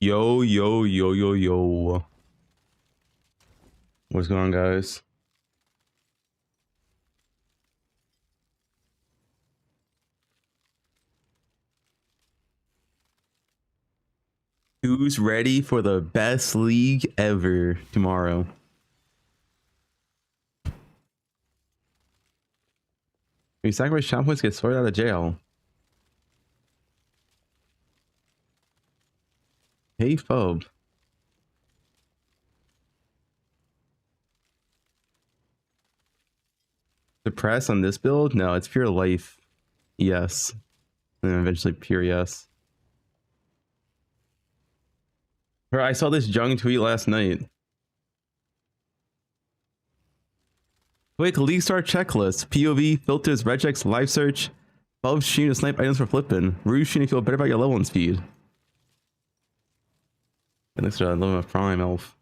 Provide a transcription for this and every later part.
Yo, yo, yo, yo, yo. What's going on, guys? Who's ready for the best league ever tomorrow? We sacrifice shot points, get sorted out of jail. Hey, Phobe. Depress on this build? No, it's pure life. Yes. And then eventually pure yes. Bro, I saw this Jung tweet last night. Quick league start checklist. POV, filters, regex, live search. Above shooting to snipe items for flipping. Rouge shooting to feel better about your level and speed. It looks like a level of prime elf.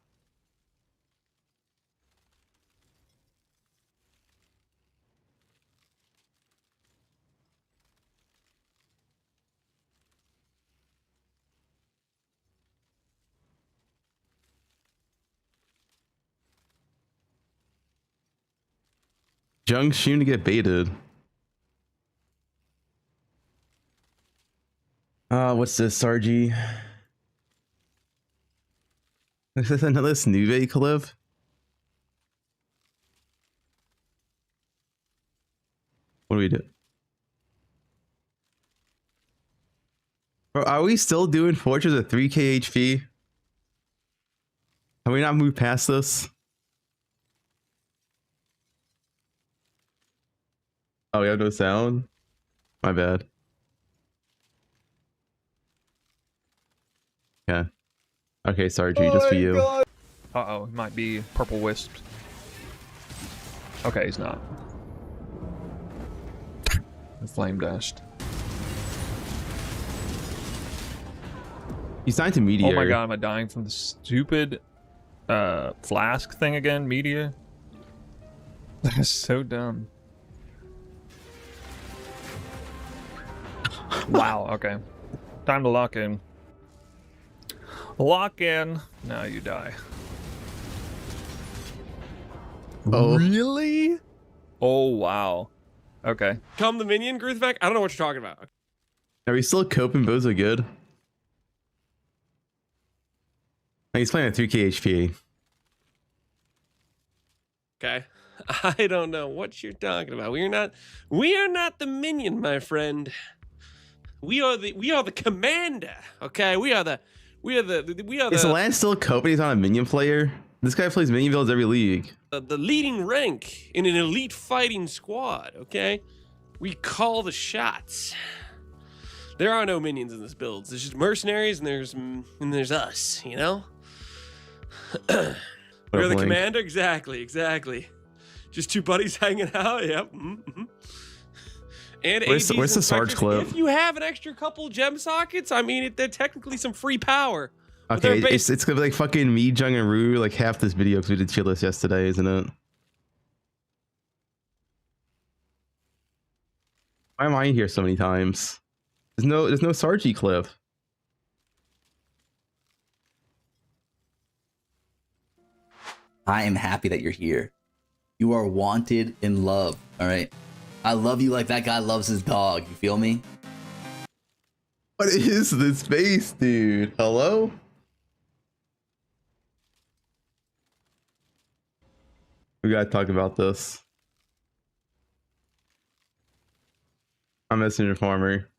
Jung shooting to get baited. What's this, Sargi? Is this another Snoove clip? What do we do? Bro, are we still doing Fortress at 3k HP? Have we not moved past this? Oh, we have no sound? My bad. Yeah. Okay, Sargi, just for you. God. Uh-oh, it might be purple wisp. Okay, he's not. Flame dashed. He's signed to Meteor. Oh my god, am I dying from the stupid flask thing again? Meteor? That's so dumb. Wow, okay. Time to lock in. Lock in. Now you die. Oh. Really? Oh, wow. Okay. Come the minion, Gruthvek? I don't know what you're talking about. Are we still coping? Bozo good? Like, he's playing at 3k HP. Okay. I don't know what you're talking about. We are not the minion, my friend. We are the commander. Okay? We are the Is the land still coping? He's not a minion player? This guy plays minion builds every league. the leading rank in an elite fighting squad, okay? We call the shots. There are no minions in this build. There's just mercenaries and there's us, you know? We're the commander? Exactly. Just two buddies hanging out, yep. Mm-hmm. And where's the Sarge clip? If you have an extra couple gem sockets, I mean, they're technically some free power. Okay, it's gonna be like fucking me, Jung, and Rue, like half this video because we did tier list yesterday, isn't it? Why am I here so many times? There's no Sargi clip. I am happy that you're here. You are wanted and loved, all right? I love you like that guy loves his dog. You feel me? What is this face, dude? Hello? We gotta talk about this. I'm messenger farmer.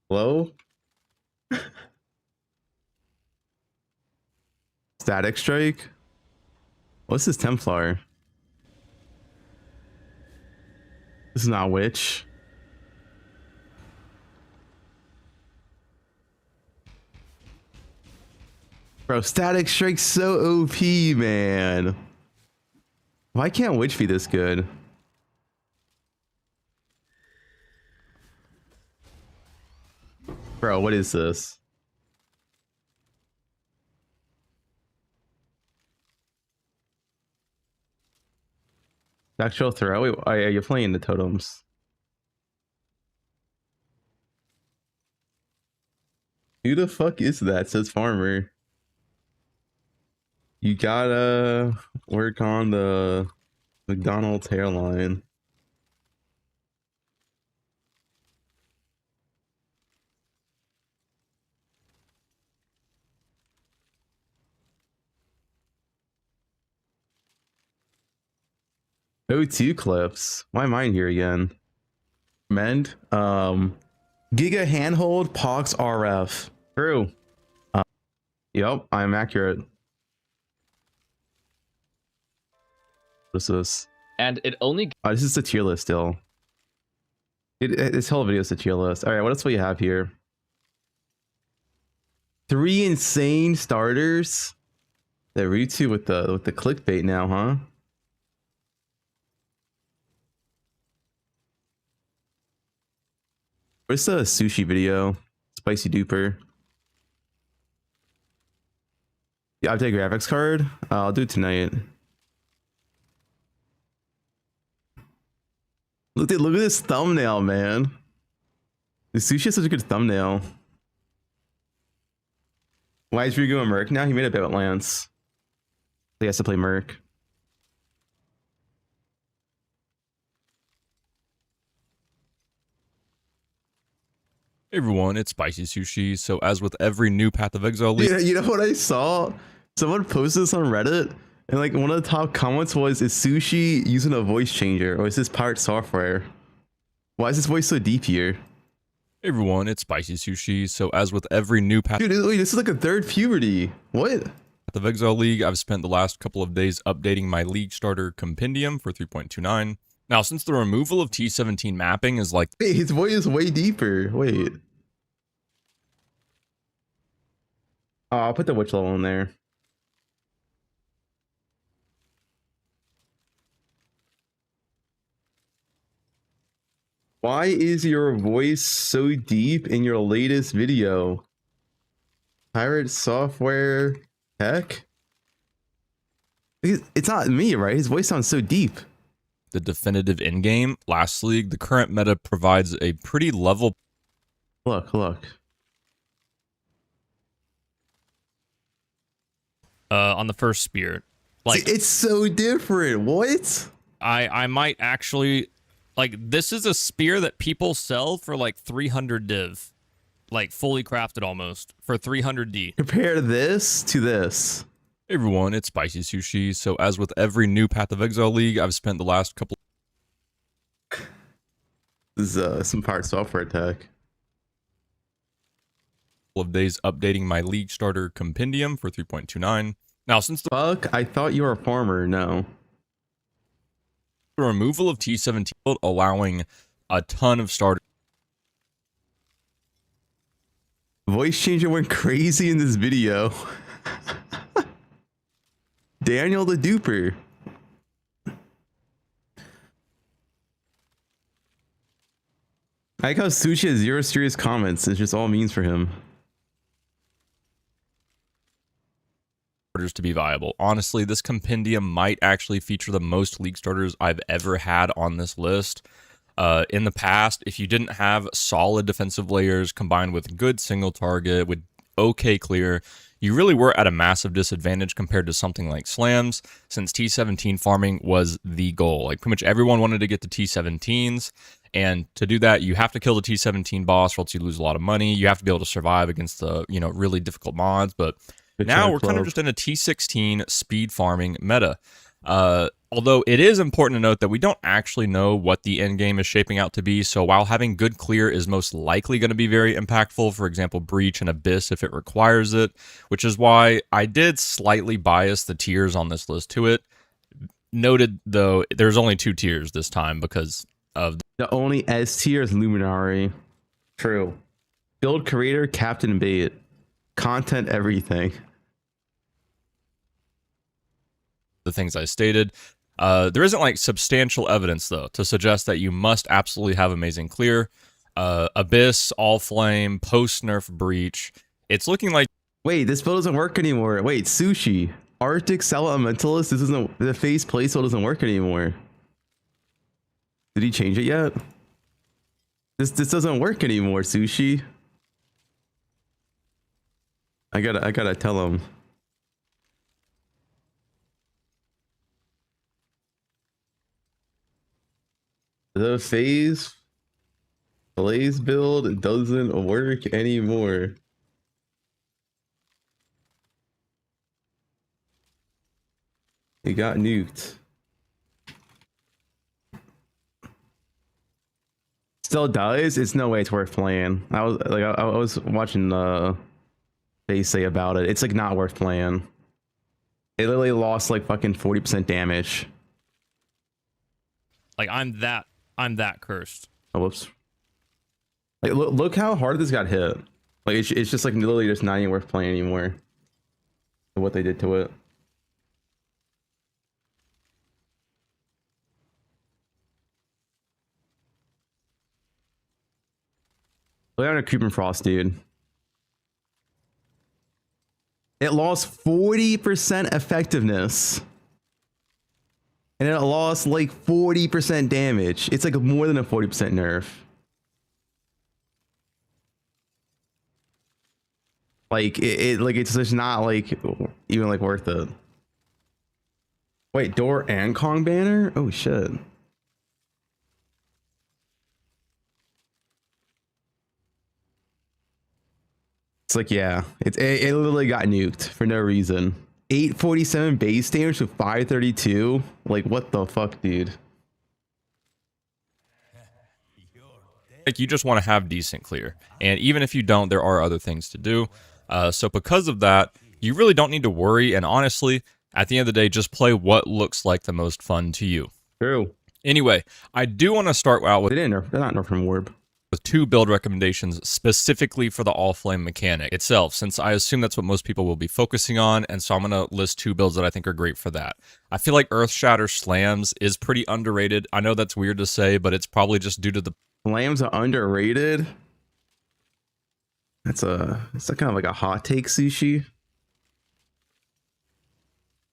Hello? Static strike? What's this Templar? This is not Witch. Bro, Static Strike's so OP, man. Why can't Witch be this good? Bro, what is this? Actual throw? Wait, oh, yeah, you're playing the totems. Who the fuck is that? Says farmer. You gotta work on the McDonald's hairline. O2 clips. Why am I here again? Mend. Giga handhold Pox RF. True. Yep, I'm accurate. What's this? And it only This is the tier list still. This whole video is the tier list. All right, what else do we have here? 3 insane starters. The Ritsu with the clickbait now, huh? Where's the sushi video? Spicy duper. Yeah, I'll take a graphics card. I'll do it tonight. Look at this thumbnail, man. The sushi is such a good thumbnail. Why is Ryugu a Merc now? He made a bet with Lance. He has to play Merc. Hey everyone, it's Spicy Sushi. So as with every new Path of Exile league, You know what I saw? Someone posted this on Reddit, and like one of the top comments was, "Is Sushi using a voice changer, or is this pirate software? Why is this voice so deep here?" hey everyone, it's Spicy Sushi. So as with every new Path Dude, wait, this is like a third puberty. What? of Exile league, I've spent the last couple of days updating my league starter compendium for 3.29. Now, since the removal of T17 mapping is like Wait, his voice is way deeper. Wait. Oh, I'll put the witch level in there. Why is your voice so deep in your latest video? Pirate software tech? It's not me, right? His voice sounds so deep. the definitive in-game. Last league, the current meta provides a pretty level Look. on the first spear. Like It's so different. What? I might actually like this is a spear that people sell for like 300 div. Like fully crafted almost for 300D. Compare this to this. Hey everyone, it's Spicy Sushi. So as with every new Path of Exile league, I've spent the last couple This is some pirate software tech. of days updating my league starter compendium for 3.29. Now, since the Fuck, I thought you were a farmer. No. removal of T17 allowing a ton of starters Voice changer went crazy in this video. Daniel the duper. I like how Sushi has 0 serious comments. It's just all memes for him. to be viable. Honestly, this compendium might actually feature the most league starters I've ever had on this list. In the past, if you didn't have solid defensive layers combined with good single target with okay clear, you really were at a massive disadvantage compared to something like slams, since T17 farming was the goal. Like pretty much everyone wanted to get to T17s, and to do that, you have to kill the T17 boss, or else you lose a lot of money. You have to be able to survive against the really difficult mods, but now we're kind of just in a T16 speed farming meta. Although it is important to note that we don't actually know what the end game is shaping out to be, so while having good clear is most likely going to be very impactful, for example, Breach and Abyss if it requires it, which is why I did slightly bias the tiers on this list to it. Noted, though, there's only 2 tiers this time because of The only S tier is Luminary. True. Build creator, Captain Bait. Content, everything. the things I stated. There isn't like substantial evidence though to suggest that you must absolutely have amazing clear. Abyss, All Flame, post nerf Breach. It's looking like Wait, this build doesn't work anymore. Wait, Sushi. Arctic Cell Elementalist, this isn't the face placehold doesn't work anymore. Did he change it yet? This doesn't work anymore, Sushi. I gotta tell him. The phase Blaze build doesn't work anymore. It got nuked. Still does. It's no way it's worth playing. I was watching they say about it. It's like not worth playing. It literally lost like fucking 40% damage. Like I'm that cursed. Oh, whoops. Like look how hard this got hit. Like it's just like literally just not even worth playing anymore. What they did to it. Look at a Creeping Frost, dude. It lost 40% effectiveness. And it lost like 40% damage. It's like more than a 40% nerf. Like it's just not like even like worth it. Wait, Door and Kong banner? Oh shit. It's like, yeah, it literally got nuked for no reason. 847 base damage to 532. Like, what the fuck, dude? Like, you just want to have decent clear. And even if you don't, there are other things to do. So because of that, you really don't need to worry. And honestly, at the end of the day, just play what looks like the most fun to you. True. Anyway, I do want to start out with... They're not nerfing Warp. With 2 build recommendations specifically for the all flame mechanic itself, since I assume that's what most people will be focusing on, and so I'm going to list 2 builds that I think are great for that. I feel like Earthshatter Slams is pretty underrated. I know that's weird to say, but it's probably just due to the... Slams are underrated? It's kind of like a hot take, Sushi.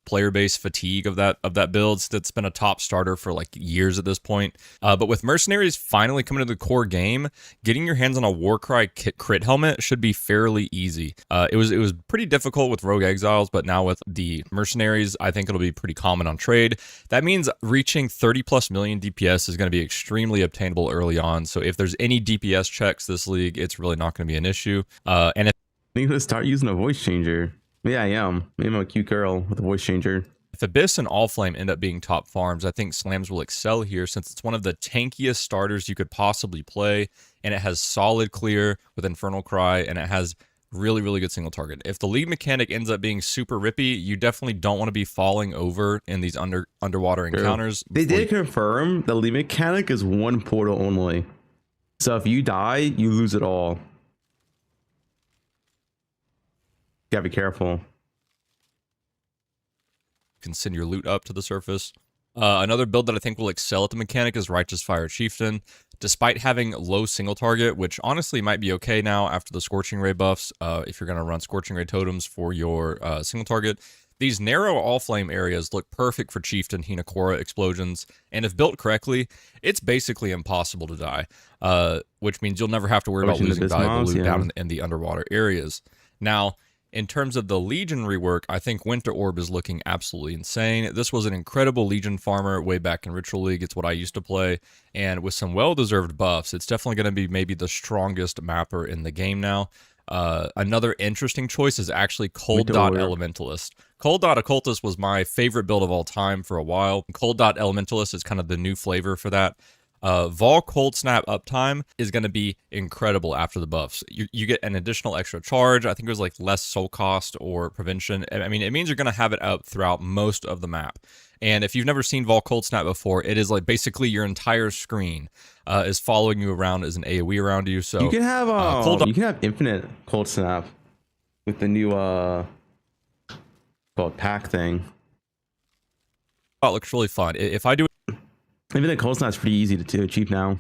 Player base fatigue of that build that's been a top starter for like years at this point. But with Mercenaries finally coming to the core game, getting your hands on a Warcry crit helmet should be fairly easy. It was pretty difficult with Rogue Exiles, but now with the Mercenaries, I think it'll be pretty common on trade. That means reaching 30+ million DPS is going to be extremely obtainable early on. So if there's any DPS checks this league, it's really not going to be an issue. And if I think let's start using a voice changer. Yeah, I am. Maybe I'm a cute girl with a voice changer. If Abyss and All Flame end up being top farms, I think Slams will excel here since it's one of the tankiest starters you could possibly play, and it has solid clear with Infernal Cry, and it has really, really good single target. If the league mechanic ends up being super rippy, you definitely don't want to be falling over in these underwater encounters. They did confirm the league mechanic is 1 portal only. So if you die, you lose it all. Gotta be careful. You can send your loot up to the surface. Another build that I think will excel at the mechanic is Righteous Fire Chieftain. Despite having low single target, which honestly might be okay now after the Scorching Ray buffs, if you're going to run Scorching Ray totems for your single target, these narrow all-flame areas look perfect for Chieftain Hinakora explosions, and if built correctly, it's basically impossible to die, which means you'll never have to worry about losing valuable loot down in the underwater areas. Now, in terms of the Legion rework, I think Winter Orb is looking absolutely insane. This was an incredible Legion farmer way back in Ritual League. It's what I used to play. And with some well-deserved buffs, it's definitely going to be maybe the strongest mapper in the game now. Another interesting choice is actually Cold Dot Elementalist. Cold Dot Occultist was my favorite build of all time for a while. Cold Dot Elementalist is kind of the new flavor for that. Vol Cold Snap uptime is going to be incredible after the buffs. You get an additional extra charge. I think it was like less soul cost or prevention. I mean, it means you're going to have it up throughout most of the map. And if you've never seen Vol Cold Snap before, it is like basically your entire screen is following you around as an AoE around you. So you can have you can have infinite Cold Snap with the new called pack thing. Oh, it looks really fun. If I do Infinite Cold Snap's pretty easy to achieve now.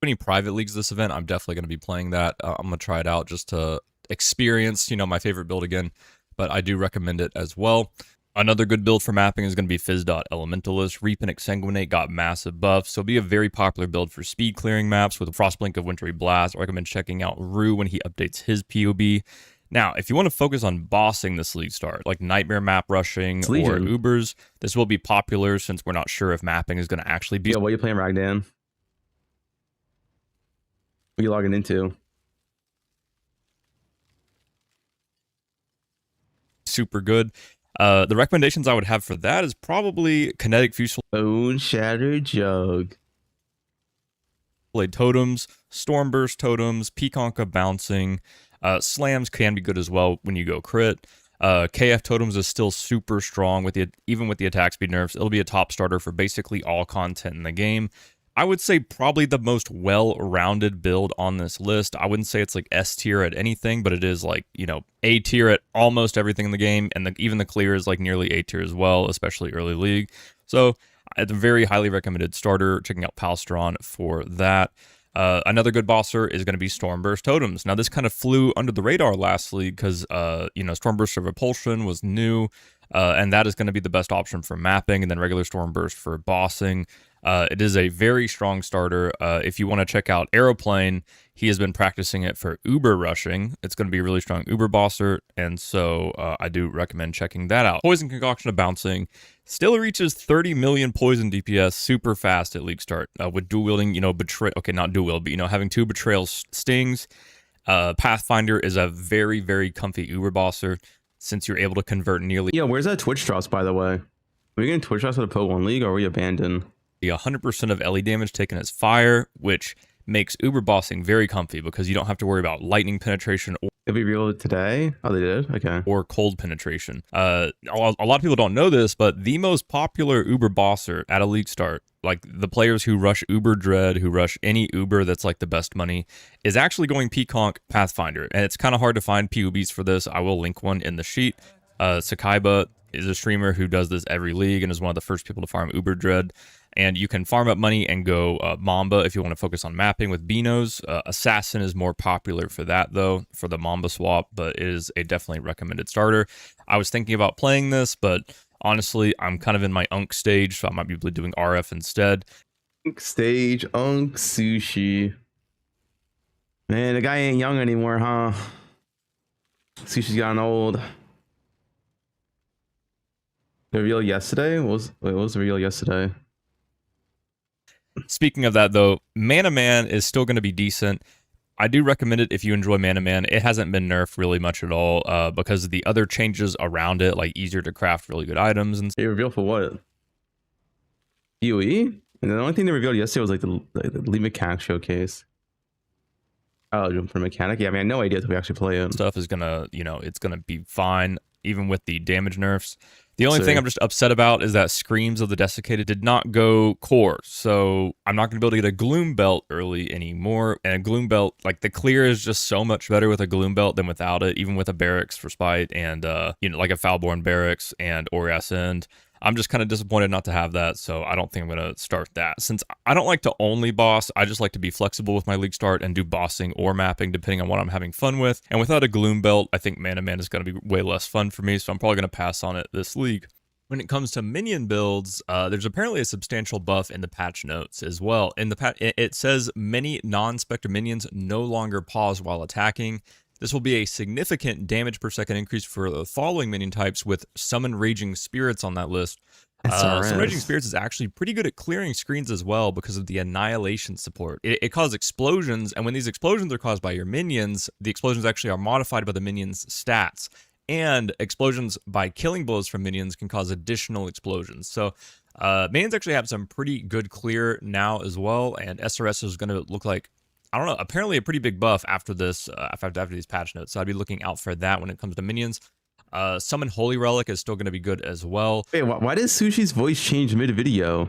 any private leagues this event, I'm definitely going to be playing that. I'm going to try it out just to experience, my favorite build again, but I do recommend it as well. Another good build for mapping is going to be Fizz.Elementalist. Elementalist. Reap and Exsanguinate got massive buffs, so it'll be a very popular build for speed clearing maps with Frostblink of Wintry Blast. I recommend checking out Rue when he updates his POB. Now, if you want to focus on bossing this league start, like Nightmare map rushing It's or Legion. Ubers, this will be popular since we're not sure if mapping is going to actually be Yo, what are you playing, Ragdan? What are you logging into? super good. The recommendations I would have for that is probably Kinetic Fusillade Bone Shattered Jug. Totems, Stormburst Totems, Peaconka Bouncing. Slams can be good as well when you go crit. KF Totems is still super strong with even with the attack speed nerfs. It'll be a top starter for basically all content in the game. I would say probably the most well-rounded build on this list. I wouldn't say it's like S tier at anything, but it is like, you know, A tier at almost everything in the game, and even the clear is like nearly A tier as well, especially early league. So it's a very highly recommended starter. Checking out Palstron for that. Another good bosser is going to be Stormburst Totems. Now, this kind of flew under the radar last league because, you know, Stormburst of Repulsion was new, and that is going to be the best option for mapping, and then regular Stormburst for bossing. It is a very strong starter. If you want to check out Aeroplane, he has been practicing it for Uber rushing. It's going to be a really strong Uber bosser, and so I do recommend checking that out. Poison Concoction of Bouncing still reaches 30 million poison DPS super fast at league start with dual wielding, you know, not dual wield, but, you know, having 2 betrayal stings. Pathfinder is a very, very comfy Uber bosser since you're able to convert nearly Yeah, where's that Twitch drops, by the way? Are we getting Twitch drops at the poe1 league, or are we abandoned? 100% of LE damage taken as fire, which makes Uber bossing very comfy because you don't have to worry about lightning penetration Did we reveal it today? Oh, they did? Okay. or cold penetration. A lot of people don't know this, but the most popular Uber bosser at a league start, like the players who rush Uber Dread, who rush any Uber that's like the best money, is actually going Peaconk Pathfinder. And it's kind of hard to find PUBs for this. I will link one in the sheet. Sakaiba is a streamer who does this every league and is one of the first people to farm Uber Dread. And you can farm up money and go Mamba if you want to focus on mapping with Beanos. Assassin is more popular for that, though, for the Mamba swap, but it is a definitely recommended starter. I was thinking about playing this, but honestly, I'm kind of in my Unk stage, so I might be doing RF instead. Stage Unk Sushi. Man, the guy ain't young anymore, huh? Sushi's gotten old. The reveal yesterday? What was the reveal yesterday? Speaking of that, though, Mana Man is still going to be decent. I do recommend it if you enjoy Mana Man. It hasn't been nerfed really much at all because of the other changes around it, like easier to craft really good items. And They revealed for what? UE? And the only thing they revealed yesterday was like the Lead Mechanic showcase. Oh, for Mechanic? Yeah, I mean, I had no idea until we actually play it. stuff is going to, you know, it's going to be fine, even with the damage nerfs. The only So- thing I'm just upset about is that Screams of the Desiccated did not go core, so I'm not going to be able to get a Gloom Belt early anymore. And a Gloom Belt, like the clear is just so much better with a Gloom Belt than without it, even with a Barracks for Spite and, you know, like a Foulborn Barracks and Orias End. I'm just kind of disappointed not to have that, so I don't think I'm going to start that. Since I don't like to only boss, I just like to be flexible with my league start and do bossing or mapping depending on what I'm having fun with. And without a Gloom Belt, I think Mana Man is going to be way less fun for me, so I'm probably going to pass on it this league. When it comes to minion builds, there's apparently a substantial buff in the patch notes as well. In the it says many non-spectre minions no longer pause while attacking. This will be a significant damage per second increase for the following minion types with Summon Raging Spirits on that list. Summon Raging Spirits is actually pretty good at clearing screens as well because of the Annihilation support. It causes explosions, and when these explosions are caused by your minions, the explosions actually are modified by the minions' stats. And explosions by killing blows from minions can cause additional explosions. So minions actually have some pretty good clear now as well, and SRS is going to look like, I don't know, apparently a pretty big buff after this, after these patch notes. So I'd be looking out for that when it comes to minions. Summon Holy Relic is still going to be good as well. Wait, why did Sushi's voice change mid-video?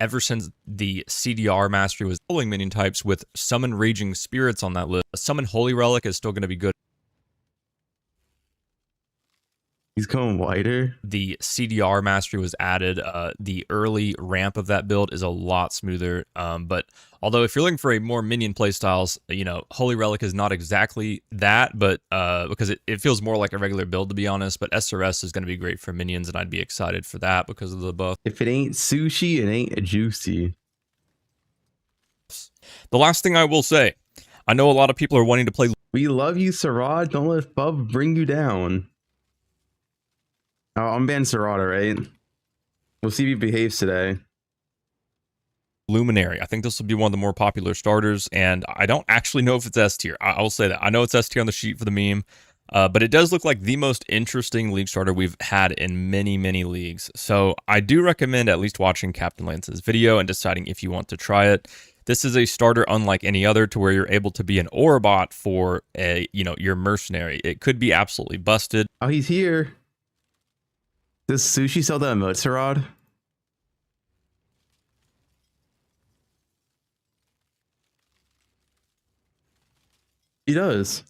Ever since the CDR mastery was pulling minion types with Summon Raging Spirits on that list, Summon Holy Relic is still going to be good. He's going wider. The CDR mastery was added. The early ramp of that build is a lot smoother. But although if you're looking for a more minion playstyles, you know, Holy Relic is not exactly that, but because it feels more like a regular build, to be honest. But SRS is going to be great for minions, and I'd be excited for that because of the buff. If it ain't sushi, it ain't juicy. The last thing I will say, I know a lot of people are wanting to play We love you, Sarad. Don't let Bub bring you down. Oh, I'm banning Sarada, right? We'll see if he behaves today. Luminary. I think this will be one of the more popular starters, and I don't actually know if it's S tier. I will say that. I know it's S tier on the sheet for the meme, but it does look like the most interesting league starter we've had in many, many leagues. So I do recommend at least watching Captain Lance's video and deciding if you want to try it. This is a starter unlike any other, to where you're able to be an aura bot for your mercenary. It could be absolutely busted. Oh, he's here. Does Sushi sell the emote, Sarad? He does.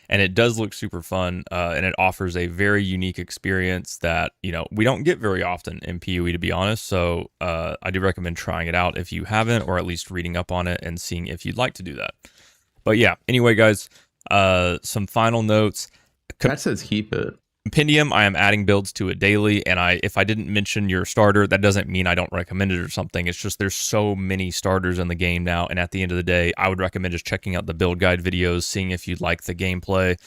And it does look super fun, and it offers a very unique experience that we don't get very often in PoE, to be honest. So I do recommend trying it out if you haven't, or at least reading up on it and seeing if you'd like to do that. But yeah, anyway, guys, some final notes. That says keep it. Compendium, I am adding builds to it daily, and if I didn't mention your starter, that doesn't mean I don't recommend it or something. It's just there's so many starters in the game now, and at the end of the day, I would recommend just checking out the build guide videos, seeing if you like the gameplay.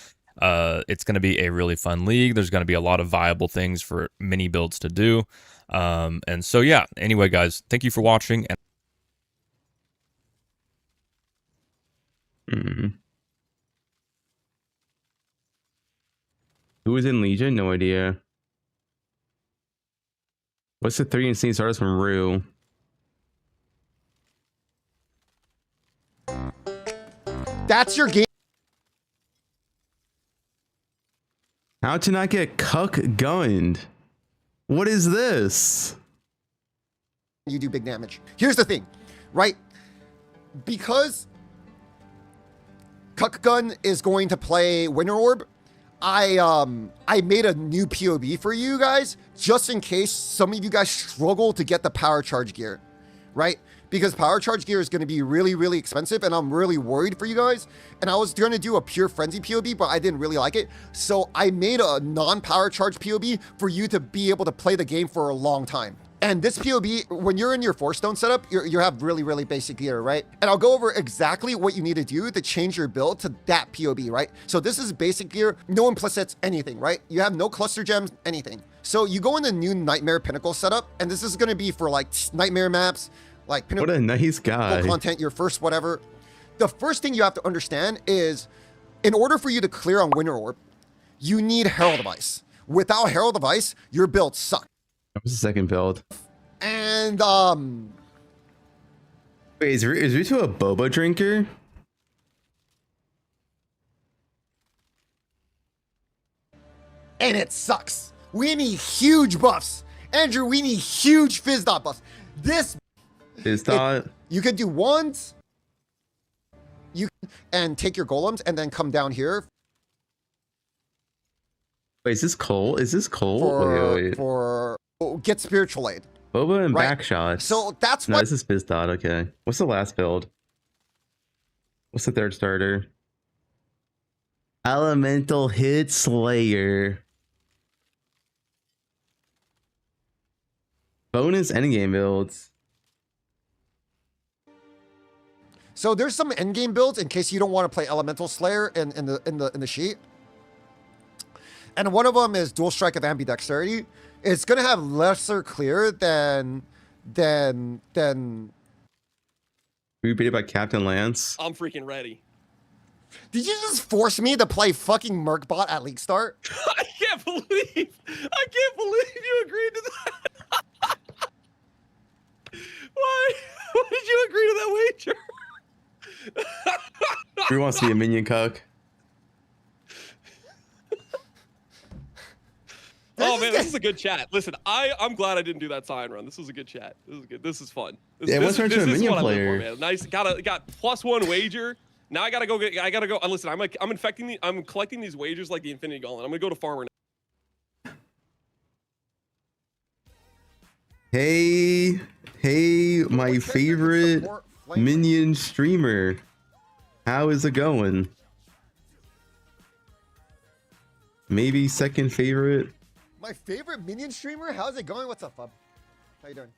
It's going to be a really fun league. There's going to be a lot of viable things for many builds to do. And so, yeah, anyway, guys, thank you for watching. Who is in Legion? No idea. What's the 3 insane starters from Rue? That's your game. How to not get cuck gunned? What is this? You do big damage. Here's the thing, right? Because Cuck Gun is going to play Winter Orb, I made a new POB for you guys, just in case some of you guys struggle to get the power charge gear, right? Because power charge gear is going to be really, really expensive, and I'm really worried for you guys. And I was going to do a pure frenzy POB, but I didn't really like it. So I made a non-power charge POB for you to be able to play the game for a long time. And this POB, when you're in your 4-stone setup, you have really, really basic gear, right? And I'll go over exactly what you need to do to change your build to that POB, right? So this is basic gear, no implicits, anything, right? You have no cluster gems, anything. So you go in the new Nightmare Pinnacle setup, and this is gonna be for like Nightmare maps, like Pinnacle What a nice guy. content, your first whatever. The first thing you have to understand is, in order for you to clear on Winter Orb, you need Herald of Ice. Without Herald of Ice, your build sucks. That was the second build. And Wait, is Ruto a boba drinker? and it sucks. We need huge buffs. Andrew, we need huge fizz dot buffs. This Is that you could do ones. And take your golems and then come down here wait, is this Cole? Is this Cole? for get spiritual aid. Boba and right. back shots. So that's No, what this is Bizdot, okay. What's the last build? What's the third starter? Elemental Hit Slayer. Bonus endgame builds. So there's some endgame builds in case you don't want to play Elemental Slayer in the sheet. And one of them is Dual Strike of Ambidexterity. It's gonna have lesser clear than Repeated by Captain Lance. I'm freaking ready. Did you just force me to play fucking Merkbot at League Start? I can't believe you agreed to that. Why did you agree to that wager? Who wants to be a minion cuck? Oh man, this is a good chat. Listen, I'm glad I didn't do that sign run. This was a good chat. This is good. This is fun. Yeah, what's wrong with a minion what I live player? for, man. Nice. Got +1 wager. Now I gotta go get. I gotta go. Listen, I'm collecting these wagers like the Infinity Gauntlet. I'm gonna go to Farmer now. Hey, my favorite minion streamer. How is it going? Maybe second favorite. My favorite minion streamer? How's it going? What's up, Fub? How you doing?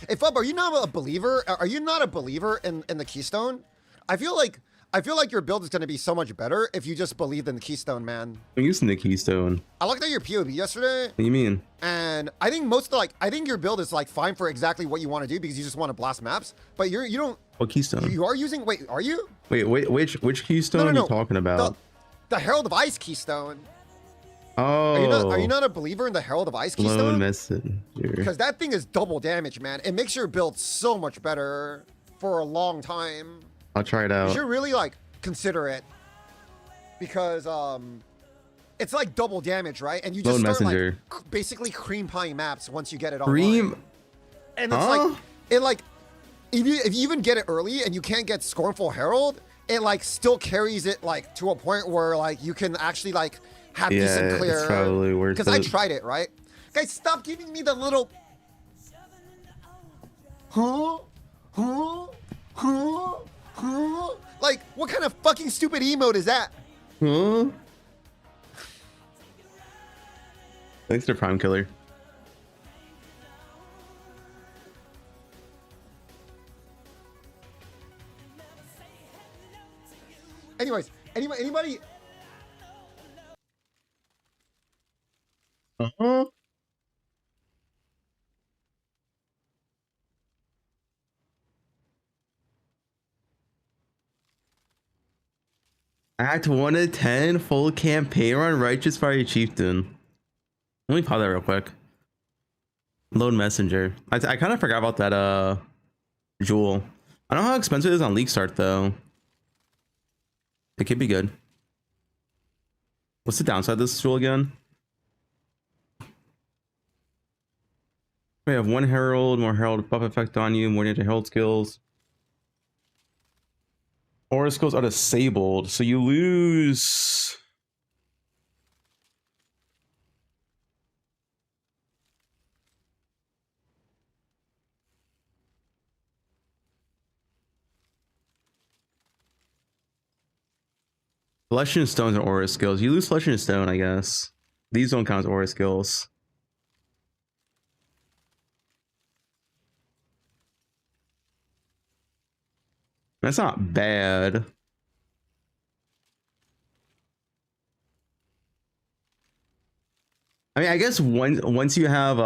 Hey, Fub, are you not a believer? Are you not a believer in the Keystone? I feel like your build is going to be so much better if you just believed in the Keystone, man. I'm using the Keystone. I looked at your POV yesterday. What do you mean? And I think I think your build is like fine for exactly what you want to do because you just want to blast maps. But you don't. What Keystone? You are using. Wait, are you? Wait, which Keystone are you talking about? The Herald of Ice Keystone. Oh. Are you not a believer in the Herald of Ice Keystone? Lone Messenger. Because that thing is double damage, man. It makes your build so much better for a long time. I'll try it You out. should really like consider it because it's like double damage, right? And you just Lone start Messenger. like basically cream pieing maps once you get it on. Cream. And it's if you even get it early and you can't get Scornful Herald, it like still carries it like to a point where like you can actually like have decent clear. It's probably worth it. Because I tried it, right? Guys, stop giving me the little. Like, what kind of fucking stupid emote is that? Huh? Thanks to Prime Killer. Anyways, anybody? Uh-huh. Act 1 of 10, full campaign run, Righteous Fire Chieftain. Let me pause that real quick. Lone Messenger. I kind of forgot about that jewel. I don't know how expensive it is on League Start though. It could be good. What's the downside of this jewel again? We have one Herald, more Herald buff effect on you, more ninja Herald skills. Aura skills are disabled, so you lose. Flesh and Stones and Aura skills. You lose Flesh and Stone, I guess. These don't count as Aura skills. That's not bad. I mean, I guess once you have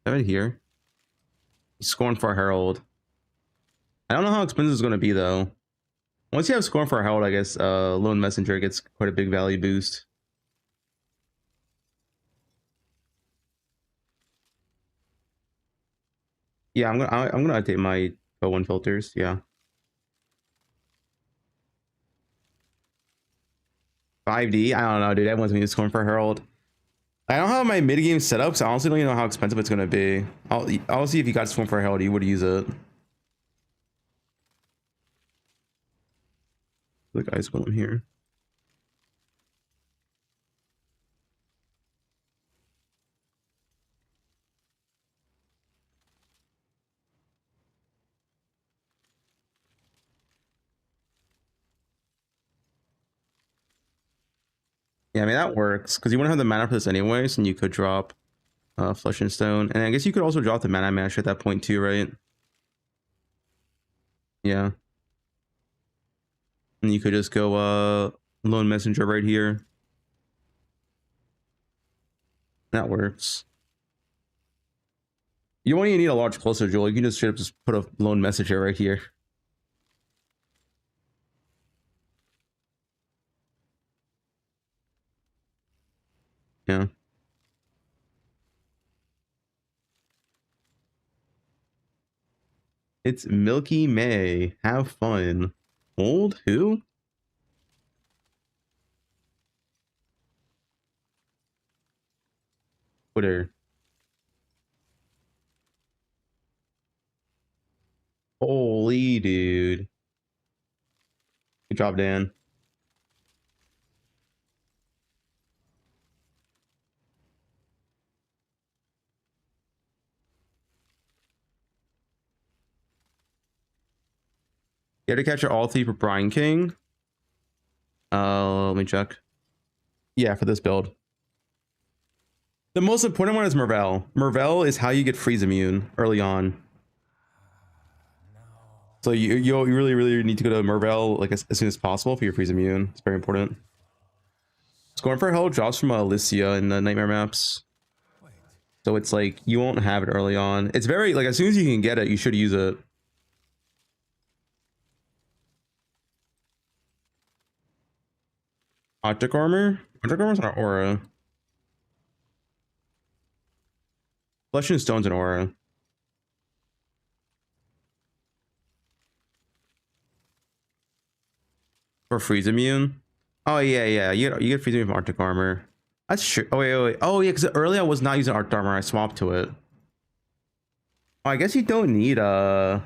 right here. Scorn for Herald. I don't know how expensive it's gonna be though. Once you have Scorn for Herald, I guess Lone Messenger gets quite a big value boost. Yeah, I'm gonna update my poe1 filters. Yeah. 5D. I don't know, dude. Everyone's gonna use Scorn for Herald. I don't have my mid game set up, so I honestly don't even know how expensive it's gonna be. I'll see if you got Scorn for Herald, you would use it. The guy's going here. Yeah, I mean that works because you wouldn't have the mana for this anyways, and you could drop Flesh and Stone, and I guess you could also drop the mana mash at that point too, right? Yeah, and you could just go Lone Messenger right here. That works. You don't even need a large closer jewel. You can just straight up just put a Lone Messenger right here. Yeah. It's Milky May. Have fun. Old who? Twitter. Holy dude. Good job, Dan. You had to capture all three for Brian King. Let me check. Yeah, for this build. The most important one is Mervel. Mervel is how you get freeze immune early on. So you really need to go to Mervel like as soon as possible for your freeze immune. It's very important. Scorn for Hell drops from Alicia in the nightmare maps. So it's like you won't have it early on. It's very like as soon as you can get it, you should use it. Optic armor? Optic armor's not aura. Flesh and Stone's an aura. For freeze immune? Oh yeah. You get freeze immune from Arctic armor. That's true. Oh wait. Oh yeah, because earlier I was not using Arctic armor. I swapped to it. Oh, I guess you don't need well,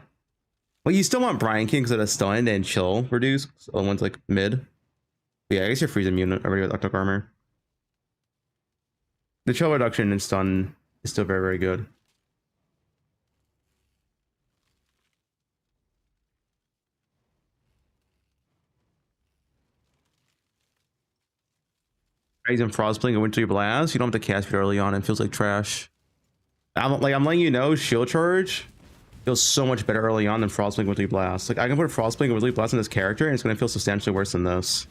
you still want Brian King because of the stun and chill reduce. So the one's like mid. But yeah, I guess you're freeze immune already with Arctic armor. The chill reduction and stun is still very good. Using Frostblink and Wintry Blast, you don't have to cast it early on. It feels like trash. I'm letting you know, Shield Charge feels so much better early on than Frostblink and Wintry Blast. Like I can put Frostblink and Wintry Blast in this character, and it's gonna feel substantially worse than this.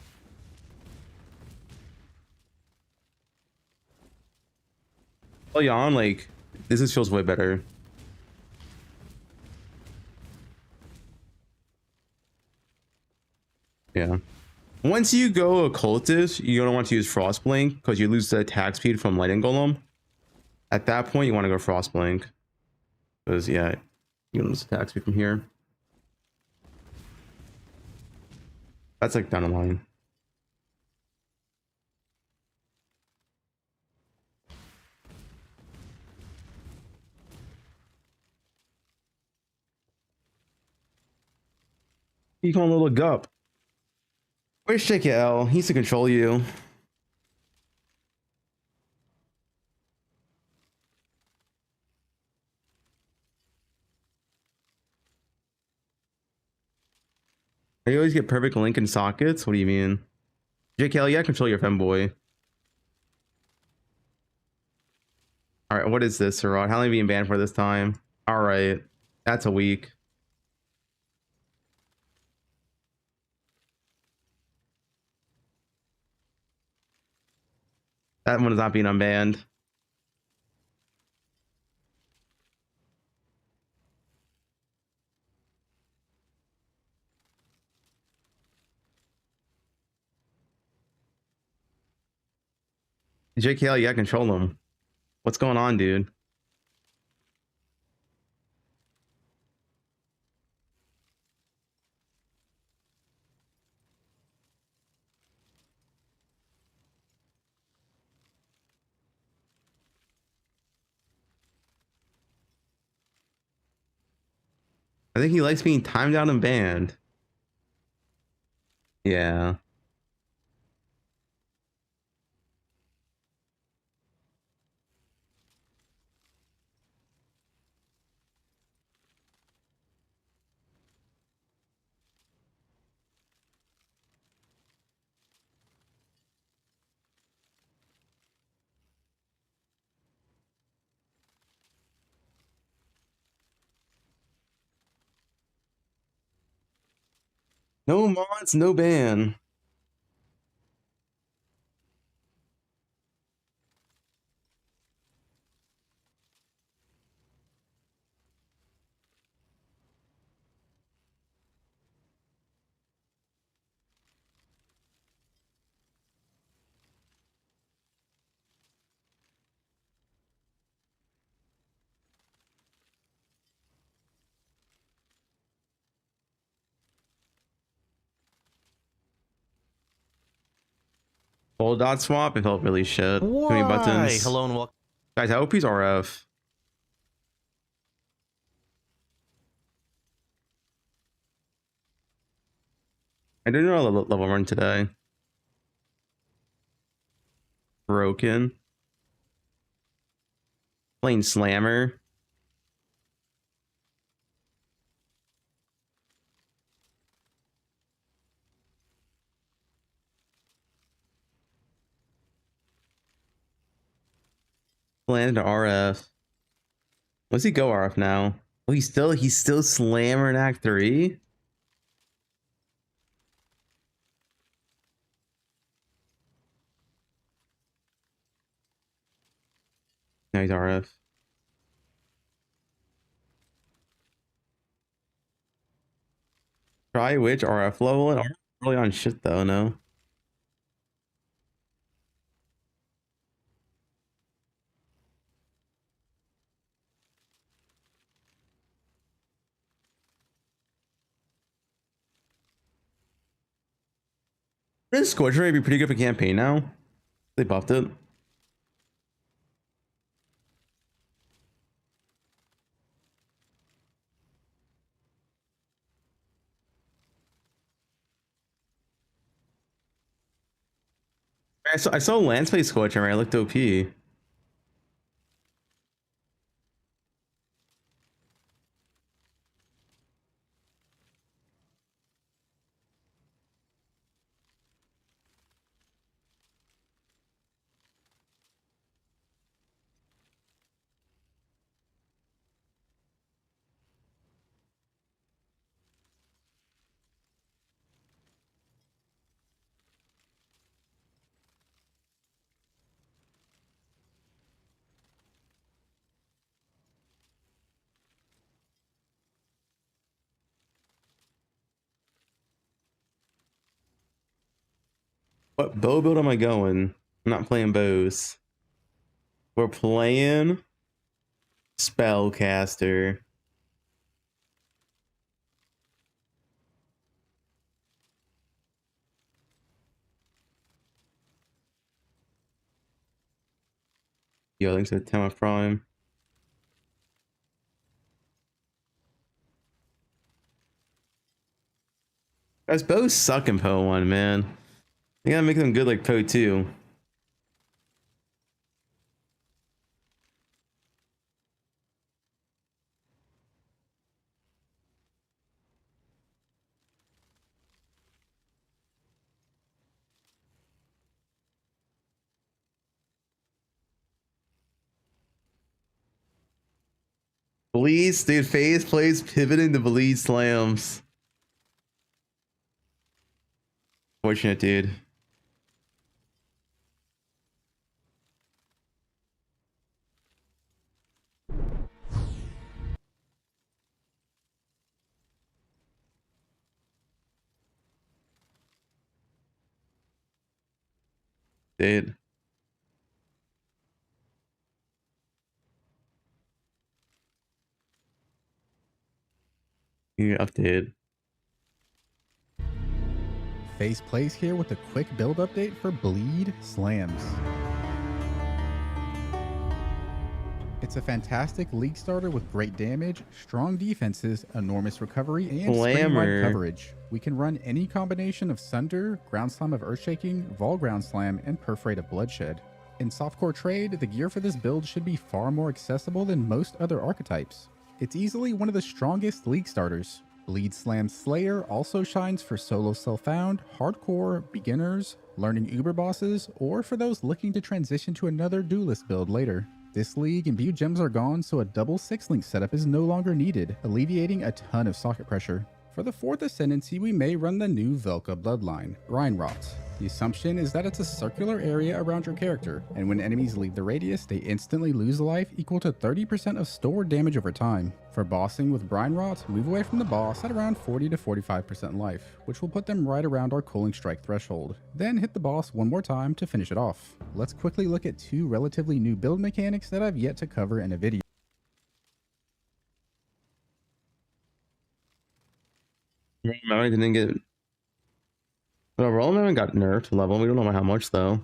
Early on, like this just feels way better. Yeah. Once you go Occultist, you don't want to use Frostblink because you lose the attack speed from Lightning Golem. At that point, you want to go Frostblink. Because, yeah, you lose attack speed from here. That's like down the line. You call him a little gup. Where's JKL? He needs to control you. You always get perfect link in sockets? What do you mean? JKL, yeah, control your femboy. Alright, what is this, Sirrod? How long have you been banned for this time? Alright, that's a week. That one is not being unbanned. JKL, yeah, control him. What's going on, dude? I think he likes being timed out and banned. Yeah. No mods, no ban. Full dot swap, it felt really shit. Too many buttons. Hello and welcome. Guys, I hope he's RF. I didn't know level run today. Broken. Playing Slammer. Land RF. What's he go RF now? Oh, he's still slammer in Act 3? No, he's RF. Try which RF level? And RF really on shit though, no? This Scorcher may be pretty good for campaign now. They buffed it. I saw Lance play Scorcher, right? I looked OP. What bow build am I going? I'm not playing bows. We're playing Spellcaster. Yo, thanks for the Tema Prime. Guys, bows suck in poe1, man. You gotta make them good like poe2. Bleeds, dude, FaZe plays pivoting to bleed slams. Fortunate, dude. Dude. You updated. FaZe Plays here with a quick build update for Bleed Slams. It's a fantastic league starter with great damage, strong defenses, enormous recovery, and screen-wide coverage. We can run any combination of Sunder, Ground Slam of Earthshaking, Vol Ground Slam, and Perforate of Bloodshed. In softcore trade, the gear for this build should be far more accessible than most other archetypes. It's easily one of the strongest league starters. Bleed Slam Slayer also shines for solo self-found, hardcore, beginners, learning uber bosses, or for those looking to transition to another duelist build later. This league, imbue gems are gone, so a double 6-link setup is no longer needed, alleviating a ton of socket pressure. For the 4th Ascendancy, we may run the new Velka bloodline, Brine Rot. The assumption is that it's a circular area around your character, and when enemies leave the radius, they instantly lose life equal to 30% of stored damage over time. For bossing with Brine Rot, move away from the boss at around 40 to 45% life, which will put them right around our Cooling Strike threshold. Then hit the boss one more time to finish it off. Let's quickly look at 2 relatively new build mechanics that I've yet to cover in a video. I didn't get. Well, Rollman got nerfed level. We don't know how much though.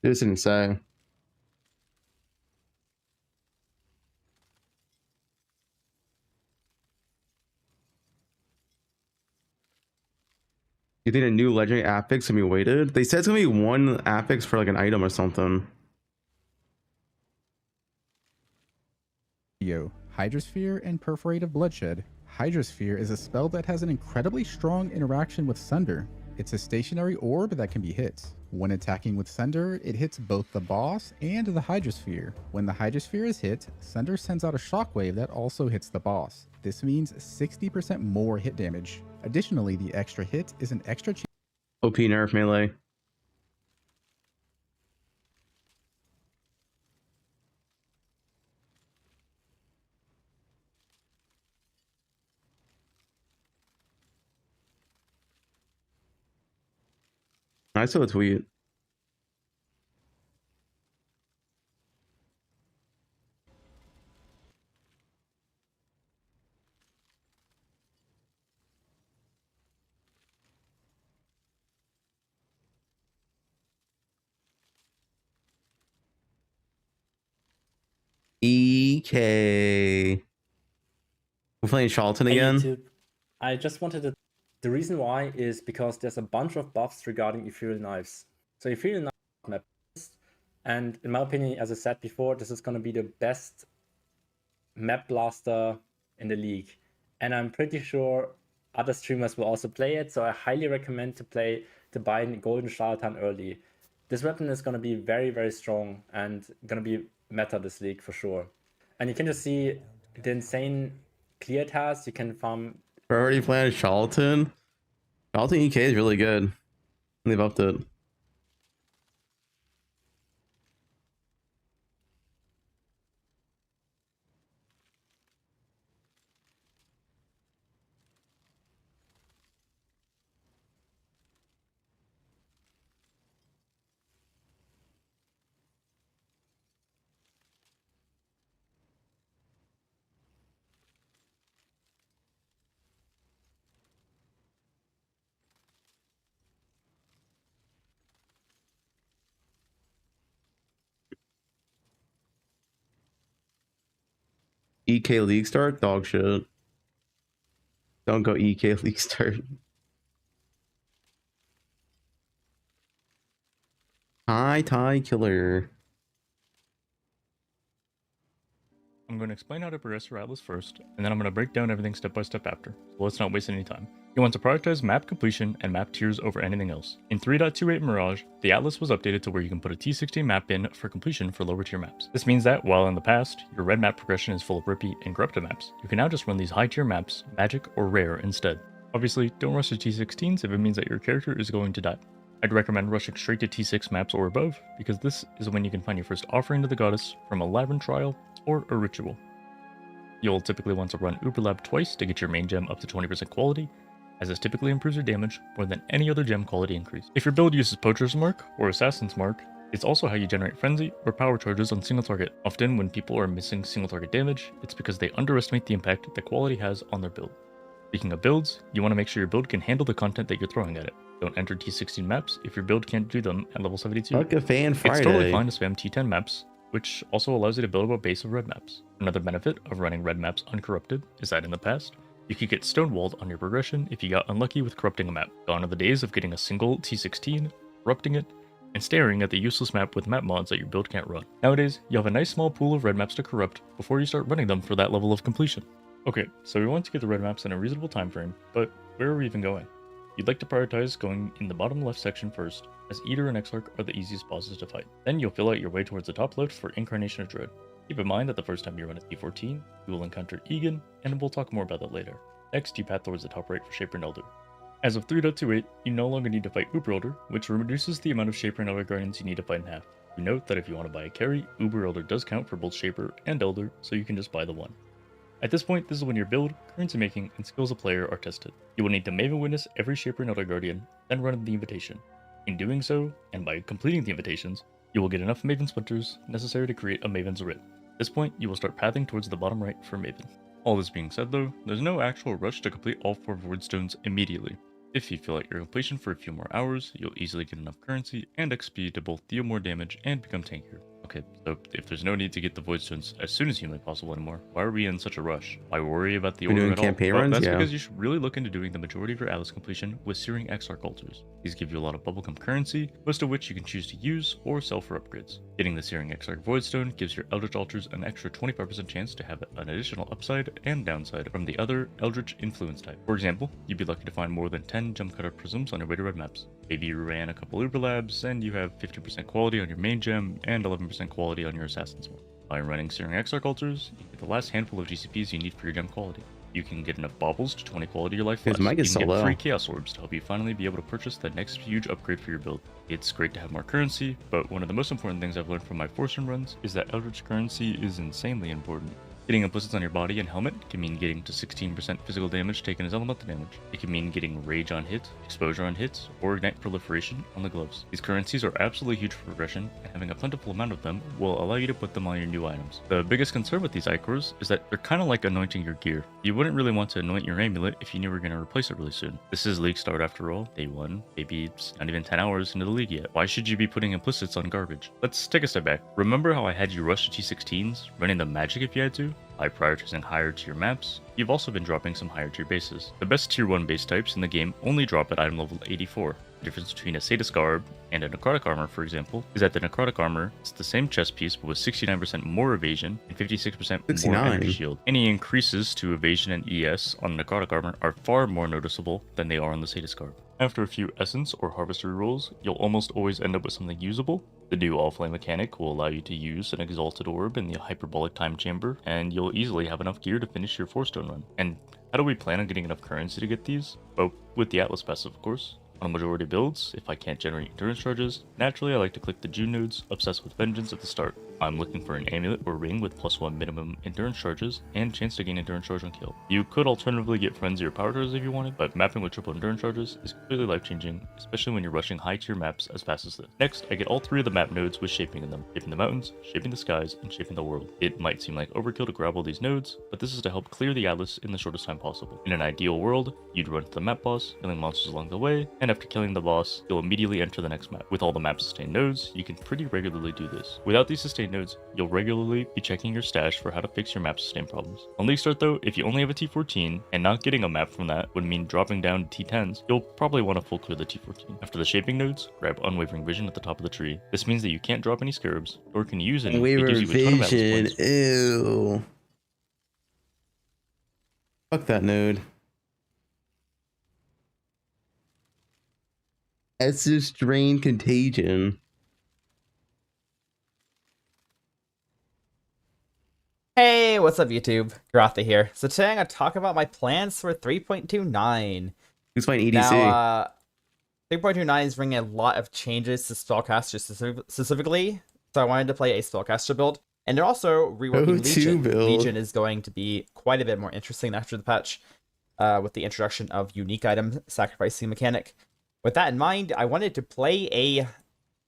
This didn't say. You think a new legendary affix can be weighted? They said it's gonna be 1 affix for like an item or something. Hydrosphere and Perforate of Bloodshed. Hydrosphere is a spell that has an incredibly strong interaction with Sunder. It's a stationary orb that can be hit. When attacking with Sunder, it hits both the boss and the Hydrosphere. When the Hydrosphere is hit, Sunder sends out a shockwave that also hits the boss. This means 60% more hit damage. Additionally, the extra hit is an extra chance. OP nerf melee. I saw the tweet. EK. We're playing Charlton Hey, again. YouTube. I just wanted to. The reason why is because there's a bunch of buffs regarding Ethereal Knives. So Ethereal Knives map, and in my opinion, as I said before, this is going to be the best map blaster in the league. And I'm pretty sure other streamers will also play it. So I highly recommend to buy Golden Charlatan early. This weapon is going to be very, very strong and going to be meta this league for sure. And you can just see the insane clear tasks you can farm. We're already playing Charlton. Charlton EK is really good. They've upped it. EK League start? Dog shit. Don't go EK League start. Hi, Ty Killer. I'm going to explain how to progress your Atlas first, and then I'm going to break down everything step by step after, so let's not waste any time. You want to prioritize map completion and map tiers over anything else. In 3.28 Mirage, the Atlas was updated to where you can put a T16 map in for completion for lower tier maps. This means that, while in the past, your red map progression is full of rippy and corrupted maps, you can now just run these high tier maps, magic or rare instead. Obviously, don't rush to T16s if it means that your character is going to die. I'd recommend rushing straight to T6 maps or above, because this is when you can find your first offering to the goddess from a Labyrinth trial or a ritual. You'll typically want to run Uberlab twice to get your main gem up to 20% quality, as this typically improves your damage more than any other gem quality increase. If your build uses Poacher's Mark or Assassin's Mark, it's also how you generate Frenzy or power charges on single target. Often when people are missing single target damage, it's because they underestimate the impact that quality has on their build. Speaking of builds, you want to make sure your build can handle the content that you're throwing at it. Don't enter T16 maps if your build can't do them at level 72. Fuck a fan Friday. It's totally fine to spam T10 maps, which also allows you to build up a base of red maps. Another benefit of running red maps uncorrupted is that in the past, you could get stonewalled on your progression if you got unlucky with corrupting a map. Gone are the days of getting a single T16, corrupting it, and staring at the useless map with map mods that your build can't run. Nowadays, you have a nice small pool of red maps to corrupt before you start running them for that level of completion. Okay, so we want to get the red maps in a reasonable time frame, but where are we even going? You'd like to prioritize going in the bottom left section first, as Eater and Exarch are the easiest bosses to fight. Then you'll fill out your way towards the top left for Incarnation of Dread. Keep in mind that the first time you run a T14, you will encounter Egan, and we'll talk more about that later. Next, you path towards the top right for Shaper and Elder. As of 3.28, you no longer need to fight Uber Elder, which reduces the amount of Shaper and Elder Guardians you need to fight in half. You note that if you want to buy a carry, Uber Elder does count for both Shaper and Elder, so you can just buy the one. At this point, this is when your build, currency making, and skills of player are tested. You will need to Maven Witness every Shaper and Elder Guardian, then run the invitation. In doing so, and by completing the invitations, you will get enough Maven Splinters necessary to create a Maven's Writ. At this point, you will start pathing towards the bottom right for Maven. All this being said though, there's no actual rush to complete all 4 Voidstones immediately. If you feel like your completion for a few more hours, you'll easily get enough currency and XP to both deal more damage and become tankier. Okay, so if there's no need to get the Void Stones as soon as humanly possible anymore, why are we in such a rush? Why worry about the We're order doing at all? campaign Well, runs? that's Yeah. because you should really look into doing the majority of your Atlas completion with Searing Exarch altars. These give you a lot of bubblegum currency, most of which you can choose to use or sell for upgrades. Getting the Searing Exarch Void Stone gives your Eldritch altars an extra 25% chance to have an additional upside and downside from the other Eldritch influence type. For example, you'd be lucky to find more than 10 Gem Cutter Prisms on your way to red maps. Maybe you ran a couple Uber Labs and you have 50% quality on your main gem and 11% quality on your Assassin's one. By running Searing Exarch altars, you get the last handful of GCPs you need for your gem quality. You can get enough baubles to 20 quality your life His plus. mic is You so can get low. 3 Chaos Orbs to help you finally be able to purchase the next huge upgrade for your build. It's great to have more currency, but one of the most important things I've learned from my Force Run runs is that Eldritch currency is insanely important. Getting implicits on your body and helmet can mean getting to 16% physical damage taken as elemental damage. It can mean getting Rage on hit, Exposure on hit, or Ignite Proliferation on the gloves. These currencies are absolutely huge for progression, and having a plentiful amount of them will allow you to put them on your new items. The biggest concern with these Icors is that they're kind of like anointing your gear. You wouldn't really want to anoint your amulet if you knew you were going to replace it really soon. This is League Start after all, day 1, maybe it's not even 10 hours into the league yet. Why should you be putting implicits on garbage? Let's take a step back. Remember how I had you rush to T16s, running the magic if you had to? By prioritizing higher tier maps, you've also been dropping some higher tier bases. The best tier 1 base types in the game only drop at item level 84. The difference between a Sadist Garb and a Necrotic Armor, for example, is that the Necrotic Armor is the same chest piece but with 69% more evasion and 56% more 69. energy shield. Any increases to evasion and ES on Necrotic Armor are far more noticeable than they are on the Sadist Garb. After a few Essence or Harvester rolls, you'll almost always end up with something usable. The new All-Flame mechanic will allow you to use an Exalted Orb in the Hyperbolic Time Chamber, and you'll easily have enough gear to finish your 4-stone run. And how do we plan on getting enough currency to get these? Well, with the Atlas passive, of course. On a majority of builds, if I can't generate endurance charges, naturally I like to click the June nodes, Obsessed with Vengeance at the start. I'm looking for an amulet or ring with +1 minimum endurance charges and chance to gain endurance charge on kill. You could alternatively get Frenzy or Power Charges if you wanted, but mapping with triple endurance charges is clearly life changing, especially when you're rushing high tier maps as fast as this. Next, I get all 3 of the map nodes with shaping in them: shaping the mountains, shaping the skies, and shaping the world. It might seem like overkill to grab all these nodes, but this is to help clear the Atlas in the shortest time possible. In an ideal world, you'd run to the map boss, killing monsters along the way, and after killing the boss, you'll immediately enter the next map. With all the map sustained nodes, you can pretty regularly do this. Without these sustained nodes, you'll regularly be checking your stash for how to fix your map sustain problems. On League Start though, if you only have a T14, and not getting a map from that would mean dropping down to T10s, you'll probably want to full clear the T14. After the shaping nodes, grab Unwavering Vision at the top of the tree. This means that you can't drop any scarabs, or can use any. It gives you a ton of Atlas Vision. points. Ew. Fuck that node. Essus Drain Contagion. Hey, what's up YouTube? Garotha here. So today I'm going to talk about my plans for 3.29. Who's playing EDC? Now, 3.29 is bringing a lot of changes to spellcasters specifically, so I wanted to play a spellcaster build. And they're also reworking Go-to Legion. build. Legion is going to be quite a bit more interesting after the patch, with the introduction of unique item sacrificing mechanic. With that in mind, I wanted to play a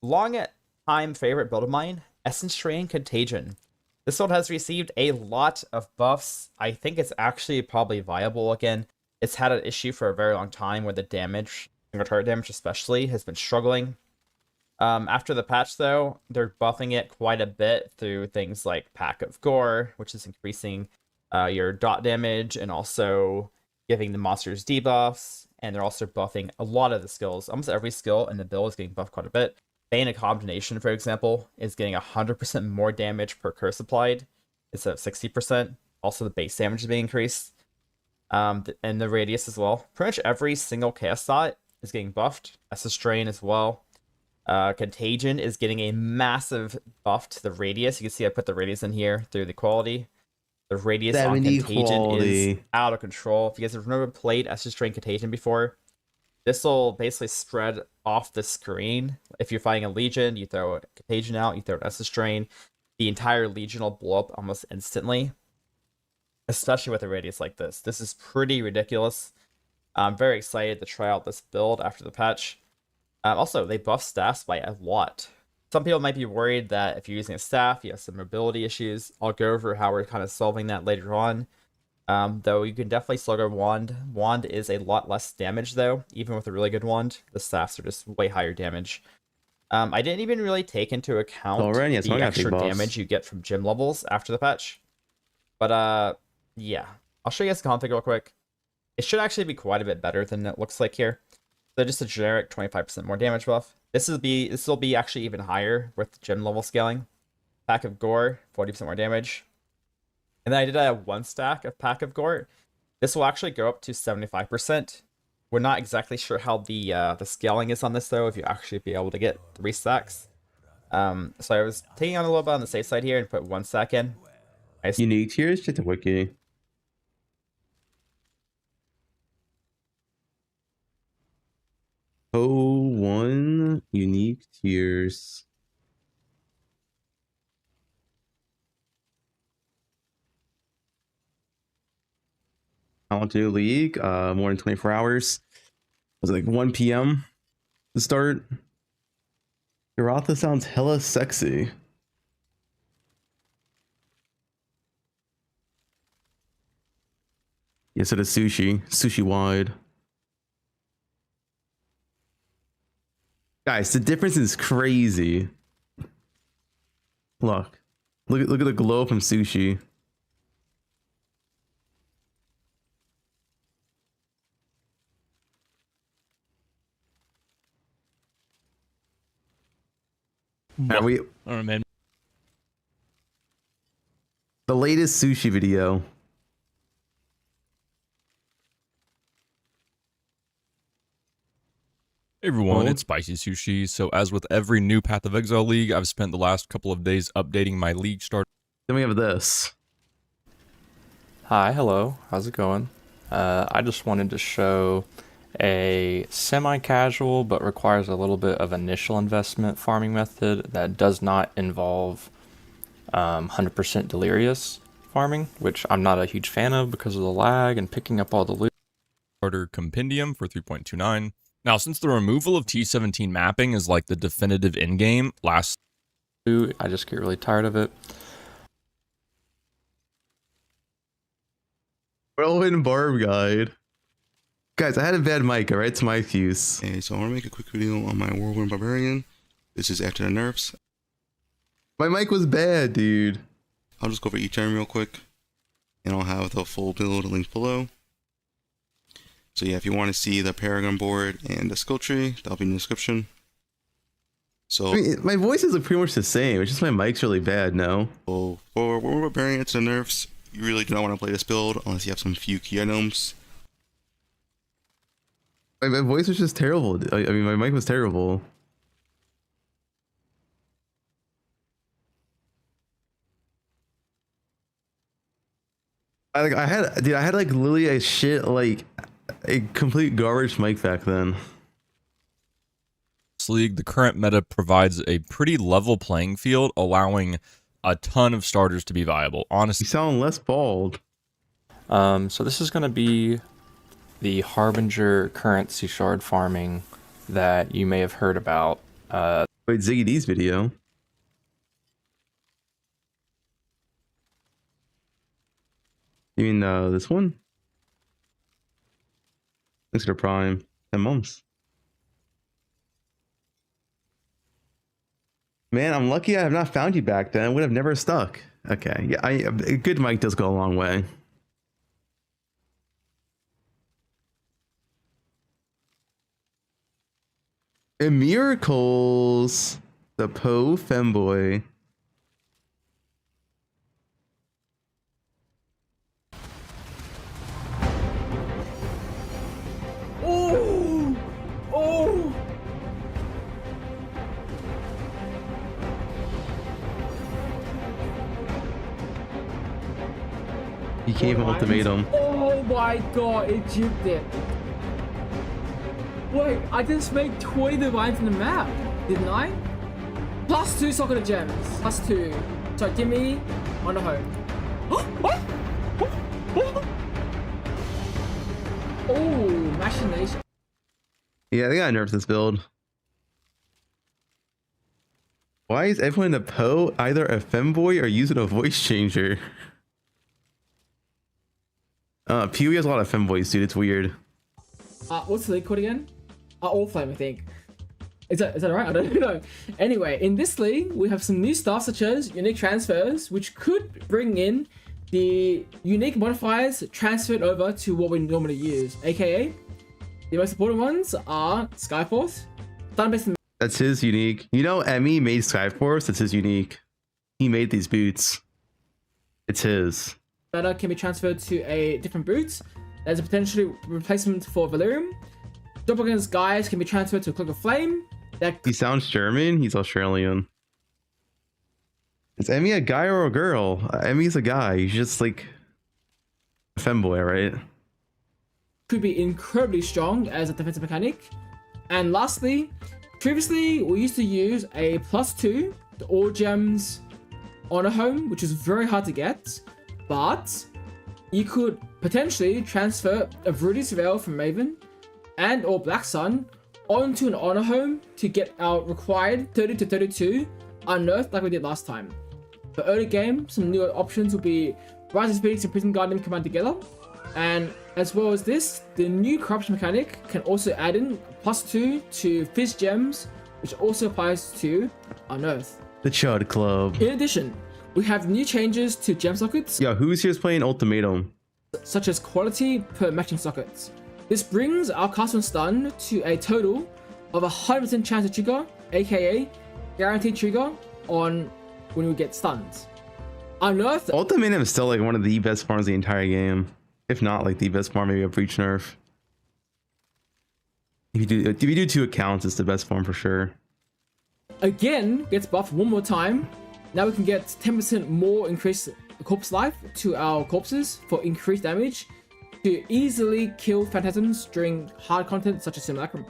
long-time favorite build of mine, Essence Drain Contagion. This build has received a lot of buffs. I think it's actually probably viable again. It's had an issue for a very long time where the damage, single target damage especially, has been struggling. After the patch though, they're buffing it quite a bit through things like Pack of Gore, which is increasing your dot damage and also giving the monsters debuffs. And they're also buffing a lot of the skills. Almost every skill in the build is getting buffed quite a bit. Bane a combination, for example, is getting 100% more damage per curse applied instead of 60%. Also, the base damage is being increased. And the radius as well. Pretty much every single chaos dot is getting buffed. Essence Drain as well. Contagion is getting a massive buff to the radius. You can see I put the radius in here through the quality. The radius on 70 Contagion quality. is out of control. If you guys have never played Essence Drain Contagion before, this will basically spread off the screen. If you're fighting a Legion, you throw a Contagion out, you throw an Essence Drain, the entire Legion will blow up almost instantly. Especially with a radius like this. This is pretty ridiculous. I'm very excited to try out this build after the patch. Also, they buff staffs by a lot. Some people might be worried that if you're using a staff, you have some mobility issues. I'll go over how we're kind of solving that later on. Though you can definitely still go wand. Wand is a lot less damage though, even with a really good wand. The staffs are just way higher damage. I didn't even really take into account Alright, yeah, so I the got extra big buffs. damage you get from gym levels after the patch. But yeah, I'll show you guys the config real quick. It should actually be quite a bit better than it looks like here. So just a generic 25% more damage buff. This will be actually even higher with gym level scaling. Pack of Gore, 40% more damage. And then I did a 1 stack of Pack of Gore. This will actually go up to 75%. We're not exactly sure how the scaling is on this though, if you actually be able to get 3 stacks. So I was taking on a little bit on the safe side here and put 1 stack in. Unique tiers, check the wiki. poe1 unique tiers. I want to do league, more than 24 hours. It was like 1 p.m. to start. Garotha sounds hella sexy. Yes, it is sushi. Sushi wide. Guys, the difference is crazy. Look at the glow from sushi. Are we I don't know, man. the latest sushi video? Hey everyone, Oh. it's Spicy Sushi. So as with every new Path of Exile league, I've spent the last couple of days updating my league start. Then we have this. Hi, hello, how's it going? I just wanted to show a semi-casual but requires a little bit of initial investment farming method that does not involve 100% delirious farming, which I'm not a huge fan of because of the lag and picking up all the loot. Starter Compendium for 3.29. Now, since the removal of T17 mapping is like the definitive in-game, I just get really tired of it. Whirlwind Barb Guide. Guys, I had a bad mic, alright? It's my excuse. Hey, so I want to make a quick video on my Whirlwind Barbarian. This is after the nerfs. My mic was bad, dude. I'll just go over each item real quick, and I'll have the full build linked below. So yeah, if you want to see the Paragon board and the skill tree, that'll be in the description. So I mean, my voice is pretty much the same. It's just my mic's really bad, no? for Whirlwind Barbarian to the nerfs, you really do not want to play this build unless you have some few key items. My voice was just terrible. I mean, my mic was terrible. I had like literally a shit, like a complete garbage mic back then. league, the current meta provides a pretty level playing field, allowing a ton of starters to be viable. Honestly, You sound less bald. So this is going to be the Harbinger currency shard farming that you may have heard about. Wait, Ziggy D's video. You mean this one? Thanks for Prime. 10 months. Man, I'm lucky I have not found you back then. I would have never stuck. Okay, yeah, a good mic does go a long way. And miracles, the Poe femboy. Oh! Oh! He gave an ultimatum. Oh my god, it juked it. Wait, I just made 20 divines in the map, didn't I? Plus 2 socket gems. Plus 2. So give me on the home. Oh, machination. Yeah, they gotta nerf this build. Why is everyone in the Poe either a femboy or using a voice changer? Peewee has a lot of femboys, dude. It's weird. What's the league code again? All flame, I think. Is that right? I don't know. Anyway, in this league, we have some new stuff such as unique transfers, which could bring in the unique modifiers transferred over to what we normally use, aka the most important ones are Skyforce, Stun-based. That's his unique. You know, Emmy made Skyforce. That's his unique. He made these boots. It's his. Meta can be transferred to a different boot. There's a potentially replacement for Valerium. Doppelganger's guys can be transferred to a Cloak of Flame. He sounds German. He's Australian. Is Emmy a guy or a girl? Emmy's a guy. He's just like a femboy, right? Could be incredibly strong as a defensive mechanic. And lastly, previously we used to use a +2 to all gems on a home, which is very hard to get, but you could potentially transfer a Viridius Veil from Maven and or Black Sun onto an honor home to get our required 30 to 32 unearthed like we did last time. For early game, some newer options will be Rise of Phoenix and Prison Guardian combined together, and as well as this, the new corruption mechanic can also add in +2 to Fizz Gems, which also applies to Unearth. The Chud Club. In addition, we have new changes to gem sockets. Yeah, who's here's playing Ultimatum? Such as quality per matching sockets. This brings our cast on stun to a total of 100% chance to trigger, aka guaranteed trigger on when we get stunned. Unearth. Ultimatum is still like one of the best farms in the entire game. If not like the best farm, maybe a Breach nerf. If you do 2 accounts, it's the best farm for sure. Again, gets buffed one more time. Now we can get 10% more increased corpse life to our corpses for increased damage to easily kill phantasms during hard content such as Simulacrum.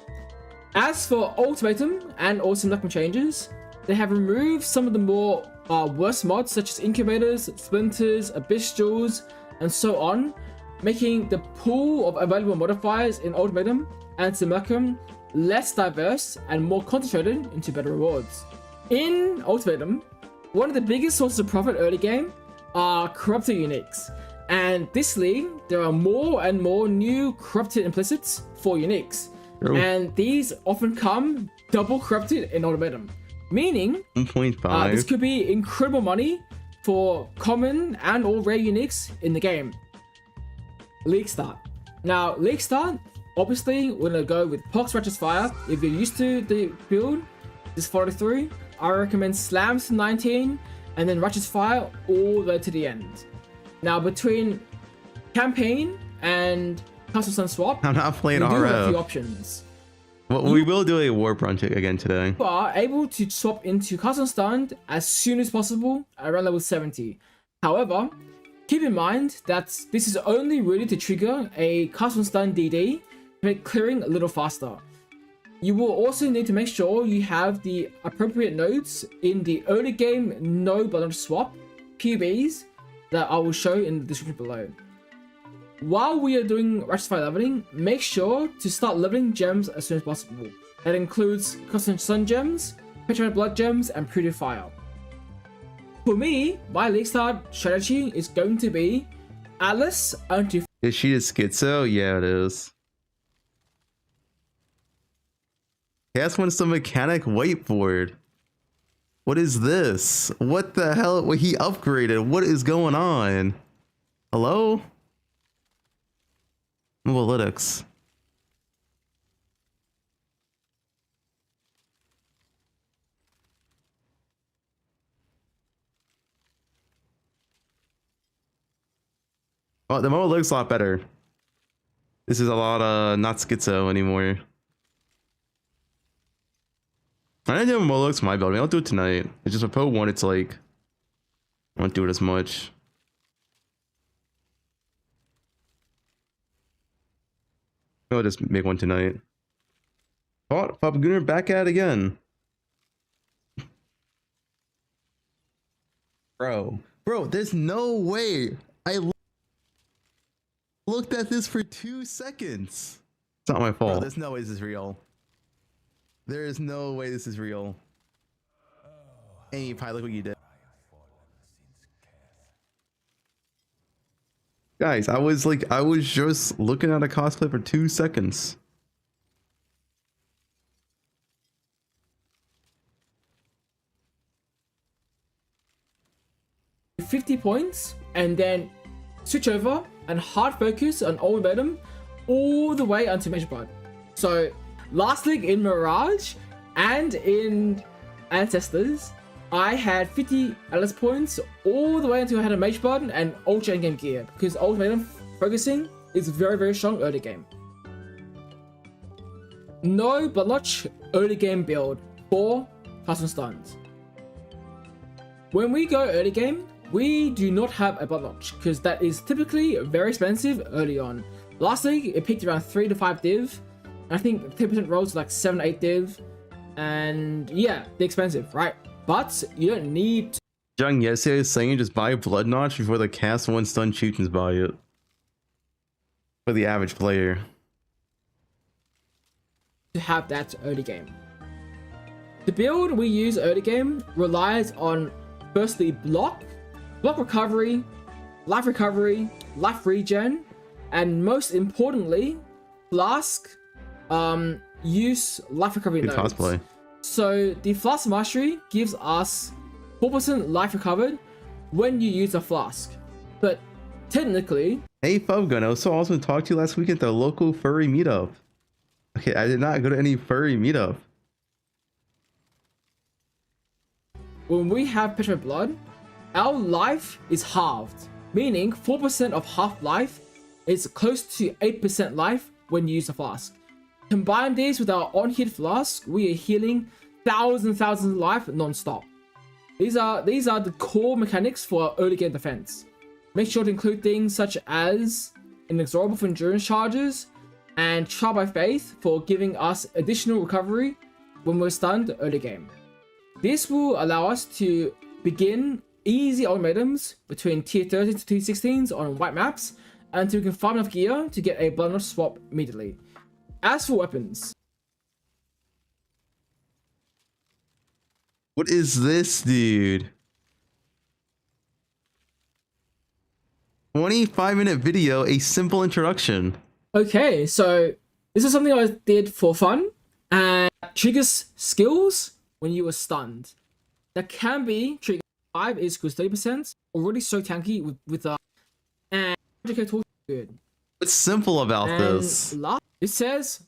As for Ultimatum and all Simulacrum changes, they have removed some of the more worse mods such as Incubators, Splinters, Abyss Jewels, and so on, making the pool of available modifiers in Ultimatum and Simulacrum less diverse and more concentrated into better rewards. In Ultimatum, one of the biggest sources of profit early game are corrupted uniques, and this league there are more and more new corrupted implicits for uniques. Ooh. And these often come double corrupted in Ultimatum, meaning 1.5. this could be incredible money for common and or rare uniques in the game. League start. Now, league start, obviously, we're gonna go with Pox Righteous Fire. If you're used to the build, this follow through, I recommend Slams to 19 and then Righteous Fire all the way to the end. Now, between campaign and Custom Sun swap, I'm not playing we do have a few RF. options. Well, we will do a Warp Run again today. You are able to swap into Custom Stunned as soon as possible around level 70. However, keep in mind that this is only really to trigger a Custom Stun DD to make clearing a little faster. You will also need to make sure you have the appropriate nodes in the early game node balance swap PBs that I will show in the description below. While we are doing Righteous Fire leveling, make sure to start leveling gems as soon as possible. That includes Custom Sun Gems, Petrified Blood Gems, and Purity Fire. For me, my league start strategy is going to be Atlas unto. Is she a schizo? Yeah, it is. Cast wants the mechanic whiteboard. What is this? What the hell? What he upgraded? What is going on? Hello? Analytics. Oh, the mode looks a lot better. This is a lot not schizo anymore. I didn't do a mode looks for my build. I don't do it tonight. It's just a poe1, it's like I don't do it as much. I'll just make one tonight. Oh, Fubgun back at it again. Bro, there's no way. I looked at this for 2 seconds. It's not my fault. Bro, there's no way this is real. There is no way this is real. Hey, Pi, look what you did. Guys, I was just looking at a cosplay for 2 seconds. 50 points and then switch over and hard focus on old momentum all the way until Mage Blood. So last league in Mirage and in Ancestors, I had 50 Atlas points all the way until I had a Mage Blood and Ultra Endgame gear, because old momentum focusing is very, very strong early game. No Blood Notch early game build for custom stuns. When we go early game, we do not have a Blood Notch, because that is typically very expensive early on. Last league, it peaked around 3 to 5 div. I think 10% rolls like 7 to 8 div. And yeah, they're expensive, right? But you don't need to. Jung yesterday was saying just buy a Blood Notch before the cast 1 stun Chutins buy it. For the average player. To have that early game. The build we use early game relies on firstly block recovery, life regen, and most importantly, Flask use life recovery Good nodes. cosplay. So the Flask Mastery gives us 4% life recovered when you use a Flask. But technically... Hey Fubgun, I was so awesome to talk to you last week at the local furry meetup. Okay, I did not go to any furry meetup. When we have Petrified Blood, our life is halved, meaning 4% of half-life is close to 8% life when you use a Flask. Combine these with our on-hit Flask, we are healing thousands of life non-stop. These are the core mechanics for our early game defense. Make sure to include things such as Inexorable for endurance charges and Trial by Faith for giving us additional recovery when we're stunned early game. This will allow us to begin easy ultimatums between tier 13 to tier 16s on white maps until we can farm enough gear to get a Blood Notch swap immediately. As for weapons, What is this, dude? 25-minute video, a simple introduction. okay, so this is something I did for fun and triggers skills when you were stunned. That can be trigger 5 is equals 30%, already so tanky with and 100k total good. What's simple about And this? last, it says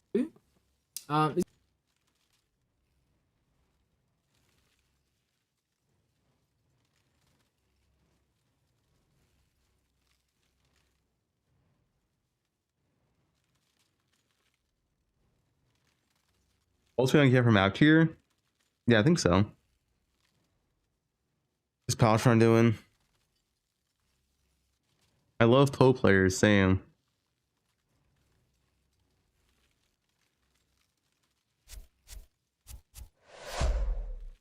Also gonna get from out here? Yeah, I think so. Is Paltron doing? I love Poe players, Sam.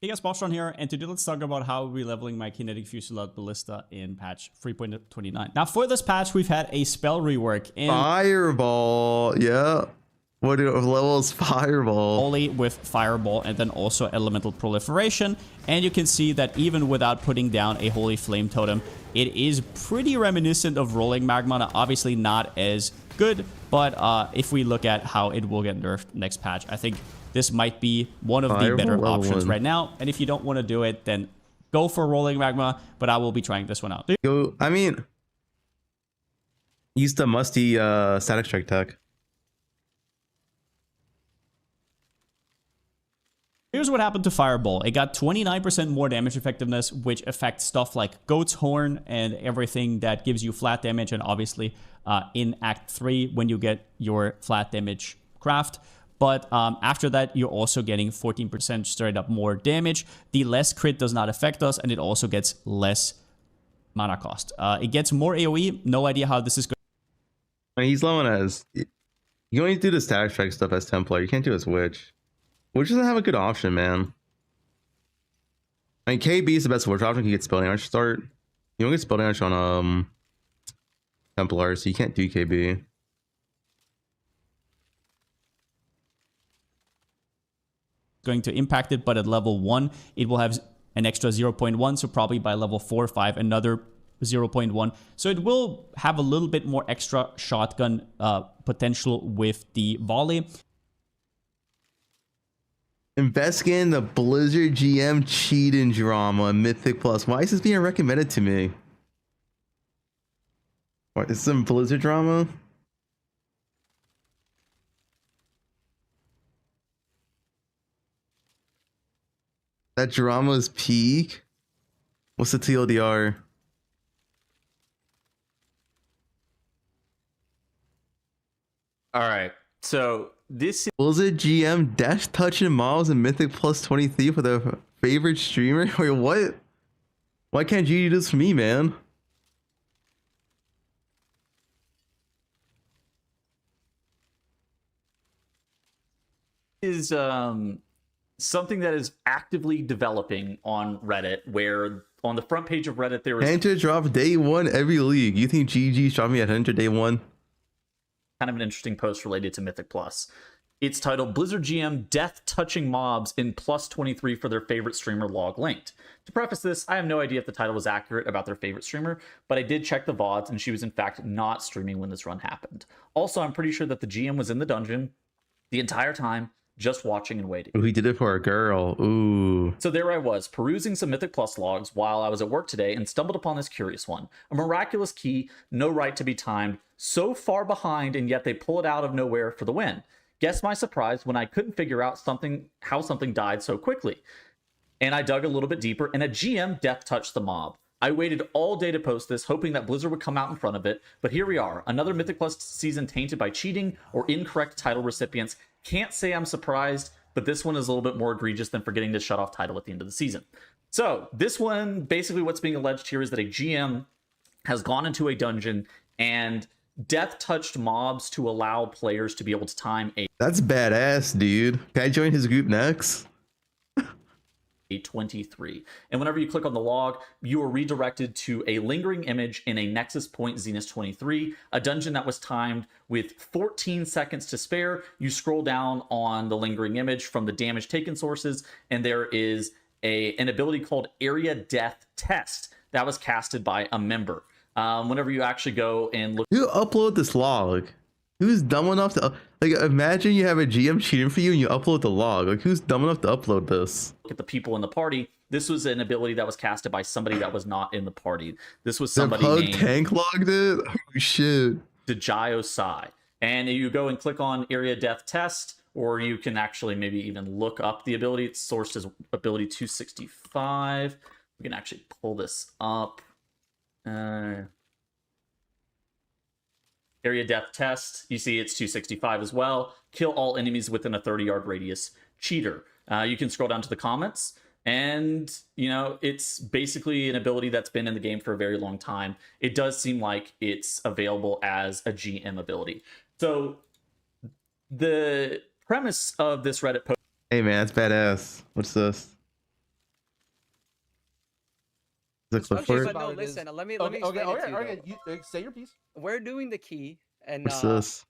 Hey guys, Bostron here, and today let's talk about how we're leveling my Kinetic Fusillade Ballista in patch 3.29. Now for this patch, we've had a spell rework in Fireball, yeah. What level is Fireball? Only with Fireball and then also Elemental Proliferation, and you can see that even without putting down a Holy Flame Totem, it is pretty reminiscent of Rolling Magma. Now, obviously not as good, but if we look at how it will get nerfed next patch, I think this might be one of the better options right now. And if you don't want to do it, then go for Rolling Magma, but I will be trying this one out. I mean, use the musty Static Strike tech. Here's what happened to Fireball. It got 29% more damage effectiveness, which affects stuff like Goat's Horn and everything that gives you flat damage, and obviously in Act 3 when you get your flat damage craft. But after that, you're also getting 14% straight up more damage. The less crit does not affect us, and it also gets less mana cost. It gets more AoE. No idea how this is going. I mean, he's low on as. You only do the Static Strike stuff as Templar. You can't do as Witch. Witch doesn't have a good option, man. I mean, KB is the best Witch option. You get Spell Damage start. You don't get Spell Damage on Templar, so you can't do KB. Going to impact it, but at level 1 it will have an extra 0.1, so probably by level 4 or 5 another 0.1, so it will have a little bit more extra shotgun potential with the volley. Investigating the Blizzard GM cheating drama, Mythic Plus. Why is this being recommended to me? What is some Blizzard drama? That drama's peak? What's the TLDR? All right. So this Blizzard GM dash touching mobs and Mythic plus 23 for their favorite streamer? Wait, what? Why can't you do this for me, man? is something that is actively developing on Reddit, where on the front page of Reddit there is Enter drop day one every league. You think GG's dropping at Enter day one? kind of an interesting post related to Mythic Plus. It's titled Blizzard GM Death Touching Mobs in plus 23 for their favorite streamer log linked. To preface this, I have no idea if the title was accurate about their favorite streamer, but I did check the VODs and she was in fact not streaming when this run happened. Also, I'm pretty sure that the GM was in the dungeon the entire time, just watching and waiting. He did it for a girl. Ooh. So there I was, perusing some Mythic Plus logs while I was at work today and stumbled upon this curious one. A miraculous key, no right to be timed, so far behind, and yet they pull it out of nowhere for the win. Guess my surprise when I couldn't figure out how something died so quickly. And I dug a little bit deeper, and a GM death touched the mob. I waited all day to post this, hoping that Blizzard would come out in front of it, but here we are, another Mythic Plus season tainted by cheating or incorrect title recipients. Can't say I'm surprised, but this one is a little bit more egregious than forgetting to shut off title at the end of the season. So this one, basically what's being alleged here is that a GM has gone into a dungeon and death touched mobs to allow players to be able to time a That's badass, dude. Can I join his group next? 23. And whenever you click on the log, you are redirected to a lingering image in a Nexus Point Zenith 23, a dungeon that was timed with 14 seconds to spare. You scroll down on the lingering image from the damage taken sources, and there is an ability called Area Death Test that was casted by a member. Whenever you actually go and look, Who upload this log? Who's dumb enough to like? Imagine you have a GM cheating for you and you upload the log. Like, who's dumb enough to upload this? look at the people in the party, this was an ability that was casted by somebody that was not in the party. This was somebody The named tank logged it. Oh shit! Dejio Sai. And you go and click on Area Death Test, or you can actually maybe even look up the ability. It's sourced as ability 265. We can actually pull this up. Area Death Test, you see it's 265 as well. Kill all enemies within a 30-yard radius. Cheater. You can scroll down to the comments, and you know it's basically an ability that's been in the game for a very long time. It does seem like it's available as a GM ability. So the premise of this Reddit post. Hey man, that's badass. What's this? The Clifford? But no, listen. Let me explain it to you. You say your piece. We're doing the key, and What's this?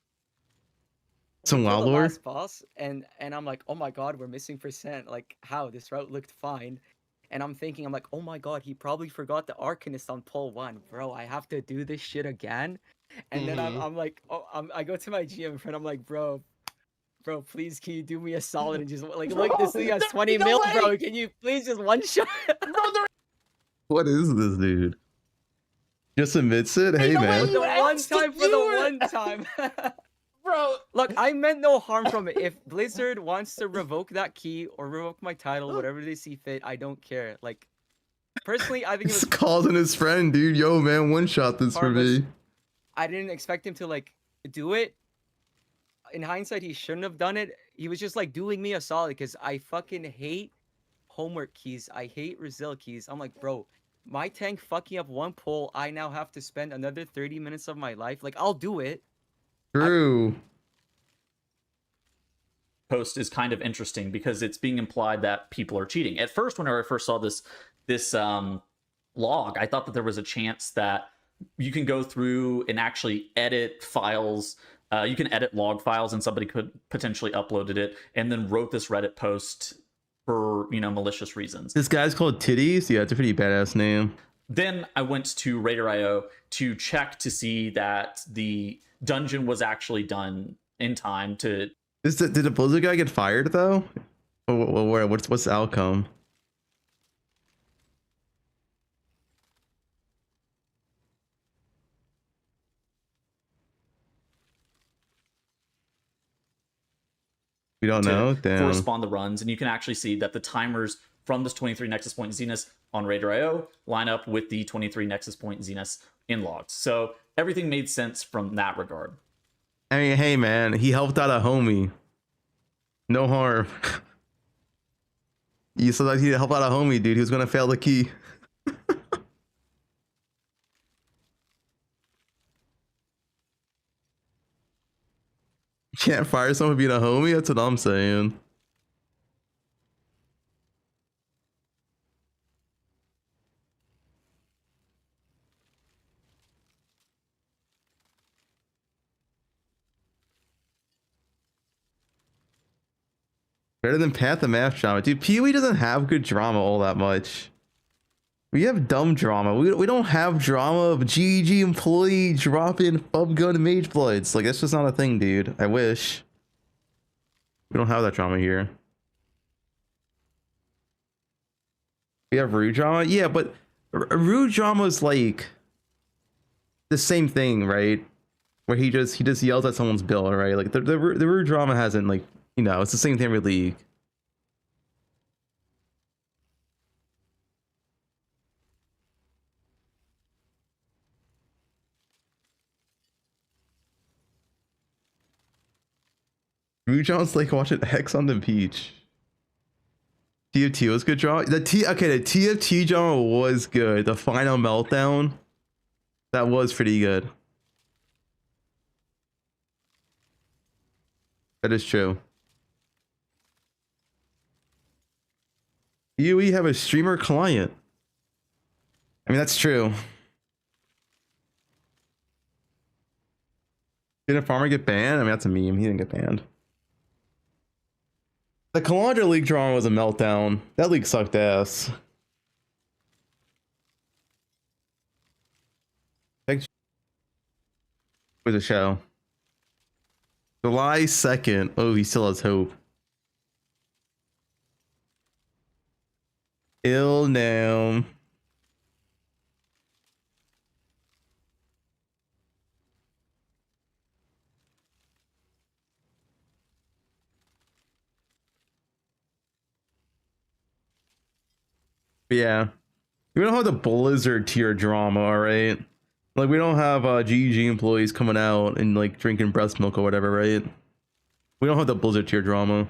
we Some killed wild the lore? last boss, and I'm like, oh my god, we're missing percent. Like, how this route looked fine, and I'm thinking, I'm like, oh my god, he probably forgot the Arcanist on poe1, bro. I have to do this shit again, and then I'm like, I go to my GM friend, I'm like, bro, please, can you do me a solid and just like, look, this thing has 20 mil, bro. Can you please just one shot? What is this, dude? Just admits it? Hey man. For the one time. Bro, look, I meant no harm from it. If Blizzard wants to revoke that key or revoke my title, whatever they see fit, I don't care. Like, personally, I think it was calling his friend, dude. Yo, man, one shot this for me. I didn't expect him to like do it. In hindsight, he shouldn't have done it. He was just like doing me a solid because I fucking hate homework keys. I hate Resil keys. I'm like, bro, my tank fucking up one pull. I now have to spend another 30 minutes of my life. Like, I'll do it. True. Post is kind of interesting because it's being implied that people are cheating. At first, whenever I first saw this log, I thought that there was a chance that you can go through and actually edit files. You can edit log files, and somebody could potentially uploaded it and then wrote this Reddit post for, you know, malicious reasons. This guy's called Titties? Yeah, it's a pretty badass name. Then I went to Raider.io to check to see that the dungeon was actually done in time to... Did the Blizzard guy get fired, though? What's the outcome? We don't know. Damn. correspond the runs, and you can actually see that the timers from this 23 Nexus Point Zenith on Raider.io line up with the 23 Nexus Point Zenith in logs. So everything made sense from that regard. I mean, hey man, he helped out a homie. No harm. You said that he'd help out a homie, dude. He was gonna fail the key. You can't fire someone for being a homie? That's what I'm saying. Better than Panther Math drama. Dude, PoE doesn't have good drama all that much. We have dumb drama. We don't have drama of GG employee dropping Fubgun Mage Bloods. Like, that's just not a thing, dude. I wish. We don't have that drama here. We have rude drama? Yeah, but rude drama is like the same thing, right? Where he just yells at someone's bill, right? Like the rude drama hasn't, like, you know, it's the same thing with League. Rude drama's like watching Hex on the beach. TFT was good drama. The TFT drama was good. The final meltdown, that was pretty good. That is true. You have a streamer client. I mean, that's true. Did a farmer get banned? I mean, that's a meme. He didn't get banned. The Calandra League drama was a meltdown. That league sucked ass. Thanks. Where's the show? July 2nd. Oh, he still has hope. Ill now. Yeah. We don't have the Blizzard tier drama, alright? Like, we don't have GG employees coming out and like drinking breast milk or whatever, right? We don't have the Blizzard tier drama.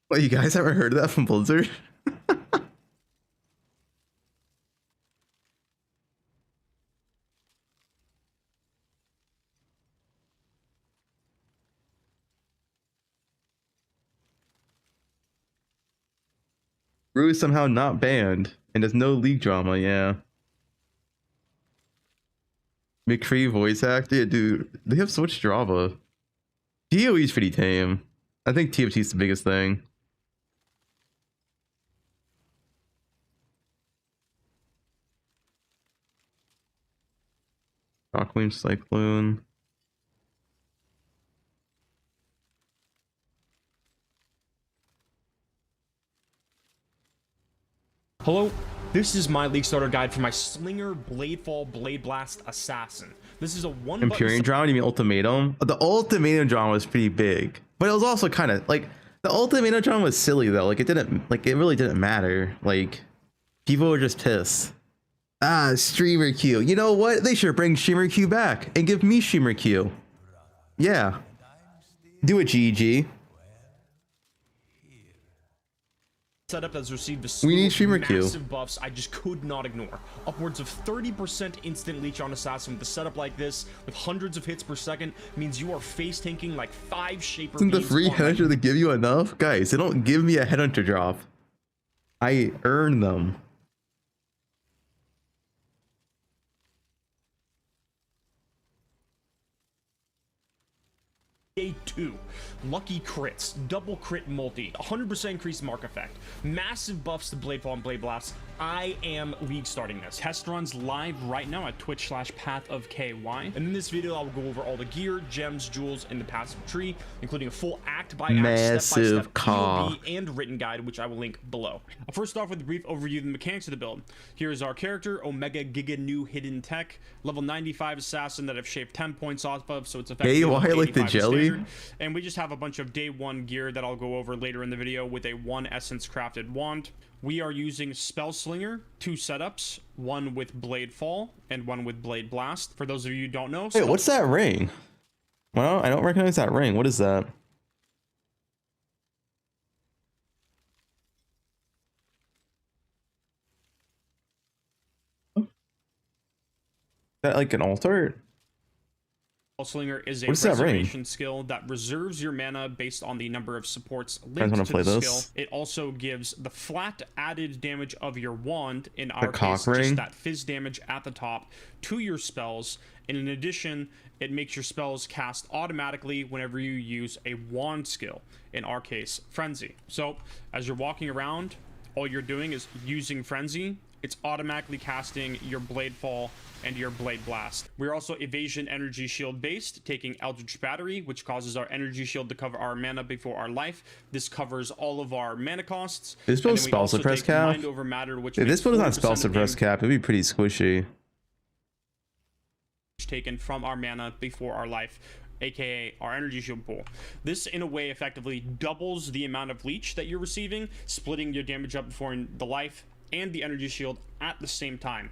What, you guys ever heard of that from Blizzard? Rue is somehow not banned, and there's no league drama, yeah. McCree voice actor, dude, they have so much drama. DOE's pretty tame. I think TFT's the biggest thing. Rockwind Cyclone. Hello, this is my League Starter guide for my Slinger Bladefall Blade Blast Assassin. This is a one Empyrean drama, you mean Ultimatum? The Ultimatum drama was pretty big, but it was also kind of like the Ultimatum drama was silly though. Like it really didn't matter. Like people were just pissed. Ah, streamer Q. You know what? They should bring streamer Q back and give me streamer Q. Yeah, do it, GG. setup that's received a We need slew streamer of Q. massive buffs I just could not ignore. Upwards of 30% instant leech on Assassin with a setup like this, with hundreds of hits per second, means you are face tanking like 5 Shaper Isn't the beams free on headhunter to give you enough? Guys, they don't give me a headhunter drop. I earn them. Day 2, lucky crits, double crit multi, 100% increased mark effect, massive buffs to Blade Fall and Blade Blast. I am league starting this. Test runs live right now at twitch.tv/pathofky. And in this video, I'll go over all the gear, gems, jewels, and the passive tree, including a full act-by-act, Massive step-by-step caw. POV and written guide, which I will link below. I'll first off with a brief overview of the mechanics of the build. Here is our character, Omega Giga New Hidden Tech, level 95 assassin that I've shaved 10 points off of, so it's effectively Hey, why level like the 85 jelly? standard. And we just have a bunch of day 1 gear that I'll go over later in the video with a 1 essence crafted wand. We are using Spell Slinger, 2 setups, one with Blade Fall and one with Blade Blast. For those of you who don't know, Wait, what's that ring? Well, I don't recognize that ring. What is that? Is that like an altar? Spell Slinger is a What's that ring? reservation skill that reserves your mana based on the number of supports Guys linked wanna to play the this? skill. It also gives the flat added damage of your wand, in The our cock case, ring? just that fizz damage at the top, to your spells. And in addition, it makes your spells cast automatically whenever you use a wand skill, in our case, Frenzy. So, as you're walking around, all you're doing is using Frenzy. It's automatically casting your Blade Fall and your Blade Blast. We're also Evasion Energy Shield based, taking Eldritch Battery, which causes our Energy Shield to cover our mana before our life. This covers all of our mana costs. This build spell suppress cap? Mind Over Matter, which If this makes build is not 40% spell of suppress damage cap, it'd be pretty squishy. taken from our mana before our life, aka our energy shield pool. This in a way effectively doubles the amount of leech that you're receiving, splitting your damage up before the life and the energy shield at the same time.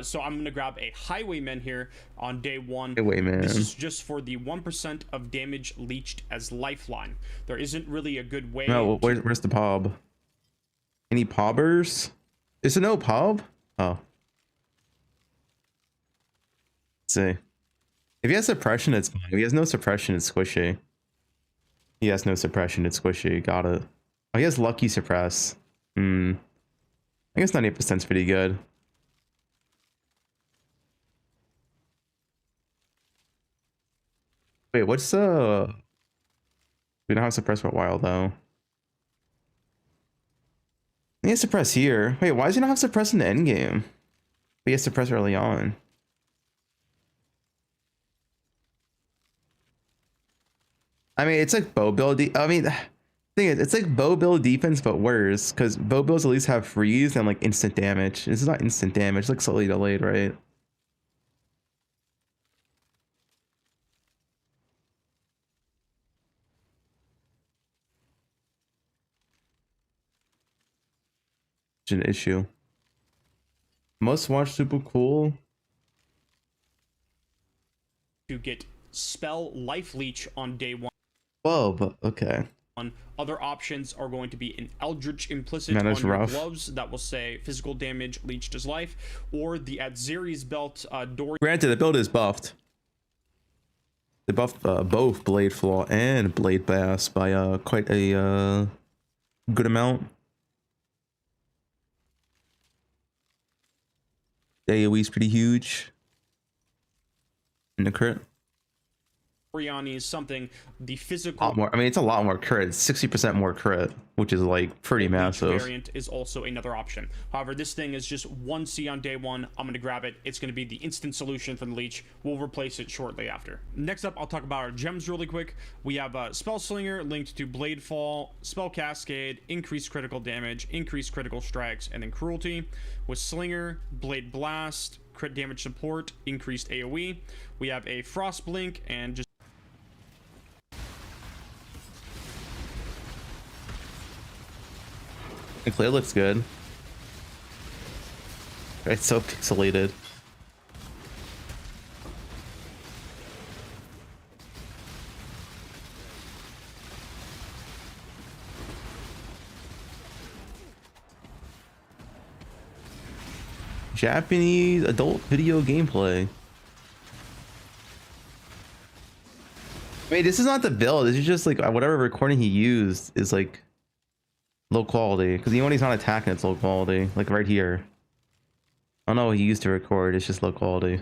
So I'm going to grab a Highwayman here on day 1. Highwayman. This is just for the 1% of damage leached as lifeline. There isn't really a good way. No, where's the pob? Any pobbers? Is there no pob? Oh. Let's see. If he has suppression, it's fine. If he has no suppression, it's squishy. He has no suppression, it's squishy. Got it. Oh, he has lucky suppress. I guess 98% is pretty good. Wait, what's we don't have suppress for a while though. He has suppress here. Wait, why does he not have suppress in the end game? He has suppress early on. I mean, it's like bow build. I mean, the thing is, it's like bow build defense, but worse, because bow builds at least have freeze and like instant damage. This is not instant damage, it's like slightly delayed, right? It's an issue. Most watch super cool. To get spell life leech on day 1. Whoa, but okay. Other options are going to be an Eldritch implicit Man, on that's your rough. gloves that will say physical damage leached as life, or the Adziri's belt Dory. Granted, the build is buffed. They buffed both Blade Flaw and Blade Bass by quite a good amount. The AoE is pretty huge. And the crit. Oriani is something the A physical lot more. I mean, it's a lot more crit. It's 60% more crit, which is like pretty massive. variant is also another option. However, this thing is just 1C on day 1. I'm going to grab it. It's going to be the instant solution for the leech. We'll replace it shortly after. Next up, I'll talk about our gems really quick. We have Spell Slinger linked to Blade Fall, Spell Cascade, increased critical damage, increased critical strikes, and then Cruelty. With Slinger, Blade Blast, crit damage support, increased AoE. We have a Frost Blink and just The clay looks good. It's so pixelated. Japanese adult video gameplay. Wait, this is not the build. This is just like whatever recording he used is like low quality, because even when he's not attacking, it's low quality. Like right here. I don't know what he used to record, it's just low quality.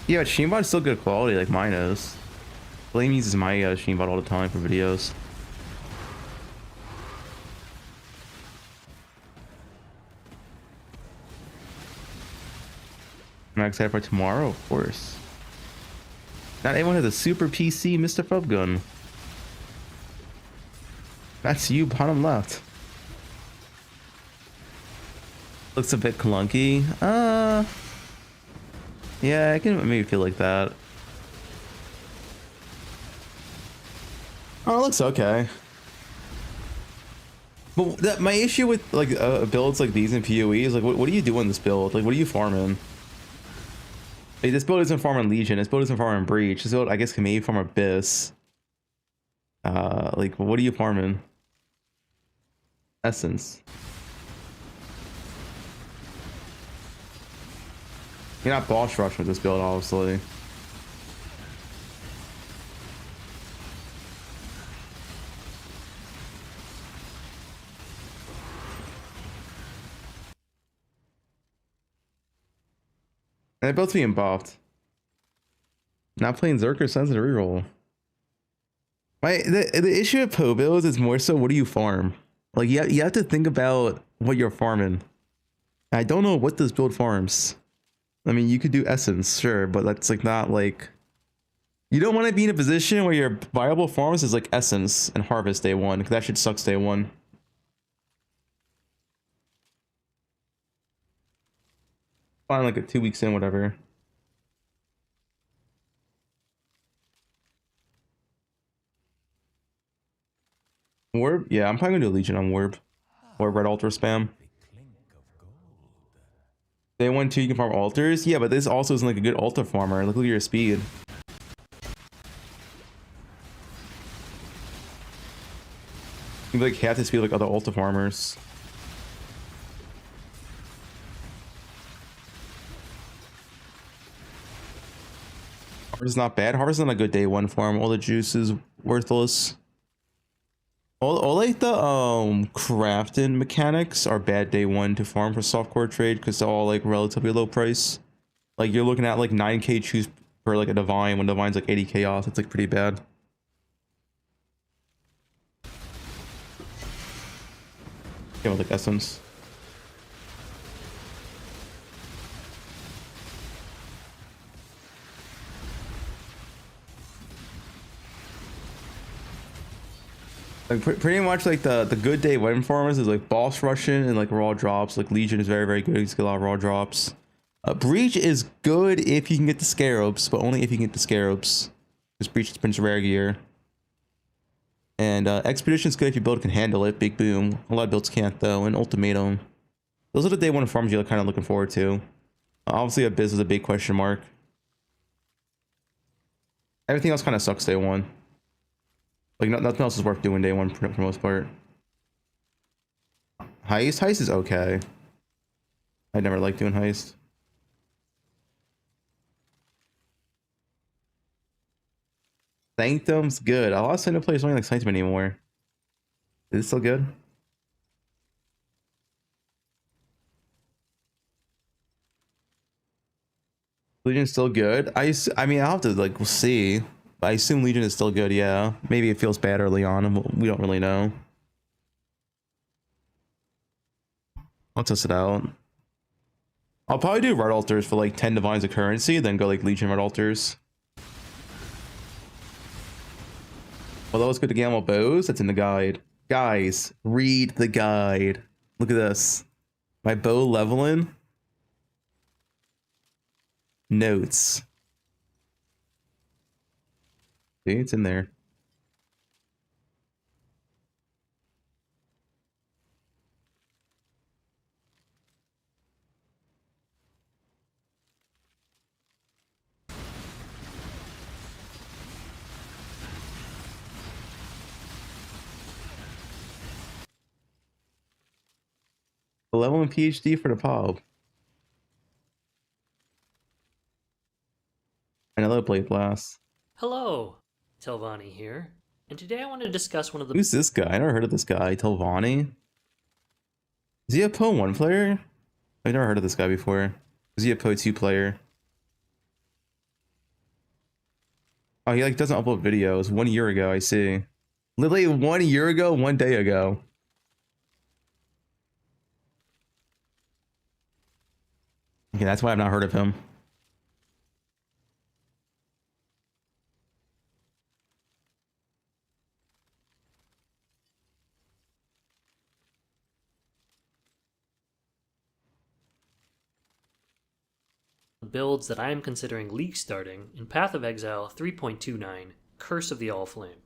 Yeah, but Sheenbot's still good quality, like mine is. Blame uses my Sheenbot all the time for videos. I'm excited for tomorrow, of course. Not everyone has a super PC, Mr. Fubgun. That's you, bottom left. Looks a bit clunky. Yeah, I can maybe feel like that. Oh, it looks okay. But my issue with like builds like these in PoE is like, what do you do in this build? Like, what are you farming? Like, this build isn't farming Legion. This build isn't farming Breach. This build, I guess, can maybe farm Abyss. Like, what are you farming? Essence. You're not boss rushing with this build, obviously. And they're both being buffed. Not playing Zerker sends a reroll. The issue with Poe builds is more so, what do you farm? Like, you have to think about what you're farming. I don't know what this build farms. I mean, you could do Essence, sure, but that's like not like... You don't want to be in a position where your viable farms is like Essence and Harvest day one, because that shit sucks day one. Fine, like a 2 weeks in, whatever. Warp? Yeah, I'm probably gonna do a Legion on Warp. Or Red Altar spam. Day 1, 2, you can farm altars. Yeah, but this also isn't like a good altar farmer. Look at your speed. You like have to speed like other altar farmers. Harvest is not bad. Harvest is not a good day 1 farm. All the juice is worthless. All like the crafting mechanics are bad day 1 to farm for softcore trade because they're all like relatively low price. Like you're looking at like 9k choose for like a divine when divine's like 80k off. It's like pretty bad. Yeah, with like essence. Like pretty much like the good day weapon farmers is like boss rushing and like raw drops. Like Legion is very good. You get a lot of raw drops. Breach is good if you can get the scarabs, but only if you can get the scarabs. Because Breach is Prince Rare gear. And Expedition is good if your build can handle it. Big boom. A lot of builds can't though. And Ultimatum. Those are the day 1 farms you're kind of looking forward to. Obviously Abyss is a big question mark. Everything else kind of sucks day 1. Like nothing else is worth doing day 1 for the most part. Heist is okay. I never liked doing heist. Sanctum's good. A lot of Sanctum players don't like Sanctum anymore. Is it still good? Legion's still good. I mean, I'll have to like we'll see. I assume Legion is still good, yeah. Maybe it feels bad early on, and we don't really know. I'll test it out. I'll probably do Red Altars for like 10 Divines of currency, then go like Legion Red Altars. Although it's good to gamble bows, that's in the guide. Guys, read the guide. Look at this. My bow leveling. Notes. See, it's in there. A level in PhD for the pub. Another Blade Blast. Hello, Telvani here, and today I want to discuss one of the... Who's this guy? I never heard of this guy. Telvani? Is he a poe1 player? I've never heard of this guy before. Is he a poe2 player? Oh, he like doesn't upload videos. 1 year ago, I see. Literally 1 year ago, 1 day ago. Okay, that's why I've not heard of him. Builds that I am considering league starting in Path of Exile 3.29, Curse of the All Flame.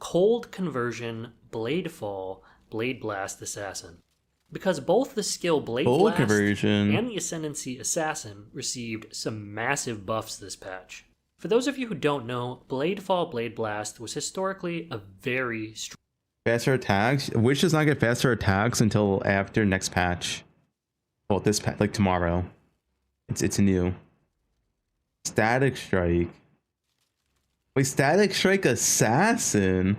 Cold Conversion, Blade Fall, Blade Blast Assassin. Because both the skill Blade Cold Blast Conversion and the Ascendancy Assassin received some massive buffs this patch. For those of you who don't know, Blade Fall, Blade Blast was historically a very strong. faster attacks. Witch does not get faster attacks until after next patch. Well, this patch, like tomorrow. It's new. Static Strike. Wait, Static Strike Assassin?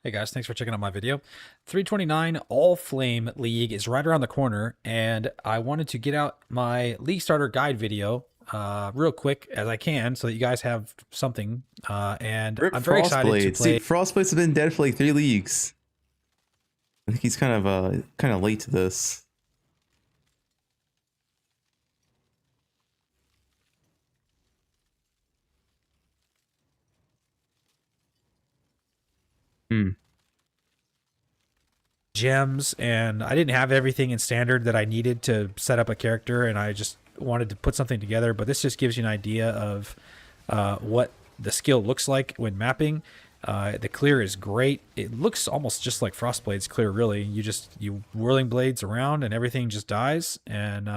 Hey guys, thanks for checking out my video. 329 All Flame League is right around the corner, and I wanted to get out my League Starter Guide video real quick as I can so that you guys have something. And Rip I'm very excited to Frostblades. play. Dude, Frostblades have been dead for like 3 leagues. I think he's kind of late to this. Gems, and I didn't have everything in standard that I needed to set up a character, and I just wanted to put something together. But this just gives you an idea of what the skill looks like when mapping. The clear is great. It looks almost just like Frostblade's clear, really. You whirling blades around and everything just dies, and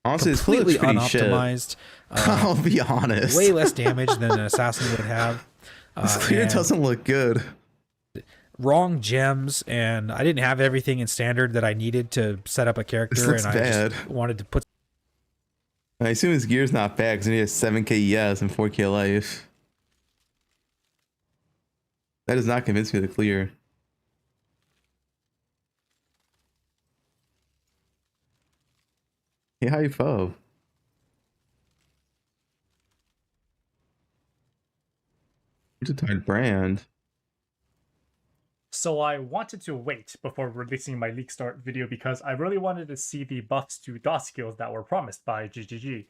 honestly, this clear completely looks pretty unoptimized. I'll be honest. Way less damage than an assassin would have. This clear doesn't look good. Wrong gems, and I didn't have everything in standard that I needed to set up a character, This looks and I bad. just wanted to put. I assume his gear's not bad because he has 7k ES and 4k life. That does not convince me to clear. Hey, how you Phobe? It's a tight brand. So I wanted to wait before releasing my leak start video because I really wanted to see the buffs to dot skills that were promised by GGG.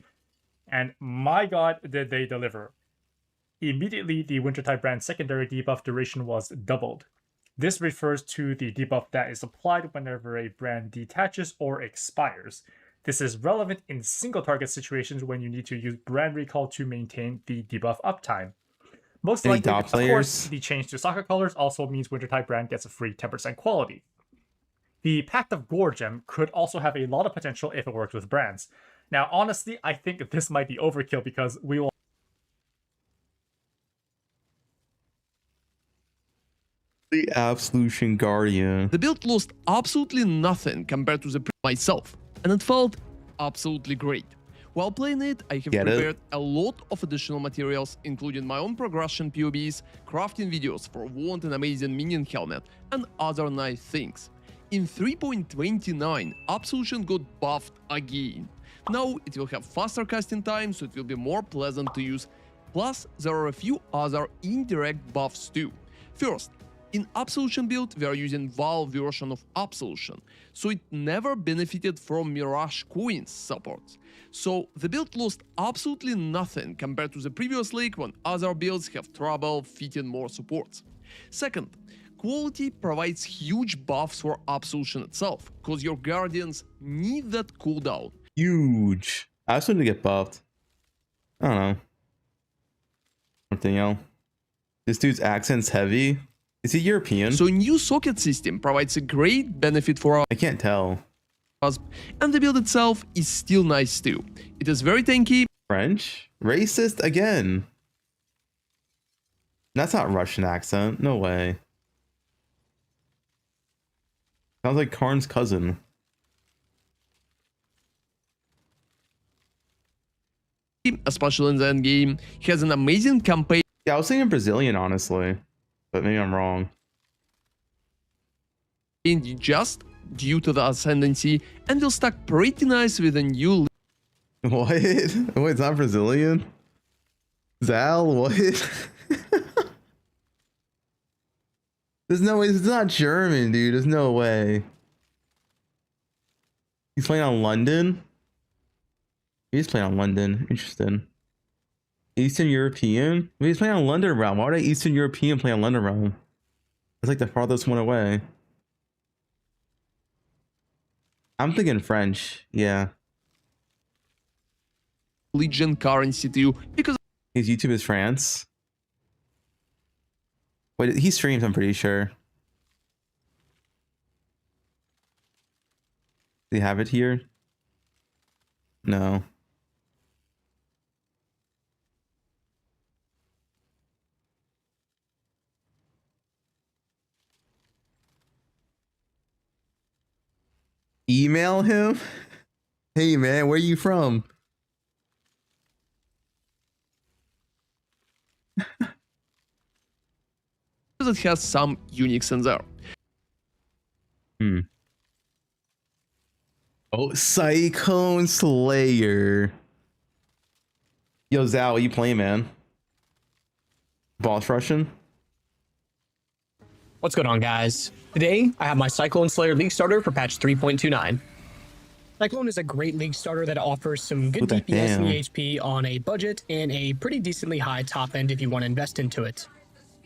And my god, did they deliver. Immediately, the Wintertide brand secondary debuff duration was doubled. This refers to the debuff that is applied whenever a brand detaches or expires. This is relevant in single target situations when you need to use brand recall to maintain the debuff uptime. Most Any likely, top of players? course, the change to soccer colors also means Wintertide brand gets a free 10% quality. The Pact of Gore gem could also have a lot of potential if it works with brands. Now, honestly, I think this might be overkill because we will. The Absolution Guardian. The build lost absolutely nothing compared to the myself, and it felt absolutely great. While playing it, I have prepared a lot of additional materials, including my own progression POBs, crafting videos for Want an Amazing Minion Helmet, and other nice things. In 3.29, Absolution got buffed again. Now it will have faster casting time, so it will be more pleasant to use. Plus, there are a few other indirect buffs too. First, in Absolution build, we are using Val version of Absolution, so it never benefited from Mirage Queen's support. So the build lost absolutely nothing compared to the previous league when other builds have trouble fitting more supports. Second, quality provides huge buffs for Absolution itself, cause your Guardians need that cooldown. Huge. I also need to get buffed. I don't know. Something else. This dude's accent's heavy. Is he European? So a new socket system provides a great benefit for I can't tell. us, and the build itself is still nice too. It is very tanky. French? Racist again. That's not Russian accent. No way. Sounds like Karn's cousin. especially in the end game. He has an amazing campaign. Yeah, I was thinking Brazilian, honestly, but maybe I'm wrong. Just due to the ascendancy, and will stack pretty nice with a new. What? Wait, it's not Brazilian? Zal, what? There's no way. It's not German, dude. There's no way. He's playing on London? He's playing on London. Interesting. Eastern European? Wait, he's playing on London realm. Why would an Eastern European play on London realm? It's like the farthest one away. I'm thinking French. Yeah. Legion currency to you because his YouTube is France. Wait, he streams, I'm pretty sure. Do you have it here? No. Email him? Hey man, where you from? it has some Unix in there. Oh, Cyclone Slayer. Yo, Zao, what you playing, man? Boss Russian? What's going on, guys? Today, I have my Cyclone Slayer League Starter for patch 3.29. Cyclone is a great League Starter that offers some good DPS and HP on a budget and a pretty decently high top end if you want to invest into it.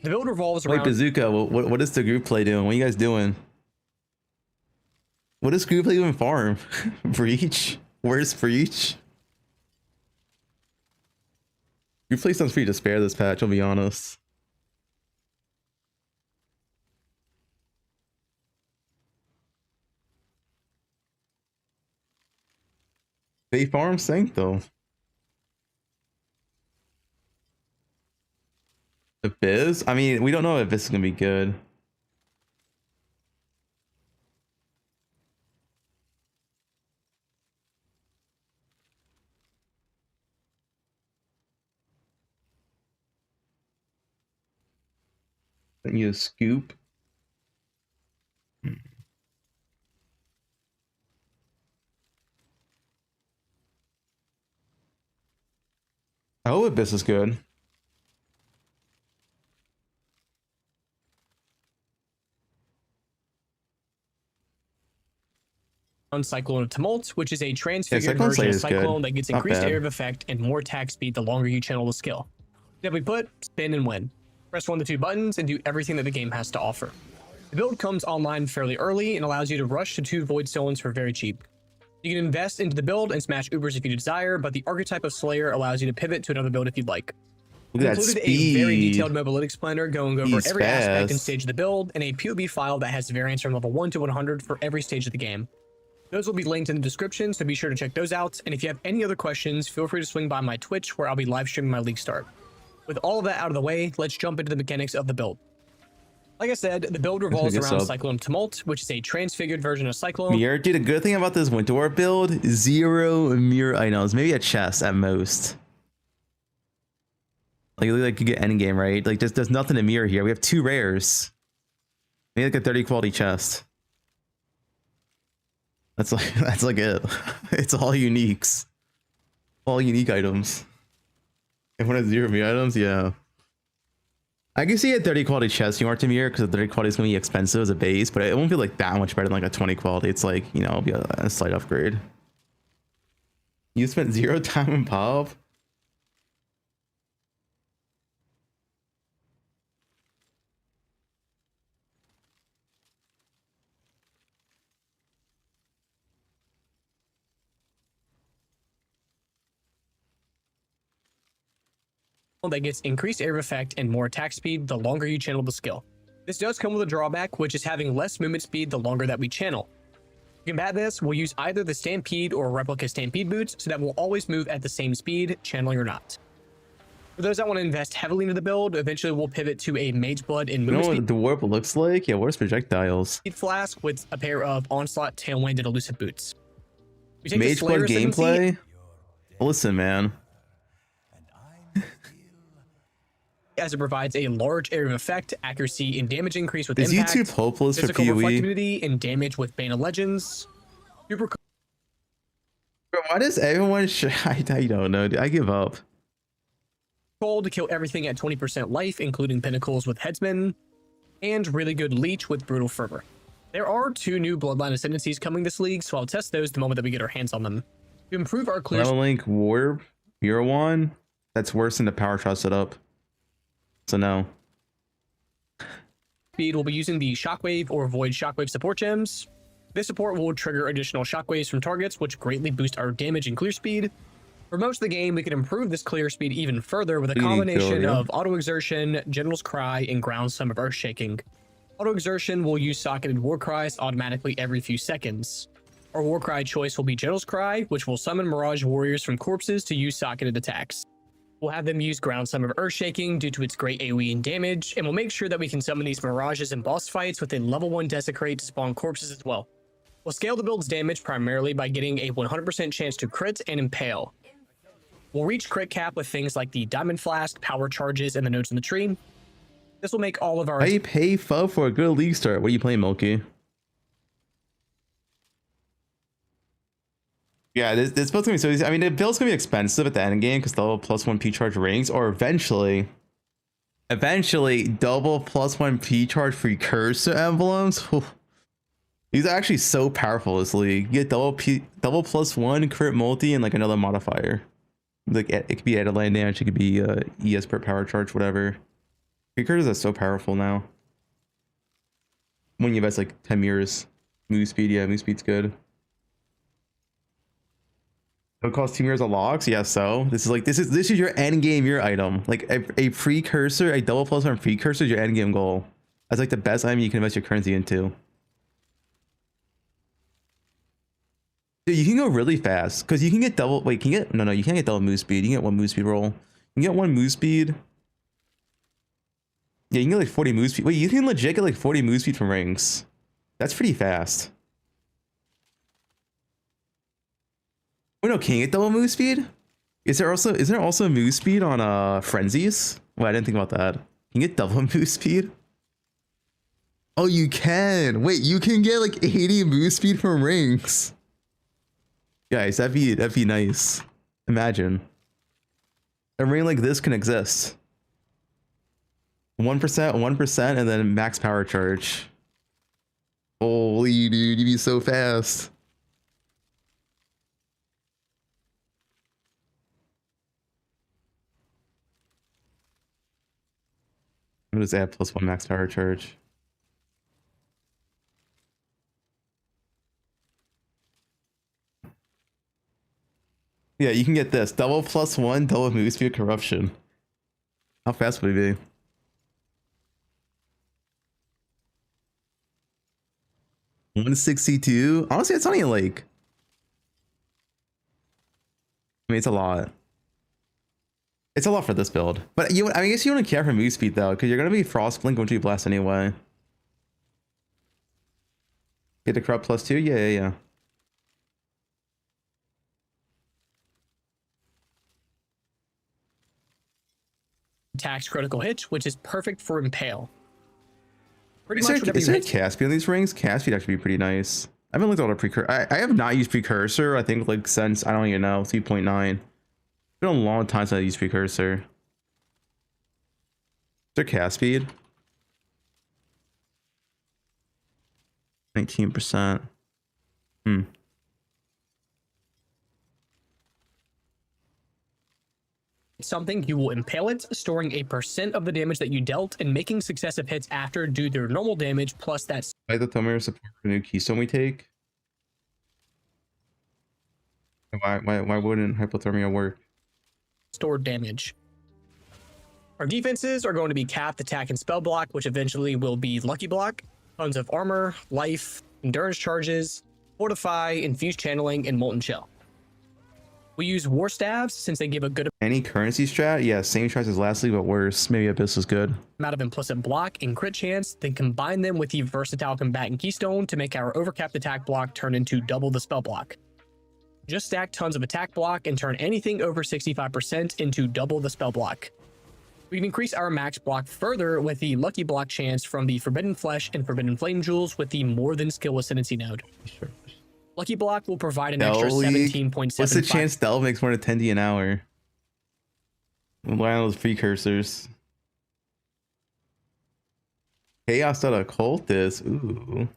The build revolves around... Wait, Bazooka, what is the group play doing? What are you guys doing? What does group play doing farm? Breach? Where's Breach? Group play sounds pretty despair this patch, I'll be honest. They farm sank though. The Biz? I mean, we don't know if this is gonna be good. Then you scoop. I hope this is good. Cyclone of Tumult, which is a transfigured version of Cyclone that gets increased area of effect and more attack speed the longer you channel the skill. Simply put, spin and win. Press one of the two buttons and do everything that the game has to offer. The build comes online fairly early and allows you to rush to 2 Void Stones for very cheap. You can invest into the build and smash Ubers if you desire, but the archetype of Slayer allows you to pivot to another build if you'd like. Look at that included speed. A very detailed mobalytics planner going over He's every aspect and fast. stage of the build, and a POB file that has variants from level 1 to 100 for every stage of the game. Those will be linked in the description, so be sure to check those out. And if you have any other questions, feel free to swing by my Twitch, where I'll be live streaming my League Start. With all of that out of the way, let's jump into the mechanics of the build. Like I said, the build revolves around Cyclone Tumult, which is a transfigured version of Cyclone. Mirror, dude, a good thing about this Winter War build, 0 mirror items, maybe a chest at most. Like you get endgame, right? Like there's nothing to mirror here. We have 2 rares. Maybe like a 30 quality chest. That's like it. It's all uniques. All unique items. If one has 0 mirror items, yeah. I can see a 30 quality chest you want to mirror because the 30 quality is going to be expensive as a base, but it won't feel like that much better than like a 20 quality. It's like, you know, it'll be a slight upgrade. You spent 0 time in pop? That gets increased area of effect and more attack speed the longer you channel the skill. This does come with a drawback, which is having less movement speed the longer that we channel. To combat this, we'll use either the Stampede or Replica Stampede boots, so that we'll always move at the same speed, channeling or not. For those that want to invest heavily into the build, eventually we'll pivot to a Mage Blood and You know movement what the warp looks like? Yeah, where's projectiles? speed flask with a pair of Onslaught, Tailwind, and Elusive boots. We take the Mage Slayer Blood ascendancy- gameplay? Listen, man. as it provides a large area of effect, accuracy, and damage increase with Is impact, YouTube hopeless for physical PoE? reflectivity, and damage with Bane of Legends. Super Bro, why does everyone I don't know, dude. I give up. to kill everything at 20% life, including pinnacles with headsman, and really good leech with brutal fervor. There are 2 new bloodline ascendancies coming this league, so I'll test those the moment that we get our hands on them. To improve our clear Link Warp, One. That's worse than the power shot setup. So no. speed, we'll be using the shockwave or void shockwave support gems. This support will trigger additional shockwaves from targets, which greatly boost our damage and clear speed. For most of the game, we can improve this clear speed even further with a combination of auto exertion, General's Cry, and ground sum of Earthshaking. Auto exertion will use socketed war cries automatically every few seconds. Our war cry choice will be General's Cry, which will summon Mirage warriors from corpses to use socketed attacks. We'll have them use ground sum of Earthshaking due to its great AoE and damage, and we'll make sure that we can summon these Mirages in boss fights with a level 1 Desecrate to spawn corpses as well. We'll scale the build's damage primarily by getting a 100% chance to crit and impale. We'll reach crit cap with things like the Diamond Flask, Power Charges, and the Notes in the Tree. This will make all of our... I pay Fub for a good league start. What are you playing, Milky? Yeah, this build's gonna be so easy. I mean, the build's gonna be expensive at the end game because they'll +1 P charge rings, or eventually double +1 P charge precursor emblems. These are actually so powerful. This league, you get double +1 crit multi and like another modifier. Like it could be added land damage, it could be ES per power charge, whatever. Precursors are so powerful now. When you invest like 10 mirrors, move speed, yeah, move speed's good. It'll cost 2 mirrors of logs, yeah. So this is your end game mirror item. Like a precursor, a double +1 precursor is your end game goal. That's like the best item you can invest your currency into. Dude, you can go really fast because you can get double. Wait, can you get? No, you can't get double move speed. You can get 1 move speed roll. You can get 1 move speed. Yeah, you can get like 40 move speed. Wait, you can legit get like 40 move speed from rings. That's pretty fast. Wait, no, can you get double move speed? Is there also move speed on frenzies? Well, I didn't think about that. Can you get double move speed? Oh, you can. Wait, you can get like 80 move speed from rings. Guys, that'd be nice. Imagine a ring like this can exist. 1%, and then max power charge. Holy dude, you'd be so fast. I'm gonna just add +1 max power charge. Yeah, you can get this double +1 double move speed corruption. How fast would it be? $162. Honestly, it's only like, I mean, it's a lot. It's a lot for this build, but I guess you wouldn't care for move speed though, because you're gonna be Frostblink once you blast anyway. Get the corrupt +2. Yeah. Attacks critical hit, which is perfect for impale. Is there cast speed on these rings? Cast speed actually be pretty nice. I haven't looked at all the precursor. I have not used precursor. I think like since I don't even know 3.9. It's been a long time since I used precursor. Is there cast speed? 19%. Something, you will impale it, storing a % of the damage that you dealt and making successive hits after do their normal damage plus that. Hypothermia support for new keystone we take. Why wouldn't hypothermia work? Stored damage. Our defenses are going to be capped, attack, and spell block, which eventually will be lucky block. Tons of armor, life, endurance charges, fortify, infused channeling, and molten shell. We use war staves since they give a good Any currency strat? Yeah, same strats as last league, but worse. Maybe Abyss is good. amount of implicit block and crit chance, then combine them with the versatile combatant keystone to make our overcapped attack block turn into double the spell block. Just stack tons of attack block and turn anything over 65% into double the spell block. We can increase our max block further with the lucky block chance from the Forbidden Flesh and Forbidden Flame Jewels with the More Than Skill Ascendancy node. Lucky block will provide an extra 17.75. What's the chance Delve makes more than 10D an hour? Rely on those precursors. Chaos.occultist. Ooh.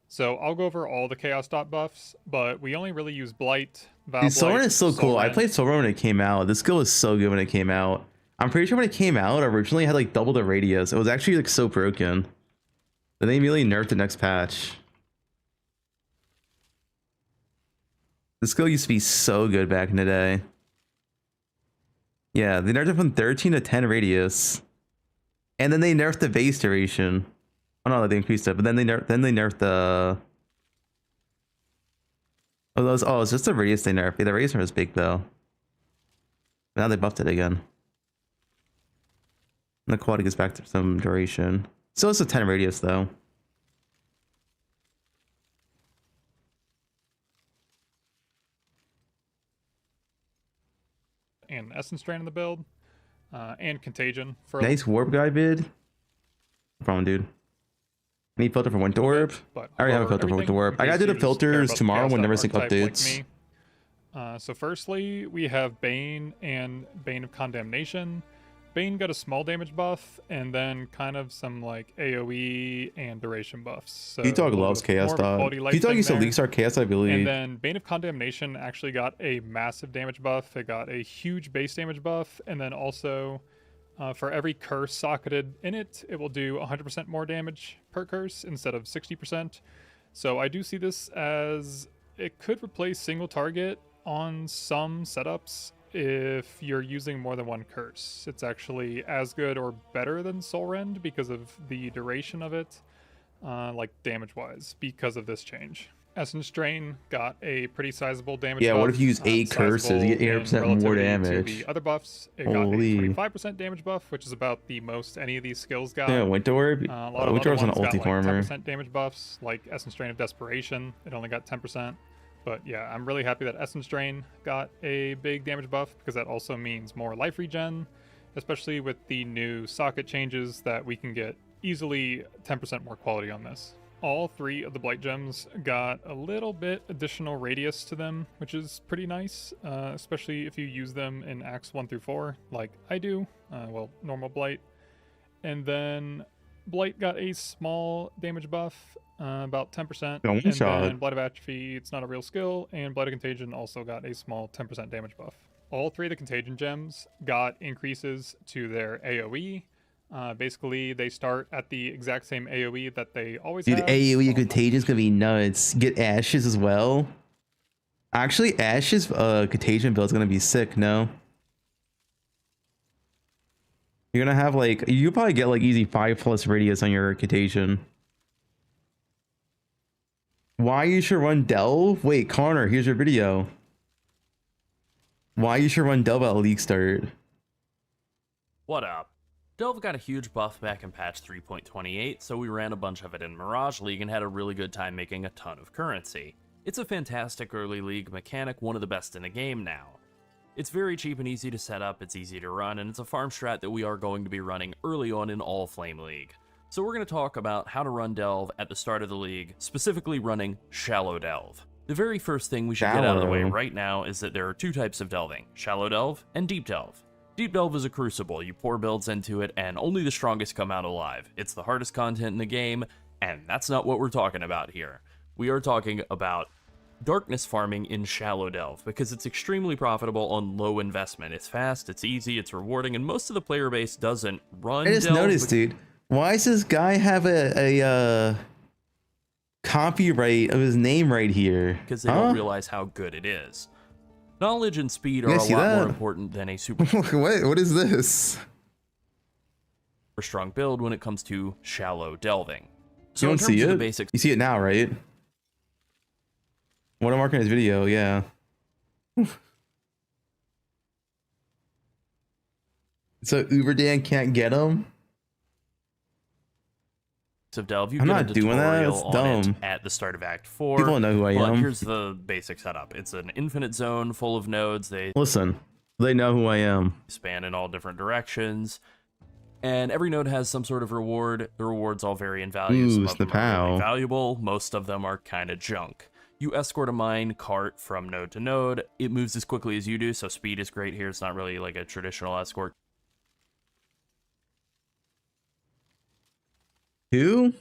So I'll go over all the Chaos Dot buffs, but we only really use Blight, Dude, Soulrend is so cool. I played Soulrend when it came out. This skill was so good when it came out. I'm pretty sure when it came out, originally it had like double the radius. It was actually like so broken. Then they immediately nerfed the next patch. The skill used to be so good back in the day. Yeah, they nerfed it from 13 to 10 radius. And then they nerfed the base duration. Oh no, they increased it, but then they nerfed the it's just the radius they nerfed. Yeah, the radius was big though. Now they buffed it again. And the quality gets back to some duration. Still it's a 10 radius though. and Essence Drain in the build, and Contagion. For nice warp guy bid. No problem, dude. Need filter for Winter Orb? I already have a filter for Winter Orb. I gotta do the filters tomorrow when never sync updates. So firstly, we have Bane and Bane of Condemnation. Bane got a small damage buff, and then kind of some like AoE and duration buffs. So T-Dog loves Chaos Dog. T-Dog used to leak our Chaos, I believe. And then Bane of Condemnation actually got a massive damage buff. It got a huge base damage buff, and then also for every curse socketed in it, it will do 100% more damage per curse instead of 60%. So I do see this as it could replace single target on some setups if you're using more than one curse. It's actually as good or better than Soul Rend because of the duration of it, like damage-wise, because of this change. Essence Drain got a pretty sizable damage buff. Yeah, what if you use 8 curses? You get 8% more damage. The other buffs, it got a 25% damage buff, which is about the most any of these skills got. Yeah, Winter Orb. A lot of Winter other Orb's an ones got ulti like farmer. 10% damage buffs, like Essence Drain of Desperation. It only got 10%. But yeah, I'm really happy that Essence Drain got a big damage buff because that also means more life regen, especially with the new socket changes that we can get easily 10% more quality on this. All 3 of the Blight Gems got a little bit additional radius to them, which is pretty nice, especially if you use them in Acts 1 through 4, like I do, well, normal Blight. And then Blight got a small damage buff, about 10%. And then Blight of Atrophy, it's not a real skill, and Blight of Contagion also got a small 10% damage buff. All 3 of the Contagion gems got increases to their AoE. Basically, they start at the exact same AoE that they always have. Dude, AoE Contagion is gonna be nuts. Get Ashes as well. Actually, Ashes Contagion build is gonna be sick, no? You're gonna have like, you probably get like easy 5+ radius on your Contagion. Why you should run Delve? Wait, Connor, here's your video. Why you should run Delve at League Start? What up? Delve got a huge buff back in patch 3.28, so we ran a bunch of it in Mirage League and had a really good time making a ton of currency. It's a fantastic early league mechanic, one of the best in the game now. It's very cheap and easy to set up, it's easy to run, and it's a farm strat that we are going to be running early on in all Flame League. So we're going to talk about how to run Delve at the start of the league, specifically running Shallow Delve. The very first thing we should get out of the way right now is that there are 2 types of delving, Shallow Delve and Deep Delve. Deep Delve is a crucible, you pour builds into it and only the strongest come out alive. It's the hardest content in the game, and that's not what we're talking about here. We are talking about darkness farming in Shallow Delve, because it's extremely profitable on low investment. It's fast, it's easy, it's rewarding, and most of the player base doesn't run I just noticed, dude, why does this guy have a copyright of his name right here? Because they don't realize how good it is. Knowledge and speed are a lot more important than a super what is this? Strong build when it comes to shallow delving. So you don't see it? You see it now, right? Watermark in his video, yeah. So Uberdan can't get him? of Delve. You I'm get not a doing that. tutorial It's on it dumb. at the start of Act 4. People don't know who I but am. Here's the basic setup. It's an infinite zone full of nodes. They Listen, they know who I am. span in all different directions. And every node has some sort of reward. The rewards all vary in value. Some of them are really valuable. Most of them are kind of junk. You escort a mine cart from node to node. It moves as quickly as you do, so speed is great here. It's not really like a traditional escort. Who?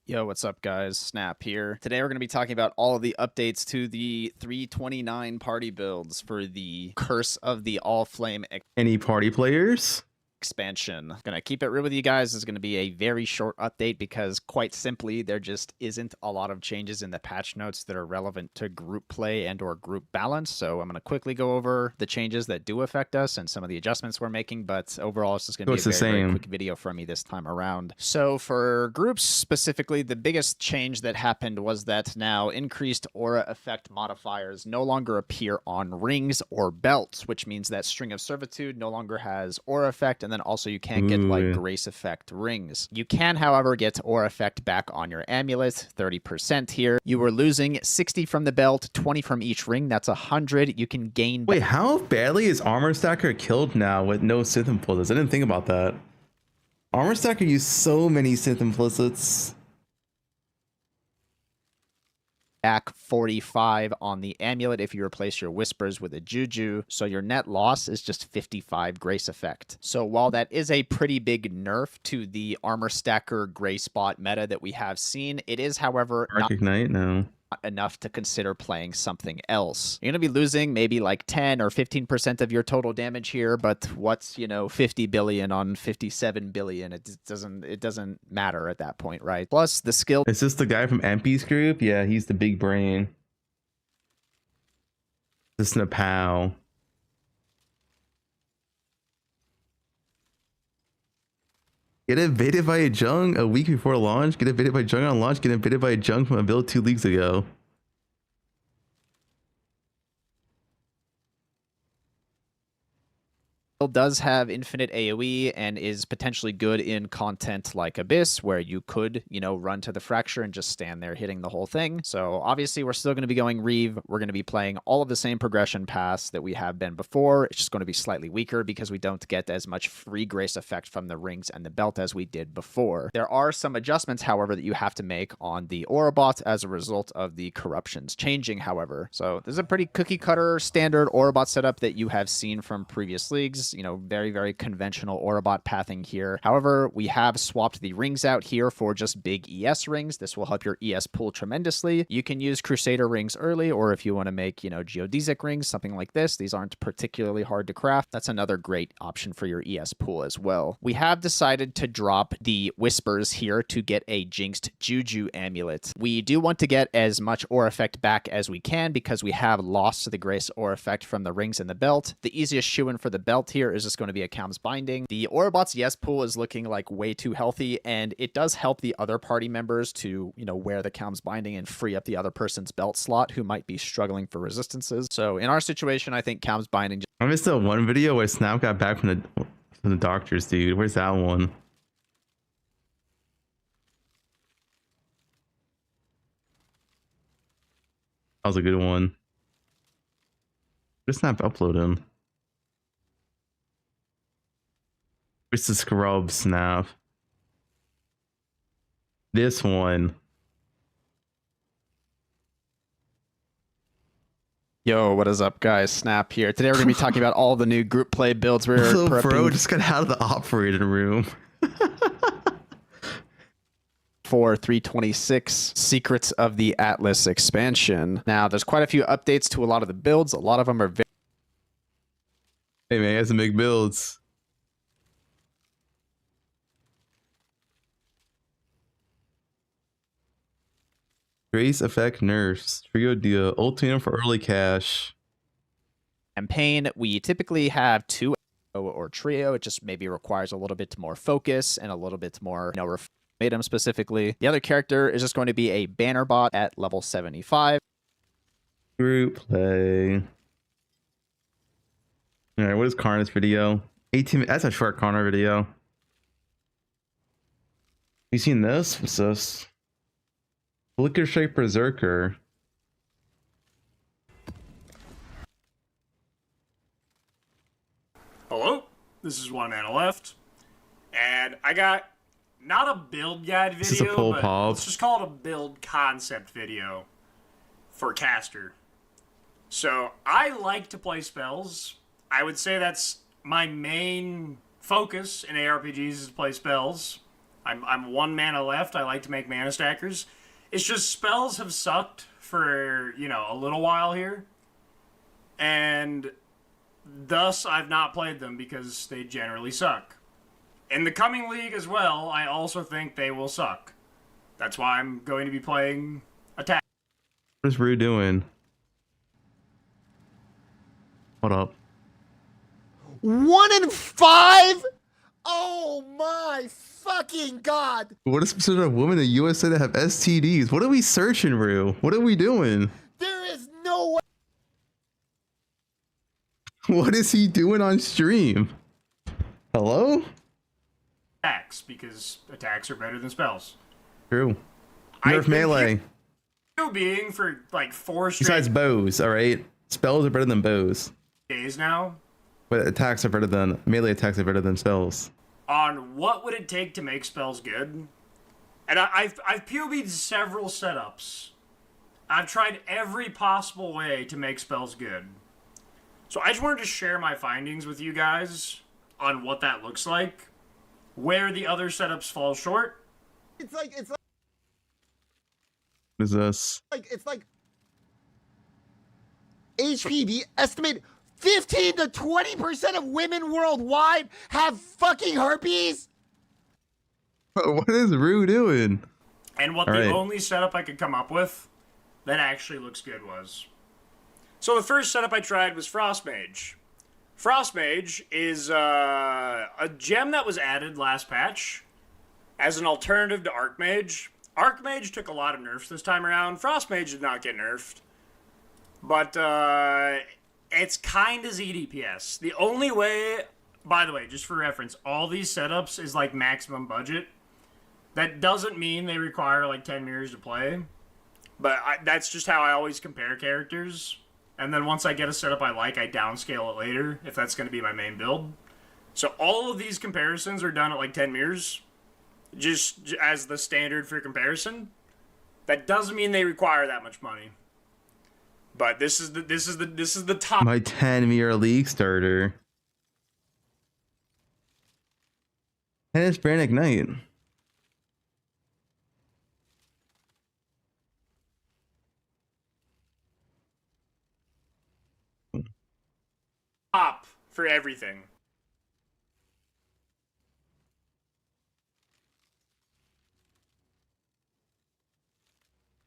Yo, what's up, guys? Snap here. Today we're going to be talking about all of the updates to the 329 party builds for the Curse of the All Flame Any party players? expansion. Gonna keep it real with you guys. It's gonna be a very short update because quite simply there just isn't a lot of changes in the patch notes that are relevant to group play and or group balance. So I'm gonna quickly go over the changes that do affect us and some of the adjustments we're making, but overall it's just gonna be a very quick video from me this time around. So for groups specifically, the biggest change that happened was that now increased aura effect modifiers no longer appear on rings or belts, which means that String of Servitude no longer has aura effect. And then also you can't get like Grace Effect rings. You can, however, get Aura Effect back on your amulet, 30% here. You were losing 60 from the belt, 20 from each ring. That's 100. You can gain. Wait, how badly is Armor Stacker killed now with no synth implicits? I didn't think about that. Armor Stacker used so many synth implicits. Back 45 on the amulet if you replace your whispers with a juju, so your net loss is just 55 grace effect. So while that is a pretty big nerf to the armor stacker gray spot meta that we have seen, it is, however, not Ignite? No. enough to consider playing something else. You're going to be losing maybe like 10 or 15% of your total damage here, but what's, 50 billion on 57 billion? It doesn't matter at that point, right? Plus the skill. Is this the guy from MP's group? Yeah, he's the big brain. This is Nepal. Get invaded by a jung a week before launch. Get invaded by jung on launch. Get invaded by a jung from a build 2 leagues ago. Does have infinite AoE and is potentially good in content like Abyss, where you could, run to the fracture and just stand there hitting the whole thing. So obviously we're still going to be going Reeve. We're going to be playing all of the same progression paths that we have been before. It's just going to be slightly weaker because we don't get as much free grace effect from the rings and the belt as we did before. There are some adjustments, however, that you have to make on the Aura bot as a result of the corruptions changing, however. So this is a pretty cookie cutter standard Aura bot setup that you have seen from previous leagues. Very, very conventional Aurabot pathing here. However, we have swapped the rings out here for just big ES rings. This will help your ES pool tremendously. You can use Crusader rings early, or if you want to make, geodesic rings, something like this. These aren't particularly hard to craft. That's another great option for your ES pool as well. We have decided to drop the Whispers here to get a Jinxed Juju amulet. We do want to get as much Aura effect back as we can because we have lost the Grace Aura effect from the rings and the belt. The easiest shoe-in for the belt here is just going to be a Cam's Binding. The Aurabot's yes pool is looking like way too healthy, and it does help the other party members to, wear the Cam's Binding and free up the other person's belt slot who might be struggling for resistances. So in our situation, I think Cam's Binding. I missed that one video where Snap got back from the doctors, dude. Where's that one? That was a good one. Just Snap uploading. Where's the scrub Snap? This one. Yo, what is up, guys? Snap here. Today we're going to be talking about all the new group play builds we're prepping. Bro just got out of the operating room. For 326 Secrets of the Atlas expansion. Now, there's quite a few updates to a lot of the builds. A lot of them are very... Hey man, has to make builds. Grace effect nerfs. Trio deal. Ultimatum for early cash. Campaign, we typically have 2 or trio. It just maybe requires a little bit more focus and a little bit more, item specifically. The other character is just going to be a banner bot at level 75. Group play. Alright, what is Karna's video? 18. That's a short Karna video. You seen this? What's this? Flicker Shape Berserker. Hello, this is One Mana Left, and I got not a build guide This is a video, full but pop. let's just call it a build concept video for caster. So I like to play spells. I would say that's my main focus in ARPGs is to play spells. I'm 1 mana left. I like to make mana stackers. It's just spells have sucked for, you know, a little while here. And thus I've not played them because they generally suck. In the coming league as well, I also think they will suck. That's why I'm going to be playing attack. What is Rue doing? What up? 1 in 5? Oh my fucking god! What is percentage of women in the USA that have STDs? What are we searching, Rue? What are we doing? There is no way. What is he doing on stream? Hello? Attacks, because attacks are better than spells. True. Nerf melee. You being for like 4 straight Besides bows, alright? Spells are better than bows. days now But attacks are better than melee attacks are better than spells. on what would it take to make spells good. And I've POB'd several setups. I've tried every possible way to make spells good. So I just wanted to share my findings with you guys on what that looks like, where the other setups fall short. It's like What is this? it's like HPV estimate 15 to 20% of women worldwide have fucking herpes. What is Rue doing? And what All the right. only setup I could come up with that actually looks good was. So the first setup I tried was Frost Mage. Frost Mage is a gem that was added last patch as an alternative to Archmage. Archmage took a lot of nerfs this time around. Frost Mage did not get nerfed. But it's kind of ZDPS. The only way, by the way, just for reference, all these setups is like maximum budget. That doesn't mean they require like 10 mirrors to play. But that's just how I always compare characters. And then once I get a setup I like, I downscale it later if that's going to be my main build. So all of these comparisons are done at like 10 mirrors, just as the standard for comparison. That doesn't mean they require that much money. But this is the top. My 10 mirror league starter. And it's Brand Ignite. Top for everything.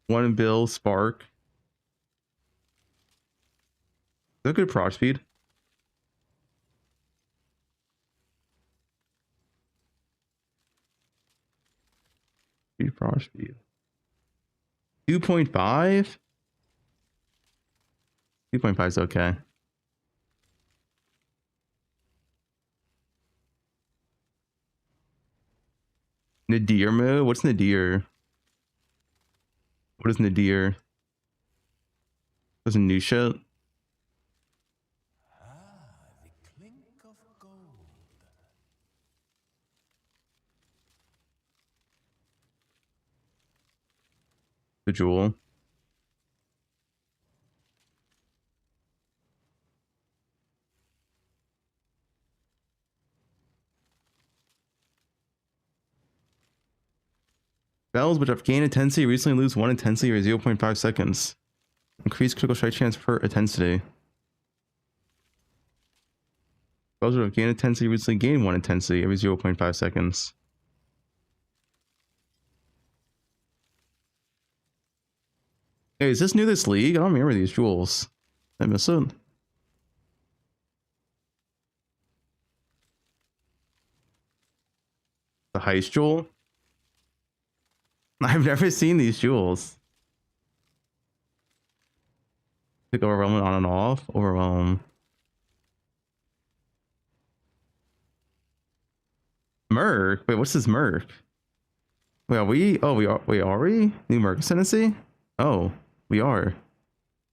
One bill spark. Is that good proc speed? Speed proc speed. 2.5? 2.5 is okay. Nadir mode? What's Nadir? What is Nadir? That's a new shit. The jewel. Spells which have gained intensity recently lose 1 intensity or 0.5 seconds. Increase critical strike chance per intensity. Spells which have gained intensity recently gain 1 intensity every 0.5 seconds. Hey, is this new this league? I don't remember these jewels. Did I miss it? The heist jewel? I've never seen these jewels. Click overwhelm on and off. Overwhelm. Merc? Wait, what's this Merc? Wait, are we? Oh, we are. Wait, are we? New Merc Ascendancy? Oh, we are.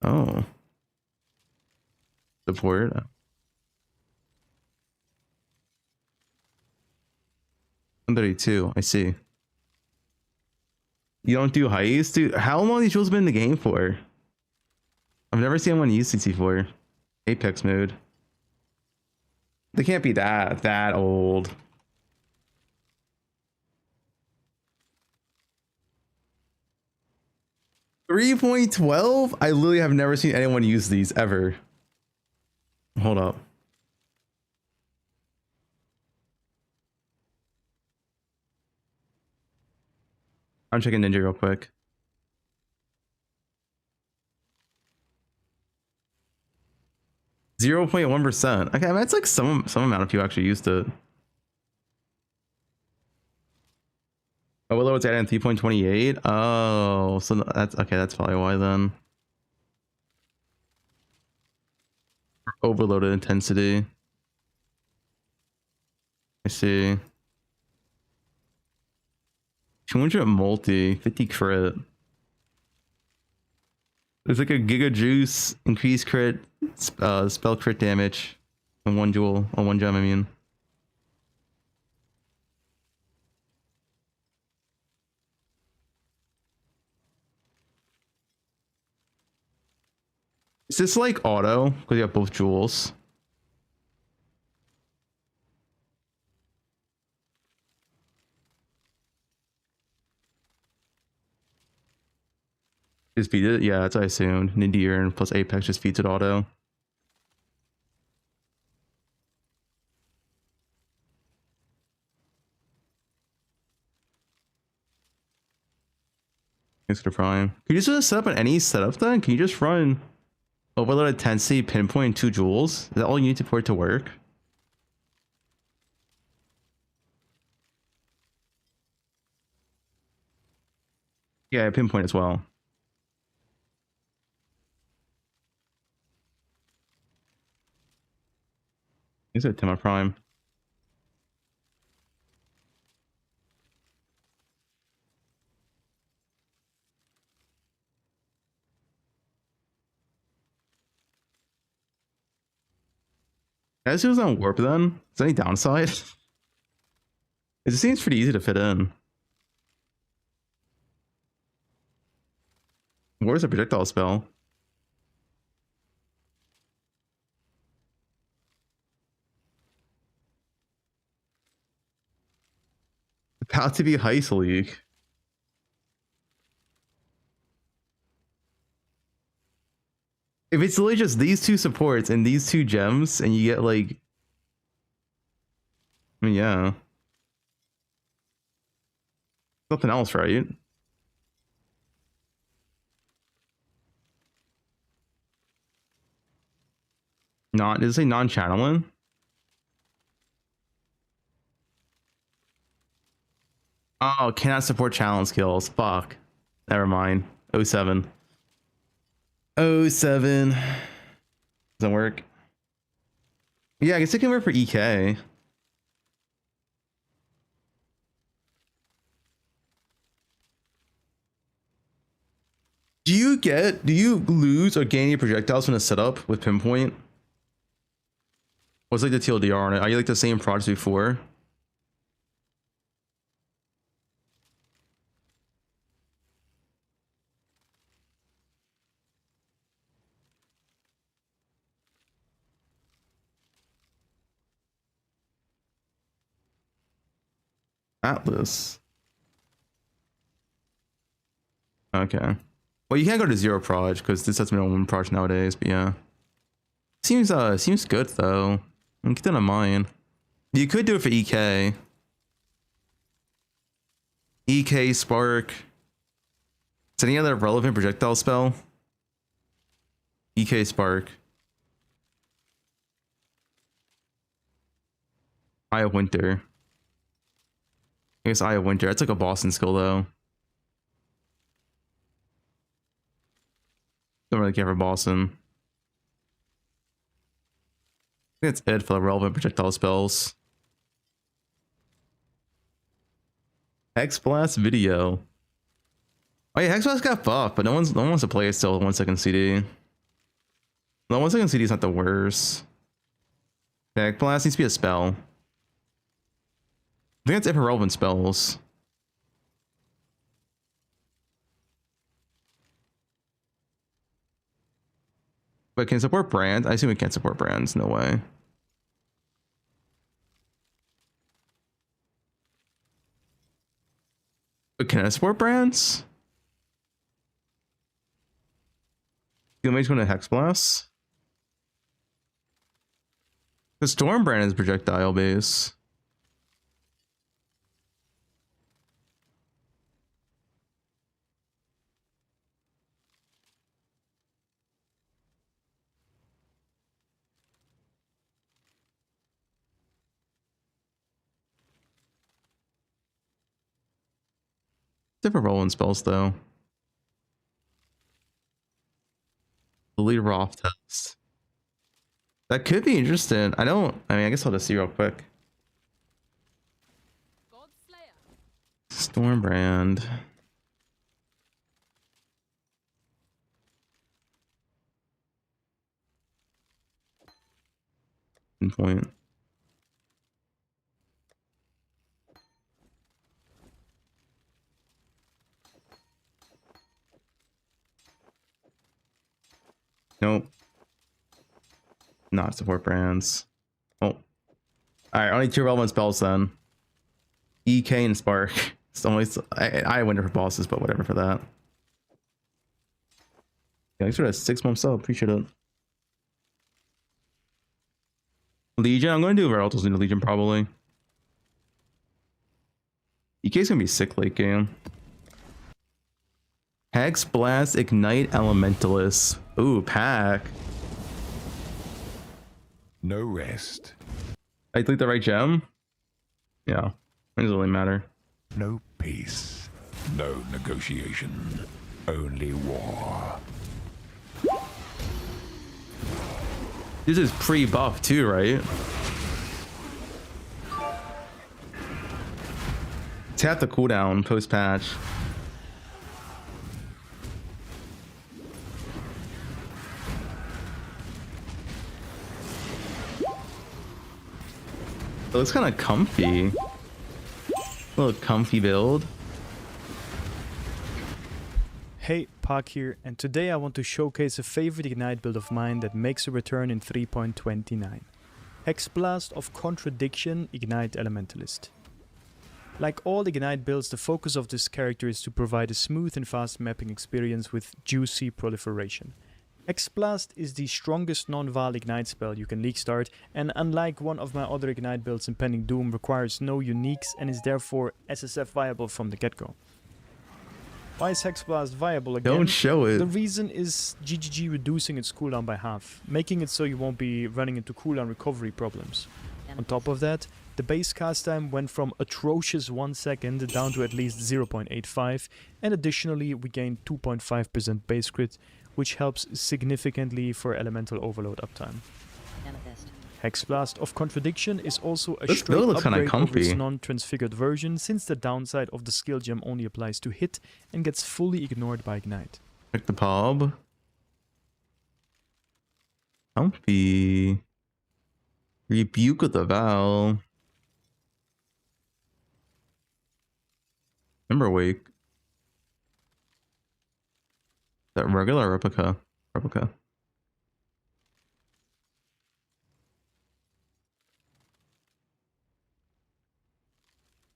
Oh. Support. 132. I see. You don't do heist, dude. How long have these jewels been in the game for? I've never seen one use CC4. Apex mode. They can't be that old. .12? I literally have never seen anyone use these ever. Hold up. I'm checking Ninja real quick. .1%. Okay, that's like some amount of people actually used it. Oh, it's added in 3.28. Oh, so that's okay. That's probably why then. Overloaded intensity. I see. 200 multi, 50 crit. There's like a Giga Juice, increased crit, spell crit damage, on one jewel, on one gem, I mean. Is this like auto? Because you have both jewels. Just beat it? Yeah, that's what I assumed. Nadir and plus Apex just beats it auto. Thanks for Prime. Can you just set up on any setup then? Can you just run overload intensity, pinpoint, 2 jewels? Is that all you need for it to work? Yeah, pinpoint as well. Is it Tema Prime? As it was on warp then? Is there any downside? It just seems pretty easy to fit in. Where's a projectile spell? About to be Heist League. If it's literally just these 2 supports and these 2 gems, and you get like, I mean, yeah, nothing else, right? Does it say non-channeling? Oh, cannot support challenge skills. Fuck. Never mind. 07. 07. Doesn't work. Yeah, I guess it can work for EK. Do you lose or gain your projectiles from the setup with pinpoint? What's like the TLDR on it? Are you like the same projects before? Atlas. Okay. Well, you can't go to 0 proj because this has been on 1 proj nowadays, but yeah. Seems good though. Keep that in mind. You could do it for EK. EK Spark. Is any other relevant projectile spell? EK Spark. Eye of Winter. I guess Eye of Winter. That's like a Boston skill though. Don't really care for Boston. I think that's it for the relevant projectile spells. Hex Blast video. Oh yeah, Hex Blast got buffed, but no one wants to play it still. 1 second CD. No, 1 second CD is not the worst. Hex Blast needs to be a spell. I think it's irrelevant spells. But can it support brands? I assume it can't support brands. No way. But can it support brands? You make one a Hex Blast? The Storm brand is projectile base. Different rolling spells though. Delete Roth test. That could be interesting. I mean, I guess I'll just see real quick. Stormbrand. Point. Nope. Not support brands. Oh. Alright, only 2 relevant spells then. EK and Spark. It's always I win for bosses, but whatever for that. Yeah, thanks for that 6 months up. Appreciate it. Legion, I'm gonna do Veraltos into Legion probably. EK's gonna be sick late game. Hex Blast, Ignite Elementalist. Ooh, pack. No rest. I clicked the right gem? Yeah. It doesn't really matter. No peace. No negotiation. Only war. This is pre-buff too, right? Tap the cooldown post-patch. It looks kind of comfy. A little comfy build. Hey, Park here, and today I want to showcase a favorite Ignite build of mine that makes a return in 3.29. Hex Blast of Contradiction Ignite Elementalist. Like all Ignite builds, the focus of this character is to provide a smooth and fast mapping experience with juicy proliferation. Hex Blast is the strongest non-Val Ignite spell you can League start, and unlike one of my other Ignite builds, Impending Doom requires no uniques and is therefore SSF viable from the get-go. Why is Hex Blast viable again? Don't show it. The reason is GGG reducing its cooldown by half, making it so you won't be running into cooldown recovery problems. On top of that, the base cast time went from atrocious 1 second down to at least 0.85, and additionally we gained 2.5% base crit, which helps significantly for elemental overload uptime. Hex Blast of Contradiction is also a straight upgrade over its non-transfigured version, since the downside of the skill gem only applies to hit and gets fully ignored by Ignite. Check the pub. Comfy. Rebuke of the Vow. Emberwake. That regular or replica? Replica.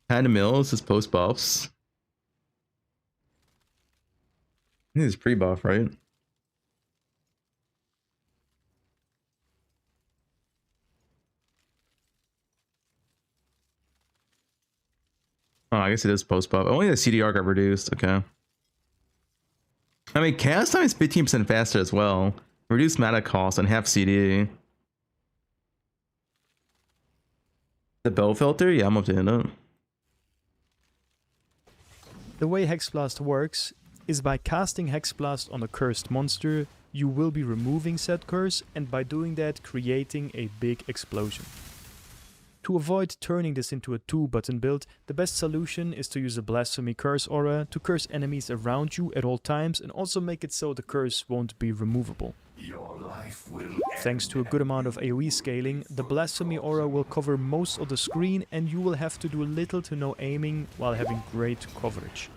Hand Mills is post buffs. I think it's pre-buff, right? Oh, I guess it is post buff. Only the CDR got reduced. Okay. I mean, cast time is 15% faster as well. Reduced mana cost and half CD. The bow filter? Yeah, I'm up to it. The way Hex Blast works is by casting Hex Blast on a cursed monster, you will be removing said curse, and by doing that creating a big explosion. To avoid turning this into a 2-button build, the best solution is to use a Blasphemy Curse aura to curse enemies around you at all times and also make it so the curse won't be removable. Your life will Thanks to a good amount of AoE scaling, the Blasphemy aura will cover most of the screen and you will have to do little to no aiming while having great coverage.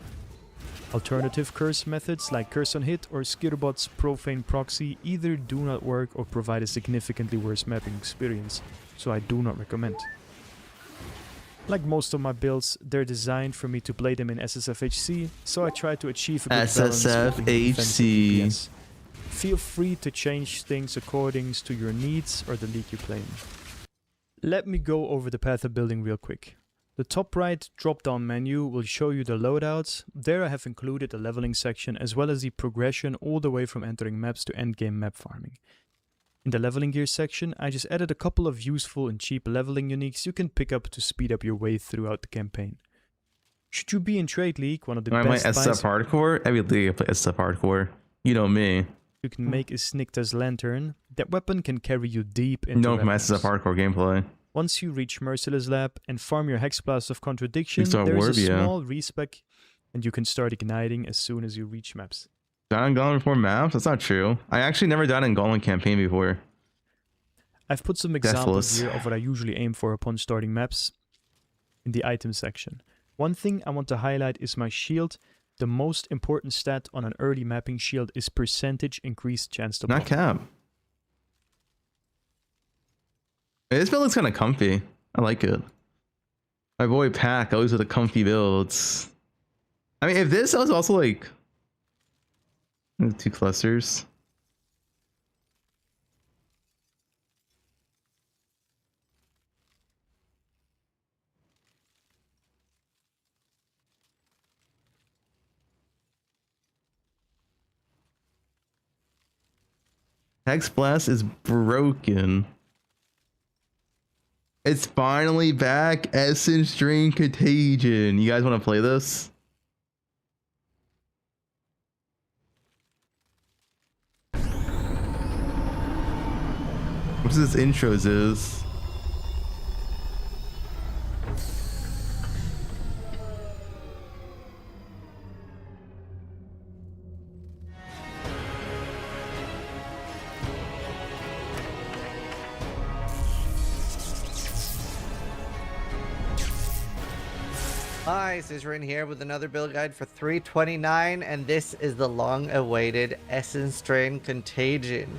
Alternative curse methods like Curse on Hit or Skirbot's Profane Proxy either do not work or provide a significantly worse mapping experience, so I do not recommend. Like most of my builds, they're designed for me to play them in SSFHC, so I try to achieve a good balance between defense and DPS. Feel free to change things according to your needs or the league you play in. Let me go over the path of building real quick. The top right drop-down menu will show you the loadouts. There I have included a leveling section as well as the progression all the way from entering maps to endgame map farming. In the leveling gear section, I just added a couple of useful and cheap leveling uniques you can pick up to speed up your way throughout the campaign. Should you be in Trade League, one of the best buys... SF Hardcore? Every league I play SF Hardcore. You know me. You can make is Snikta's Lantern. That weapon can carry you deep into no my SF Hardcore gameplay. Once you reach Merciless Lab and farm your Hexblast of Contradiction, there's a small respec and you can start igniting as soon as you reach maps. Died in Golem before maps? That's not true. I actually never died in Golem campaign before. I've put some examples here of what I usually aim for upon starting maps in the item section. One thing I want to highlight is my shield. The most important stat on an early mapping shield is percentage increased chance to pop. Not cap. This build looks kind of comfy. I like it. My boy Pack always with the comfy builds. I mean, if this was also like 2 clusters. Hex Blast is broken. It's finally back. Essence Drain Contagion. You guys want to play this? What this intros is? Hi, Sizrin here with another build guide for 329, and this is the long-awaited Essence Drain Contagion.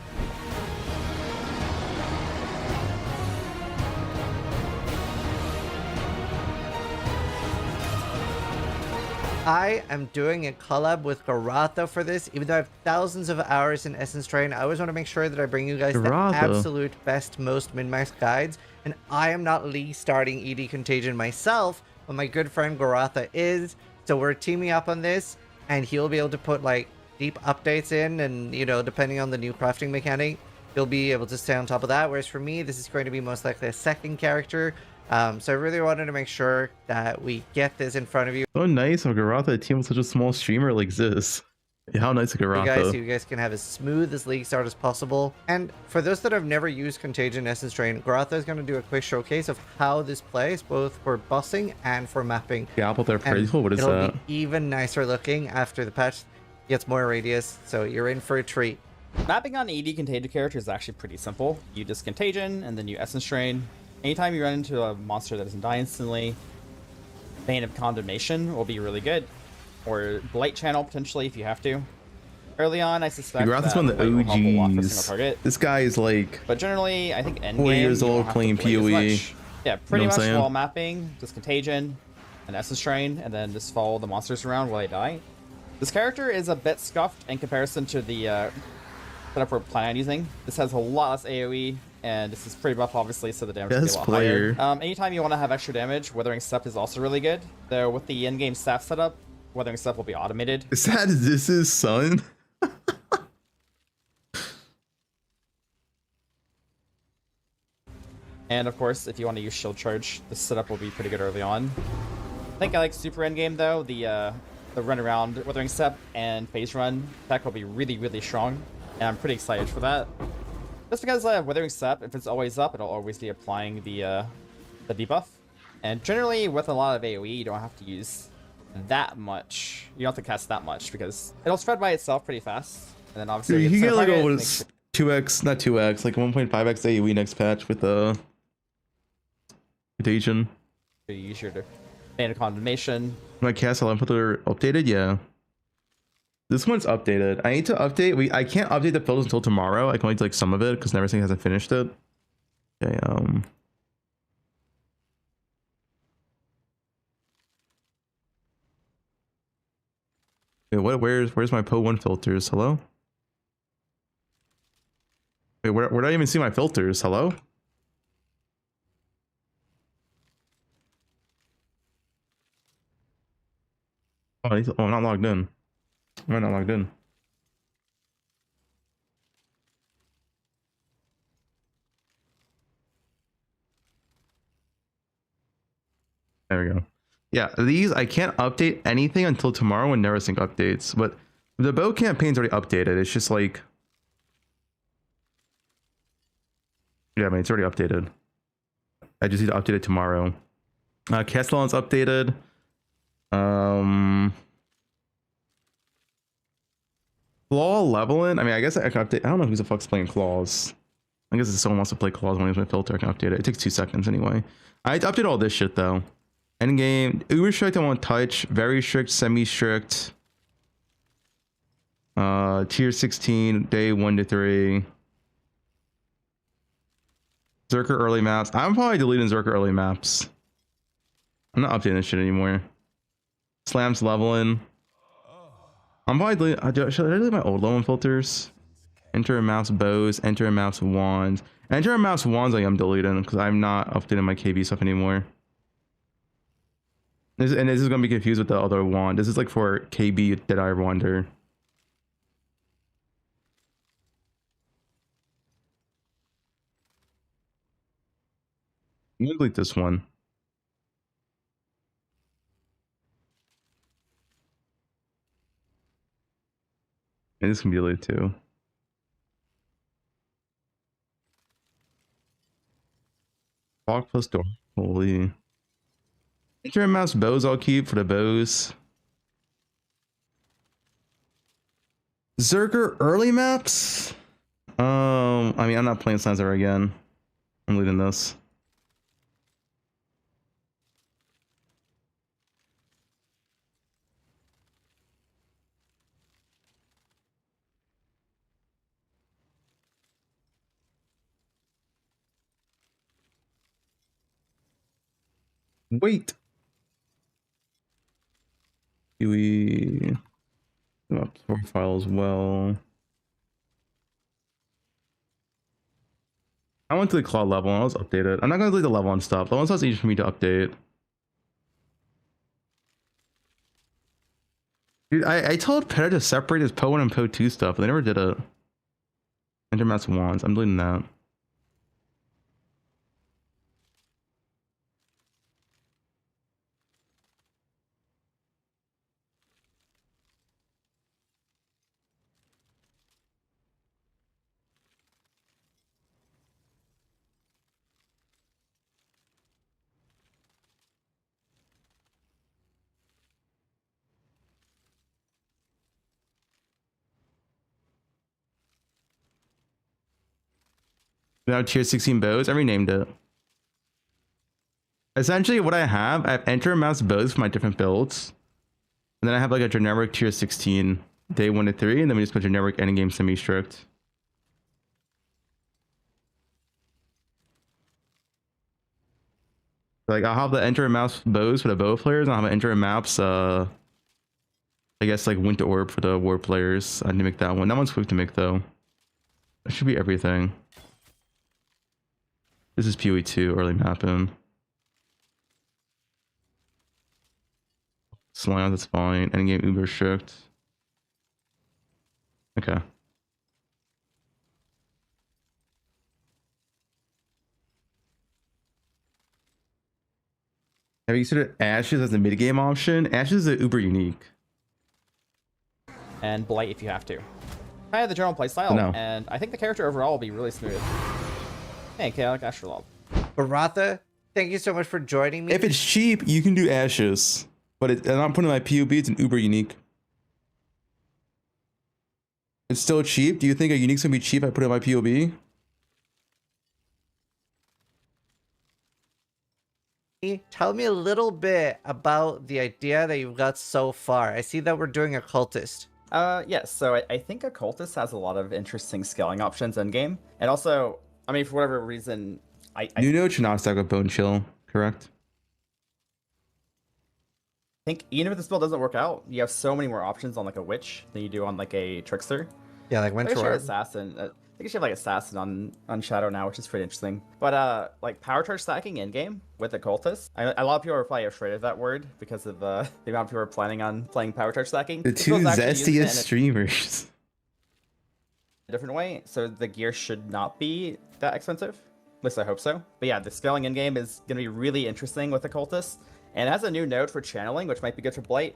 I am doing a collab with Garatha for this. Even though I have thousands of hours in Essence Drain, I always want to make sure that I bring you guys the absolute best, most min-max guides. And I am not Lee starting ED Contagion myself, but my good friend Garatha is. So we're teaming up on this, and he'll be able to put like deep updates in, and you know, depending on the new crafting mechanic, he'll be able to stay on top of that. Whereas for me, this is going to be most likely a second character. So I really wanted to make sure that we get this in front of you. So nice of Garatha team with such a small streamer like this. How nice of Garatha. So you guys can have as smooth as league start as possible. And for those that have never used Contagion Essence Drain, Garatha is going to do a quick showcase of how this plays, both for bossing and for mapping. Yeah, but they're praiseful. What is it'll that? Be even nicer looking after the patch gets more radius, so you're in for a treat. Mapping on ED Contagion character is actually pretty simple. You just Contagion, and then you Essence Drain. Anytime you run into a monster that doesn't die instantly, Bane of Condemnation will be really good. Or Blight Channel, potentially, if you have to. Early on, I suspect Garatha's one of the OGs. This guy is like... But generally, I think endgame, 4 years old playing PoE. Yeah, pretty much while mapping, just Contagion, and Essence Drain, and then just follow the monsters around while they die. This character is a bit scuffed in comparison to the setup we're planning on using. This has a lot less AoE, and this is pretty buff, obviously, so the damage is a lot higher. Anytime you want to have extra damage, Weathering Step is also really good. Though with the in-game staff setup, Weathering Step will be automated. Is that his son? And of course, if you want to use Shield Charge, this setup will be pretty good early on. I think I like super endgame though. The run around Weathering Step and Phase Run tech will be really, really strong, and I'm pretty excited for that. Just because Weathering Step, if it's always up, it'll always be applying the the debuff. And generally, with a lot of AoE, you don't have to use that much. You don't have to cast that much because it'll spread by itself pretty fast. And then obviously, you can get like target, 2x, not 2x, like 1.5x AoE next patch with the Contagion. Use your Bane of Condemnation. My cast 11 filter updated, yeah. This one's updated. I need to update. I can't update the filters until tomorrow. I can only do like some of it because everything hasn't finished it. Okay, Wait, where's my poe1 filters? Hello? Wait, where do I even see my filters? Hello? Oh, I'm not logged in. I'm not logged in. There we go. Yeah, these I can't update anything until tomorrow when NeuroSync updates. But the bow campaign's already updated. It's just like, yeah, I mean it's already updated. I just need to update it tomorrow. Castellan's updated. Claw leveling. I mean, I guess I can update. I don't know who the fuck's playing claws. I guess if someone wants to play claws when he's my filter, I can update it. It takes 2 seconds anyway. I had to update all this shit though. Endgame, uber strict I won't touch, very strict, semi-strict. Tier 16, day 1 to 3. Zerker early maps. I'm probably deleting Zerker early maps. I'm not updating this shit anymore. Slams leveling. I'm probably deleting, should I delete my old level filters? Enter maps bows, enter maps wands. Enter maps wands I'm deleting because I'm not updating my KB stuff anymore. This is gonna be confused with the other wand. This is like for KB Deadeye Wander. I'm gonna delete this one. And this can be deleted too. Fog plus door. Holy. Enter mouse bows I'll keep for the bows. Zerker early maps? I mean I'm not playing Sensor again. I'm leaving this. Wait. Do we profile as well? I went to the claw level and I was updated. I'm not gonna delete the level and stuff. The one that's easy for me to update. Dude, I told Petter to separate his poe1 and poe2 stuff, but they never did it. Intermass wands. I'm deleting that. Now tier 16 bows. I renamed it. Essentially, what I have enter mouse bows for my different builds, and then I have like a generic tier 16 day 1 to 3, and then we just put generic endgame semi-strict. Like I'll have the enter mouse bows for the bow players, and I'll have enter maps. I guess like Winter Orb for the war players. I need to make that one. That one's quick to make though. That should be everything. This is PoE2 early mapping. Slime, that's fine. Endgame uber strict. Okay. Have you considered Ashes as a mid-game option? Ashes is uber unique. And Blight if you have to. I had the general playstyle, No. and I think the character overall will be really smooth. Hey, Chaotic Astrolabe. Baratha, thank you so much for joining me. If it's cheap, you can do Ashes. But and I'm putting my POB, it's an uber unique. It's still cheap? Do you think a unique's gonna be cheap if I put it in my POB? Tell me a little bit about the idea that you've got so far. I see that we're doing a cultist. Yes, so I think a cultist has a lot of interesting scaling options in game. And also, I mean, for whatever reason, I Nuno should not stack with Bone Chill, correct? think even if this build doesn't work out, you have so many more options on like a witch than you do on like a trickster. Yeah, like Winter Winter Assassin. I think you should have like Assassin on Shadow now, which is pretty interesting. But like power charge stacking in game with the cultist. A lot of people are probably afraid of that word because of the amount of people are planning on playing power charge stacking. The two zestiest streamers. A different way, so the gear should not be that expensive. At least I hope so. But yeah, the scaling in game is gonna be really interesting with the cultist. And it has a new node for channeling, which might be good for Blight.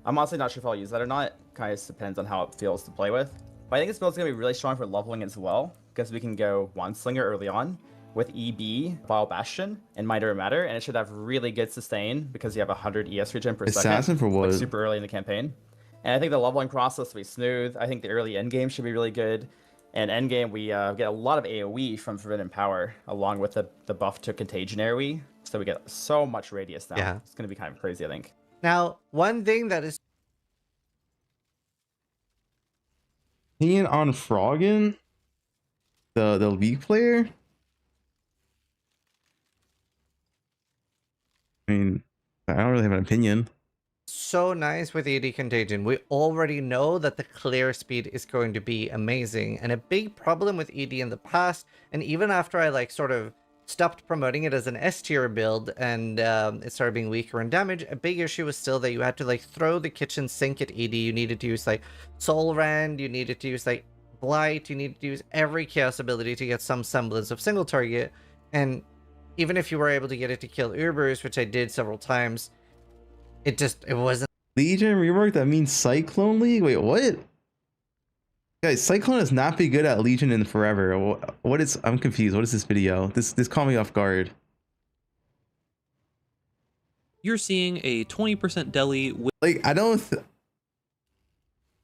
I'm honestly not sure if I'll use that or not. Kind of depends on how it feels to play with. But I think this build's going to be really strong for leveling as well, because we can go Wand Slinger early on with EB, Vile Bastion, and Mitre and Matter, and it should have really good sustain because you have 100 ES regen per second. Assassin for what? Like super early in the campaign. And I think the leveling process will be smooth. I think the early endgame should be really good. And endgame, we get a lot of AoE from Forbidden Power, along with the buff to Contagion AoE. So we get so much radius now. Yeah. It's going to be kind of crazy, I think. Now, one thing that is Opinion on Fubgun, the League player. I mean, I don't really have an opinion. so nice with AD Contagion. We already know that the clear speed is going to be amazing, and a big problem with AD in the past, and even after I like sort of stopped promoting it as an S tier build and it started being weaker in damage, a big issue was still that you had to like throw the kitchen sink at AD. You needed to use like Soul Rend, you needed to use like Blight, you needed to use every chaos ability to get some semblance of single target. And even if you were able to get it to kill Ubers, which I did several times, it wasn't. Legion rework, that means Cyclone League? Wait, what? Guys, Cyclone has not been good at Legion in forever. What is? I'm confused. What is this video? This caught me off guard. You're seeing a 20% deli with like I don't.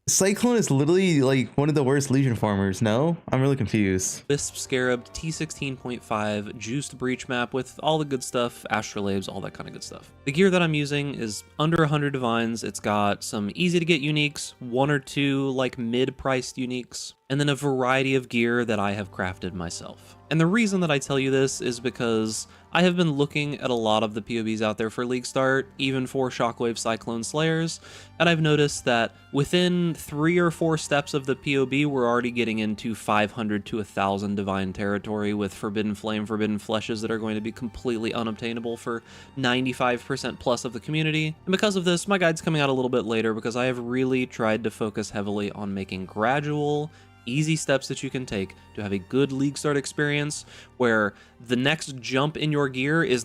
Cyclone is literally like one of the worst Legion farmers. No, I'm really confused. Wisp Scarab T16.5 juiced breach map with all the good stuff, astrolabes, all that kind of good stuff. The gear that I'm using is under 100 divines. It's got some easy to get uniques, one or two like mid-priced uniques, and then a variety of gear that I have crafted myself. And the reason that I tell you this is because I have been looking at a lot of the POBs out there for League Start, even for Shockwave Cyclone Slayers, and I've noticed that within 3 or 4 steps of the POB, we're already getting into 500 to 1,000 divine territory with Forbidden Flame, Forbidden Fleshes that are going to be completely unobtainable for 95% plus of the community. And because of this, my guide's coming out a little bit later because I have really tried to focus heavily on making gradual, easy steps that you can take to have a good League Start experience where the next jump in your gear is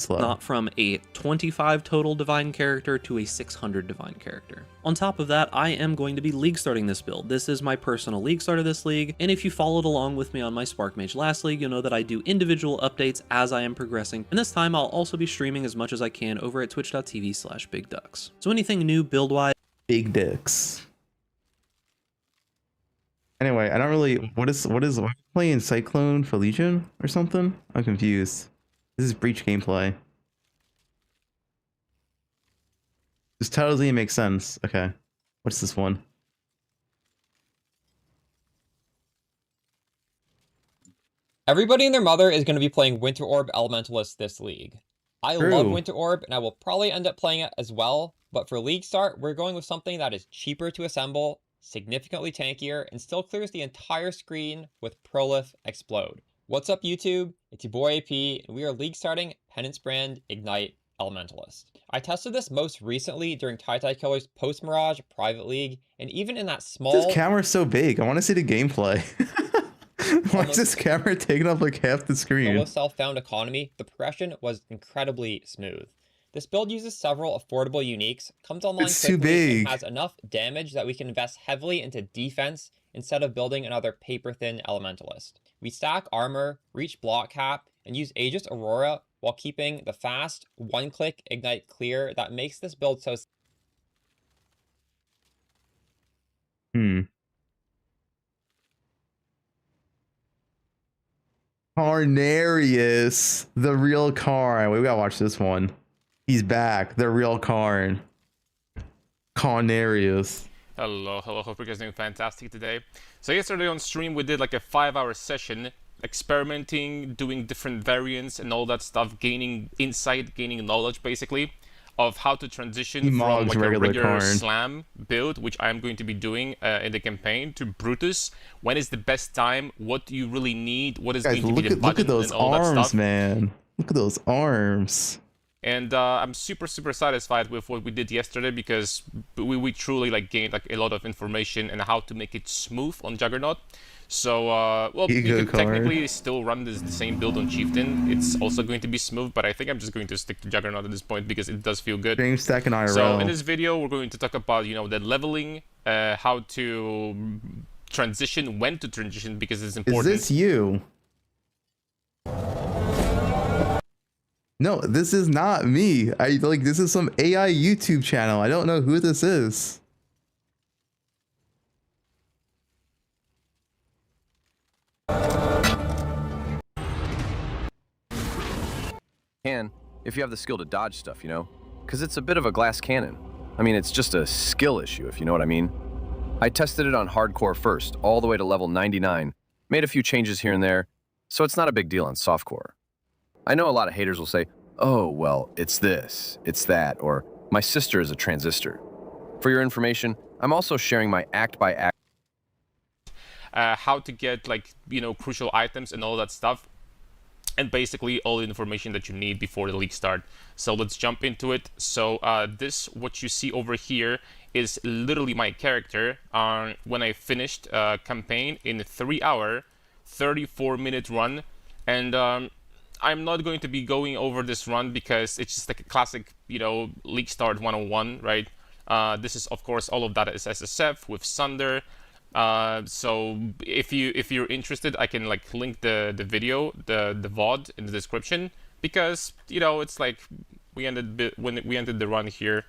not from a 25 total divine character to a 600 divine character. On top of that, I am going to be League Starting this build. This is my personal League Start of this league, and if you followed along with me on my Spark Mage last league, you'll know that I do individual updates as I am progressing, and this time I'll also be streaming as much as I can over at twitch.tv/BigDucks. So anything new build-wise? Big Dicks. Anyway, I don't really. What is playing Cyclone for Legion or something? I'm confused. This is Breach gameplay. This totally makes sense. Okay, what's this one? Everybody and their mother is going to be playing Winter Orb Elementalist this league. I love Winter Orb, and I will probably end up playing it as well. But for League Start, we're going with something that is cheaper to assemble, significantly tankier, and still clears the entire screen with Prolif Explode. What's up, YouTube? It's your boy AP, and we are League Starting Penance Brand Ignite Elementalist. I tested this most recently during TieTie Killer's Post Mirage Private League, and even in that small... This camera's so big. I want to see the gameplay. Why is this camera taking up like half the screen? Solo self-found economy, the progression was incredibly smooth. This build uses several affordable uniques, comes online quickly, and has enough damage that we can invest heavily into defense instead of building another paper-thin Elementalist. We stack armor, reach block cap, and use Aegis Aurora while keeping the fast, one-click Ignite clear that makes this build so... Carnarius, the real Karn. We gotta watch this one. He's back, the real Karn. Carnarius. Hello, hope you guys are doing fantastic today. So yesterday on stream we did like a 5-hour session experimenting, doing different variants and all that stuff, gaining insight, gaining knowledge basically of how to transition from like a regular slam build, which I'm going to be doing in the campaign, to Brutus. When is the best time? What do you really need? What is going to be the button? Look at those and all that arms, stuff. man. Look at those arms. And I'm super satisfied with what we did yesterday, because we truly like gained like a lot of information and how to make it smooth on Juggernaut. So well, you could technically still run the same build on Chieftain. It's also going to be smooth, but I think I'm just going to stick to Juggernaut at this point because it does feel good. Stream stack and IRL. So in this video we're going to talk about, you know, the leveling, how to transition, when to transition, because it's important. Is this you? No, this is not me. This is some AI YouTube channel. I don't know who this is. If you have the skill to dodge stuff, you know? Because it's a bit of a glass cannon. I mean, it's just a skill issue, if you know what I mean. I tested it on hardcore first, all the way to level 99, made a few changes here and there, so it's not a big deal on softcore. I know a lot of haters will say, oh, well, it's this, it's that, or my sister is a transistor. For your information, I'm also sharing my act-by-act how to get, like, you know, crucial items and all that stuff, and basically all the information that you need before the league start. So let's jump into it. So what you see over here is literally my character when I finished campaign in a 3-hour 34-minute run. And I'm not going to be going over this run because it's just like a classic, you know, league start 101, right? This is, of course, all of that is SSF with Sunder. So if you're interested, I can like link the video, the VOD in the description, because, you know, it's like when we ended the run here.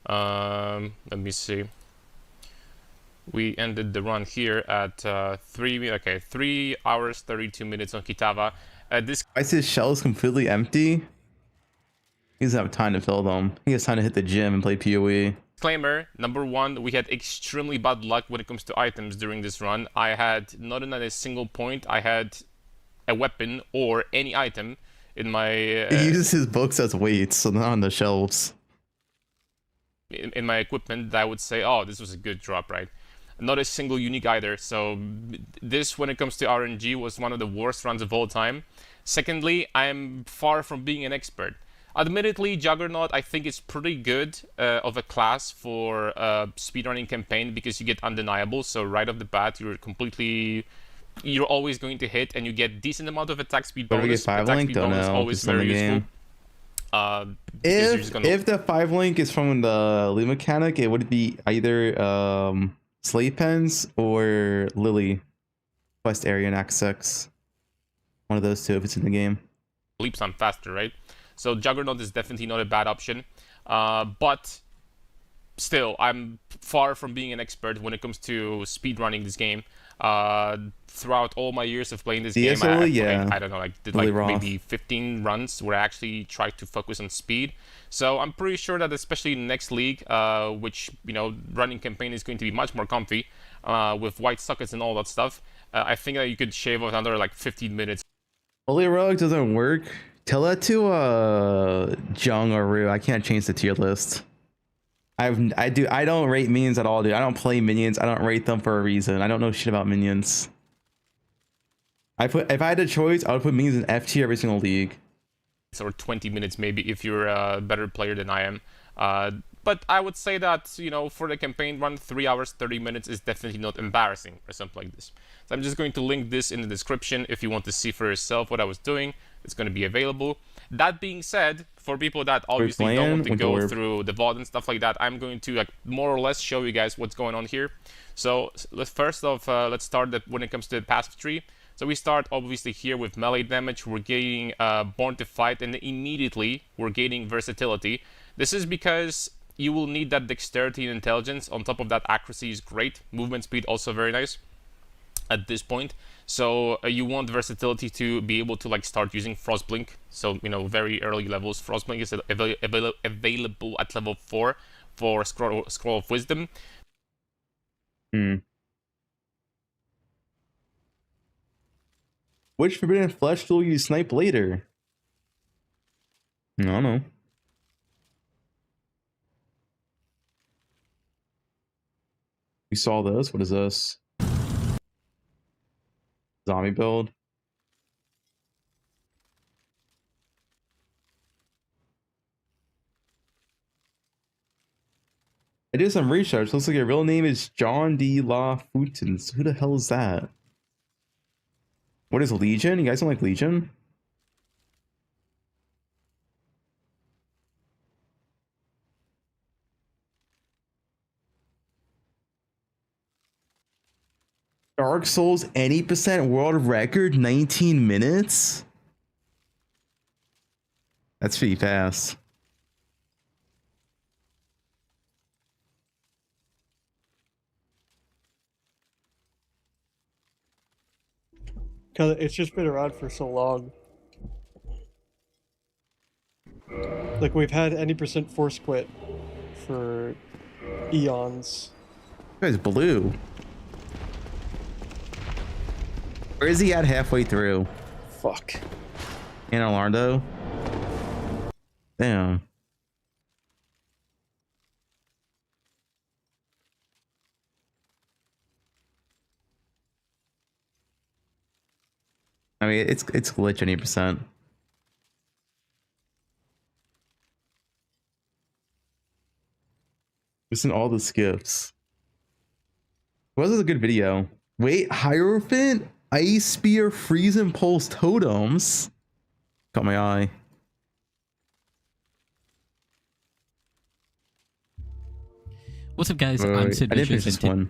Let me see. We ended the run here at 3 hours 32 minutes on Kitava. Why is his shells completely empty? He doesn't have time to fill them. He has time to hit the gym and play PoE. Disclaimer, number one, we had extremely bad luck when it comes to items during this run. I had not at a single point I had a weapon or any item in my... he uses his books as weights, so they're on the shelves. In my equipment, that I would say, oh, this was a good drop, right? Not a single unique either. So this, when it comes to RNG, was one of the worst runs of all time. Secondly, I'm far from being an expert. Admittedly, Juggernaut, I think, is pretty good of a class for speedrunning campaign, because you get undeniable. So right off the bat, you're always going to hit, and you get decent amount of attack speed bonus. Attack speed bonus is always very useful. If the 5-link is from the Lee mechanic, it would be either Slave Pens or Lily Quest Area in Act 6. One of those two if it's in the game. Leaps on faster, right? So Juggernaut is definitely not a bad option, but still, I'm far from being an expert when it comes to speedrunning this game. Throughout all my years of playing this game, I don't know, like did like maybe 15 runs where I actually tried to focus on speed. So I'm pretty sure that especially in the next league, which, you know, running campaign is going to be much more comfy with white sockets and all that stuff. I think that you could shave off another like 15 minutes. Holy Rogue doesn't work. Tell that to Jung or Rue. I can't change the tier list. I don't rate minions at all, dude. I don't play minions. I don't rate them for a reason. I don't know shit about minions. If I had a choice, I would put minions in F tier every single league. Or 20 minutes maybe if you're a better player than I am. But I would say that, you know, for the campaign run, 3 hours 30 minutes is definitely not embarrassing or something like this. So I'm just going to link this in the description if you want to see for yourself what I was doing. It's going to be available. That being said, for people that obviously don't want to go through the VOD and stuff like that, I'm going to like more or less show you guys what's going on here. So let's start when it comes to the passive tree. So we start obviously here with melee damage. We're getting Born to Fight, and immediately we're gaining versatility. This is because you will need that dexterity and intelligence. On top of that, accuracy is great. Movement speed also very nice at this point. So you want versatility to be able to like start using Frostblink. So, you know, very early levels. Frostblink is available at level 4 for Scroll of Wisdom. Which forbidden flesh tool you snipe later? I don't know. We saw this. What is this? Zombie build. I did some research. Looks like your real name is John D. La Foutens. Who the hell is that? What is Legion? You guys don't like Legion? Dark Souls any percent world record 19 minutes? That's pretty fast. Because it's just been around for so long. Like, we've had any percent force quit for eons. This guy's blue. Where is he at halfway through? Fuck. In Orlando? Damn. I mean, it's glitch 20%. Listen to all the skips. Was this a good video? Wait, Hierophant, Ice Spear, Freeze and Pulse totems. Caught my eye. What's up, guys? I'm Sid. I didn't finish this one.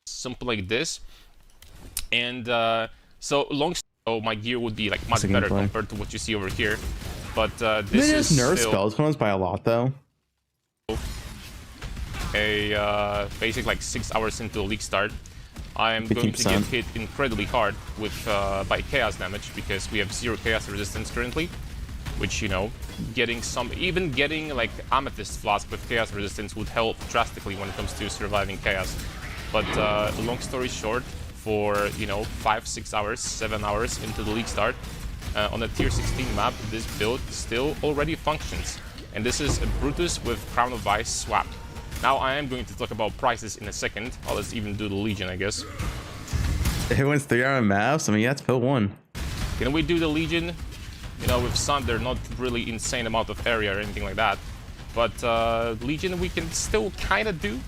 Something like this, and so my gear would be like much better compared to what you see over here. But this is nerf still spells comes by a lot though. A basic like 6 hours into the league start. I am going to get hit incredibly hard with by chaos damage because we have 0 chaos resistance currently, which, you know, even getting like Amethyst Flask with chaos resistance would help drastically when it comes to surviving chaos. But long story short, for, you know, 5, 6 hours, 7 hours into the league start, on a tier 16 map, this build still already functions. And this is a Brutus with Crown of Ice swap. Now I am going to talk about prices in a second. Oh, let's even do the Legion, I guess. It wins 3-hour maps. I mean, yeah, it's poe1. Can we do the Legion? You know, with Sunder, not really insane amount of area or anything like that. But Legion we can still kind of do.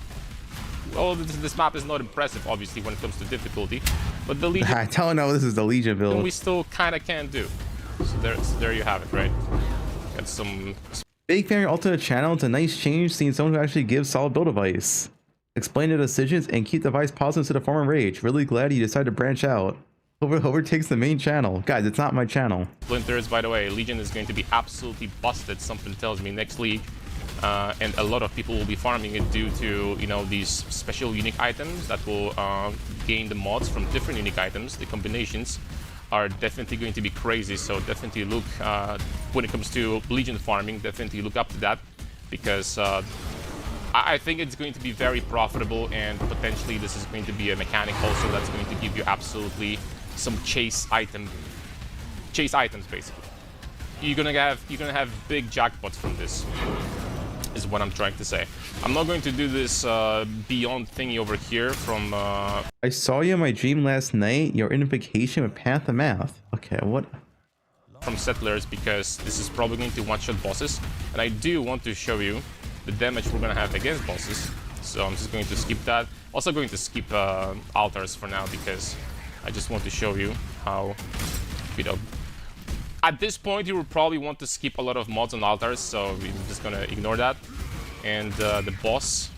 Well, this map is not impressive, obviously, when it comes to difficulty. But the Legion... I tell no, this is the Legion build. We still kind of can do. So there you have it, right? Got some... Big fan of your alternate channel. It's a nice change seeing someone who actually gives solid build advice. Explain the decisions and keep the advice positive to the form of rage. Really glad you decided to branch out. Overtakes the main channel. Guys, it's not my channel. Splinters, by the way, Legion is going to be absolutely busted, something tells me, next league. And a lot of people will be farming it due to, you know, these special unique items that will gain the mods from different unique items. The combinations are definitely going to be crazy, so definitely look, when it comes to Legion farming, definitely look up to that, because I think it's going to be very profitable, and potentially this is going to be a mechanic also that's going to give you absolutely some chase items basically. You're gonna have big jackpots from this, is what I'm trying to say. I'm not going to do this beyond thingy over here from... I saw you in my dream last night. You're in vacation with Path of Math. Okay, what? From Settlers, because this is probably going to one-shot bosses. And I do want to show you the damage we're going to have against bosses. So I'm just going to skip that. Also going to skip altars for now, because I just want to show you how, you know, At this point, you will probably want to skip a lot of mods and altars, so we're just gonna ignore that. And the boss,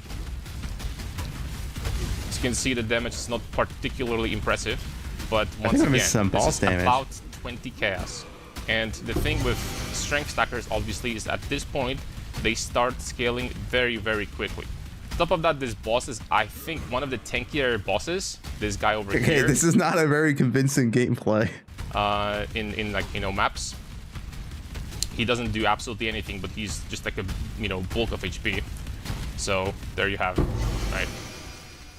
as you can see, the damage is not particularly impressive, but once again, this is about 20 chaos. And the thing with strength stackers, obviously, is at this point, they start scaling very, very quickly. On top of that, this boss is, I think, one of the tankier bosses. This guy over here. Okay, this is not a very convincing gameplay. In like, you know, maps. He doesn't do absolutely anything, but he's just like a, you know, bulk of HP. So there you have it, right?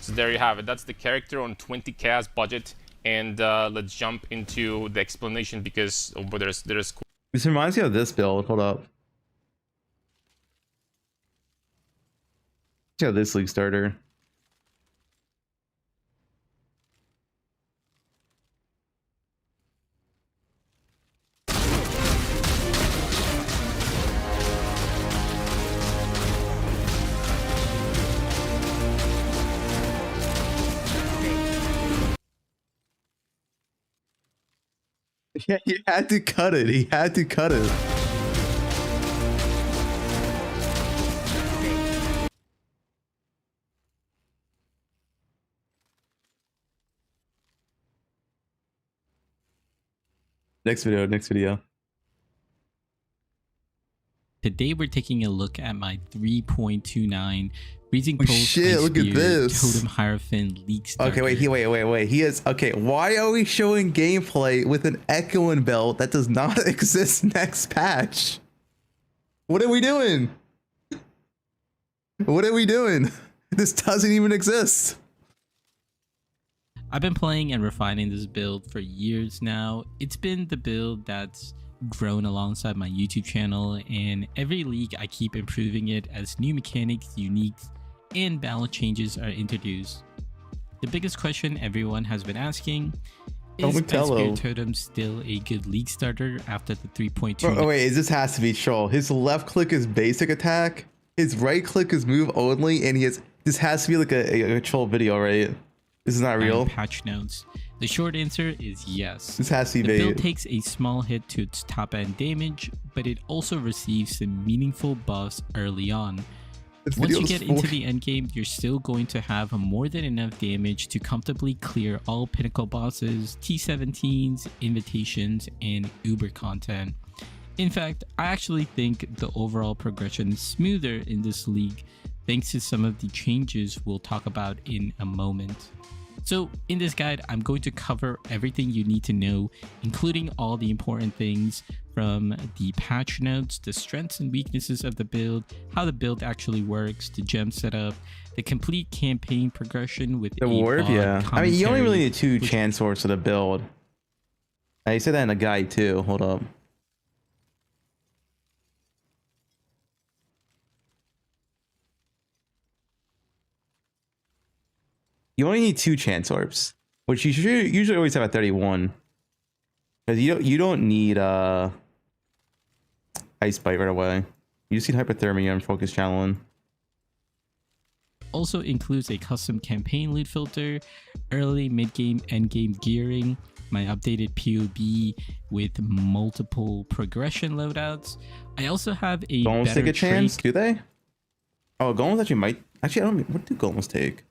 So there you have it. That's the character on 20 chaos budget. And let's jump into the explanation because there's. This reminds me of this build. Hold up. Yeah, this league starter. Yeah, he had to cut it. He had to cut it. Next video. Today we're taking a look at my 3.29 Freezing Pulse shit, look at this. Totem Hierophant League Starter. Okay, wait. He is okay. Why are we showing gameplay with an echoing belt that does not exist next patch? What are we doing? What are we doing? This doesn't even exist. I've been playing and refining this build for years now. It's been the build that's grown alongside my YouTube channel, and every league I keep improving it as new mechanics, uniques, and balance changes are introduced. The biggest question everyone has been asking is Spirit Totem still a good league starter after the 3.2? Oh wait, this has to be troll. His left click is basic attack, his right click is move only, and this has to be like a troll video, right? This is not real. Patch notes. The short answer is yes. This has to be the build takes a small hit to its top end damage, but it also receives some meaningful buffs early on. Once you get into the end game, you're still going to have more than enough damage to comfortably clear all pinnacle bosses, T17s, invitations, and Uber content. In fact, I actually think the overall progression is smoother in this league thanks to some of the changes we'll talk about in a moment. So in this guide, I'm going to cover everything you need to know, including all the important things from the patch notes, the strengths and weaknesses of the build, how the build actually works, the gem setup, the complete campaign progression with the warp. Yeah, I mean, you only really need 2 chance sources of the build. I said that in the guide too. Hold up. You only need 2 chance orbs, which you should usually always have at 31. Because you don't need Ice Bite right away. You just need Hypothermia and Focus Challenge. Also includes a custom campaign loot filter, early, mid-game, end-game gearing, my updated POB with multiple progression loadouts. I also have a Golems take a chance, do they? Oh, Golems actually might. Actually, I don't. What do Golems take?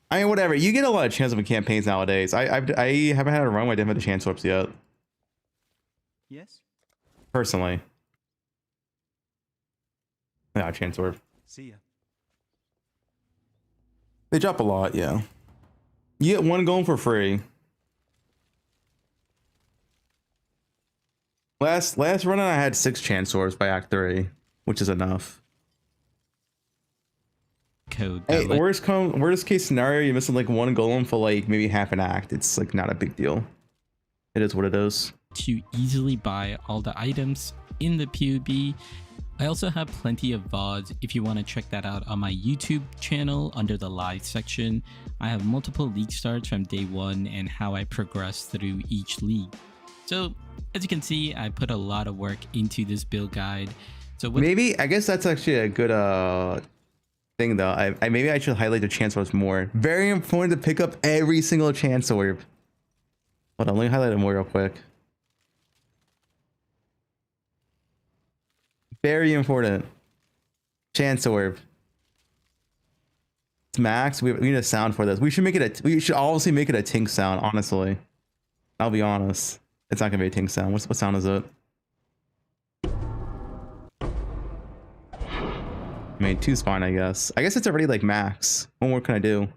I mean, whatever. You get a lot of chance of campaigns nowadays. I haven't had a run where I didn't have the chance swaps yet. Yes. Personally. Yeah, chance warp. See ya. They drop a lot, yeah. You get 1 golem for free. Last run I had 6 chance orbs by Act 3, which is enough. Code. Hey, worst case scenario, you're missing like 1 golem for like maybe half an act. It's like not a big deal. It is what it is. To easily buy all the items in the PUB. I also have plenty of VODs if you want to check that out on my YouTube channel under the live section. I have multiple league starts from day 1 and how I progress through each league. So as you can see, I put a lot of work into this build guide. So maybe I guess that's actually a good thing though. I maybe I should highlight the chance orbs more. Very important to pick up every single chance orb. Hold on, let me highlight it more real quick. Very important. Chance orb. It's max. We need a sound for this. We should make it a. We should obviously make it a tink sound. Honestly, I'll be honest. It's not gonna be a tink sound. What sound is it? I mean, 2's fine, I guess. I guess it's already like max. What more can I do?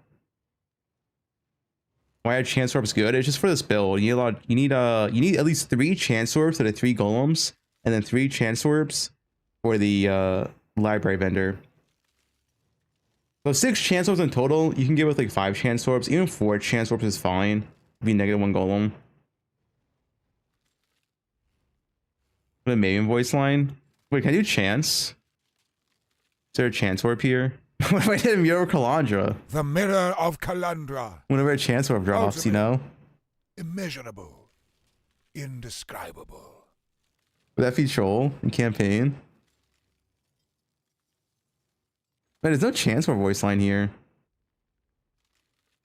Why are chance orbs good? It's just for this build. You need at least 3 chance orbs for the 3 golems, and then 3 chance orbs for the library vendor. So 6 chance orbs in total. You can get with like 5 chance orbs. Even 4 chance orbs is fine. It'd be -1 golem. The Maven voice line. Wait, can I do chance? Is there a chance orb here? What if I did Mirror Calandra? The Mirror of Calandra. Whenever a chance orb drops, Ultimate. you know? Immeasurable. Indescribable. Would that be troll in campaign? Wait, there's no chance orb voice line here.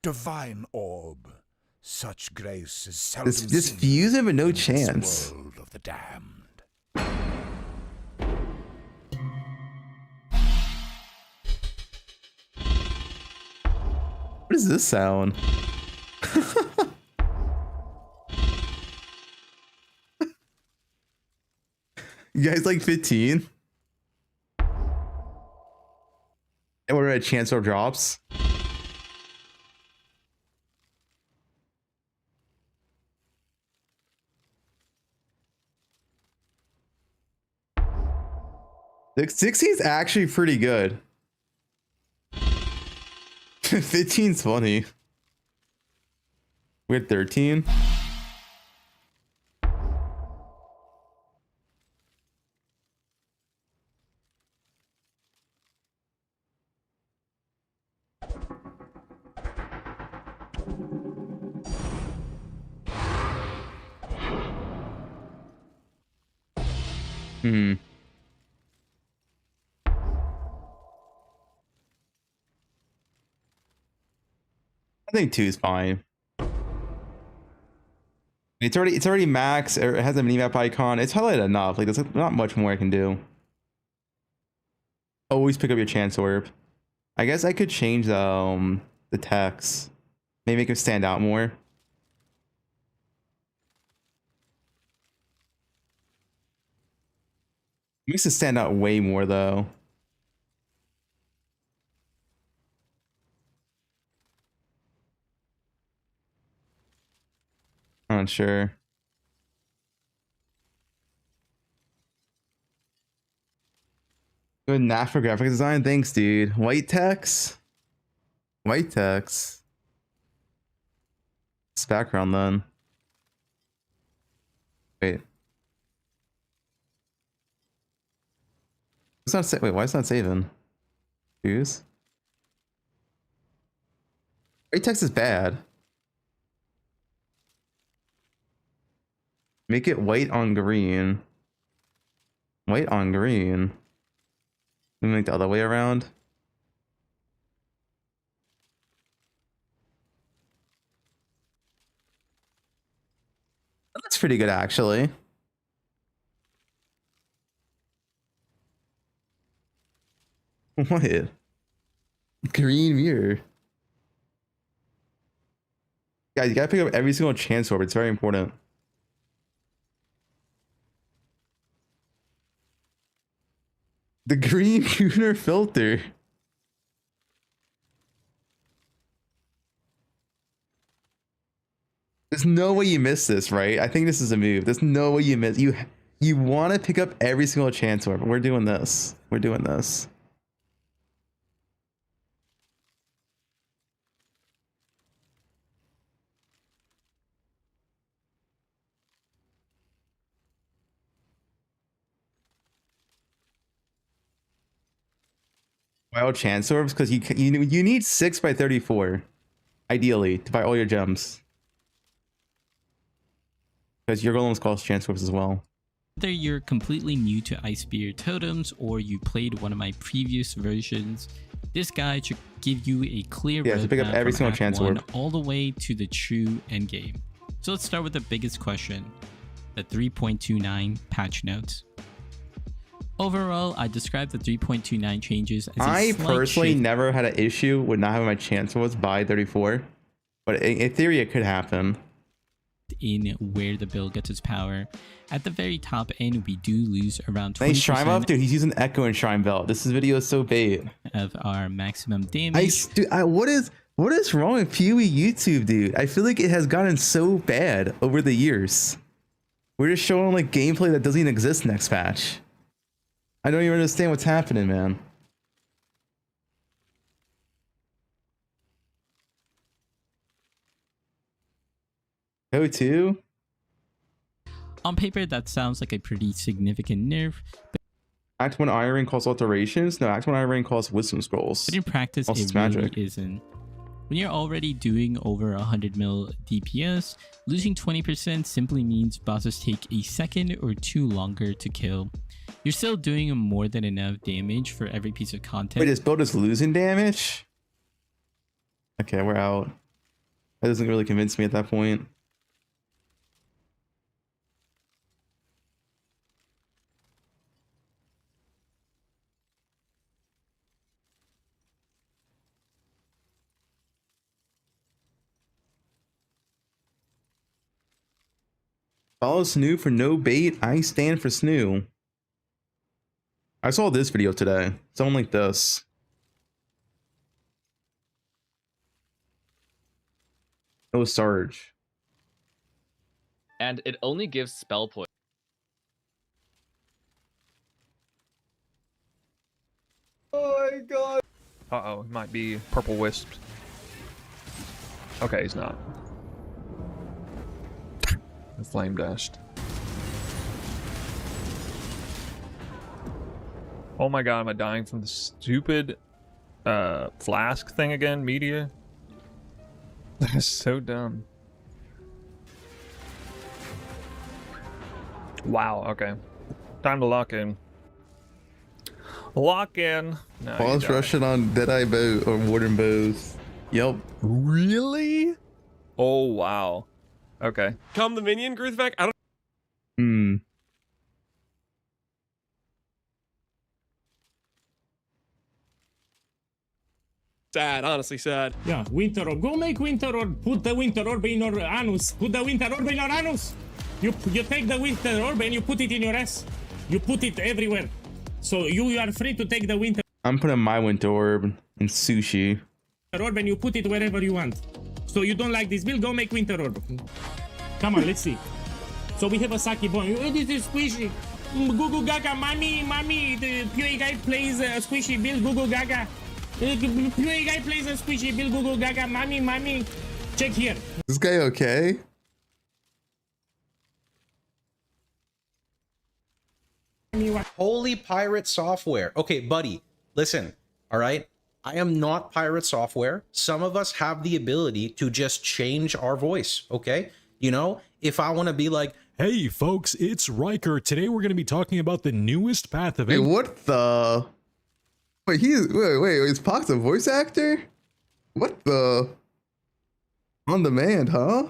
Divine orb. Such grace is seldom This seen fuse it, but no in this chance. world of the damned. What is this sound? You guys like 15? And we're at chance orb drops. The 60 is actually pretty good. 15's funny. We're at 13. I think 2 is fine. It's already max. It has a minimap icon. It's highlighted enough. Like there's not much more I can do. Always pick up your chance orb. I guess I could change the text. Maybe make it stand out more. Makes it stand out way more though. I'm not sure. Good enough for graphic design. Thanks, dude. White text. White text. It's background then. Wait. It's not wait, why is it not saving? Choose. White text is bad. Make it white on green. White on green. Maybe like the other way around. That's pretty good actually. What? Green mirror. Guys, you gotta pick up every single chance orb. It's very important. The green tuner filter. There's no way you miss this, right? I think this is a move. There's no way you miss. You want to pick up every single chance orb. We're doing this. We're doing this. Wild chance orbs because you need 6 by 34, ideally, to buy all your gems. Because your golems cost chance orbs as well. Whether you're completely new to Ice Spear Totems or you played one of my previous versions, this guide should give you a clear roadmap to pick up every single chance orb all the way to the true endgame. So let's start with the biggest question, the 3.29 patch notes. Overall, I describe the 3.29 changes as I personally never had an issue with not having my chance was by 34, but in theory it could happen. In where the build gets its power. At the very top end, we do lose around 20%. Nice Shrine Belt? Dude, he's using Echo and Shrine Belt. This video is so bait. Of our maximum damage. What is wrong with PoE YouTube, dude? I feel like it has gotten so bad over the years. We're just showing like gameplay that doesn't even exist next patch. I don't even understand what's happening, man. Go-to? On paper, that sounds like a pretty significant nerf. Act 1 Iron Ring calls alterations? No, Act 1 Iron Ring calls Wisdom Scrolls. But in practice, also, it really isn't. When you're already doing over 100 mil DPS, losing 20% simply means bosses take a second or two longer to kill. You're still doing more than enough damage for every piece of content. Wait, this build is losing damage? Okay, we're out. That doesn't really convince me at that point. Follow Snoo for no bait. I stand for Snoo. I saw this video today. Something like this. No Sarge. And it only gives spell points. Oh my god. Uh-oh, it might be Purple Wisp. Okay, he's not. Flame dashed. Oh my god, am I dying from the stupid flask thing again, media? That's so dumb. Wow, okay. Time to lock in. Lock in. No, Pause rushing on Deadeye bow or Warden bows. Yep. Really? Oh wow. Okay. Come the minion, Gruthvac? I don't. Sad, honestly sad. Yeah, Winter Orb. Go make Winter Orb. Put the Winter Orb in your anus. Put the Winter Orb in your anus. You take the Winter Orb and you put it in your ass. You put it everywhere. So you are free to take the Winter I'm putting my Winter Orb in Sushi. Orb and you put it wherever you want. So you don't like this build? Go make Winter Orb. Come on, let's see. So we have a Saki boy. Oh, this is squishy. Goo Gaga, mommy. The PoE guy plays a squishy build. Goo Gaga. PoE guy plays a squishy build. Goo Gaga, mommy. Check here. This guy okay? Holy pirate software. Okay, buddy, listen, all right? I am not pirate software. Some of us have the ability to just change our voice, okay? You know, if I want to be like, hey folks, it's Riker. Today we're going to be talking about the newest path of... Wait, what the... Wait, is Pox a voice actor? What the... On demand, huh?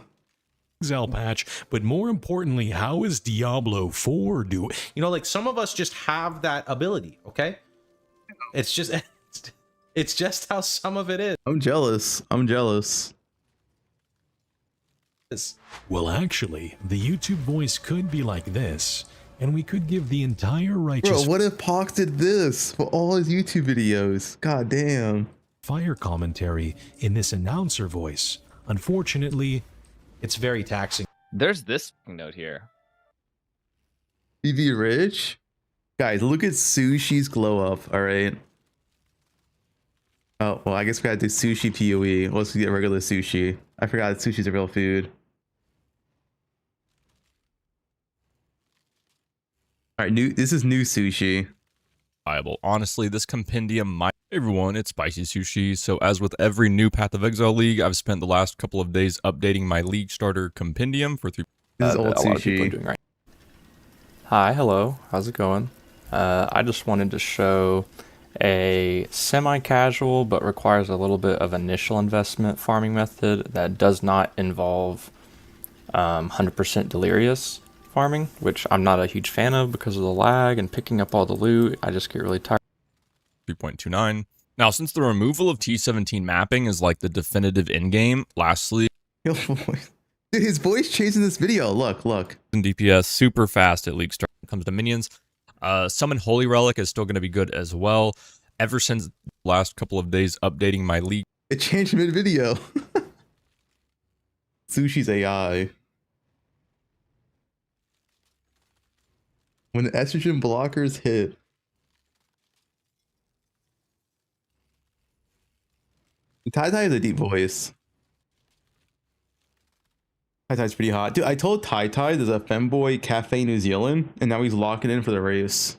Exile patch, but more importantly, how is Diablo 4 doing? You know, like some of us just have that ability, okay? It's just how some of it is. I'm jealous. Well, actually, the YouTube voice could be like this, and we could give the entire righteous... Bro, what if Pox did this for all his YouTube videos? God damn. Fire commentary in this announcer voice. Unfortunately, it's very taxing. There's this note here. BB Rich? Guys, look at Sushi's glow up, alright? Oh, well, I guess we gotta do sushi PoE. Let's get regular sushi. I forgot sushi's a real food. Alright, this is new sushi. Honestly, this compendium might... Hey everyone, it's Spicy Sushi. So as with every new Path of Exile league, I've spent the last couple of days updating my league starter compendium for 3... This is old sushi. Right. Hi, hello, how's it going? I just wanted to show a semi-casual but requires a little bit of initial investment farming method that does not involve 100% Delirious. farming, which I'm not a huge fan of because of the lag and picking up all the loot. I just get really tired. 3.29. Now, since the removal of T17 mapping is like the definitive endgame, lastly, Dude, his voice changed in this video. Look. in DPS super fast at League Start when it comes to minions. Summon Holy Relic is still going to be good as well. Ever since the last couple of days updating my league, it changed mid-video. Sushi's AI. When estrogen blockers hit. Tai Tai has a deep voice. Tai Tai's pretty hot. Dude, I told Tai Tai there's a femboy cafe New Zealand, and now he's locking in for the race.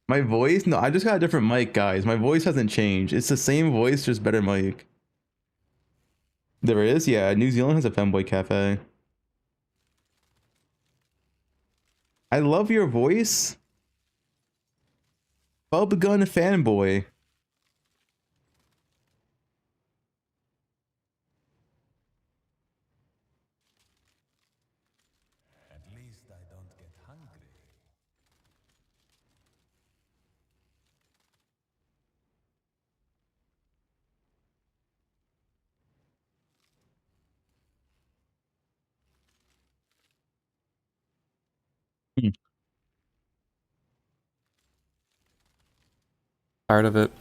My voice? No, I just got a different mic, guys. My voice hasn't changed. It's the same voice, just better mic. There is? Yeah, New Zealand has a femboy cafe. I love your voice. Fubgun fanboy. At least I don't get hungry. Tired of it.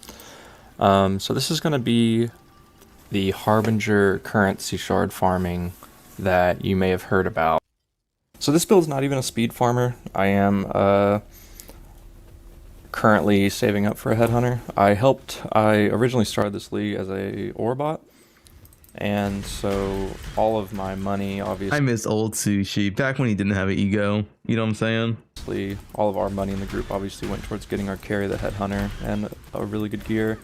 So this is going to be the Harbinger currency shard farming that you may have heard about. So this build's not even a speed farmer. I am currently saving up for a headhunter. I originally started this league as a ore bot, and so all of my money, obviously, I miss old Sushi, back when he didn't have an ego. You know what I'm saying? all of our money in the group obviously went towards getting our carry, the headhunter, and a really good gear.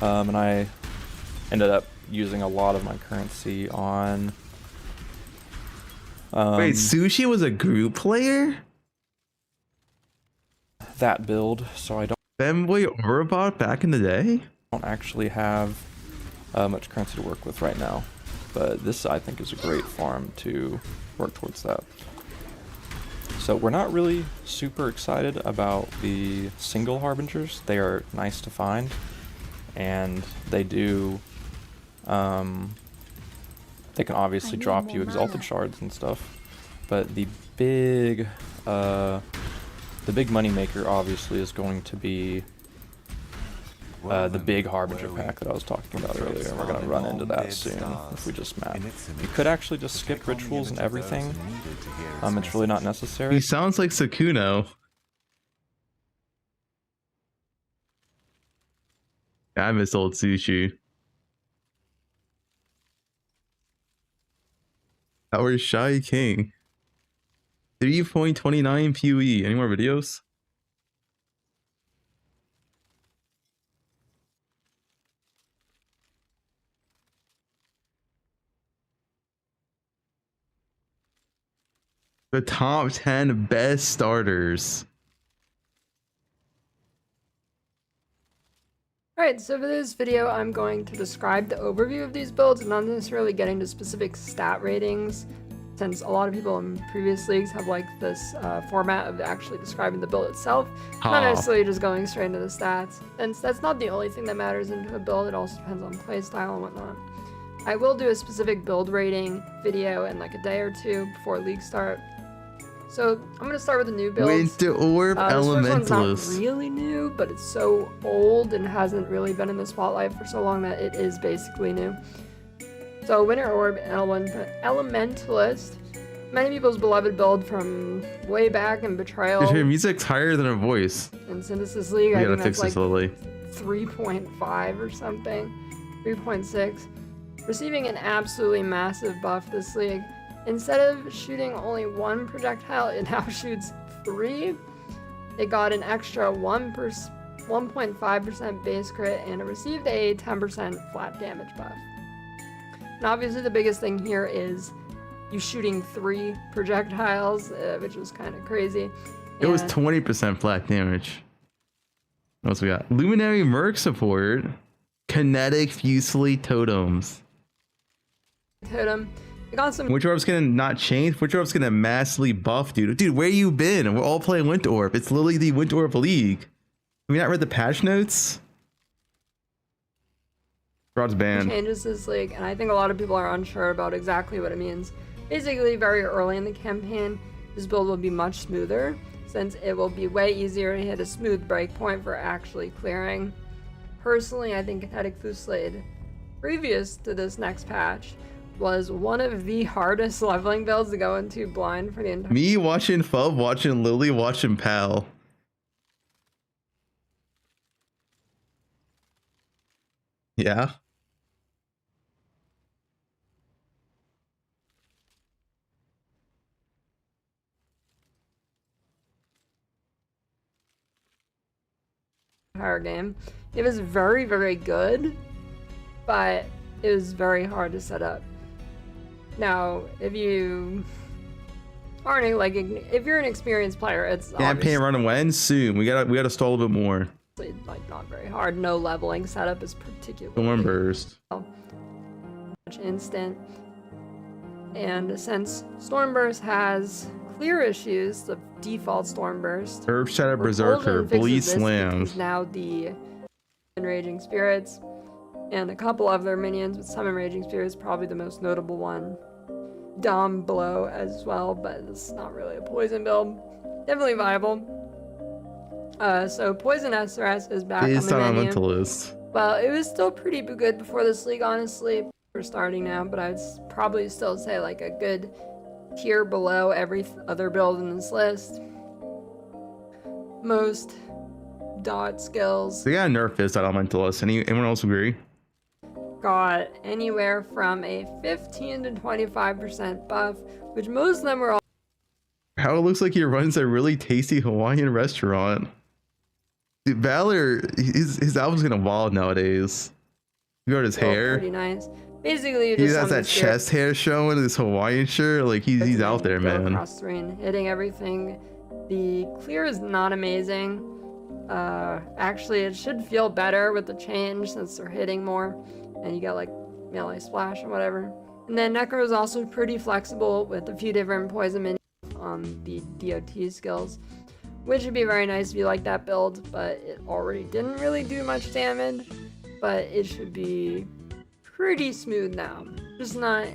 And I ended up using a lot of my currency on... Wait, Sushi was a group player? That build, so I don't... Femboy Orbot back in the day? Don't actually have much currency to work with right now. But this, I think, is a great farm to work towards that. So we're not really super excited about the single Harbingers. They are nice to find, and they do... they can obviously drop you exalted shards and stuff, but the big money maker obviously is going to be the big Harbinger pack that I was talking about earlier, and we're going to run into that soon if we just map. You could actually just skip rituals and everything. It's really not necessary. He sounds like Sakuno. I miss old Sushi. Our Shy King. 3.29 PoE. Any more videos? The top 10 best starters. Alright, so for this video, I'm going to describe the overview of these builds, not necessarily getting to specific stat ratings, since a lot of people in previous leagues have liked this format of actually describing the build itself, not necessarily just going straight into the stats. And that's not the only thing that matters into a build, it also depends on playstyle and whatnot. I will do a specific build rating video in like a day or two before league start. So I'm going to start with the new build. Winter Orb Elementalist. This one's not really new, but it's so old and hasn't really been in the spotlight for so long that it is basically new. So Winter Orb Elementalist, many people's beloved build from way back in Betrayal. Your music's higher than her voice. In Synthesis League, I gotta think fix that's this like slowly. 3.5 or something, 3.6. Receiving an absolutely massive buff this league. Instead of shooting only one projectile, it now shoots 3. It got an extra 1.5% base crit, and it received a 10% flat damage buff. And obviously the biggest thing here is you shooting 3 projectiles, which was kind of crazy. It was 20% flat damage. What else we got? Luminary Merc support. Kinetic Fusilier Totems. Totem. I got some. Winter Orb's gonna not change. Winter Orb's gonna massively buff, dude. Dude, where you been? We're all playing Winter Orb. It's literally the Winter Orb League. Have you not read the patch notes? Rod's banned. Changes this league, and I think a lot of people are unsure about exactly what it means. Basically, very early in the campaign, this build will be much smoother, since it will be way easier to hit a smooth breakpoint for actually clearing. Personally, I think Kinetic Fusillade, previous to this next patch, was one of the hardest leveling builds to go into blind for the entire. Me watching Fub, watching Lily, watching Pal. Yeah. Entire game. It was very, very good, but it was very hard to set up. Now, if you aren't like, if you're an experienced player, it's Campaign run when soon. We gotta stall a bit more. Like not very hard. No leveling setup is particularly Storm burst. much instant. And since Stormburst has clear issues, the default Stormburst, Herb Shadow Berserker, Bleed Slams. Now the Enraging Spirits, and a couple of their minions with some Enraging Spirits, probably the most notable one. Dom Blow as well, but it's not really a poison build. Definitely viable. So Poison SRS is back on the menu. Elementalist. Well, it was still pretty good before this league, honestly. We're starting now, but I'd probably still say like a good tier below every other build in this list. Most dot skills They gotta nerf this Elementalist. Anyone else agree? got anywhere from a 15 to 25% buff, which most of them were all. How it looks like he runs a really tasty Hawaiian restaurant. Dude, Valor, his album's gonna wild nowadays. You got his hair. Pretty nice. Basically, you He just has that chest hair showing his Hawaiian shirt. Like he's out there, man. Across the ring, hitting everything. The clear is not amazing. Actually, it should feel better with the change since they're hitting more, and you got like melee splash or whatever. And then Necro is also pretty flexible with a few different poison minions on the DOT skills, which would be very nice if you like that build, but it already didn't really do much damage. But it should be pretty smooth now. Just not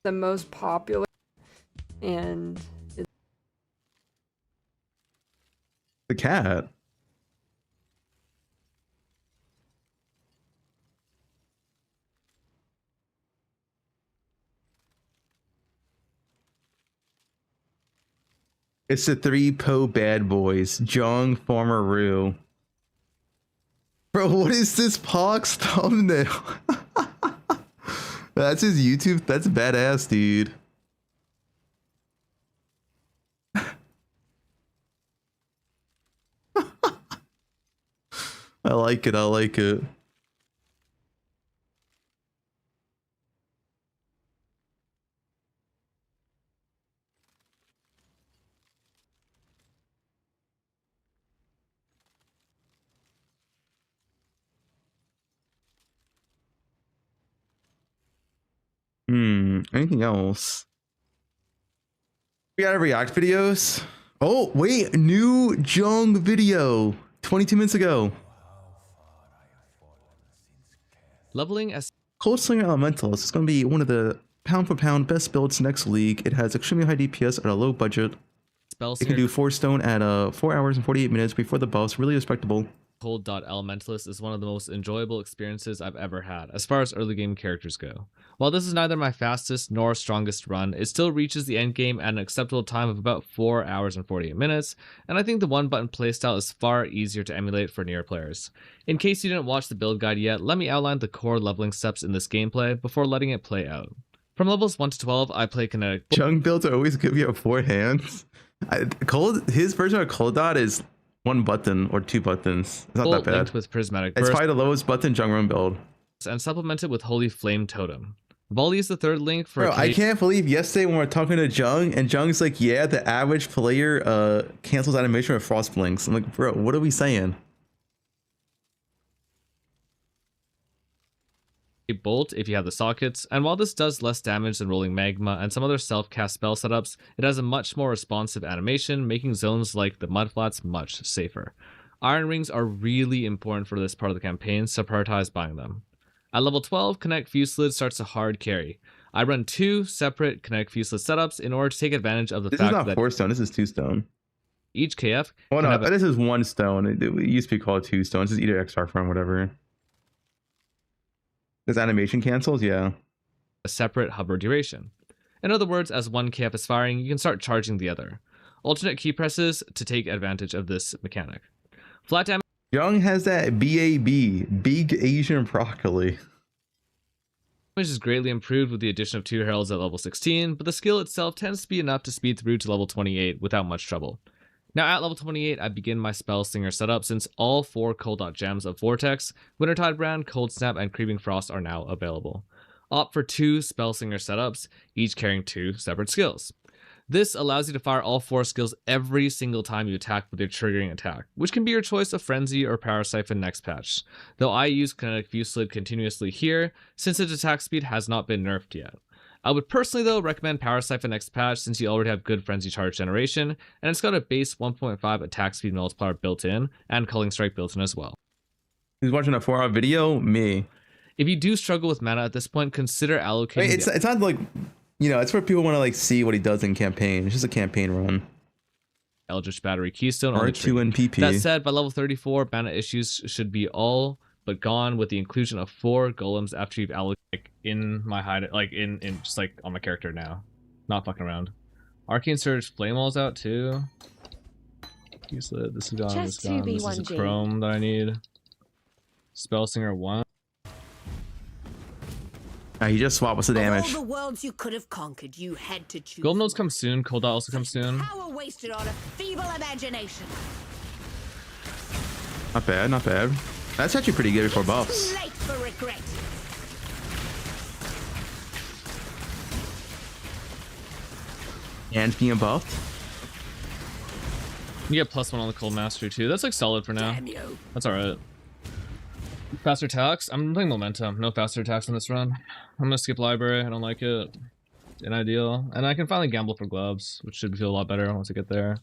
the most popular, and The cat. It's the three Poe bad boys, Jung, Farmer, Rue. Bro, what is this Pox thumbnail? That's his YouTube. That's badass, dude. I like it. I like it. Anything else? We got React videos. Oh, wait, new Jung video 22 minutes ago. Leveling as Cold Slinger Elementalist is going to be one of the pound for pound best builds next league. It has extremely high DPS at a low budget. It can do 4 stone at 4 hours and 48 minutes before the boss. Really respectable. Cold Elementalist is one of the most enjoyable experiences I've ever had, as far as early game characters go. While this is neither my fastest nor strongest run, it still reaches the end game at an acceptable time of about 4 hours and 48 minutes, and I think the one button playstyle is far easier to emulate for newer players. In case you didn't watch the build guide yet, let me outline the core leveling steps in this gameplay before letting it play out. From levels 1 to 12, I play kinetic. Jung builds are always give you a 4 hands. His version of Cold Dot is 1 button or 2 buttons. It's not that bad. Linked with prismatic it's burst, probably the lowest button Jung run build. and supplemented with Holy Flame Totem. Volley is the third link for. Bro, I can't believe yesterday when we were talking to Jung and Jung's like, yeah, the average player cancels animation with Frost Blinks. I'm like, bro, what are we saying? Bolt if you have the sockets, and while this does less damage than Rolling Magma and some other self-cast spell setups, it has a much more responsive animation, making zones like the Mudflats much safer. Iron Rings are really important for this part of the campaign, so prioritize buying them. At level 12, Kinetic Fuse Lid starts a hard carry. I run 2 separate Kinetic Fuse Lid setups in order to take advantage of the fact that... This is not 4 stone, this is 2 stone. Each KF... Oh no, this is 1 stone. It used to be called 2 stones. This is either XR from whatever. This animation cancels? Yeah. A separate hover duration. In other words, as one KF is firing, you can start charging the other. Alternate key presses to take advantage of this mechanic. Flat damage... Young has that BAB, Big Asian Broccoli. Damage is greatly improved with the addition of 2 heralds at level 16, but the skill itself tends to be enough to speed through to level 28 without much trouble. Now at level 28, I begin my Spell Slinger setup since all 4 Cold Dot gems of Vortex, Wintertide Brand, Cold Snap, and Creeping Frost are now available. Opt for 2 Spell Slinger setups, each carrying 2 separate skills. This allows you to fire all 4 skills every single time you attack with your triggering attack, which can be your choice of Frenzy or Power Siphon next patch, though I use Kinetic Fuse Lid continuously here since its attack speed has not been nerfed yet. I would personally though recommend Power Siphon next patch since you already have good Frenzy Charge generation, and it's got a base 1.5 attack speed multiplier built in, and Culling Strike built in as well. Who's watching a 4-hour video? Me. If you do struggle with mana at this point, consider allocating... Wait, it's not like, you know, it's where people want to like see what he does in campaign. It's just a campaign run. Eldritch Battery Keystone R2 and PP. That said, by level 34, mana issues should be all but gone with the inclusion of 4 golems after you've allocated in my hide, like in just like on my character now, not fucking around. Arcane Surge Flame Wall's out too. This is gone. This is gone. This is a Chrome that I need. Spell Singer 1. He just swapped. What's the damage? All the worlds you could have conquered, you had to choose. Golden Nodes come soon. Cold Dot also comes soon. Power wasted on a feeble imagination. Not bad, not bad. That's actually pretty good before buffs. Late for regret. And being buffed. You get +1 on the Cold Mastery too. That's like solid for now. That's alright. Faster attacks. I'm playing Momentum. No faster attacks on this run. I'm gonna skip Library. I don't like it. It's ideal. And I can finally gamble for gloves, which should feel a lot better once I get there.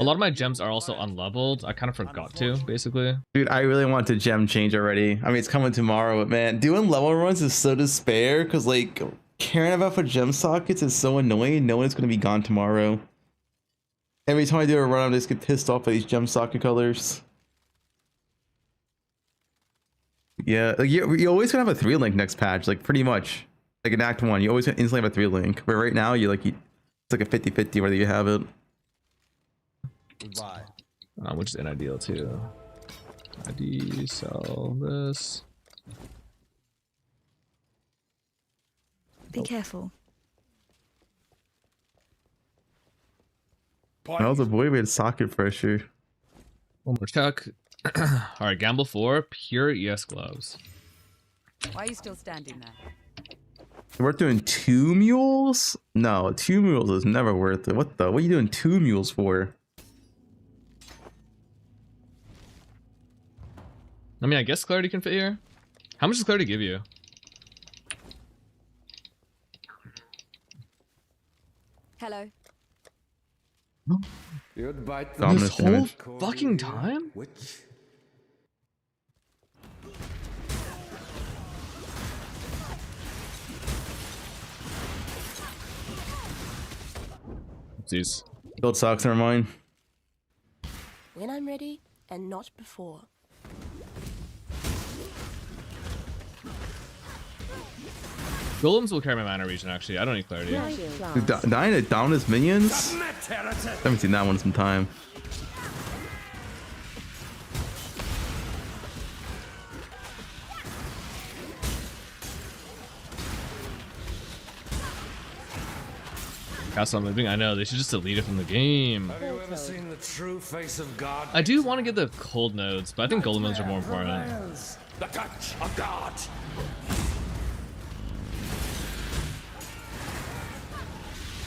A lot of my gems are also unleveled. I kind of forgot to, basically. Dude, I really want to gem change already. I mean, it's coming tomorrow, but man, doing level runs is so despair because like caring about for gem sockets is so annoying knowing it's going to be gone tomorrow. Every time I do a run, I just get pissed off by these gem socket colors. Yeah, like you always gonna have a 3-link next patch, like pretty much. Like in Act 1, you always instantly have a 3-link. But right now, it's like a 50-50 whether you have it. Goodbye. Which is an ideal too. ID, sell this. Be careful. That was a boy with socket pressure. One more check. Alright, gamble 4, pure ES gloves. Why are you still standing there? We're doing 2 mules? No, 2 mules is never worth it. What are you doing 2 mules for? I mean, I guess Clarity can fit here. How much does Clarity give you? Hello. Goodbye. This whole fucking time? Oopsies. Build socks, never mind. When I'm ready, and not before. Golems will carry my mana region, actually. I don't need Clarity. Dying to down his minions? I haven't seen that one in some time. Castle moving. I know they should just delete it from the game. Have you ever seen the true face of God? I do want to get the cold nodes, but I think golden nodes are more important. The touch of God.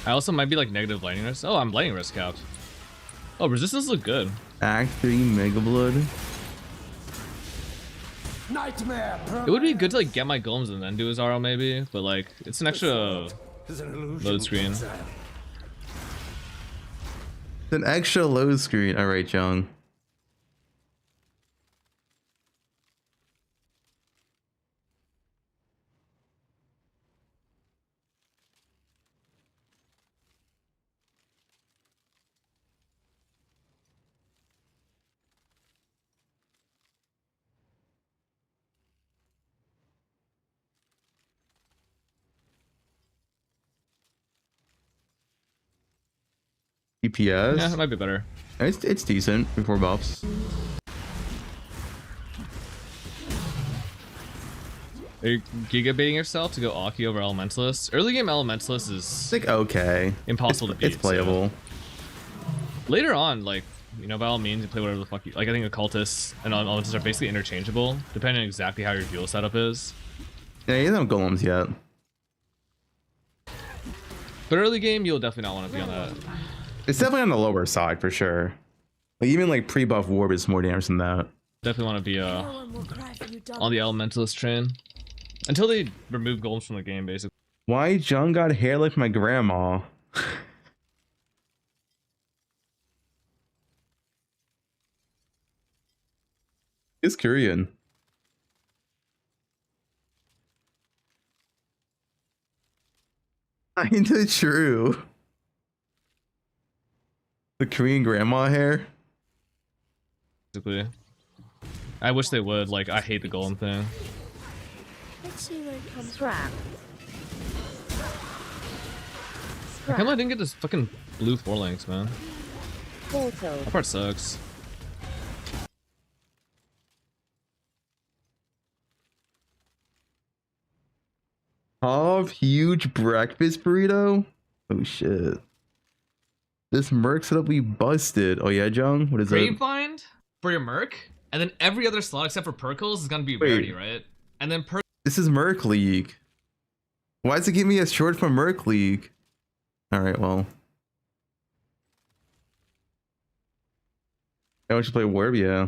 I also might be like negative lightning risk. Oh, I'm lightning risk capped. Oh, resistance look good. Act 3 Mega Blood. Nightmare. It would be good to like get my golems and then do his RL maybe, but like it's an extra load screen. It's an extra load screen. All right, John. DPS? Yeah, it might be better. It's decent before buffs. Are you giga-baiting yourself to go Aki over Elementalist? Early game Elementalist is It's like okay. impossible to beat. It's playable. So. Later on, like, you know, by all means, you play whatever the fuck you like. I think Occultists and Elementalists are basically interchangeable, depending on exactly how your duel setup is. Yeah, you don't have golems yet. But early game, you'll definitely not want to be on that. It's definitely on the lower side for sure. Like even like pre-buff warp is more damage than that. Definitely want to be on the Elementalist train until they remove golems from the game, basically. Why Jung got hair like my grandma? It's Korean. Kinda true. The Korean grandma hair. Basically, I wish they would. Like, I hate the golem thing. Let's see where it comes from. I can't believe I didn't get this fucking blue phalanx, man. Photo. That part sucks. Oh, huge breakfast burrito? Oh shit. This merc setup we busted. Oh yeah, Jung? What is it? Grapevine for your merc, and then every other slot except for Perkles is gonna be rarity, right? And then This is Merc League. Why does it give me a short from Merc League? Alright, well. I want you to play Warb, yeah.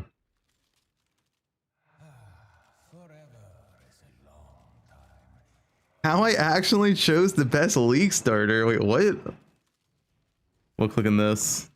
How I actually chose the best league starter. Wait, what? We'll click on this.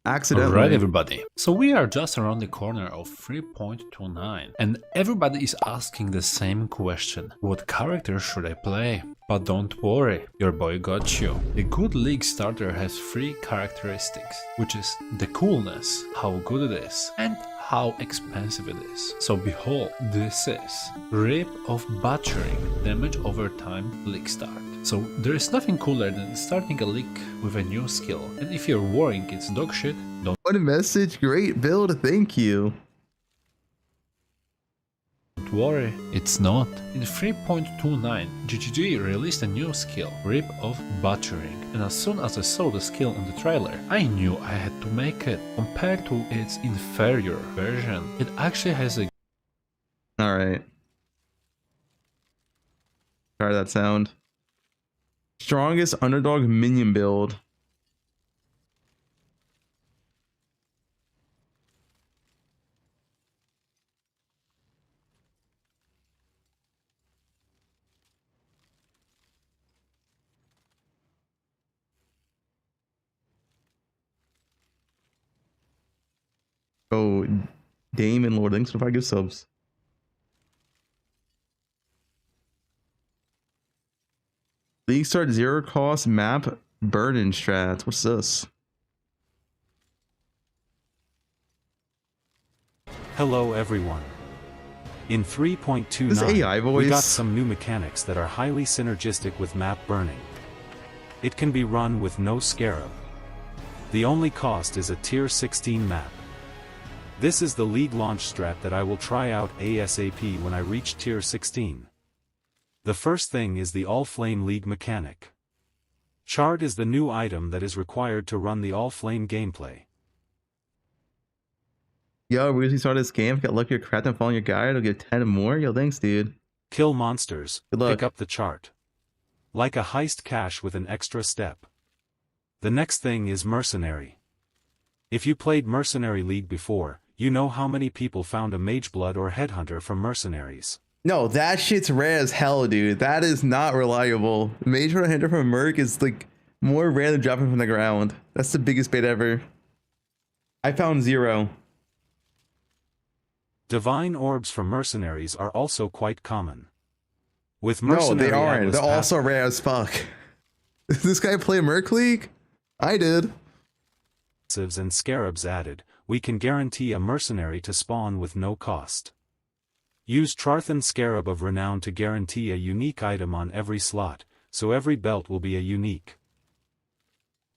Accidentally. Alright everybody, so we are just around the corner of 3.29 and everybody is asking the same question: what character should I play? But don't worry, your boy got you. A good league starter has 3 characteristics, which is the coolness, how good it is, and how expensive it is. So behold, this is Rip of Butchering, damage over time, league start. So there is nothing cooler than starting a league with a new skill, and if you're worrying it's dog shit, don't What a message, great build, thank you. worry, it's not. In 3.29, GGG released a new skill, Rip of Butchering, and as soon as I saw the skill in the trailer, I knew I had to make it. Compared to its inferior version, it actually has a... Alright. Try that sound. Strongest underdog minion build. Oh, Dame and Lord Links, if I give subs. League start 0 cost map burden strats. What's this? Hello everyone. In 3.29, This AI voice. we got some new mechanics that are highly synergistic with map burning. It can be run with no scarab. The only cost is a tier 16 map. This is the league launch strat that I will try out ASAP when I reach tier 16. The first thing is the All-Flame League mechanic. Shard is the new item that is required to run the All-Flame gameplay. Yo, we usually start this game. Get lucky or craft and follow your guide. I'll get 10 more. Yo, thanks, dude. Kill monsters, Good luck. pick up the chart. Like a heist cache with an extra step. The next thing is Mercenary. If you played Mercenary League before, You know how many people found a Mageblood or Headhunter from mercenaries? No, that shit's rare as hell, dude. That is not reliable. Major Hunter from Merc is like more rare than dropping from the ground. That's the biggest bait ever. I found 0. Divine orbs from mercenaries are also quite common. With No, mercenary they aren't. Atlas They're also rare as fuck. Does this guy play Merc League? I did. passives and scarabs added, we can guarantee a mercenary to spawn with no cost. Use Trarthan Scarab of Renown to guarantee a unique item on every slot, so every belt will be a unique.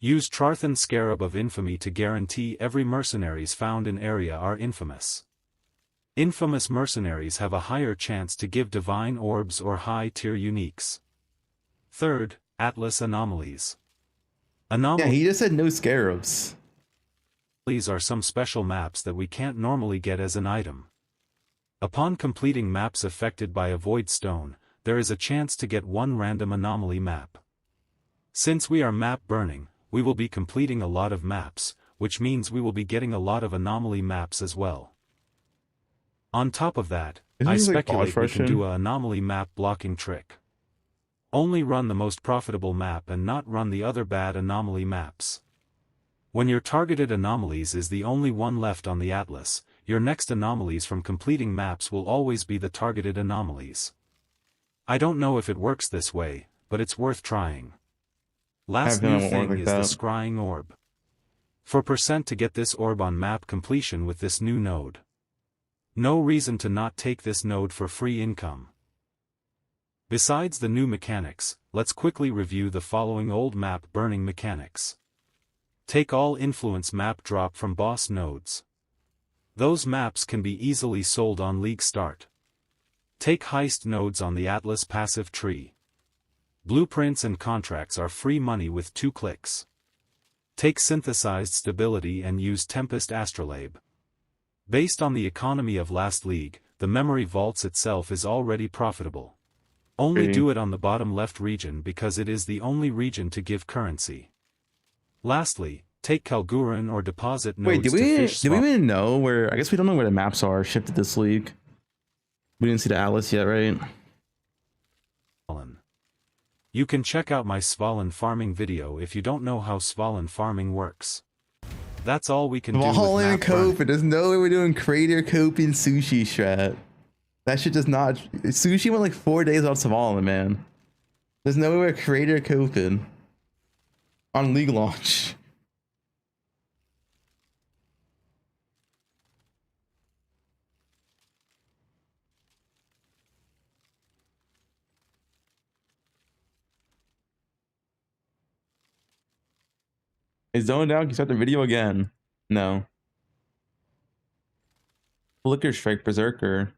Use Trarthan Scarab of Infamy to guarantee every mercenaries found in area are infamous. Infamous mercenaries have a higher chance to give divine orbs or high-tier uniques. Third, Atlas Anomalies. Yeah, he just said no scarabs. These are some special maps that we can't normally get as an item. Upon completing maps affected by a void stone, there is a chance to get one random anomaly map. Since we are map burning, we will be completing a lot of maps, which means we will be getting a lot of anomaly maps as well. On top of that, I speculate we can do an anomaly map blocking trick. Only run the most profitable map and not run the other bad anomaly maps. When your targeted anomalies is the only one left on the atlas, your next anomalies from completing maps will always be the targeted anomalies. I don't know if it works this way, but it's worth trying. Last new thing is the scrying orb. 4% to get this orb on map completion with this new node. No reason to not take this node for free income. Besides the new mechanics, let's quickly review the following old map burning mechanics. Take all influence map drop from boss nodes. Those maps can be easily sold on League Start. Take heist nodes on the Atlas passive tree. Blueprints and contracts are free money with 2 clicks. Take synthesized stability and use Tempest Astrolabe. Based on the economy of last league, the memory vaults itself is already profitable. Only do it on the bottom left region because it is the only region to give currency. Lastly, take Kalguran or deposit nodes. Wait, do we even know where? I guess we don't know where the maps are shipped to this league. We didn't see the Atlas yet, right? You can check out my Svalin farming video if you don't know how Svalin farming works. That's all we can do with Svalin map Cope. There's no way we're doing Crater Cope and Sushi strat. That shit does not. Sushi went like 4 days on Svalin, man. There's no way we're Crater Coping on league launch. Is zoned out? Can you start the video again? No. Flicker Strike Berserker.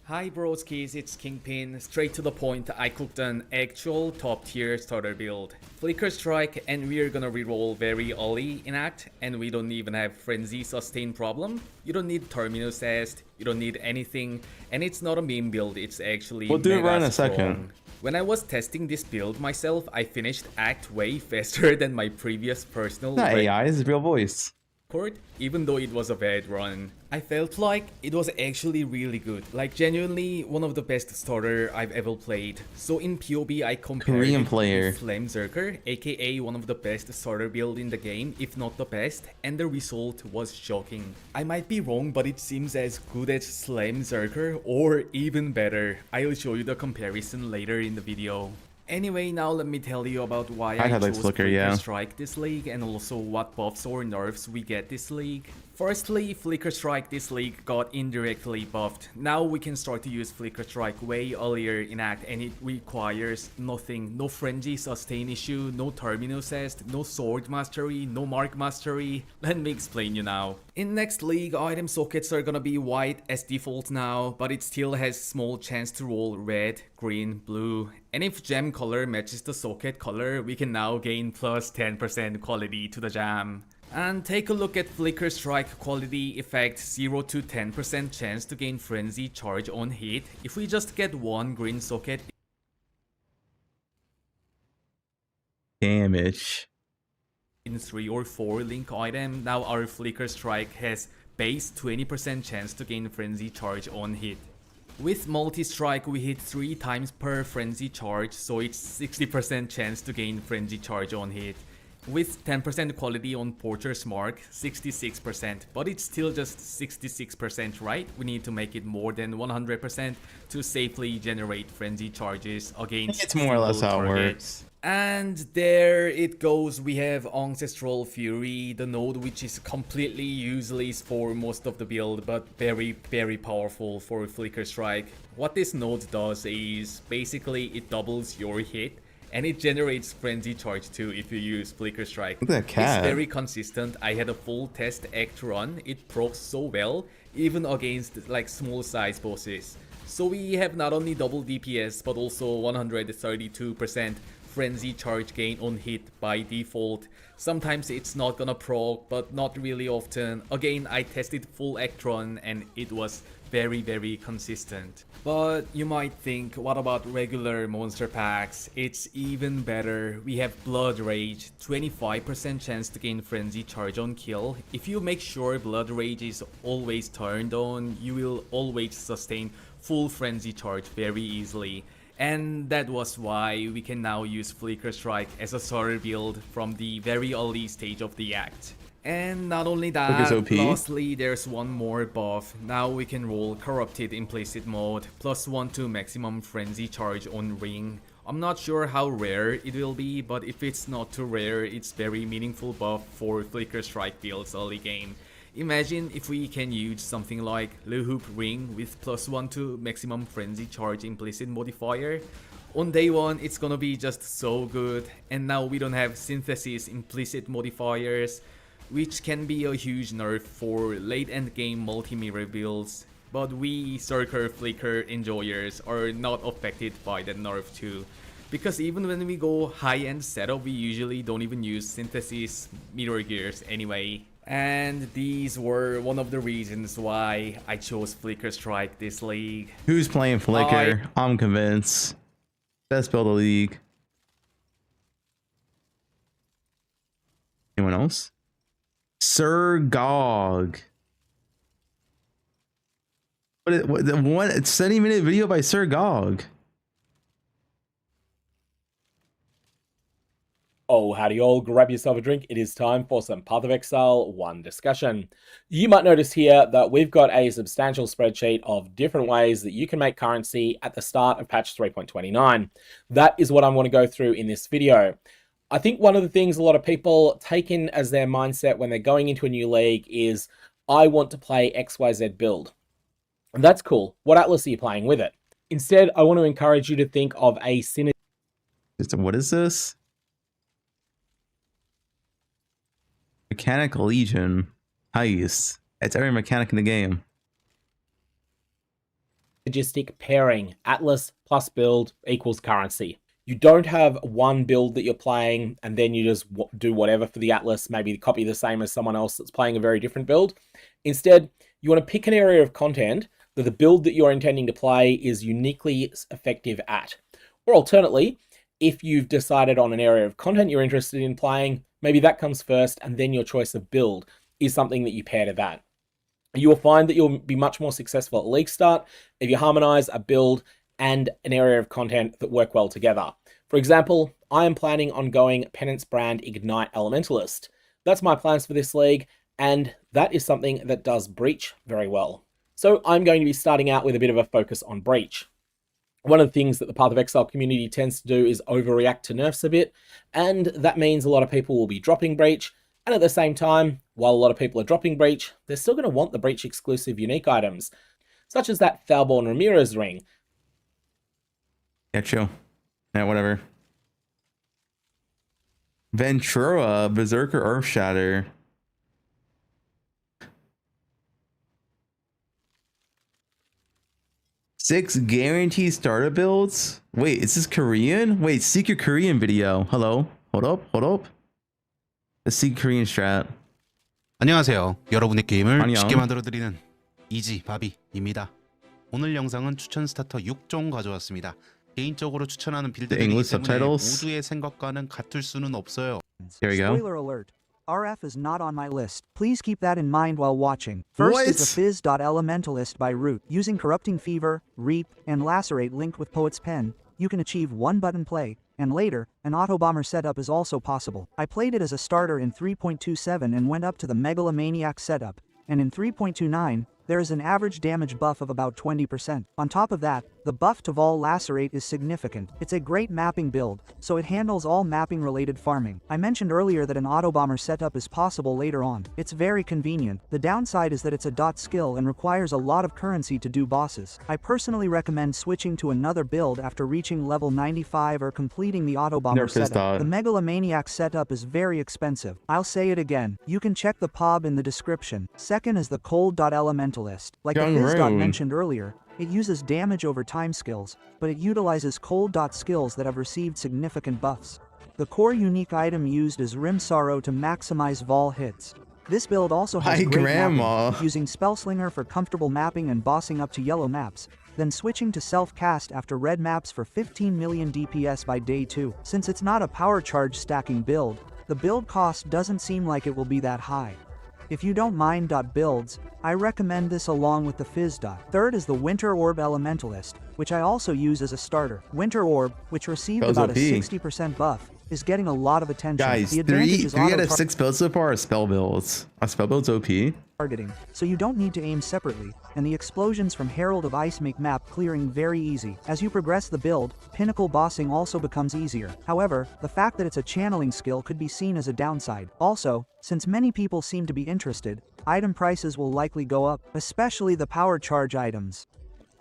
Hi broskis, it's Kingpin. Straight to the point, I cooked an actual top tier starter build. Flicker Strike, and we're gonna reroll very early in act, and we don't even have Frenzy sustain problem. You don't need Terminus Est, you don't need anything, and it's not a meme build, it's actually we'll do it right in a strong. second. When I was testing this build myself, I finished act way faster than my previous personal Not AI, this is real voice. Even though it was a bad run. I felt like it was actually really good, like genuinely one of the best starter I've ever played. So in POB I compared Korean it player. with Flamezerker, aka one of the best starter build in the game, if not the best, and the result was shocking. I might be wrong, but it seems as good as Flamezerker or even better. I'll show you the comparison later in the video. Anyway, now let me tell you about why I chose Flicker Strike this league and also what buffs or nerfs we get this league. Firstly, Flicker Strike this league got indirectly buffed. Now we can start to use Flicker Strike way earlier in act and it requires nothing. No frenzy sustain issue, no terminus est, no sword mastery, no mark mastery. Let me explain you now. In next league, item sockets are gonna be white as default now, but it still has small chance to roll red, green, blue. And if gem color matches the socket color, we can now gain plus 10% quality to the gem. And take a look at Flicker Strike quality effect, 0 to 10% chance to gain frenzy charge on hit. If we just get one green socket. damage. In 3 or 4 link item, now our Flicker Strike has base 20% chance to gain Frenzy Charge on hit. With multi-strike we hit 3 times per Frenzy Charge, so it's 60% chance to gain Frenzy Charge on hit. With 10% quality on Porter's Mark, 66%, but it's still just 66%, right? We need to make it more than 100% to safely generate Frenzy Charges against It's more or less how it target. works. And there it goes, we have Ancestral Fury, the node which is completely useless for most of the build, but very, very powerful for Flicker Strike. What this node does is, basically it doubles your hit, and it generates Frenzy Charge too if you use Flicker Strike. Look at that cat. It's very consistent. I had a full test act run, it procs so well, even against like small size bosses. So we have not only double DPS, but also 132% Frenzy Charge gain on hit by default. Sometimes it's not gonna proc, but not really often. Again, I tested full Actron and it was very, very consistent. But you might think, what about regular monster packs? It's even better. We have Blood Rage, 25% chance to gain Frenzy Charge on kill. If you make sure Blood Rage is always turned on, you will always sustain full Frenzy Charge very easily. And that was why we can now use Flicker Strike as a starter build from the very early stage of the act. And not only that, lastly there's one more buff. Now we can roll Corrupted Implicit mode, +1 to maximum Frenzy Charge on ring. I'm not sure how rare it will be, but if it's not too rare, it's very meaningful buff for Flicker Strike builds early game. Imagine if we can use something like Le Hoop Ring with +1 to maximum Frenzy Charge implicit modifier. On day 1 it's gonna be just so good, and now we don't have Synthesis implicit modifiers, which can be a huge nerf for late end game multi-mirror builds. But we Circle Flicker enjoyers are not affected by that nerf too. Because even when we go high-end setup, we usually don't even use Synthesis mirror gears anyway. And these were one of the reasons why I chose Flicker Strike this league. Who's playing Flicker? I'm convinced. Best build of the league. Anyone else? Sir Gog. What 70-minute video by Sir Gog. Oh, howdy all, grab yourself a drink. It is time for some Path of Exile 1 discussion. You might notice here that we've got a substantial spreadsheet of different ways that you can make currency at the start of patch 3.29. That is what I want to go through in this video. I think one of the things a lot of people take in as their mindset when they're going into a new league is, I want to play XYZ build. And that's cool. What atlas are you playing with it? Instead, I want to encourage you to think of a synergy. What is this? Mechanic Legion. Heist. It's every mechanic in the game. Synergistic pairing. Atlas plus build equals currency. You don't have one build that you're playing and then you just do whatever for the Atlas, maybe copy the same as someone else that's playing a very different build. Instead, you want to pick an area of content that the build that you're intending to play is uniquely effective at. Or alternately, if you've decided on an area of content you're interested in playing, maybe that comes first and then your choice of build is something that you pair to that. You will find that you'll be much more successful at league start if you harmonize a build and an area of content that work well together. For example, I am planning on going Penance Brand Ignite Elementalist. That's my plans for this league, and that is something that does Breach very well. So I'm going to be starting out with a bit of a focus on Breach. One of the things that the Path of Exile community tends to do is overreact to nerfs a bit, and that means a lot of people will be dropping Breach, and at the same time, while a lot of people are dropping Breach, they're still going to want the Breach exclusive unique items, such as that Thalborn Ramirez ring. Yeah, chill. Yeah, whatever. Ventura, Berserker Earthshatter. Six guaranteed starter builds? Wait, is this Korean? Wait, seek your Korean video. Hello? Hold up. Let's see Korean strat. 안녕하세요. 여러분의 게임을 안녕. 쉽게 만들어드리는 이지 바비입니다. 오늘 영상은 추천 스타터 6종 가져왔습니다. 개인적으로 추천하는 The 빌드들이기 English 때문에 subtitles. 모두의 생각과는 같을 수는 없어요. Here we go. Spoiler alert. RF is not on my list. Please keep that in mind while watching. First is the Fizz.Elementalist by Root. Using Corrupting Fever, Reap, and Lacerate linked with Poet's Pen, you can achieve one-button play, and later, an Autobomber setup is also possible. I played it as a starter in 3.27 and went up to the Megalomaniac setup, and in 3.29, there is an average damage buff of about 20%. On top of that, the buff to Vol Lacerate is significant. It's a great mapping build, so it handles all mapping-related farming. I mentioned earlier that an Autobomber setup is possible later on. It's very convenient. The downside is that it's a dot skill and requires a lot of currency to do bosses. I personally recommend switching to another build after reaching level 95 or completing the Autobomber setup. The Megalomaniac setup is very expensive. I'll say it again. You can check the POB in the description. Second is the Cold.Elementalist. Like the Fizz mentioned earlier, it uses damage over time skills, but it utilizes cold skills that have received significant buffs. The core unique item used is Rim Sorrow to maximize Vol hits. This build also has great mapping, using Spellslinger for comfortable mapping and bossing up to yellow maps, then switching to self-cast after red maps for 15 million DPS by day 2. Since it's not a power charge stacking build, the build cost doesn't seem like it will be that high. If you don't mind builds, I recommend this along with the Fizz. Third is the Winter Orb Elementalist, which I also use as a starter. Winter Orb, which received about a 60% buff, is getting a lot of attention. Guys, the three out of 6 builds so far are spell builds. Are spell builds OP? Targeting, so you don't need to aim separately, and the explosions from Herald of Ice make map clearing very easy. As you progress the build, pinnacle bossing also becomes easier. However, the fact that it's a channeling skill could be seen as a downside. Also, since many people seem to be interested, item prices will likely go up, especially the power charge items.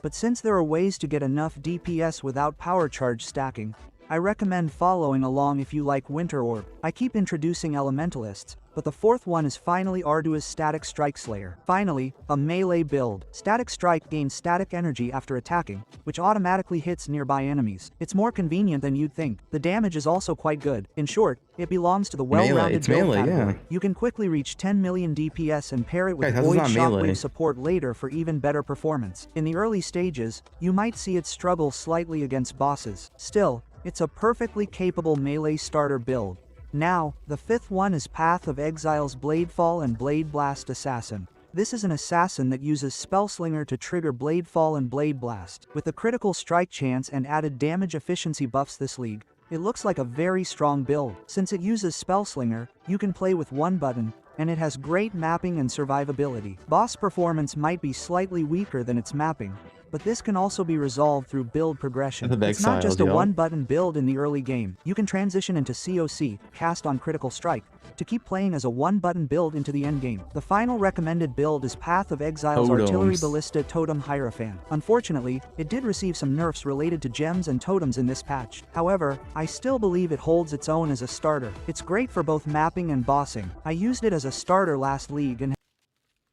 But since there are ways to get enough DPS without power charge stacking, I recommend following along if you like Winter Orb. I keep introducing Elementalists, but the fourth one is finally Arduous Static Strike Slayer. Finally, a melee build. Static Strike gains static energy after attacking, which automatically hits nearby enemies. It's more convenient than you'd think. The damage is also quite good. In short, it belongs to the well-rounded build category. You can quickly reach 10 million DPS and pair it with Void Shockwave support later for even better performance. In the early stages, you might see it struggle slightly against bosses. Still, it's a perfectly capable melee starter build. Now, the fifth one is Path of Exile's Bladefall and Blade Blast Assassin. This is an assassin that uses Spellslinger to trigger Bladefall and Blade Blast. With the critical strike chance and added damage efficiency buffs this league, it looks like a very strong build. Since it uses Spellslinger, you can play with one button, and it has great mapping and survivability. Boss performance might be slightly weaker than its mapping, but this can also be resolved through build progression. It's not just a one-button build in the early game. You can transition into COC, Cast on Critical Strike, to keep playing as a one-button build into the endgame. The final recommended build is Path of Exile's Artillery Ballista Totem Hierophant. Unfortunately, it did receive some nerfs related to gems and totems in this patch. However, I still believe it holds its own as a starter. It's great for both mapping and bossing. I used it as a starter last league and...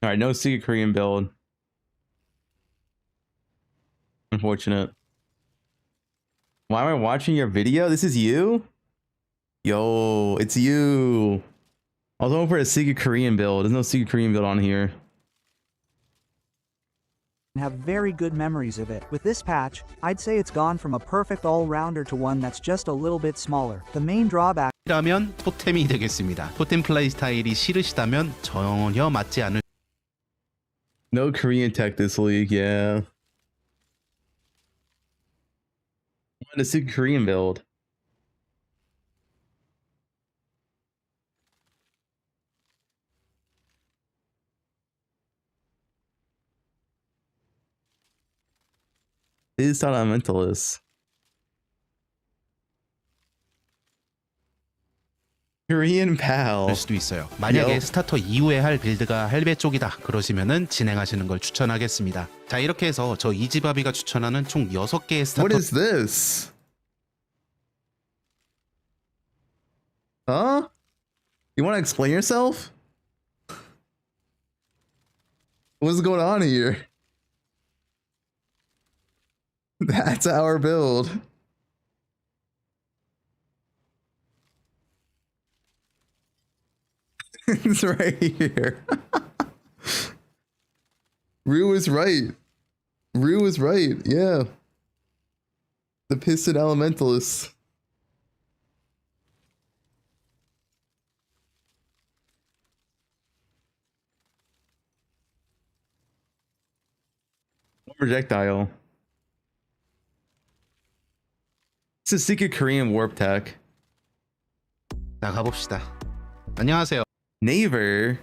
Alright, no Secret Korean build. Unfortunate. Why am I watching your video? This is you? Yo, it's you. I was hoping for a Secret Korean build. There's no Secret Korean build on here. Have very good memories of it. With this patch, I'd say it's gone from a perfect all-rounder to one that's just a little bit smaller. The main drawback 라면 토템이 되겠습니다. 토템 플레이 스타일이 싫으시다면 전혀 맞지 않을. No Korean tech this league, yeah. I want a Secret Korean build. This is not a mentalist. Korean pal. 될 수도 있어요. 만약에 스타터 이후에 할 빌드가 헬베 쪽이다 그러시면은 진행하시는 걸 추천하겠습니다. 자, 이렇게 해서 저 이지바비가 추천하는 총 6개의 스타터. What is this? Huh? You want to explain yourself? What's going on here? That's our build. It's right here. Rue is right. Rue is right. Yeah. The Piston Elementalists. Projectile. It's a secret Korean warp tech. 자, 가봅시다. 안녕하세요. Naver.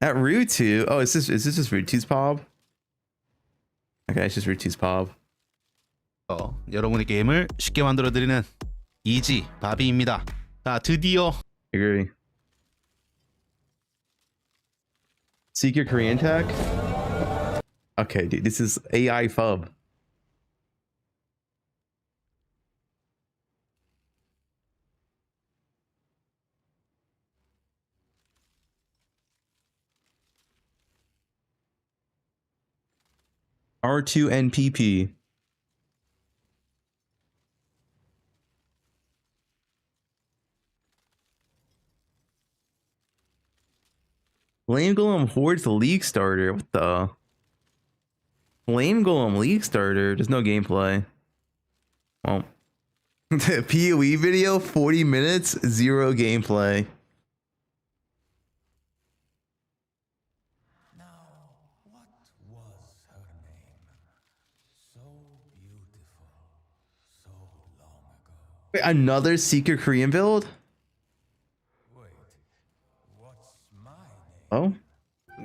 At Rutu. Oh, is this just Rutu's pop? Okay, it's just Rutu's pop. 여러분의 게임을 쉽게 만들어드리는 이지 바비입니다. 자, 드디어. Agree. Secret Korean tech? Okay, dude, this is AI Fub. R2NPP. Flame Golem Horde's the League starter. What the? Flame Golem League starter. There's no gameplay. Well, the PoE video, 40 minutes, 0 gameplay. Wait, another secret Korean build? Oh?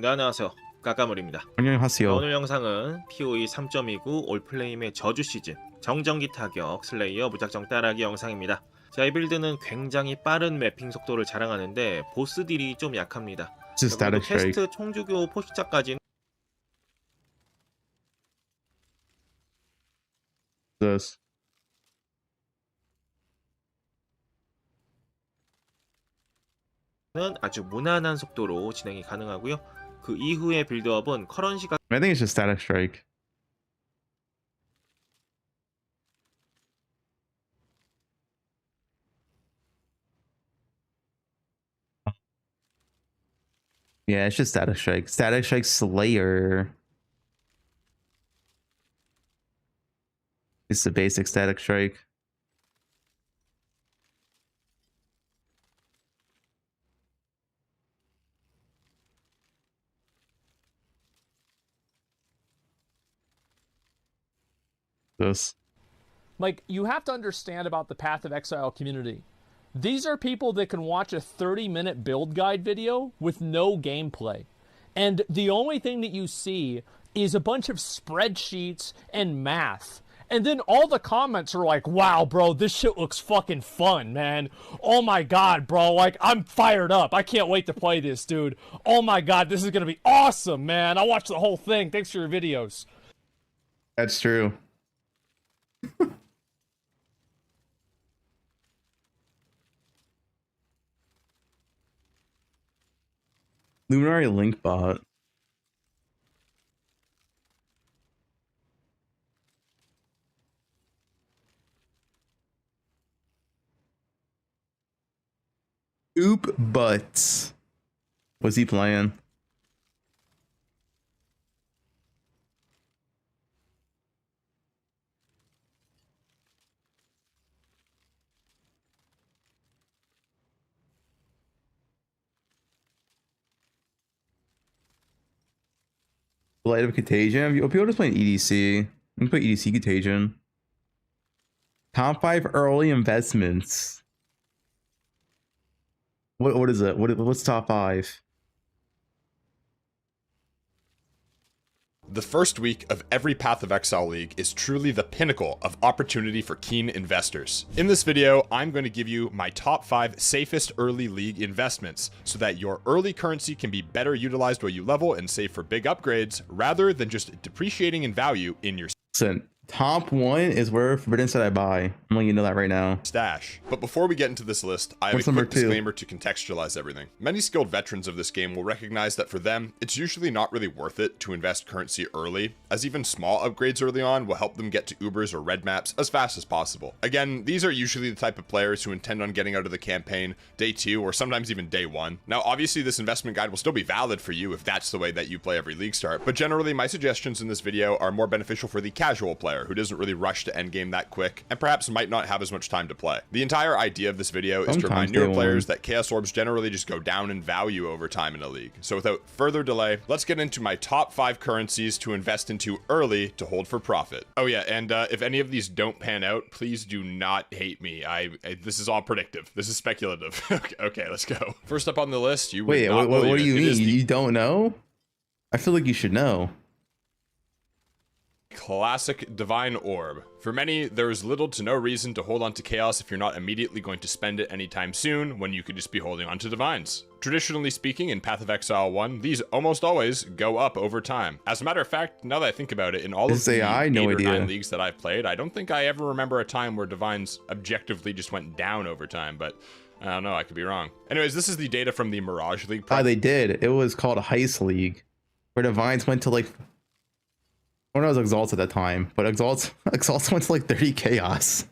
네, 안녕하세요. 까까물입니다. 안녕하세요. 오늘 영상은 PoE 3.29 올플레임의 저주 시즌 정전기 타격 슬레이어 무작정 따라하기 영상입니다. 자, 이 빌드는 굉장히 빠른 매핑 속도를 자랑하는데 보스 딜이 좀 약합니다. 그리고 퀘스트 총주교 포식자까지는 아주 무난한 속도로 진행이 가능하고요. 그 이후의 빌드업은 커런시가 I think it's just Static Strike. Yeah, it's just Static Strike. Static Strike Slayer. It's the basic Static Strike. This. Like, you have to understand about the Path of Exile community. These are people that can watch a 30-minute build guide video with no gameplay. And the only thing that you see is a bunch of spreadsheets and math. And then all the comments are like, wow, bro, this shit looks fucking fun, man. Oh my god, bro, like, I'm fired up. I can't wait to play this, dude. Oh my god, this is gonna be awesome, man. I watched the whole thing. Thanks for your videos. That's true. Luminary Link bot. Oop butts. What's he playing? Light of Contagion. People just playing EDC. You can play EDC Contagion. Top 5 early investments. What is it? What's top 5? The first week of every Path of Exile League is truly the pinnacle of opportunity for keen investors. In this video, I'm going to give you my top 5 safest early league investments so that your early currency can be better utilized while you level and save for big upgrades rather than just depreciating in value in your Top 1 is where Forbidden said I buy. I'm letting you know that right now. Stash. But before we get into this list, I have a quick disclaimer to contextualize everything. Many skilled veterans of this game will recognize that for them, it's usually not really worth it to invest currency early, as even small upgrades early on will help them get to Ubers or red maps as fast as possible. Again, these are usually the type of players who intend on getting out of the campaign day 2 or sometimes even day 1. Now, obviously this investment guide will still be valid for you if that's the way that you play every league start, but generally my suggestions in this video are more beneficial for the casual player player who doesn't really rush to endgame that quick and perhaps might not have as much time to play. The entire idea of this video is to remind newer players that Chaos Orbs generally just go down in value over time in a league. So without further delay, let's get into my top 5 currencies to invest into early to hold for profit. Oh yeah, and if any of these don't pan out, please do not hate me. This is all predictive. This is speculative. Okay, let's go. First up on the list, you wait, what do you mean? You don't know? I feel like you should know. Classic Divine Orb. For many, there is little to no reason to hold on to Chaos if you're not immediately going to spend it anytime soon, when you could just be holding on to Divines. Traditionally speaking, in Path of Exile 1, these almost always go up over time. As a matter of fact, now that I think about it, in all of the 8 or 9 leagues that I've played, I don't think I ever remember a time where Divines objectively just went down over time, but I don't know, I could be wrong. Anyways, this is the data from the Mirage League. They did. It was called Heist League, where Divines went to like, I don't know, it was Exalts at that time, but Exalts went to like 30 Chaos.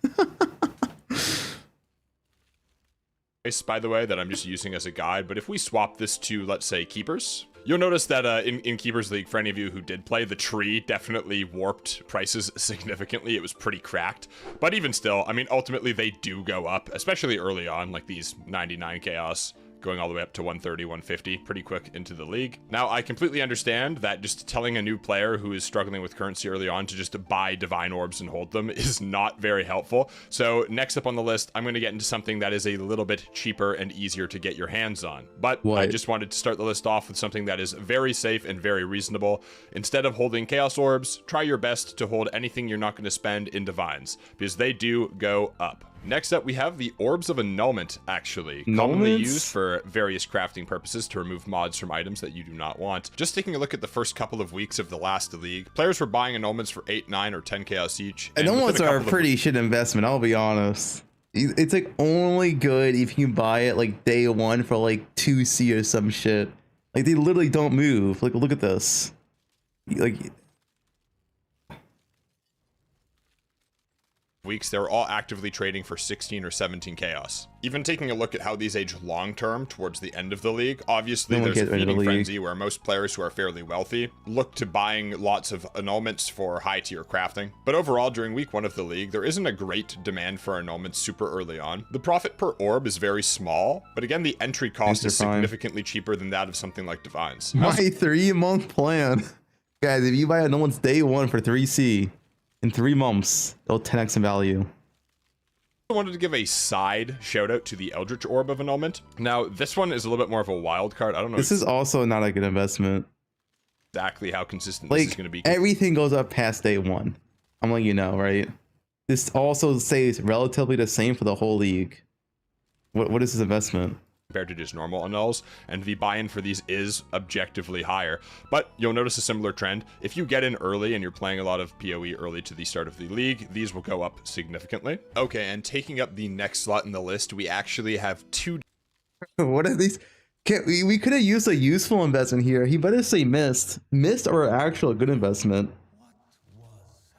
By the way, that I'm just using as a guide, but if we swap this to, let's say, Keepers, you'll notice that in Keepers League, for any of you who did play, the tree definitely warped prices significantly. It was pretty cracked, but even still, I mean, ultimately they do go up, especially early on, like these 99 Chaos, going all the way up to 130, 150 pretty quick into the league. Now, I completely understand that just telling a new player who is struggling with currency early on to just buy Divine Orbs and hold them is not very helpful. So next up on the list, I'm going to get into something that is a little bit cheaper and easier to get your hands on. But I just wanted to start the list off with something that is very safe and very reasonable. Instead of holding Chaos Orbs, try your best to hold anything you're not going to spend in Divines, because they do go up. Next up, we have the Orbs of Annulment, actually. Commonly used for various crafting purposes to remove mods from items that you do not want. Just taking a look at the first couple of weeks of the last league, players were buying annulments for 8, 9, or 10 chaos each. Annulments are a pretty shit investment, I'll be honest. It's like only good if you buy it like day 1 for like 2C or some shit. Like they literally don't move. Like look at this. Like weeks, they were all actively trading for 16 or 17 chaos. Even taking a look at how these age long-term towards the end of the league, obviously there's a feeding frenzy where most players who are fairly wealthy look to buying lots of annulments for high-tier crafting. But overall, during week 1 of the league, there isn't a great demand for annulments super early on. The profit per orb is very small, but again, the entry cost is significantly cheaper than that of something like Divines. My 3-month plan. Guys, if you buy annulments day 1 for 3C, in 3 months, they'll 10x in value. I wanted to give a side shout out to the Eldritch Orb of Annulment. Now, this one is a little bit more of a wild card. I don't know. This is also not a good investment. Exactly how consistent like, this is going to be. Everything goes up past day 1. I'm letting you know, right? This also stays relatively the same for the whole league. What is this investment? Compared to just normal annuls, and the buy-in for these is objectively higher. But you'll notice a similar trend. If you get in early and you're playing a lot of PoE early to the start of the league, these will go up significantly. Okay, and taking up the next slot in the list, we actually have 2... What are these? We could have used a useful investment here. He better say mist. Mist or actual good investment.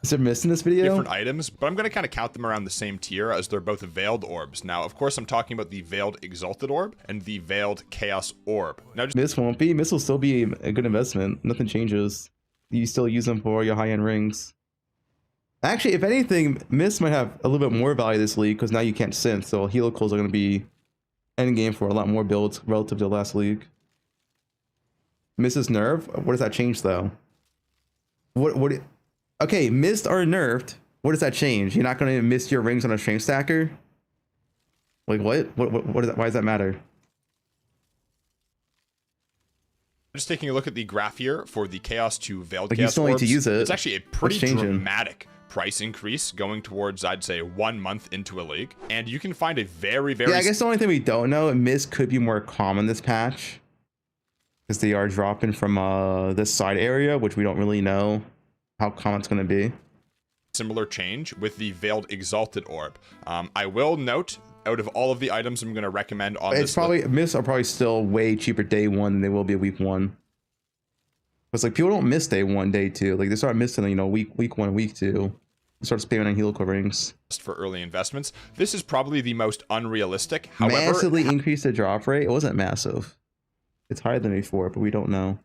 Is there mist in this video? Different items, but I'm going to kind of count them around the same tier as they're both Veiled Orbs. Now, of course, I'm talking about the Veiled Exalted Orb and the Veiled Chaos Orb. Now, Mist won't be. Mist will still be a good investment. Nothing changes. You still use them for your high-end rings. Actually, if anything, Mist might have a little bit more value this league because now you can't synth, so helicals are going to be endgame for a lot more builds relative to the last league. Mist's nerf? What does that change, though? Okay, missed or nerfed. What does that change? You're not going to miss your rings on a strength stacker? Like what? What is that? Why does that matter? Just taking a look at the graph here for the Chaos to Veiled Chaos you still Orbs, need to use it. It's actually a pretty dramatic price increase going towards, I'd say, 1 month into a league. And you can find a very... Yeah, I guess the only thing we don't know, mist could be more common this patch. Because they are dropping from this side area, which we don't really know how common it's going to be. Similar change with the Veiled Exalted Orb. I will note, out of all of the items I'm going to recommend on this list, mists are probably still way cheaper day 1 than they will be week 1. It's like people don't miss day 1, day 2. Like they start missing, you know, week 1, week 2. They start spamming on helical rings. For early investments, this is probably the most unrealistic. However, massively increased the drop rate. It wasn't massive. It's higher than before, but we don't know.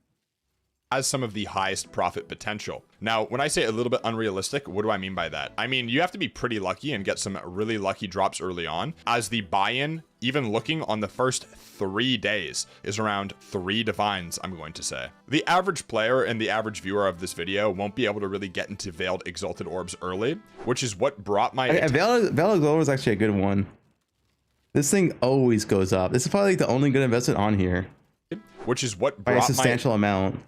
has some of the highest profit potential. Now, when I say a little bit unrealistic, what do I mean by that? I mean, you have to be pretty lucky and get some really lucky drops early on, as the buy-in, even looking on the first 3 days, is around 3 divines, I'm going to say. The average player and the average viewer of this video won't be able to really get into Veiled Exalted Orbs early, which is what brought my... Veiled Exalted Orb is actually a good one. This thing always goes up. This is probably like the only good investment on here. Which is what by brought a substantial amount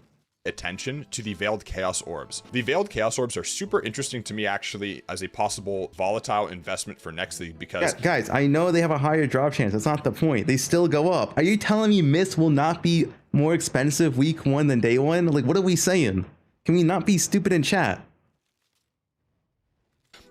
attention to the Veiled Chaos Orbs. The Veiled Chaos Orbs are super interesting to me actually as a possible volatile investment for next league because... Yeah, guys, I know they have a higher drop chance. That's not the point. They still go up. Are you telling me Mist will not be more expensive week 1 than day 1? Like, what are we saying? Can we not be stupid in chat?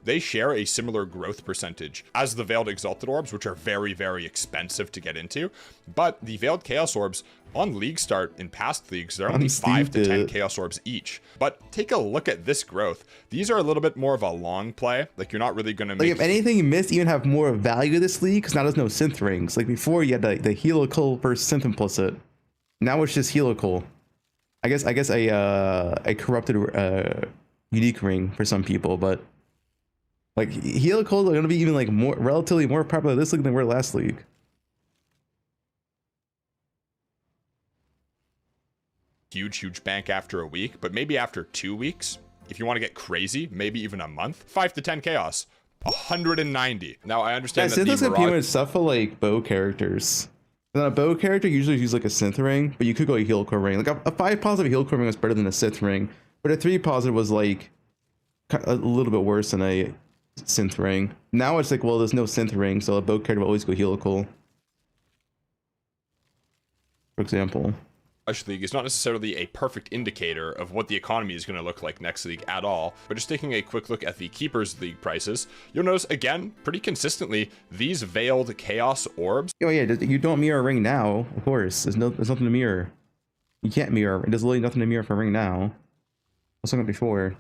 They share a similar growth percentage as the Veiled Exalted Orbs, which are very, very expensive to get into. But the Veiled Chaos Orbs on league start in past leagues, they're only 5 to 10 Chaos Orbs each. But take a look at this growth. These are a little bit more of a long play. Like, you're not really going to make... Like, if anything, Mist even have more value this league because now there's no synth rings. Like, before you had the helical versus synth implicit. Now it's just helical. I guess a corrupted unique ring for some people, but... Like, helicals are going to be even like relatively more popular this league than we were last league. Huge bank after a week, but maybe after 2 weeks, if you want to get crazy, maybe even a month, 5 to 10 chaos, 190. Now I understand that synth pretty much stuff for like bow characters. And then a bow character usually use like a synth ring, but you could go a helical ring. Like a 5 positive helical ring was better than a synth ring, but a 3 positive was like a little bit worse than a synth ring. Now it's like, well, there's no synth ring, so a bow character will always go helical, for example. League is not necessarily a perfect indicator of what the economy is going to look like next league at all, but just taking a quick look at the Keepers League prices, you'll notice again pretty consistently these Veiled Chaos Orbs. Oh yeah, you don't mirror a ring now, of course. There's nothing to mirror. You can't mirror. There's literally nothing to mirror for a ring now. I was talking before.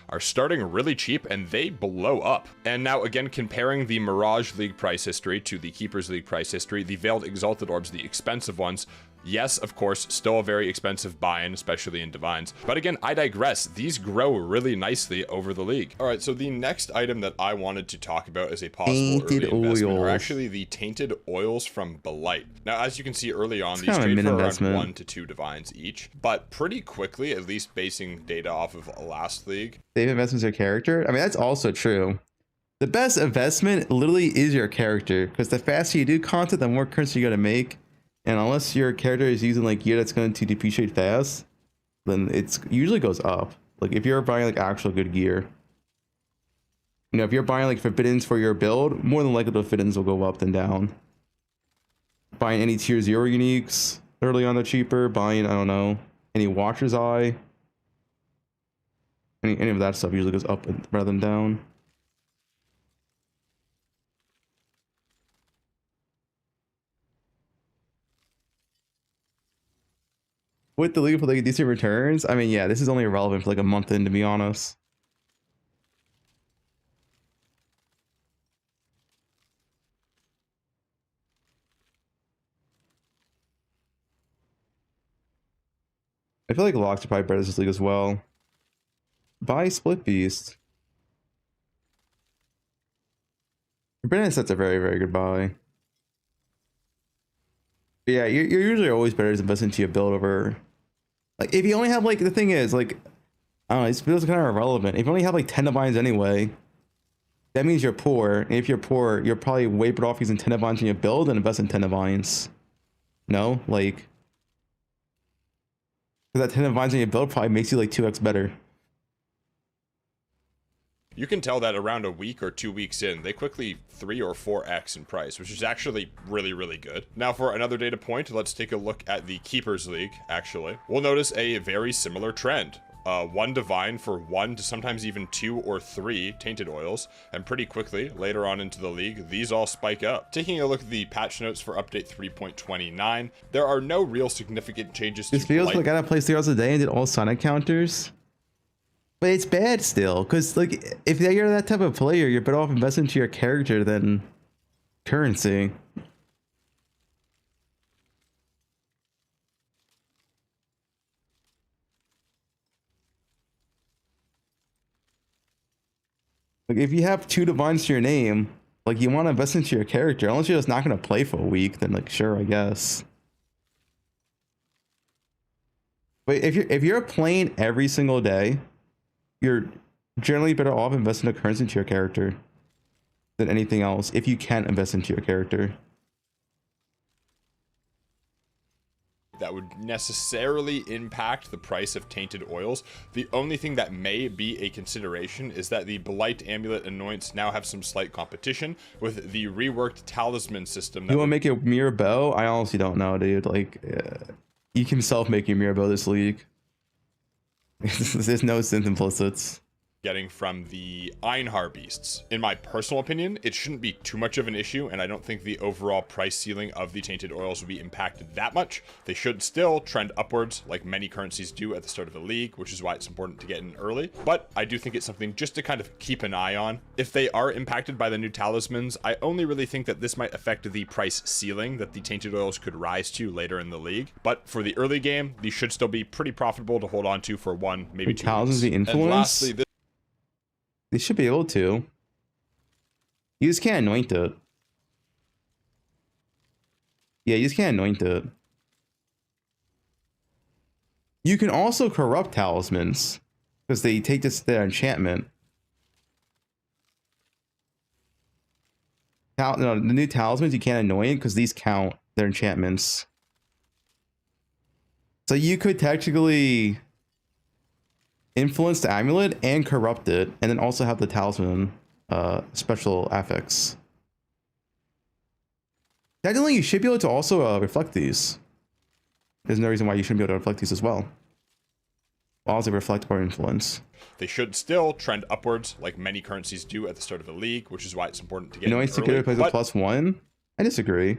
Are starting really cheap and they blow up. And now again, comparing the Mirage League price history to the Keepers League price history, the Veiled Exalted Orbs, the expensive ones, yes, of course, still a very expensive buy-in, especially in Divines. But again, I digress. These grow really nicely over the league. All right, so the next item that I wanted to talk about as a possible early investment are actually the Tainted Oils from Blight. Now, as you can see early on, these trade for around 1 to 2 Divines each. But pretty quickly, at least basing data off of last league, save investments your character. I mean, that's also true. The best investment literally is your character, because the faster you do content, the more currency you gotta make. And unless your character is using like gear that's going to depreciate fast, then it's usually goes up. Like if you're buying like actual good gear, you know, if you're buying like forbiddens for your build, more than likely the forbiddens will go up than down. Buying any tier 0 uniques early on, they're cheaper. Buying, I don't know, any Watcher's Eye, any of that stuff usually goes up rather than down. With the league for like decent returns, I mean, yeah, this is only relevant for like a month in, to be honest. I feel like locks are probably better this league as well. Buy Split Beast. Forbidden Set's a very, very good buy. But yeah, you're usually always better to invest into your build over. Like, if you only have, like, the thing is, like, I don't know, these builds are kind of irrelevant. If you only have, like, 10 divines anyway, that means you're poor. And if you're poor, you're probably way better off using 10 divines in your build than invest in 10 divines. No? Like, because that 10 divines in your build probably makes you, like, 2x better. You can tell that around a week or 2 weeks in, they quickly 3 or 4x in price, which is actually really, really good. Now for another data point, let's take a look at the Keepers League, actually. We'll notice a very similar trend. 1 divine for 1 to sometimes even 2 or 3 tainted oils, and pretty quickly, later on into the league, these all spike up. Taking a look at the patch notes for update 3.29, there are no real significant changes to this feels like I gotta play 3 hours a day and did all sun encounters. But it's bad still, because like if you're that type of player, you're better off investing into your character than currency. Like if you have 2 divines to your name, like you want to invest into your character, unless you're just not gonna play for a week, then like sure, I guess. But if you're playing every single day, you're generally better off investing a currency into your character than anything else if you can invest into your character. That would necessarily impact the price of tainted oils. The only thing that may be a consideration is that the Blight Amulet Annoyance now have some slight competition with the reworked talisman system. You want to make a mirror bow? I honestly don't know, dude. Like, you can self-make your mirror bow this league. There's no synth implicits. Getting from the Einhar beasts. In my personal opinion, it shouldn't be too much of an issue, and I don't think the overall price ceiling of the tainted oils will be impacted that much. They should still trend upwards like many currencies do at the start of the league, which is why it's important to get in early. But I do think it's something just to kind of keep an eye on. If they are impacted by the new talismans, I only really think that this might affect the price ceiling that the tainted oils could rise to later in the league. But for the early game, these should still be pretty profitable to hold on to for 1, maybe 2 Talismans the influence? And lastly, they should be able to. You just can't anoint it. Yeah, you just can't anoint it. You can also corrupt talismans because they take this their enchantment. No, the new talismans you can't anoint because these count their enchantments. So you could technically influence the amulet and corrupt it, and then also have the talisman special affix. Technically, you should be able to also reflect these. There's no reason why you shouldn't be able to reflect these as well. While they reflect or influence. They should still trend upwards like many currencies do at the start of the league, which is why it's important to get Anoints to get replaced with +1? I disagree.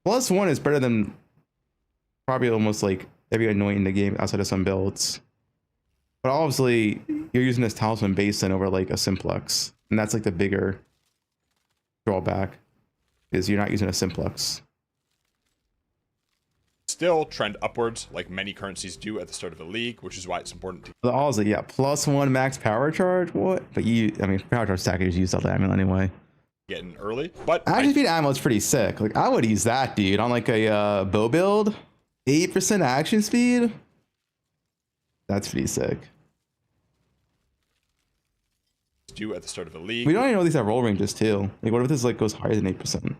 +1 is better than probably almost like every anoint in the game outside of some builds. But obviously, you're using this talisman base in over like a simplex, and that's like the bigger drawback, is you're not using a simplex. Still trend upwards like many currencies do at the start of the league, which is why it's important to. The odds, yeah, +1 max power charge. What? But I mean, power charge stackers use all the amulet anyway. Getting early, but action speed amulet's pretty sick. Like I would use that, dude, on like a bow build. 8% action speed. That's pretty sick. Do at the start of the league. We don't even know these have roll ranges too. Like, what if this like goes higher than 8%?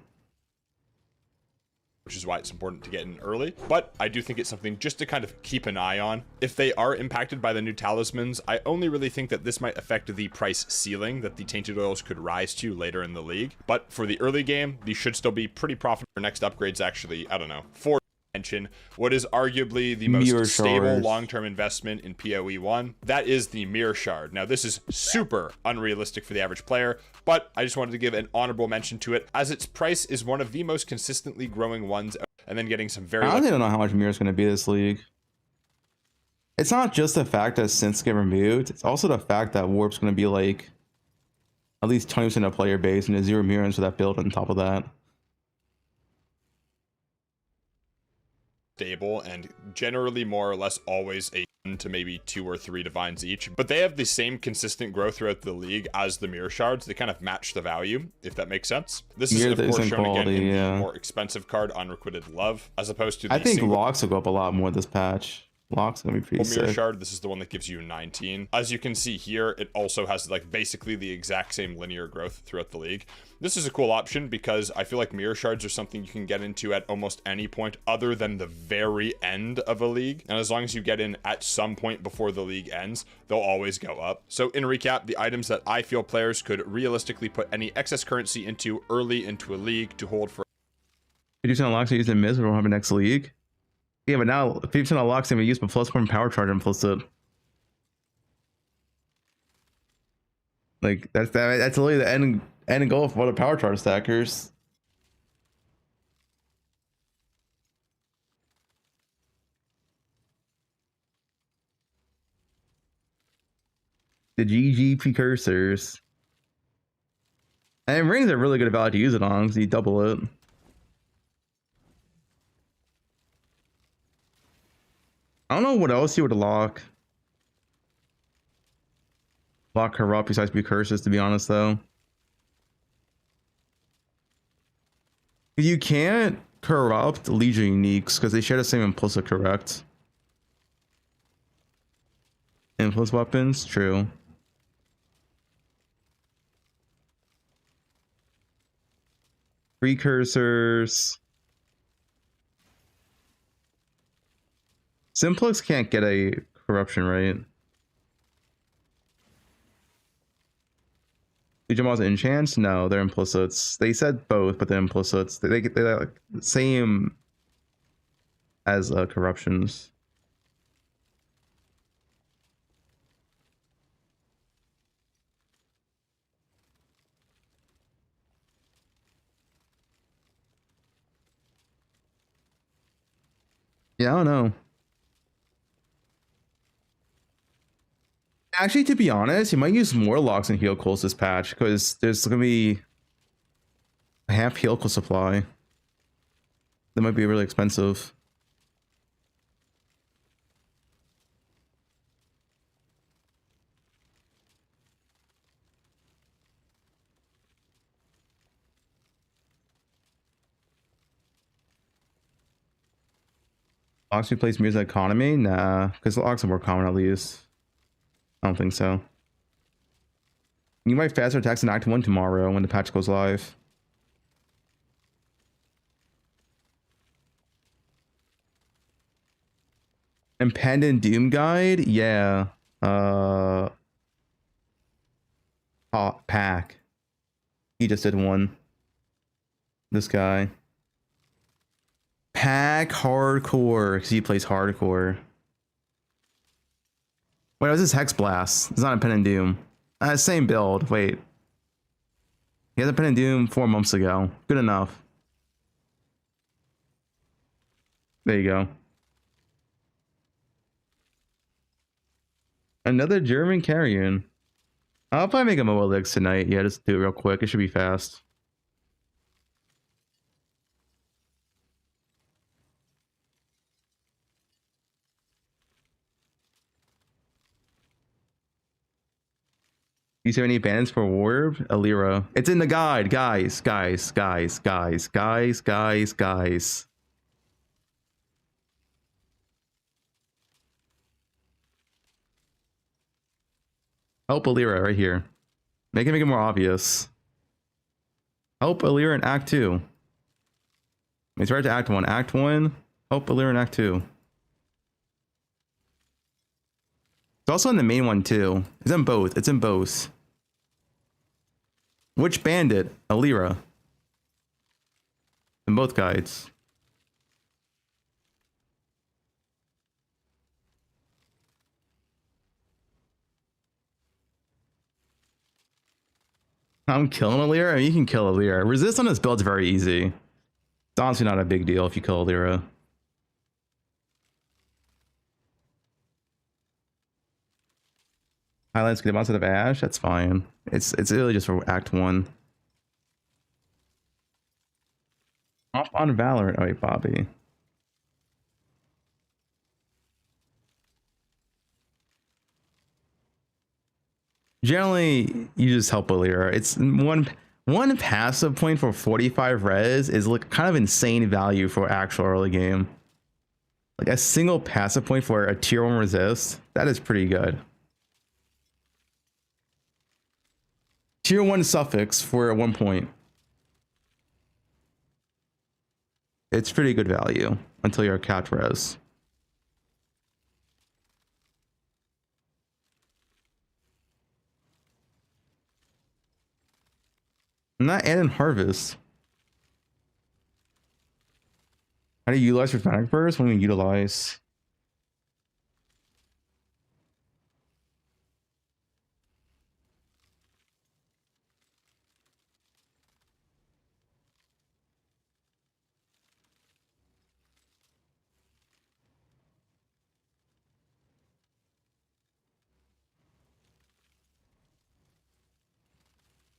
Which is why it's important to get in early. But I do think it's something just to kind of keep an eye on. If they are impacted by the new talismans, I only really think that this might affect the price ceiling that the tainted oils could rise to later in the league. But for the early game, these should still be pretty profitable. Our next upgrade's actually, I don't know, 4. Mention what is arguably the most stable long-term investment in PoE1. That is the Mirror Shard. Now, this is super unrealistic for the average player, but I just wanted to give an honorable mention to it, as its price is one of the most consistently growing ones, and then getting some very. I honestly don't know how much Mirror is going to be this league. It's not just the fact that synths get removed; it's also the fact that Warp's going to be like at least 20% of player base, and there's 0 mirrors for that build on top of that. Stable and generally more or less always a 1 to maybe 2 or 3 divines each, but they have the same consistent growth throughout the league as the mirror shards. They kind of match the value, if that makes sense. This is of course shown quality, again in the more expensive card, Unrequited Love, as opposed to the I think locks will go up a lot more this patch. Locks gonna be pretty sick. Mirror shard, this is the one that gives you 19. As you can see here, it also has like basically the exact same linear growth throughout the league. This is a cool option because I feel like mirror shards are something you can get into at almost any point other than the very end of a league. And as long as you get in at some point before the league ends, they'll always go up. So in recap, the items that I feel players could realistically put any excess currency into early into a league to hold for. 50% of locks are used in Miz, we'll have a next league. Yeah, but now 50% of locks can be used with +1 power charge implicit. Like that's literally the end goal for the power charge stackers. The GG precursors. And rings are really good about to use it on because you double it. I don't know what else you would lock. block corrupt besides precurses, to be honest, though. You can't corrupt Legion uniques because they share the same implicit correct. Impulse weapons, true. Precursors. Simplex can't get a corruption, right? Legion Balls enchants? No, they're implicits. They said both, but they're implicits. They're like the same as corruptions. Yeah, I don't know. Actually, to be honest, you might use more locks and heal coals this patch because there's gonna be a half heal coal supply. That might be really expensive. Locks replace music economy? Nah, because locks are more common at least. I don't think so. You might faster attacks in Act 1 tomorrow when the patch goes live. Impending Doom Guide? Yeah. Pack. He just did one. This guy. Pack hardcore, because he plays hardcore. Wait, was this Hex Blast? It's not a Pen and Doom. Same build. Wait. He has a Pen and Doom 4 months ago. Good enough. There you go. Another German carrion. I'll probably make a mobile legs tonight. Yeah, just do it real quick. It should be fast. You see any bans for Warb? Alira. It's in the guide, guys. Help Alira right here. Make it more obvious. Help Alira in Act 2. It's right to Act 1. Act 1. Help Alira in Act 2. It's also in the main one too. It's in both. It's in both. Which bandit? Alira. In both guides. I'm killing Alira? I mean, you can kill Alira. Resist on this build's very easy. It's honestly not a big deal if you kill Alira. Highlights get outside of Ash, that's fine. It's really just for Act 1. Off on Valorant. Oh wait, Bobby. Generally, you just help Alira. It's one passive point for 45 res is like kind of insane value for actual early game. Like a single passive point for a tier 1 resist, that is pretty good. Tier 1 suffix for 1 point. It's pretty good value until you're capped res. I'm not adding harvest. How do you utilize Prismatic Burst? What do you mean utilize?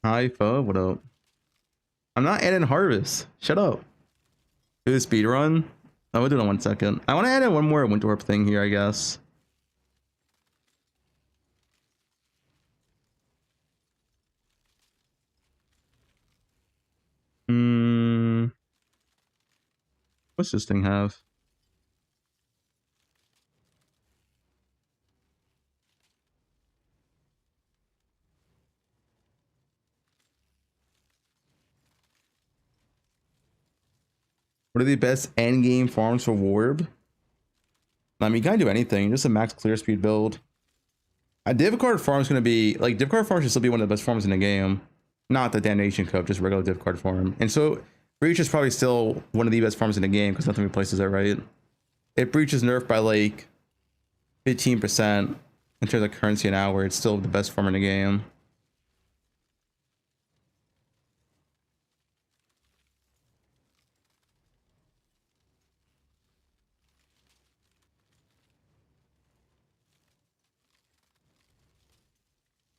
Hi, Fub, what up? I'm not adding harvest. Shut up. Do the speed run. I will do it in 1 second. I want to add in one more Winter Warp thing here, I guess. What's this thing have? What are the best end game farms for Warb? I mean, you can't do anything. Just a max clear speed build. A div card farm is going to be like div card farm should still be one of the best farms in the game. Not the Damnation Cup, just regular div card farm. And so Breach is probably still one of the best farms in the game because nothing replaces it, right? If Breach is nerfed by like 15% in terms of currency an hour, it's still the best farm in the game.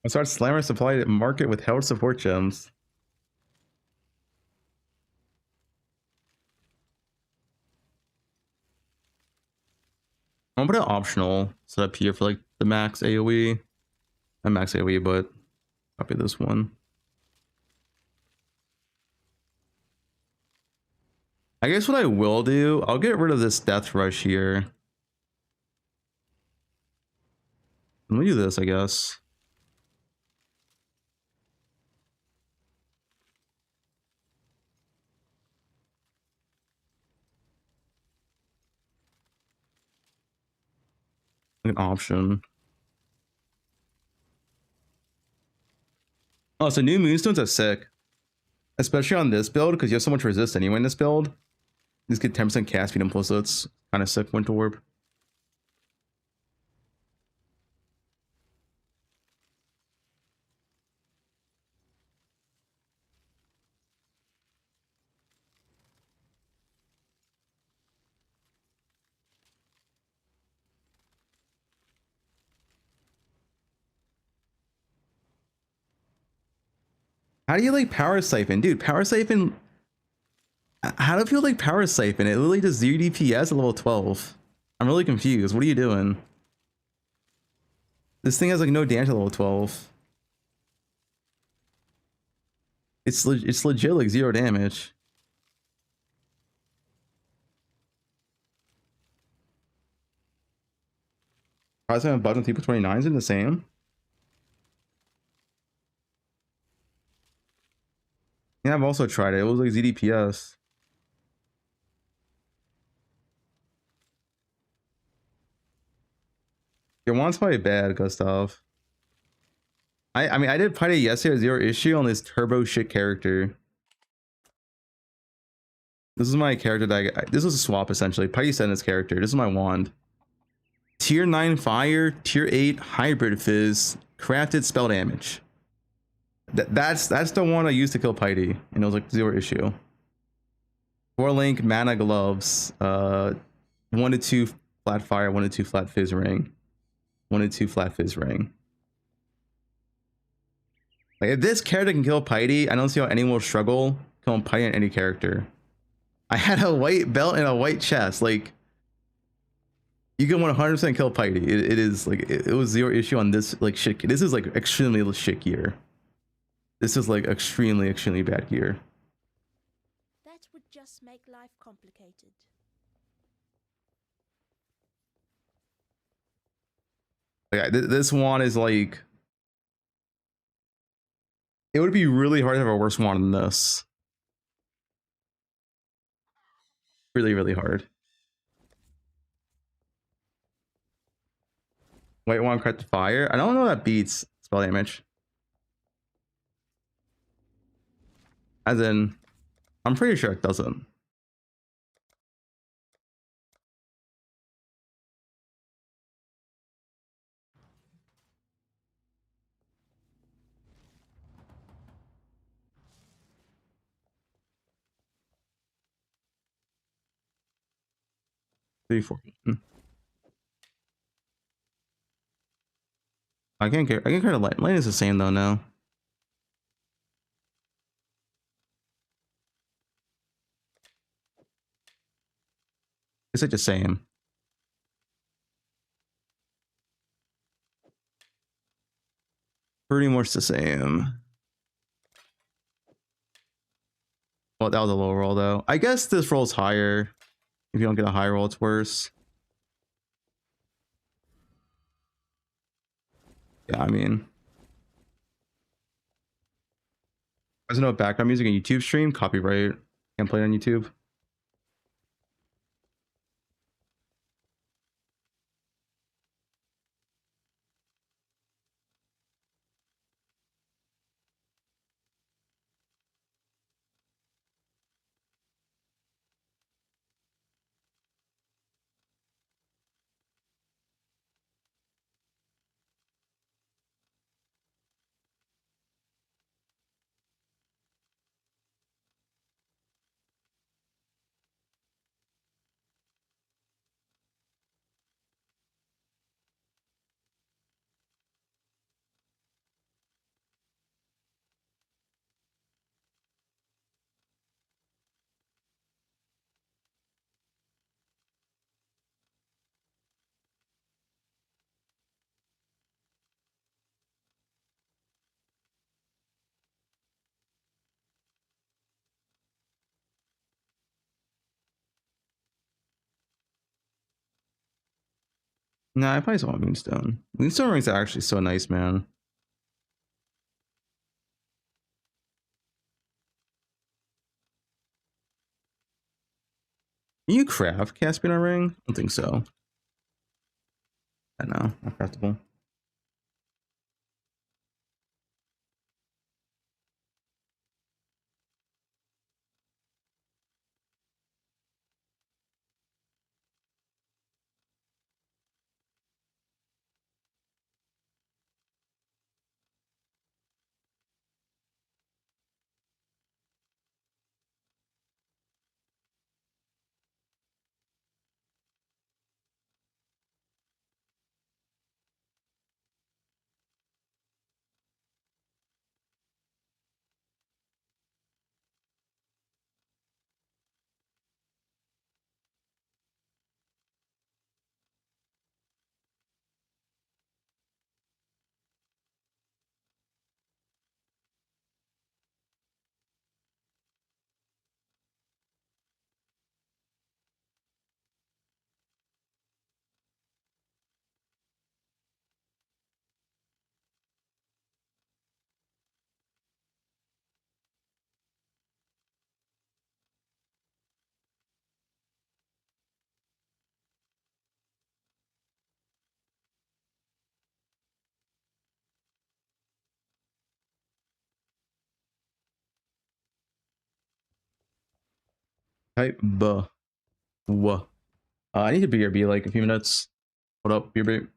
I start Slammer supply market with held support gems. I'm gonna put an optional setup here for like the max AoE. Not max AoE, but copy this one. I guess what I will do, I'll get rid of this death rush here. Let me do this, I guess. An option. Oh, so new moonstones are sick. Especially on this build, because you have so much resist anyway in this build. You just get 10% cast speed implicits. Kind of sick Winter Orb. How do you like Power Siphon? Dude, Power Siphon... How do you feel like Power Siphon? It literally does 0 DPS at level 12. I'm really confused. What are you doing? This thing has like no damage at level 12. It's legit like 0 damage. Power Siphon button 3.29 is in the same? Yeah, I've also tried it. It was like ZDPS. Your one's probably bad, Gustav. I mean, I did fight it yesterday, 0 issue on this turbo shit character. This is my character that this was a swap essentially. Putty sent this character. This is my wand. Tier 9 fire, tier 8 hybrid fizz, crafted spell damage. That's the one I used to kill Piety, and it was like 0 issue. 4 link mana gloves, 1 to 2 flat fire, 1 to 2 flat fizz ring, 1 to 2 flat fizz ring. Like if this character can kill Piety, I don't see how anyone will struggle killing Piety on any character. I had a white belt and a white chest. Like you can 100% kill Piety. It is like it was 0 issue on this like shit. This is like extremely shit gear. This is like extremely bad gear. That would just make life complicated. Like this one is like, it would be really hard to have a worse one than this. Really hard. White one crit to fire. I don't know that beats spell damage. As in, I'm pretty sure it doesn't. Three, four. I can't care. I can care. Light is the same though now. It's like the same. Pretty much the same. Well, that was a low roll though. I guess this roll's higher. If you don't get a high roll, it's worse. Yeah, I mean, there's no background music on YouTube stream. Copyright. Can't play it on YouTube. Nah, I probably just want Moonstone. Moonstone rings are actually so nice, man. Can you craft Caspian ring? I don't think so. I know, not craftable. Type buh. Wuh. I need to BRB like a few minutes. What up, BRB?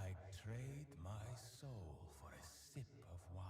I'd trade my soul for a sip of wine.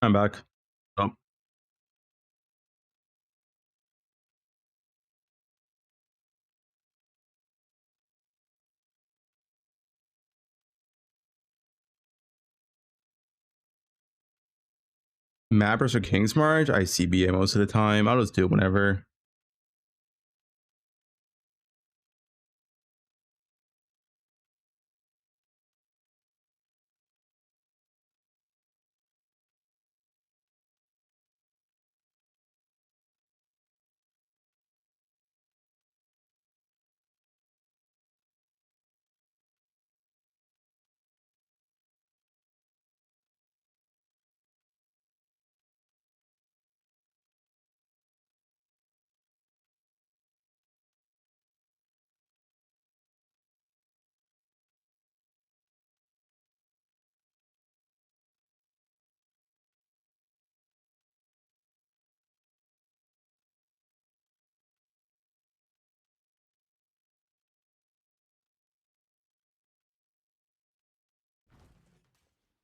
I'm back. Oh. Mappers or Kingsmarch? I CBA most of the time. I'll just do it whenever.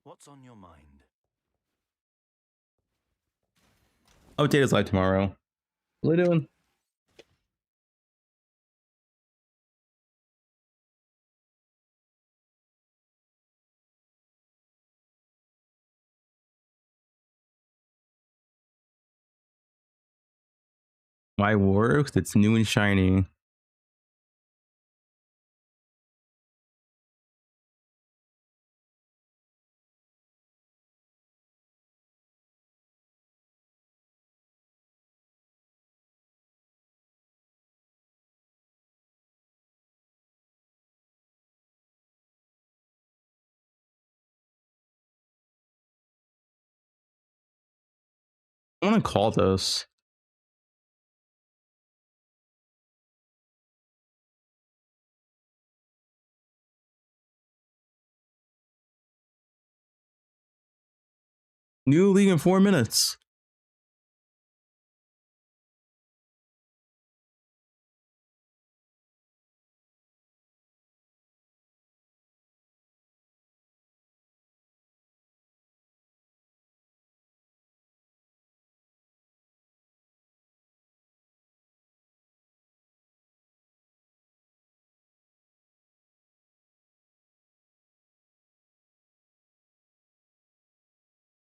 What's on your mind? Update is live tomorrow. What are they doing? Why works? It's new and shiny. I want to call this. New league in 4 minutes.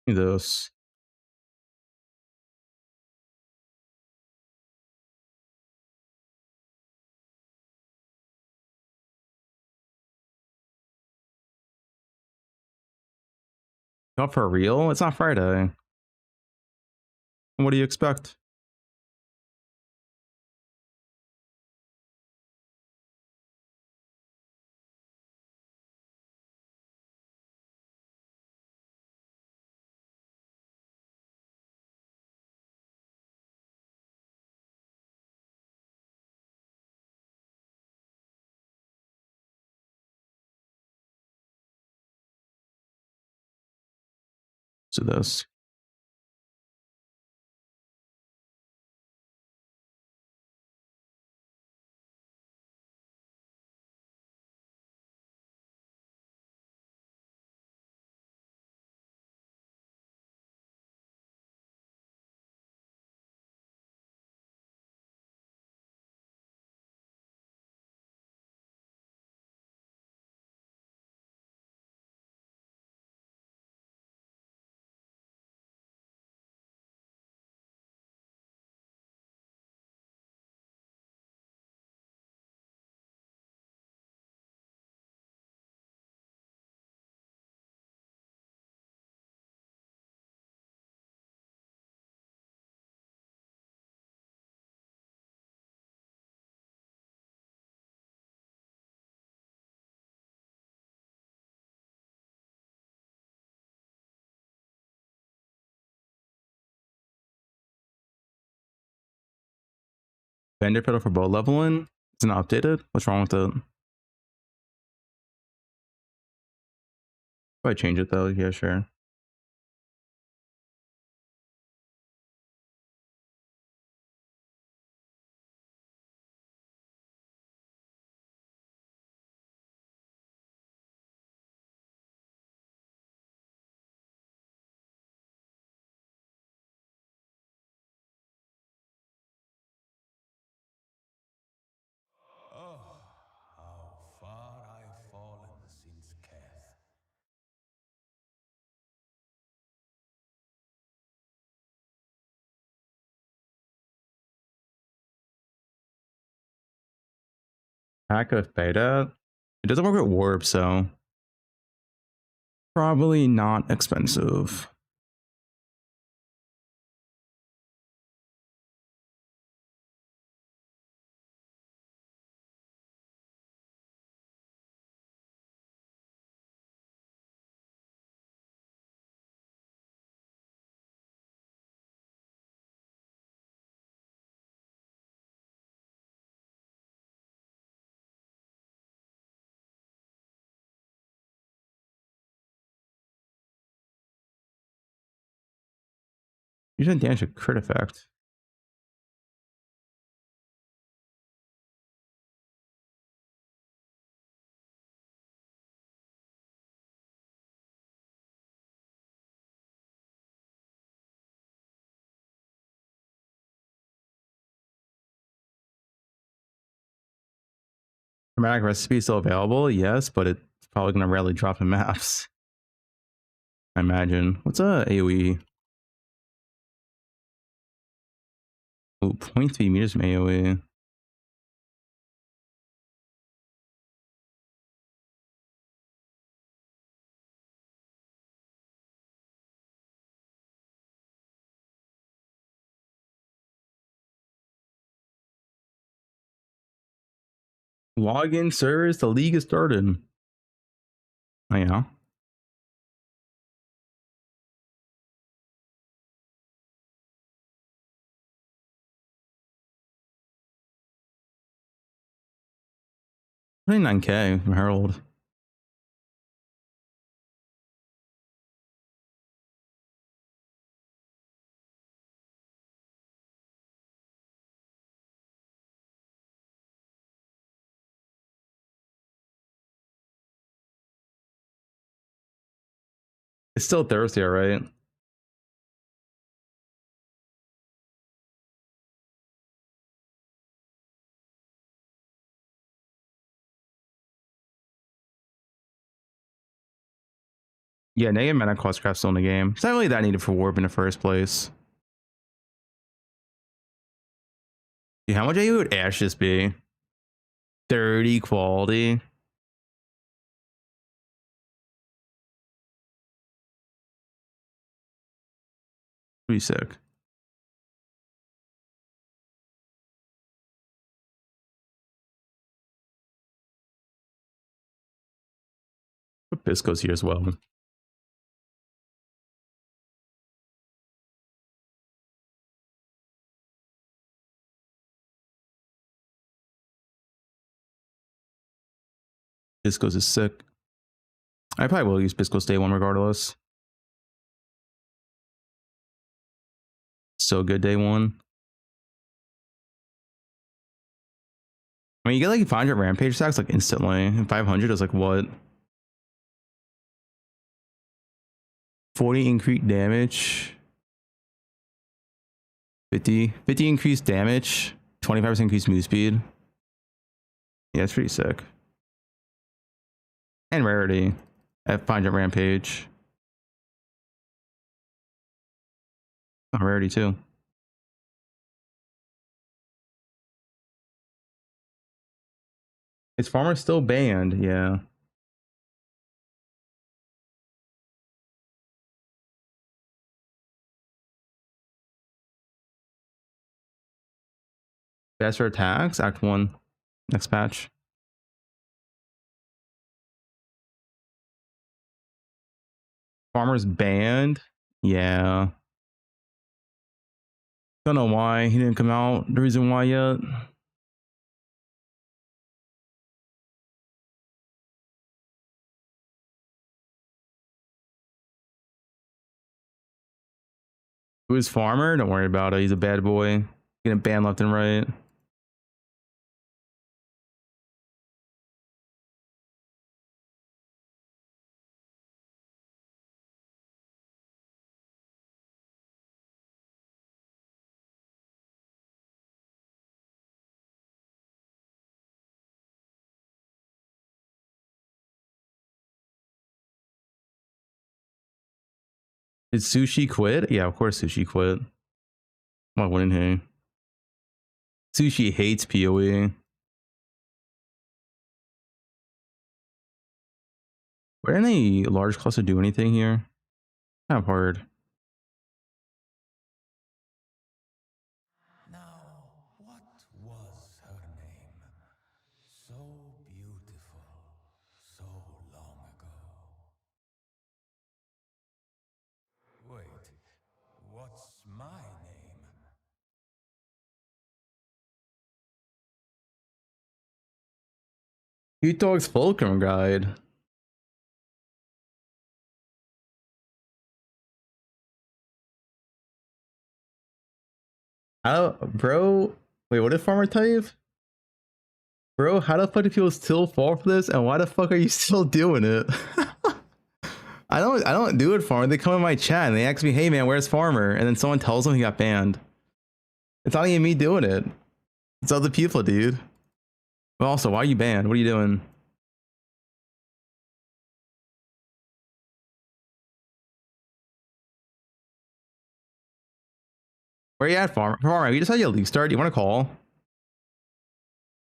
This. Not for real? It's not Friday. What do you expect? So this. Vendor pedal for bow leveling? It's not updated? What's wrong with it? If I change it though, yeah, sure. Pack of beta. It doesn't work with warp, so probably not expensive. You didn't damage a crit effect. Chromatic recipe still available? Yes, but it's probably gonna rarely drop in maps. I imagine. What's a AoE? Oh, 0.3 meters from AoE. Login servers, the league is started. Oh yeah. $29K from Herald. It's still Thursday, right? Yeah, negative mana cost craft's still in the game. It's not really that needed for warp in the first place. Dude, how much AoE would Ash just be? 30 quality. Pretty sick. But Bisco's here as well. Bisco's is sick. I probably will use Bisco's day one regardless. So good day one. I mean, you get like 500 rampage stacks like instantly, and 500 is like what? 40 increased damage. 50 increased damage. 25% increased move speed. Yeah, it's pretty sick. And rarity at 500 rampage. Oh, rarity too. Is farmer still banned? Yeah. Faster attacks, Act 1, next patch. Farmer's banned? Yeah. Don't know why he didn't come out. The reason why yet. Who's Farmer? Don't worry about it. He's a bad boy. Getting banned left and right. Did Sushi quit? Yeah, of course Sushi quit. Why wouldn't he? Sushi hates PoE. Would any large cluster do anything here? Kind of hard. So beautiful, so long ago. Wait, what's my name? Cute Dog's Fulcrum Guide. Bro, wait, what did Farmer type? Bro, how the fuck do people still fall for this, and why the fuck are you still doing it? I don't do it, Farmer. They come in my chat and they ask me, hey man, where's Farmer? And then someone tells them he got banned. It's not even me doing it. It's other people, dude. But also, why are you banned? What are you doing? Where you at, Farmer? Farmer, we just had your league start. Do you want to call?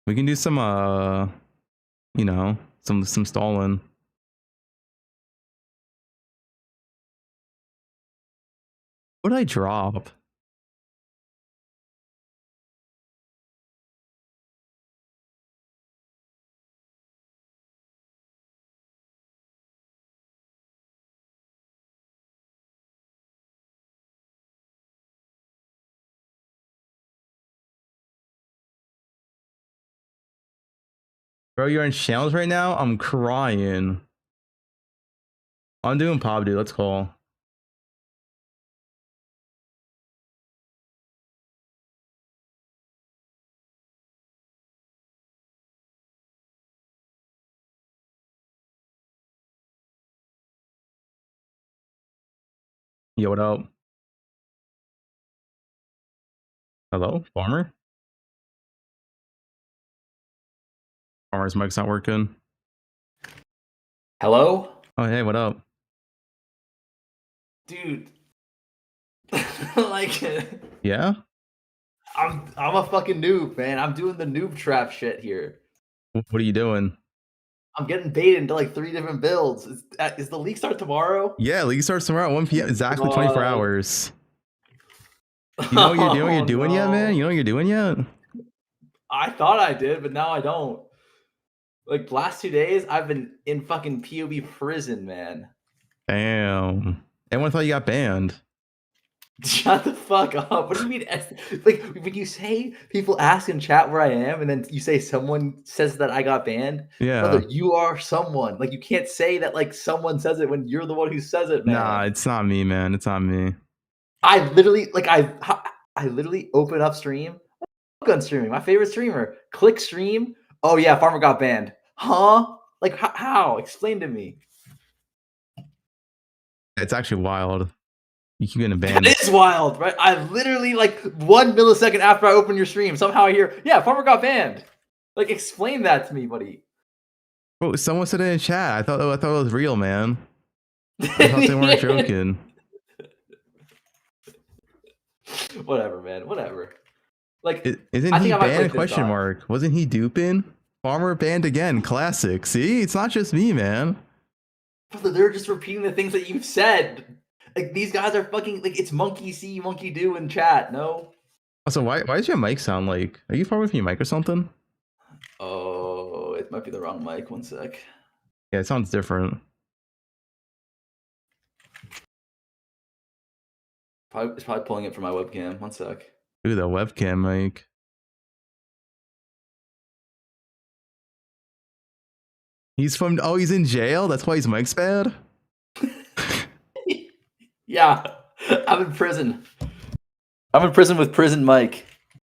We can do some, you know, some stalling. What did I drop? Bro, you're in channels right now? I'm crying. I'm doing pop, dude. Let's call. Yo, what up? Hello, Farmer? Farmer's mic's not working. Hello? Oh, hey, what up? Dude. Like, Yeah? I'm a fucking noob, man. I'm doing the noob trap shit here. What are you doing? I'm getting baited into like 3 different builds. Is the league start tomorrow? Yeah, league starts tomorrow at 1 p.m. Exactly 24 hours. You know what you're doing yet, man? You know what you're doing yet? I thought I did, but now I don't. Like, last 2 days, I've been in fucking POB prison, man. Damn. Everyone thought you got banned. Shut the fuck up. What do you mean? Like, when you say people ask in chat where I am, and then you say someone says that I got banned, Yeah. brother, you are someone. Like, you can't say that, like, someone says it when you're the one who says it, man. Nah, it's not me, man. It's not me. I literally, like, I literally open up stream. Fubgun streaming, my favorite streamer. Click stream. Oh, yeah, Farmer got banned. Huh? Like, how? Explain to me. It's actually wild. You keep getting banned. It is wild, right? I literally, like, 1 millisecond after I open your stream, somehow I hear, yeah, Farmer got banned. Like, explain that to me, buddy. Bro, someone said it in chat. I thought it was real, man. I thought they weren't joking. Whatever, man. Whatever. Like, isn't he banned? Question mark. Wasn't he duping? Farmer banned again. Classic. See, it's not just me, man. Brother, they're just repeating the things that you've said. Like, these guys are fucking, like, it's monkey see, monkey do in chat, no? Also, why does your mic sound like... Are you far away from your mic or something? Oh, it might be the wrong mic. 1 sec. Yeah, it sounds different. It's probably pulling it from my webcam. 1 sec. Ooh, the webcam mic. He's in jail? That's why his mic's bad? Yeah, I'm in prison. I'm in prison with Prison Mike.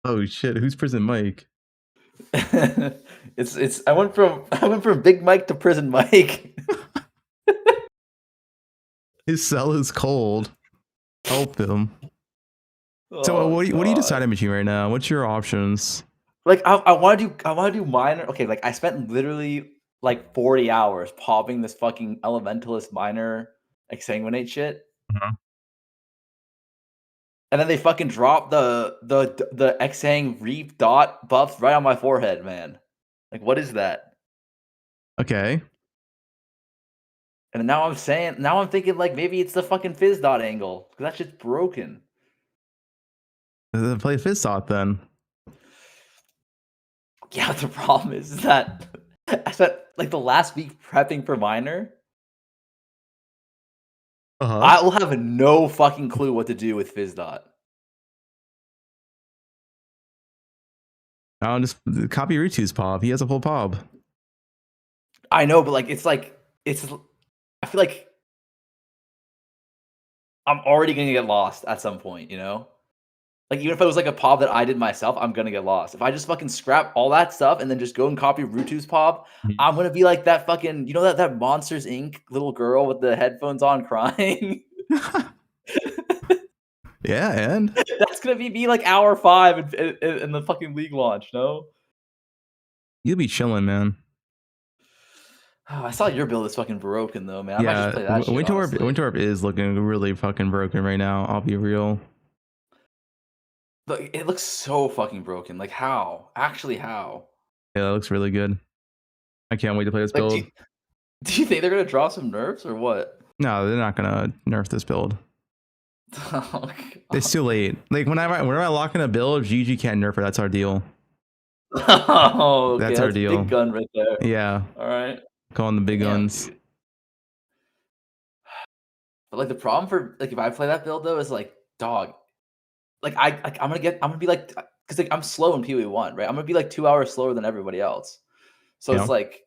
Oh shit, who's Prison Mike? it's I went from Big Mike to Prison Mike. His cell is cold. Help him. So what are you deciding between right now? What's your options? Like, I want to do minor. Okay, like, I spent literally like 40 hours popping this fucking elementalist minor exsanguinate shit. And then they fucking dropped the Exang Reap dot buffs right on my forehead, man. Like, what is that? Okay. And now I'm thinking like maybe it's the fucking fizz dot angle because that shit's broken. Play Fizz Dot then. Yeah, the problem is that I spent like the last week prepping for minor. I will have no fucking clue what to do with fizz dot. I'll just copy Ritu's pop. He has a full pop. I know, but like I feel like I'm already gonna get lost at some point, you know? Like even if it was like a pop that I did myself, I'm gonna get lost. If I just fucking scrap all that stuff and then just go and copy Rutu's pop, I'm gonna be like that fucking that Monsters Inc. little girl with the headphones on crying. Yeah, and that's gonna be me like hour 5 in the fucking league launch, no? You'll be chilling, man. Oh, I saw your build is fucking broken though, man. I might Yeah, just play that shit, honestly. Winter Orb is looking really fucking broken right now. I'll be real. Look, it looks so fucking broken. Like how? Actually, how? Yeah, that looks really good. I can't wait to play this build. Do you think they're gonna draw some nerfs or what? No, they're not gonna nerf this build. It's too late. Like whenever I lock in a build, GG can't nerf it. That's our deal. Oh, okay, that's our deal. Big gun right there. Yeah. All right. Calling the big guns. Dude. But like the problem for like if I play that build though is like dog. Like I'm gonna be like because like I'm slow in poe1, right? I'm gonna be like 2 hours slower than everybody else. So it's like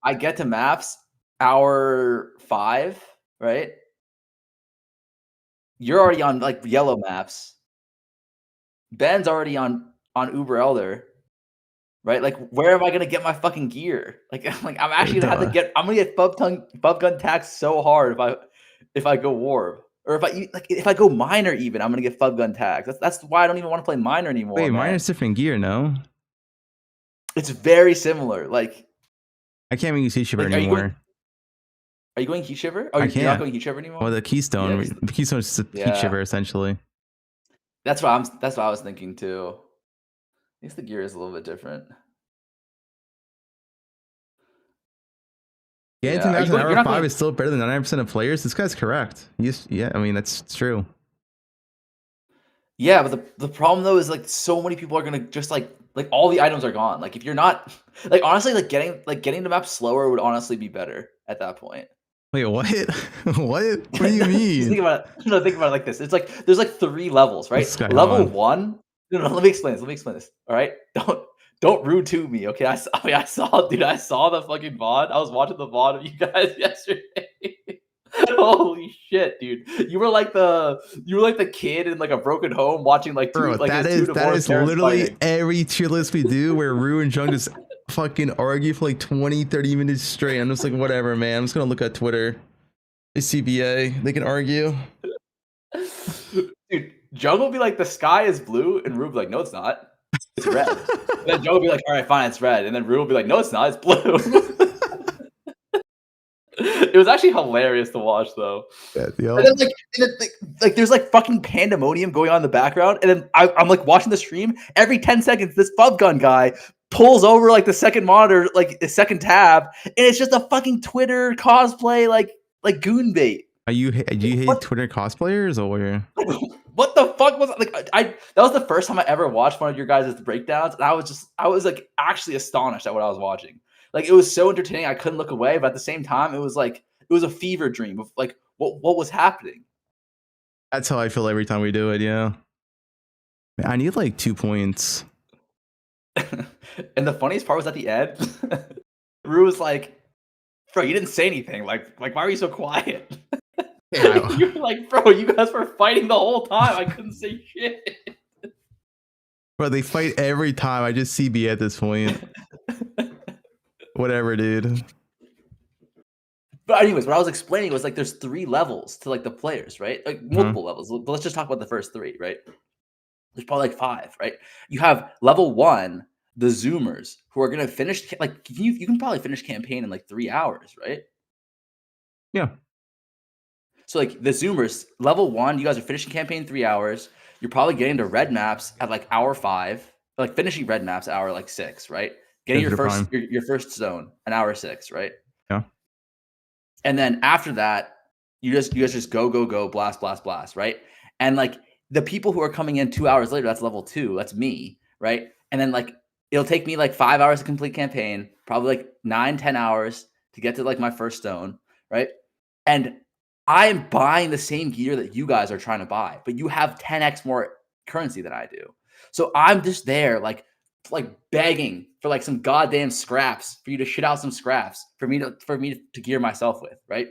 I get to maps hour 5, right? You're already on like yellow maps. Ben's already on Uber Elder, right? Like where am I gonna get my fucking gear? Like I'm actually gonna have to get. I'm gonna get Fubgun taxed so hard if I go warp. Or if I go minor even, I'm gonna get Fubgun tags. That's why I don't even want to play minor anymore. Wait, minor's different gear, no? It's very similar. Like I can't even use Heat Shiver anymore. Are you going Heat Shiver? Oh, you're not going Heat Shiver anymore? Well, the Keystone. Yeah, the Keystone is just Heat Shiver essentially. That's what I was thinking too. I guess the gear is a little bit different. Yeah, hour 5 is still better than 99% of players. This guy's correct. Yeah, I mean that's true. Yeah, but the problem though is like so many people are gonna just like all the items are gone. Like if you're not like honestly getting the map slower would honestly be better at that point. Wait, what? What do you mean? Think about it like this. It's like there's like 3 levels, right? Level 1. No, let me explain this. All right, don't rude to me, okay? I saw the fucking VOD. I was watching the VOD of you guys yesterday. Holy shit, dude! You were like the kid in like a broken home watching like two. Bro, like that is literally fighting. Every tier list we do where Rue and Jung just fucking argue for like 20-30 minutes straight. I'm just like, whatever, man. I'm just gonna look at Twitter. It's CBA. They can argue. Dude, Jung will be like, the sky is blue, and Rue will be like, no, it's not. It's red. And then Jung will be like, all right, fine, it's red. And then Rue will be like, no, it's not. It's blue. It was actually hilarious to watch, though. Yeah, and then, like, there's like fucking pandemonium going on in the background, and then I'm like watching the stream. Every 10 seconds, this Fubgun guy pulls over like the second monitor, like the second tab, and it's just a fucking Twitter cosplay, like goon bait. Do you hate Twitter cosplayers or? What the fuck was like? That was the first time I ever watched one of your guys' breakdowns, and I was like actually astonished at what I was watching. Like it was so entertaining, I couldn't look away. But at the same time, it was a fever dream of like what was happening. That's how I feel every time we do it. Yeah, I need like 2 points. And the funniest part was at the end. Rue was like, "Bro, you didn't say anything. Like why are you so quiet?" Yeah. You're like, "Bro, you guys were fighting the whole time. I couldn't say shit." Bro, they fight every time. I just CB at this point. Whatever, dude. But anyways, what I was explaining was like there's 3 levels to like the players, right? Like multiple levels. But let's just talk about the first 3, right? There's probably like 5, right? You have level 1, the Zoomers, who are gonna finish like you can probably finish campaign in like 3 hours, right? Yeah. So like the Zoomers, level 1, you guys are finishing campaign in 3 hours. You're probably getting to red maps at like hour 5, like finishing red maps hour like 6, right? Getting your first zone an hour 6, right? Yeah. And then after that, you guys just go, blast, right? And like the people who are coming in 2 hours later, that's level 2. That's me, right? And then like it'll take me like 5 hours to complete campaign, probably like 9-10 hours to get to like my first stone, right? And I'm buying the same gear that you guys are trying to buy, but you have 10x more currency than I do. So I'm just there like begging for like some goddamn scraps for you to shit out some scraps for me to gear myself with, right?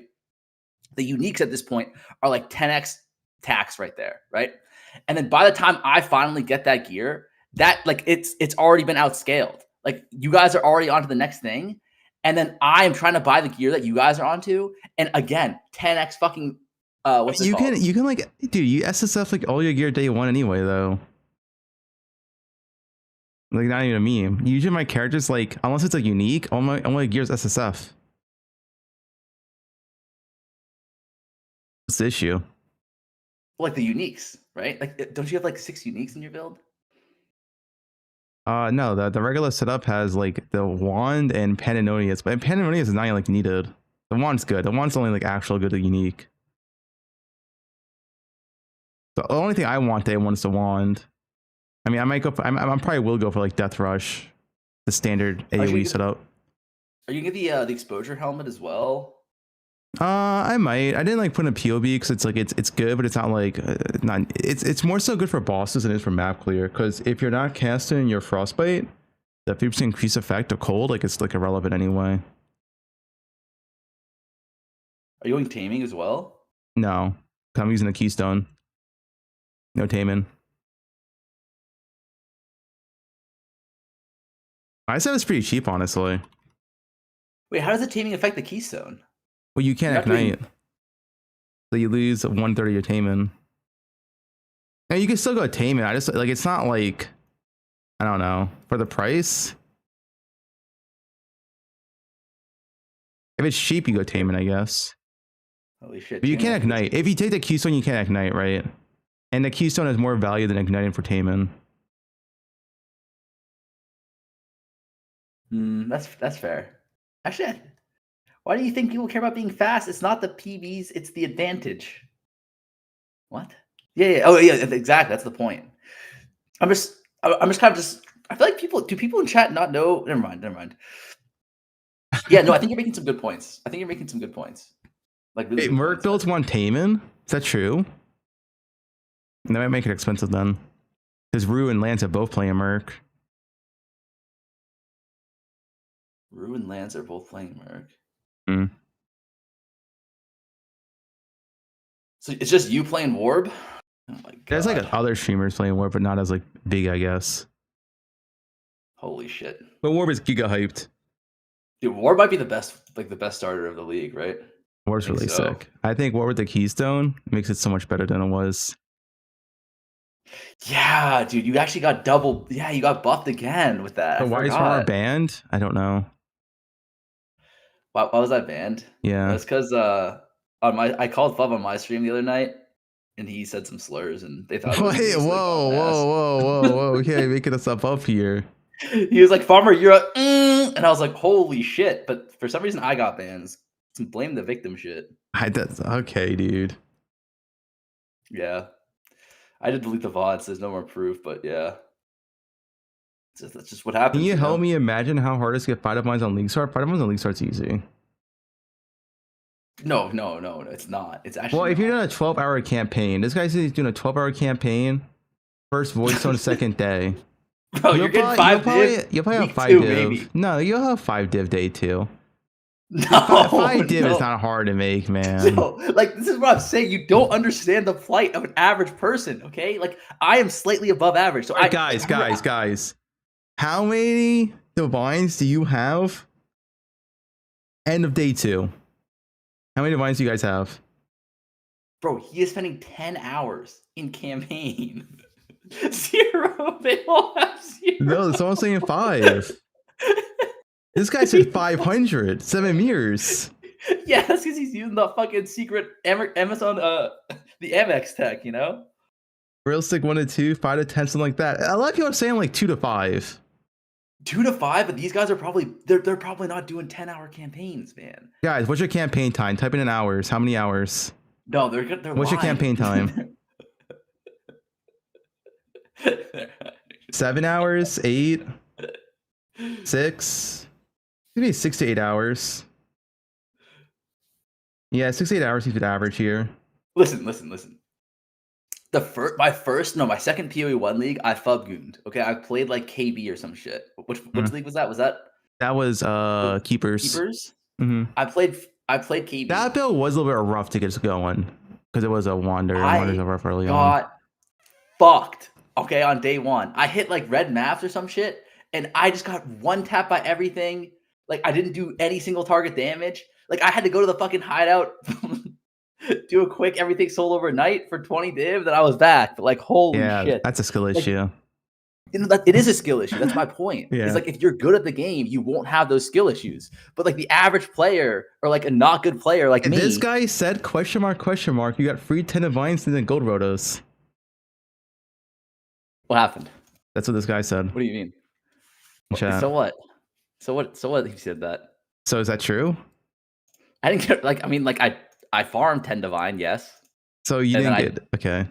The uniques at this point are like 10x tax right there, right? And then by the time I finally get that gear, that like it's already been outscaled. Like you guys are already onto the next thing. And then I'm trying to buy the gear that you guys are onto. And again, 10x fucking what's it called? You can like, dude, you SSF like all your gear day 1 anyway, though. Like not even a meme. Usually my characters, like, unless it's like unique, all my gears SSF. What's the issue? Like the uniques, right? Like don't you have like 6 uniques in your build? No, the regular setup has like the wand and Pandemonius, but Pandemonius is not like needed. The wand's good. The wand's only like actual good or unique. The only thing I want day 1 is the wand. I mean, I might go. I probably will go for like Death Rush, the standard AOE setup. Are you gonna get the exposure helmet as well? I might. I didn't like put in a POB because it's like it's good, but it's not like it's more so good for bosses than it is for map clear. Because if you're not casting your frostbite, the 50% increase effect of cold, like it's like irrelevant anyway. Are you going taming as well? No, I'm using a keystone. No taming. I said it's pretty cheap, honestly. Wait, how does the taming affect the keystone? Well, you can't ignite. So you lose 1/3 of your taming. Now you can still go taming. I just like it's not like I don't know for the price. If it's cheap, you go taming, I guess. Holy shit! But you can't ignite. If you take the keystone, you can't ignite, right? And the keystone has more value than igniting for taming. That's fair. Actually, why do you think people care about being fast? It's not the PBs, it's the advantage. What? Yeah. Oh, yeah. Exactly. That's the point. I'm just kind of just. I feel like people in chat not know. Never mind. Yeah, no. I think you're making some good points. Like, really Wait, Merc builds 1 taming? Is that true? That might make it expensive then, because Rue and Lance are both playing Merc. Rue and Lance are both playing Merc. So it's just you playing Warb? Oh my god. There's like other streamers playing Warb, but not as like big, I guess. Holy shit. But Warb is giga hyped. Dude, Warb might be the best starter of the league, right? Warb's really sick. I think Warb with the Keystone makes it so much better than it was. Yeah, dude, you actually got double. Yeah, you got buffed again with that. So why is Warb banned? I don't know. Why was I banned? Yeah, it's because I called Fub on my stream the other night, and he said some slurs, and they thought. Wait, whoa! Okay, making us up here. He was like, "Farmer, you're a," and I was like, "Holy shit!" But for some reason, I got banned. Some blame the victim shit. That's okay, dude. Yeah, I did delete the VODs. So there's no more proof, but yeah, that's just what happens. Can you help me imagine how hard it is to get 5 of mines on League Start? 5 of mines on League Start's easy. No, it's not. It's actually. Well, if you're doing a 12-hour campaign, this guy says he's doing a 12-hour campaign. First voice on the second day. Bro, you're getting 5 div. You'll probably have 5 div. Maybe. No, you'll have 5 div day 2. No, 5 div is not hard to make, man. No, like this is what I'm saying. You don't understand the plight of an average person, okay? Like I am slightly above average. So guys. How many divines do you have? End of day 2. How many divines do you guys have? Bro, he is spending 10 hours in campaign. 0. They all have 0. No, someone's saying 5. This guy said 500. 7 mirrors. Yeah, that's because he's using the fucking secret Amazon, the MX tech, you know? Realistic 1 to 2, 5 to 10, something like that. A lot of people are saying like 2 to 5. 2 to 5, but these guys are probably they're probably not doing 10-hour campaigns, man. Guys, what's your campaign time? Type in hours. How many hours? No, they're What's your lying. campaign time? 7 hours? 8? 6? Maybe 6 to 8 hours. Yeah, 6 to 8 hours seems to be the average here. Listen. My second PoE1 league, I Fubguned. Okay, I played like KB or some shit. Which league was that? Was that? That was keepers. Keepers. Mm-hmm. I played KB. That build was a little bit rough to get going because it was a wander. And wanders are rough early on. Got fucked. Okay, on day 1, I hit like red maps or some shit, and I just got one tap by everything. Like I didn't do any single target damage. Like I had to go to the fucking hideout, do a quick everything sold overnight for 20 div, then I was back. But like, holy shit, that's a skill issue. It is a skill issue. That's my point. Yeah. It's like if you're good at the game, you won't have those skill issues. But like the average player or like a not good player like me, this guy said question mark. You got free 10 divines and then gold rotos. What happened? That's what this guy said. What do you mean? Chat. So what? So what? He said that. So is that true? I didn't get like. I mean, like I farmed 10 divine, yes. So you didn't get okay.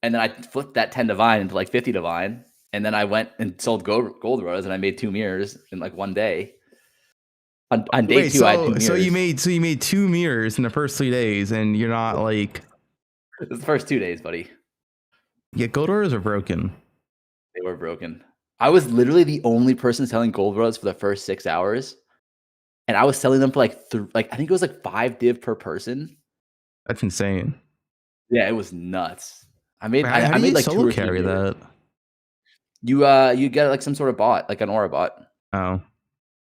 And then I flipped that 10 divine into like 50 divine, and then I went and sold gold rotos, and I made 2 mirrors in like one day. On day 2, I had 2 mirrors. So you made 2 mirrors in the first 3 days, and you're not like. It was the first 2 days, buddy. Yeah, gold rotos are broken. They were broken. I was literally the only person selling gold rotos for the first 6 hours. And I was selling them for like I think it was like 5 div per person. That's insane. Yeah, it was nuts. I made How I do made you like solo 2 or 3 carry mirrors. that. You get like some sort of bot, like an aura bot. Oh,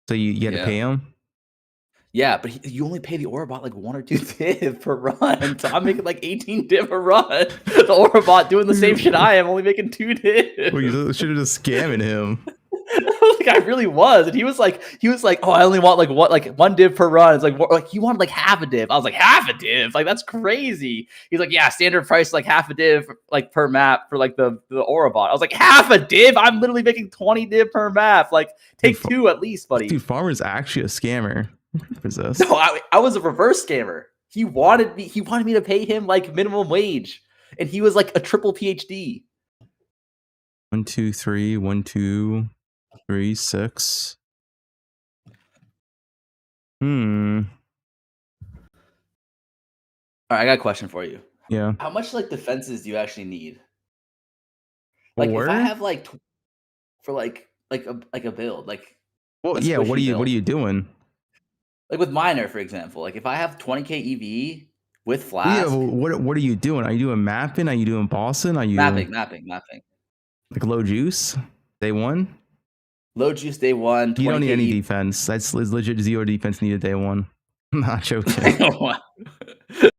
so you had to pay him? Yeah, but you only pay the aura bot like 1 or 2 div per run. So I'm making like 18 div a run. The aura bot doing the same shit I am, only making 2 div. Well, you should have just scamming him. Like I really was, and he was like, oh, I only want like 1 div per run. It's like you want like half a div. I was like, half a div? Like that's crazy. He's like, yeah, standard price like half a div like per map for like the aura bot. I was like, half a div? I'm literally making 20 div per map. Like take 2 at least, buddy. Dude, Farmer's actually a scammer. No, I was a reverse scammer. He wanted me to pay him like minimum wage, and he was like a triple PhD. 1, 2, 3, 1, 2, 3, 6. All right, I got a question for you. Yeah. How much like defenses do you actually need? Like if I have like for like a build, like well, yeah. What are you doing? Like with Miner, for example. Like if I have 20k EV with Flask. Yeah. What are you doing? Are you doing mapping? Are you doing bossing? Are you mapping? Like low juice day 1. Low juice day 1. You don't need any defense. That's legit 0 defense needed day 1. I'm not joking.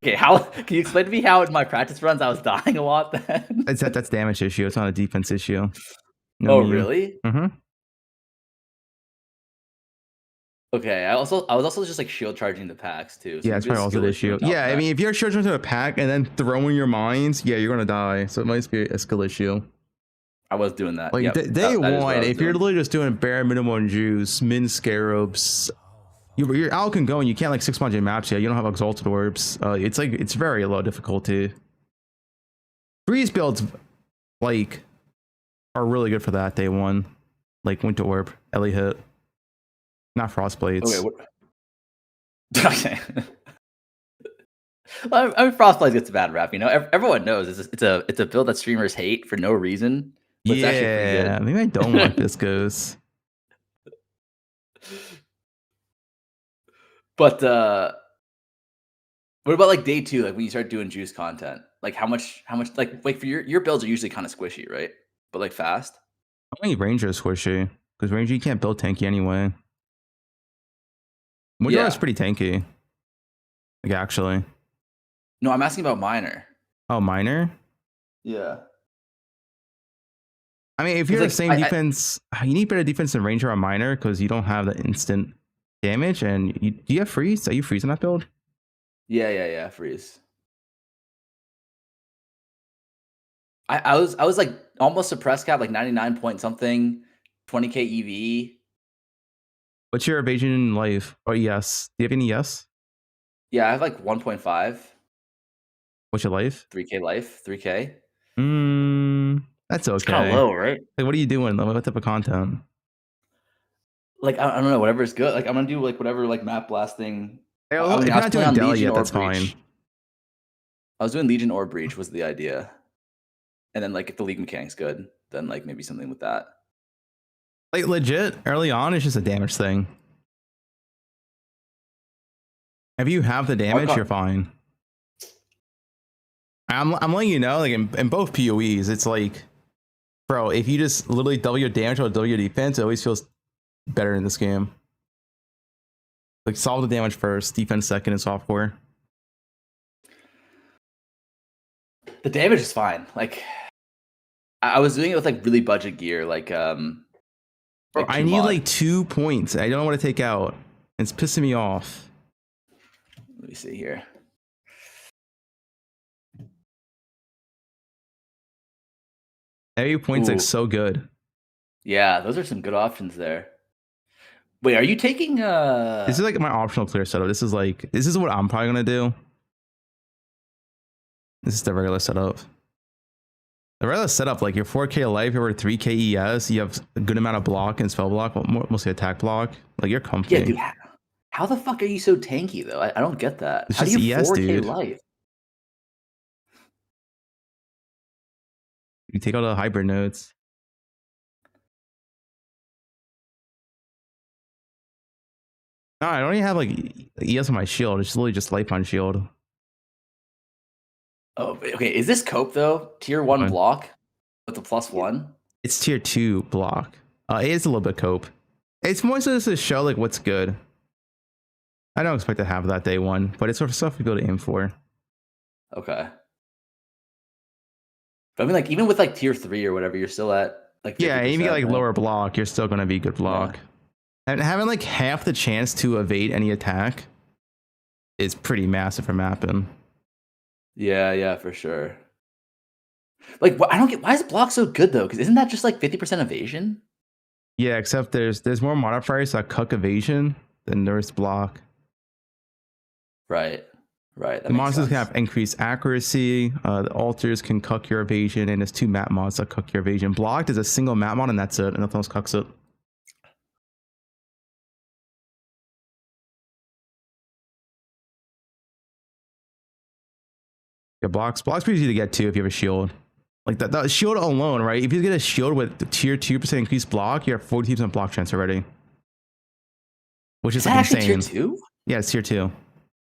Okay, can you explain to me how in my practice runs I was dying a lot then? That's damage issue. It's not a defense issue. Really? Mm-hmm. Okay, I was also just like shield charging the packs too. So yeah, it's probably also the issue. Yeah, I mean, if you're shield charging a pack and then throwing your mines, yeah, you're gonna die. So it might be a skill issue. I was doing that. Like yep, day 1, if you're literally just doing bare minimum juice, min scarabs, you're out can go and you can't like 6 magic maps yet. You don't have exalted orbs. It's very low difficulty. Freeze builds like are really good for that day 1, like winter orb, Ellie hit. Not frostblades. Okay. I mean, frostblades gets a bad rap. You know, everyone knows it's a build that streamers hate for no reason. But it's actually pretty good. Maybe I don't want this goes. But what about like day 2? Like when you start doing juice content, like how much like for your builds are usually kind of squishy, right? But like fast. I think Ranger is squishy because Ranger you can't build tanky anyway. Winter is pretty tanky. Like actually. No, I'm asking about Miner. Oh, Miner? Yeah. I mean, if you're the same defense, you need better defense than Ranger on Miner because you don't have the instant damage. And do you have freeze? Are you freezing that build? Yeah, freeze. I was like almost suppressed cap, like 99 point something. 20k EV. What's your evasion in life? Oh, yes. Do you have any yes? Yeah, I have like 1.5. What's your life? 3k life. 3k. That's okay. It's kind of low, right? Like, what are you doing? What type of content? Like, I don't know, whatever is good. Like, I'm gonna do like whatever like map blasting. Hey, I mean, if I you're was not playing doing on Deli Legion yet, or that's Breach. fine. I was doing Legion or Breach was the idea. And then like if the league mechanic's good, then like maybe something with that. Like legit, early on, it's just a damage thing. If you have the damage, you're fine. I'm letting you know, like in both PoEs, it's like, bro, if you just literally double your damage or double your defense, it always feels better in this game. Like solve the damage first, defense second in software. The damage is fine. Like I was doing it with like really budget gear, like Bro, I need like 2 points. I don't know what to take out. It's pissing me off. Let me see here. Every point's like so good. Yeah, those are some good options there. Wait, are you taking This is like my optional clear setup. This is what I'm probably gonna do. This is the regular setup. The regular setup, like your 4k life, your 3k ES, you have a good amount of block and spell block, mostly attack block. Like you're comfy. Yeah, dude. How the fuck are you so tanky though? I don't get that. It's How just do you have ES, 4k dude. life? You take all the hybrid nodes. No, I don't even have like ES on my shield. It's literally just life on shield. Oh, okay. Is this cope though? Tier 1 block with the +1? It's tier 2 block. It is a little bit cope. It's more so just to show like what's good. I don't expect to have that day one, but it's sort of stuff we go to aim for. Okay. But I mean, like even with like tier 3 or whatever, you're still at like 50%, Yeah, even get like right? lower block, you're still gonna be good block. And having like half the chance to evade any attack is pretty massive for mapping. Yeah, for sure. Like, I don't get why is block so good though? Because isn't that just like 50% evasion? Yeah, except there's more modifiers that cuck evasion than there's block. Right. The monsters can have increased accuracy. The altars can cuck your evasion, and there's 2 map mods that cuck your evasion. Blocked is a single map mod, and that's it. And nothing else cucks it. Yeah, block's pretty easy to get to if you have a shield. Like that shield alone, right? If you get a shield with tier 2% increased block, you're at 42% block chance already. Which is like actually insane. tier 2? Yeah, it's tier 2.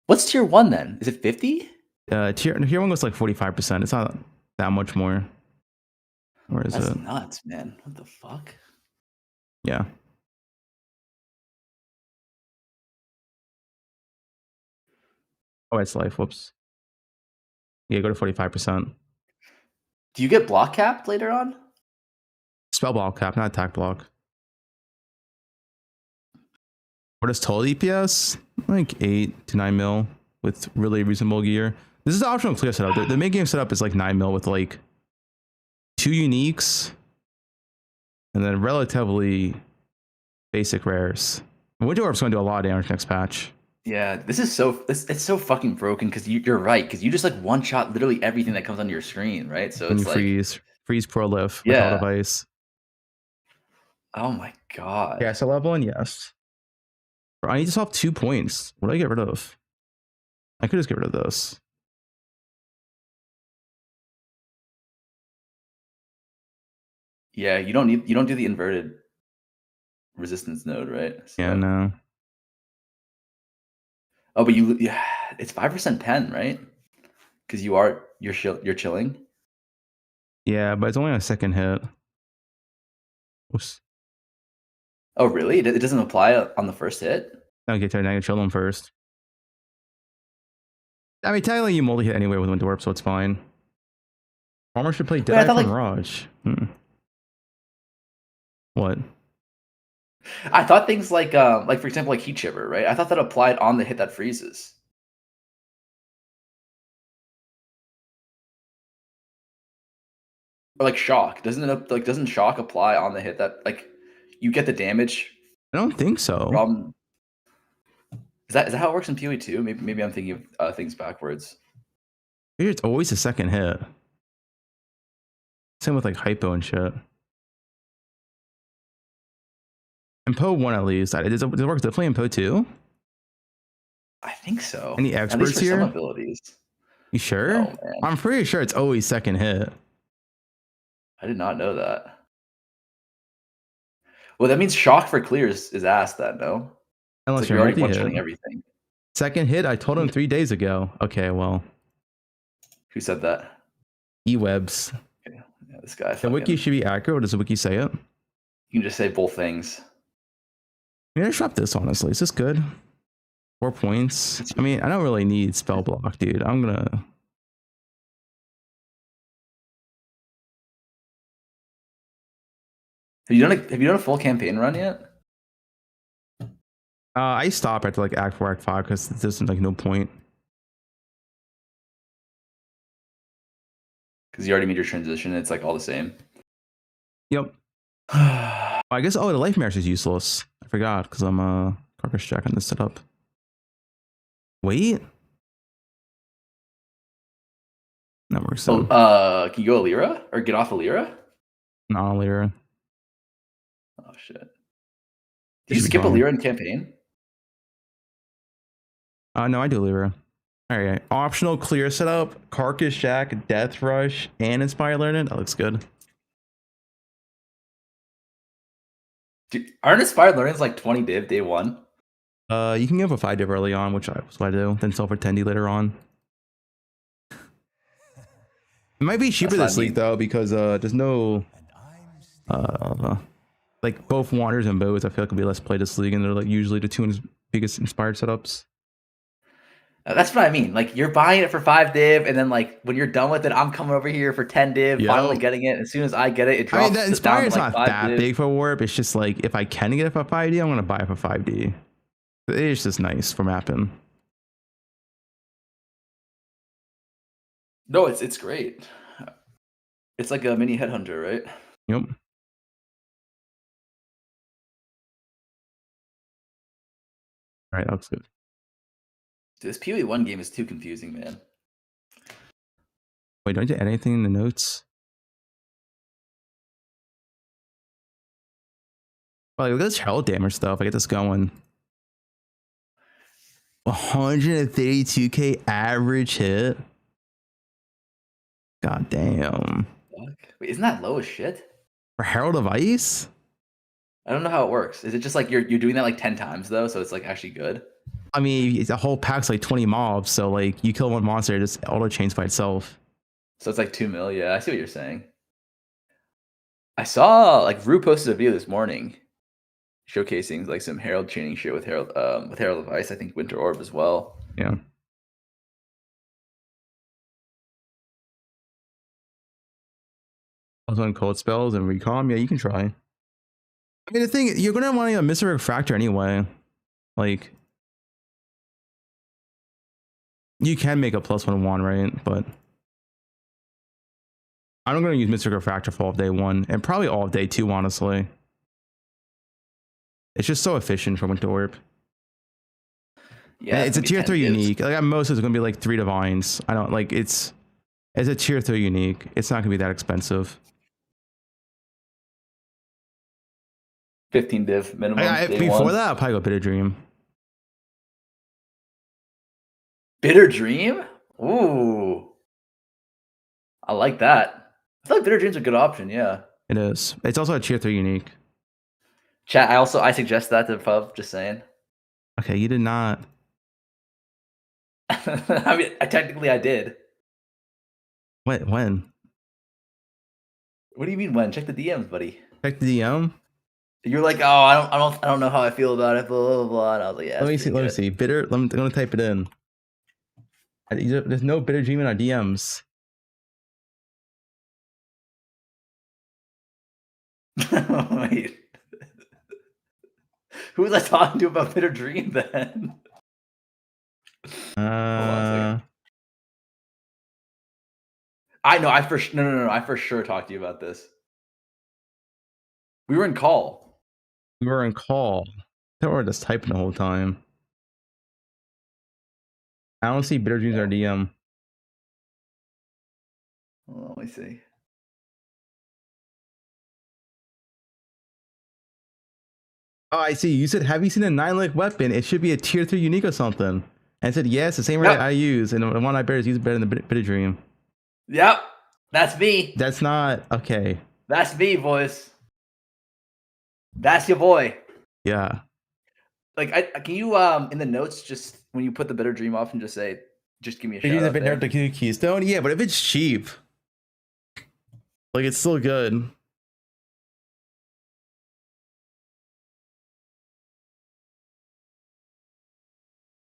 What's tier 1 then? Is it 50? Tier 1 goes like 45%. It's not that much more. Where is That's it? nuts, man. What the fuck? Yeah. Oh, it's life. Whoops. Yeah, go to 45%. Do you get block capped later on? Spell block cap, not attack block. What is total DPS? Like 8 to 9 mil with really reasonable gear. This is the optional clear setup. The main game setup is like 9 mil with like 2 uniques and then relatively basic rares. Winter Orb's going to do a lot of damage next patch. Yeah, this is it's so fucking broken because you're right, because you just like one shot literally everything that comes onto your screen, right? So And it's you like freeze pro lift Yeah. without device. Oh my god. Yeah, so level one, yes. Bro, I need to swap 2 points. What do I get rid of? I could just get rid of this. Yeah, you don't do the inverted resistance node, right? So, Yeah, no. Oh, but it's 5% pen, right? Because you're chilling. Yeah, but it's only on a second hit. Oops. Oh, really? It doesn't apply on the first hit? Okay, now you chill them first. I mean, technically you multi-hit anyway with Winter Warp, so it's fine. Farmer should play I Deadeye thought, from like- Raj. What? I thought things like for example, like Heat Shiver, right? I thought that applied on the hit that freezes. Or like Shock. Doesn't Shock apply on the hit that like you get the damage. I don't think so. Problem. Is that how it works in PoE too? Maybe I'm thinking of things backwards. Maybe it's always a second hit. Same with like hypo and shit. And poe1 at least. Does it work differently in poe2? I think so. Any At least experts for here? some abilities. You sure? No, man. I'm pretty sure it's always second hit. I did not know that. Well, that means shock for clears is ass then, no? Unless It's like you're already multi-hit. one-shotting everything. Second hit, I told him 3 days ago. Okay, well. Who said that? eWebs. Yeah, this guy. The wiki should be accurate. Or does the wiki say it? You can just say both things. I'm gonna drop this, honestly. Is this good? 4 points. I mean, I don't really need spell block, dude. I'm gonna... Have you done a full campaign run yet? I stop after like Act 4, Act 5 because there's like no point. Because you already made your transition. It's like all the same. Yep. I guess, oh, the life mares is useless. I forgot because I'm carcass jacking this setup. Wait. That works. Can you go Alira? Or get off Alira? Not Alira. Oh, shit. Did you skip Alira in campaign? No, I do Alira. Alright. Optional clear setup, Carcass Jack, Death Rush, and Inspire Learning. That looks good. Dude, aren't Inspired Learnings like 20 div day one? You can give a 5 div early on, which is what I do, then sell for 10D later on. It might be cheaper this week though, because there's no like both Wanders and Bows I feel like will be less played this league, and they're like usually the two biggest inspired setups. That's what I mean. Like you're buying it for 5 div, and then like when you're done with it, I'm coming over here for 10 div, finally getting it. As soon as I get it, it drops. I mean, the Inspire is like not that big for Warp. It's just like if I can get it for 5D, I'm gonna buy it for 5D. It's just nice for mapping. No, it's great. It's like a mini headhunter, right? Yep. All right, that looks good. Dude, this PoE1 game is too confusing, man. Wait, don't you add anything in the notes? Well, look at this Herald damage stuff. I get this going. 132k average hit. God damn. Wait, isn't that low as shit? For Herald of Ice? I don't know how it works. Is it just like you're doing that like 10 times though, so it's like actually good? I mean, it's a whole pack's like 20 mobs, so like you kill one monster, it just auto chains by itself. So it's like 2 mil. Yeah, I see what you're saying. I saw like Rue posted a video this morning showcasing like some Herald chaining shit with Herald of Ice. I think Winter Orb as well. Yeah. I was on cold spells and recom. Yeah, you can try. I mean, the thing, you're gonna want to miss a refractor anyway. Like, you can make a +1/+1, right? But I'm gonna use Mystic Refractor for all of day 1 and probably all of day 2, honestly. It's just so efficient for Winter Orb. Yeah, it's a tier 3 unique. Like at most, it's gonna be like 3 divines. I don't like it's a tier 3 unique. It's not gonna be that expensive. 15 div minimum. Before that, I'll probably go Bitter Dream. Bitter Dream? Ooh. I like that. I feel like Bitter Dream's a good option, yeah. It is. It's also a tier 3 unique. Chat, I suggest that to Pub, just saying. Okay, you did not. I mean, technically I did. What? When? What do you mean when? Check the DMs, buddy. Check the DM? You're like, oh, I don't know how I feel about it, blah blah blah. And I was like, yeah. Let me see. Bitter. I'm gonna type it in. There's no Bitter Dream in our DMs. Wait. Who was I talking to about Bitter Dream then? I know. No. I for sure talked to you about this. We were in call. We were in call. They were just typing the whole time. I don't see Bitter Dreams or DM. Well, let me see. Oh, I see. You said, have you seen a 9-leg weapon? It should be a tier 3 unique or something. And I said, yes, the same rate I use, and the one I better use better than the Bitter Dream. Yep, that's me. That's not okay. That's me, boys. That's your boy. Yeah. Like, can you in the notes just when you put the Bitter Dream off and just say, just give me a shout out there. The Keystone, yeah, but if it's cheap, like it's still good.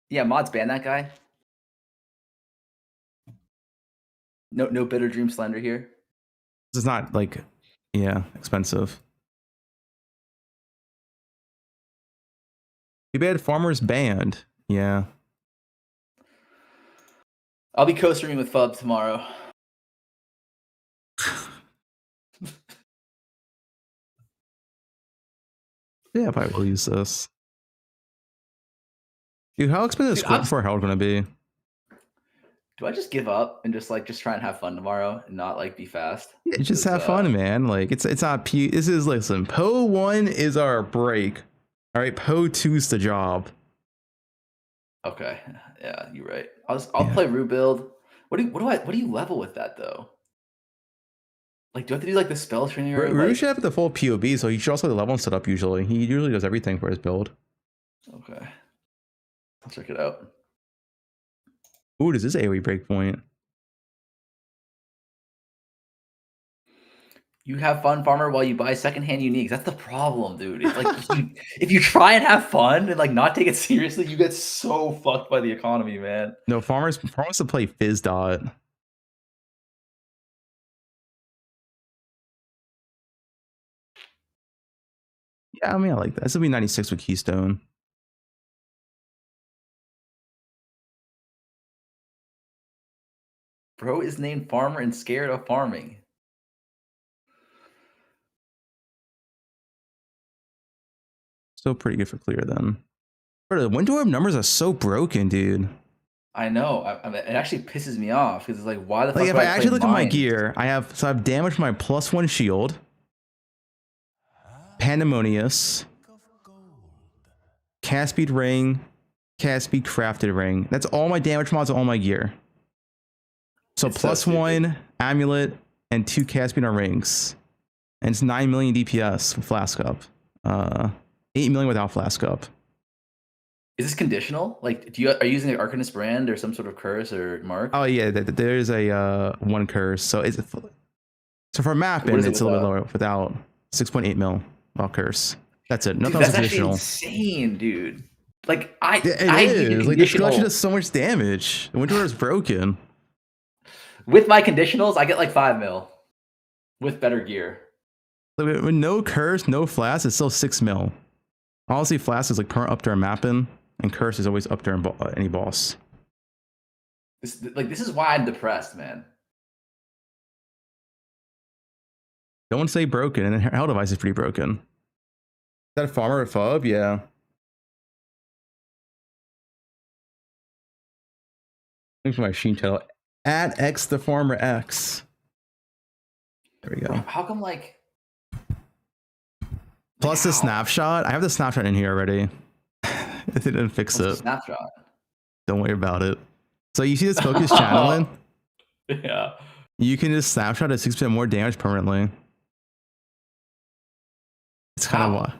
Yeah, mods ban that guy. No Bitter Dream Slender here. This is not like, yeah, expensive. Too bad Farmer's banned. Yeah. I'll be co-streaming with Fub tomorrow. Yeah, I probably will use this. Dude, how expensive is Squid for Herald gonna be? Do I just give up and just try and have fun tomorrow and not like be fast? Yeah, just have fun, man. Like it's not this is listen, poe1 is our break. All right, poe2's the job. Okay. Yeah, you're right. I'll play Root build. What do you level with that though? Like, do I have to do like the spell training? Rue should have the full POB, so he should also have the level set up usually. He usually does everything for his build. Okay. I'll check it out. Ooh, does this AoE breakpoint? You have fun, farmer, while you buy secondhand uniques. That's the problem, dude. It's like if you try and have fun and like not take it seriously, you get so fucked by the economy, man. No, farmers to play Fizz Dot. Yeah, I mean, I like that. This will be 96 with Keystone. Bro is named Farmer and scared of farming. Still pretty good for clear then. Bro, the window orb numbers are so broken, dude. I know. It actually pisses me off because it's like, why the fuck? Like if I actually look at my gear, I have damage my +1 shield, Pandemonious, cast speed ring, cast speed crafted ring. That's all my damage mods on all my gear. So it's +1 amulet and 2 cast speed on rings, and it's 9 million DPS with flask up. 8 million without flask up. Is this conditional? Like, are you using an Arcanist brand or some sort of curse or mark? Oh yeah, there's a 1 curse. So for mapping, it's a little bit lower without 6.8 mil while curse. That's it. Nothing else additional. That's insane, dude. Like it is. Like this collection does so much damage. The winter is broken. With my conditionals, I get like 5 mil with better gear. Like, with no curse, no flask, it's still 6 mil. Honestly, flask is like up there mapping, and curse is always up there in any boss. This is why I'm depressed, man. Don't say broken, and then Hell Device is pretty broken. Is that a farmer with Fub? Yeah. Thanks for my machine title. At X the Farmer X. There we go. How come like plus the snapshot? I have the snapshot in here already. It didn't fix it. Snapshot. Don't worry about it. So you see this focus channeling? Yeah. You can just snapshot at 6% more damage permanently. It's kind of what.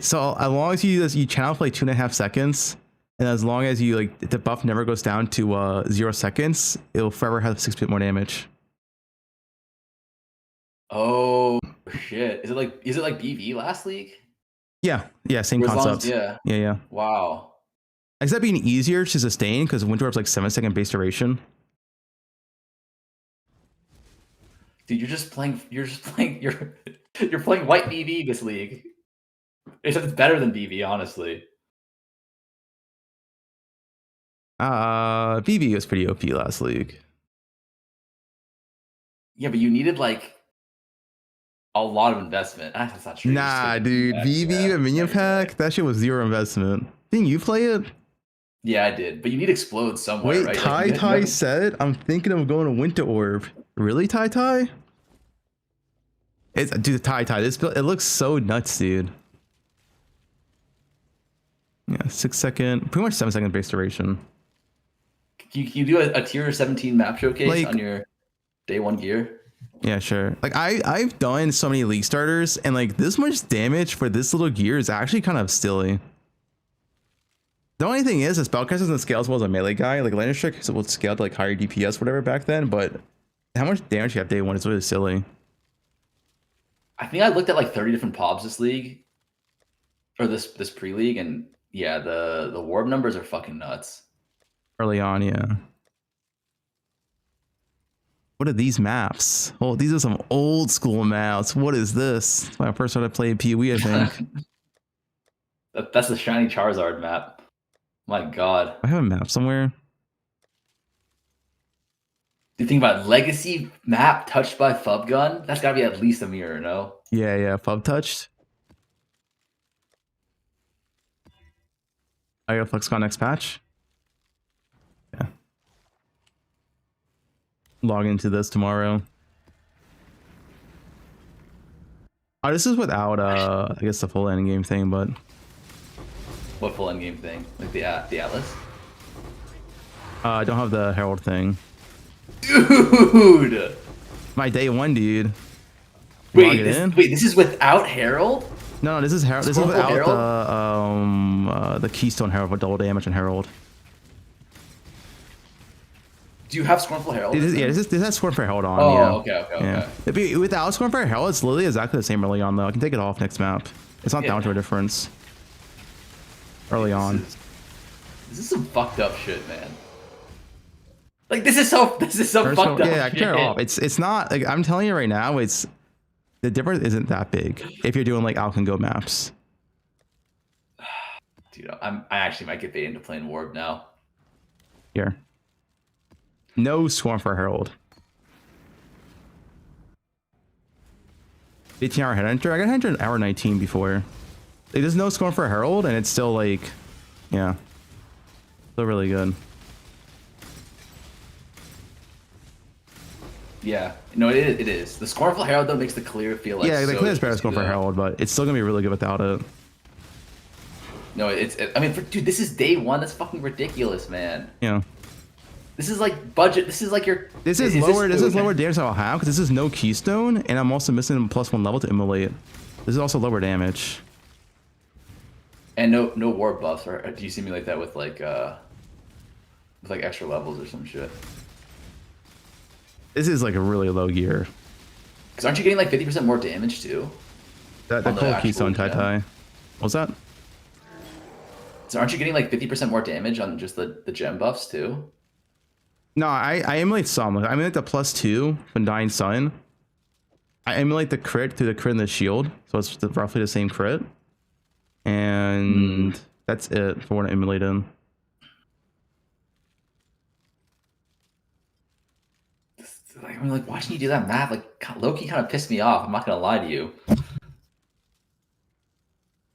So as long as you channel for like 2.5 seconds, and as long as you like the buff never goes down to 0 seconds, it'll forever have 6% more damage. Oh shit! Is it like BV last league? Yeah, same concept. Yeah. Wow. Except being easier to sustain because Winter Orb's like 7-second base duration. Dude, you're playing white BV this league. It's better than BV, honestly. BB was pretty OP last league. Yeah, but you needed like a lot of investment. That's not true. Nah, dude. VV and Minion Pack, that shit was 0 investment. Didn't you play it? Yeah, I did. But you need explode somewhere, Wait, right? Tai said, I'm thinking of going to Winter Orb. Really, Tai? It's dude, Tai. This build, it looks so nuts, dude. Yeah, 6 second, pretty much 7 second base duration. Can you do a tier 17 map showcase Like, on your day 1 gear? Yeah, sure. Like I've done so many league starters, and like this much damage for this little gear is actually kind of silly. The only thing is, the spellcaster doesn't scale as well as a melee guy. Like Lantern Strike will scale to like higher DPS, whatever back then. But how much damage you have day 1 is really silly. I think I looked at like 30 different pobs this league, or this pre-league, and yeah, the warp numbers are fucking nuts. Early on, yeah. What are these maps? Oh, these are some old school maps. What is this? When I first started playing PoE, I think. That's the shiny Charizard map. My God. I have a map somewhere. Do you think about legacy map touched by Fubgun? That's gotta be at least a mirror, no? Yeah, Fub touched. I got FlexCon next patch. Yeah. Log into this tomorrow. Oh, this is without I guess the full end game thing, but What full end game thing? Like the Atlas? I don't have the Herald thing. Dude! My day 1, dude. Wait, this is without Herald? No, this is Herald. This is without the Keystone Herald with double damage and Herald. Do you have Scornful Herald? This has Scornful Herald on. Oh, yeah. okay. Without Scornful Herald, it's literally exactly the same early on, though. I can take it off next map. It's not down to a difference. Early on. This is some fucked up shit, man. Like this is so fucked up. Yeah, I can turn it off. It's not like I'm telling you right now. It's the difference isn't that big if you're doing like Alcan Go maps. Dude, I actually might get bait into playing Warp now. Here. No Swarm for Herald. 18-hour headhunter. I got headhunter an hour 19 before. Like, there's no Scorn for Herald, and it's still like, yeah, still really good. Yeah, no, it is. The Scornful Herald though makes the clear feel like the clear is better Scorn for Herald, but it's still gonna be really good without it. No, I mean, dude, this is day 1. That's fucking ridiculous, man. Yeah. This is like budget. This is like your. This is lower damage than I'll have because this is no Keystone, and I'm also missing a +1 level to immolate. This is also lower damage. And no war buffs, or do you simulate that with like extra levels or some shit? This is like a really low gear. Because aren't you getting like 50% more damage too? That cold Keystone Tai. What's that? So aren't you getting like 50% more damage on just the gem buffs too? No, I emulate some. I emulate the +2 from Dying Sun. I emulate the crit through the crit and the shield, so it's roughly the same crit. And that's it for what I emulate in. I'm like watching you do that math, like Loki kind of pissed me off. I'm not gonna lie to you.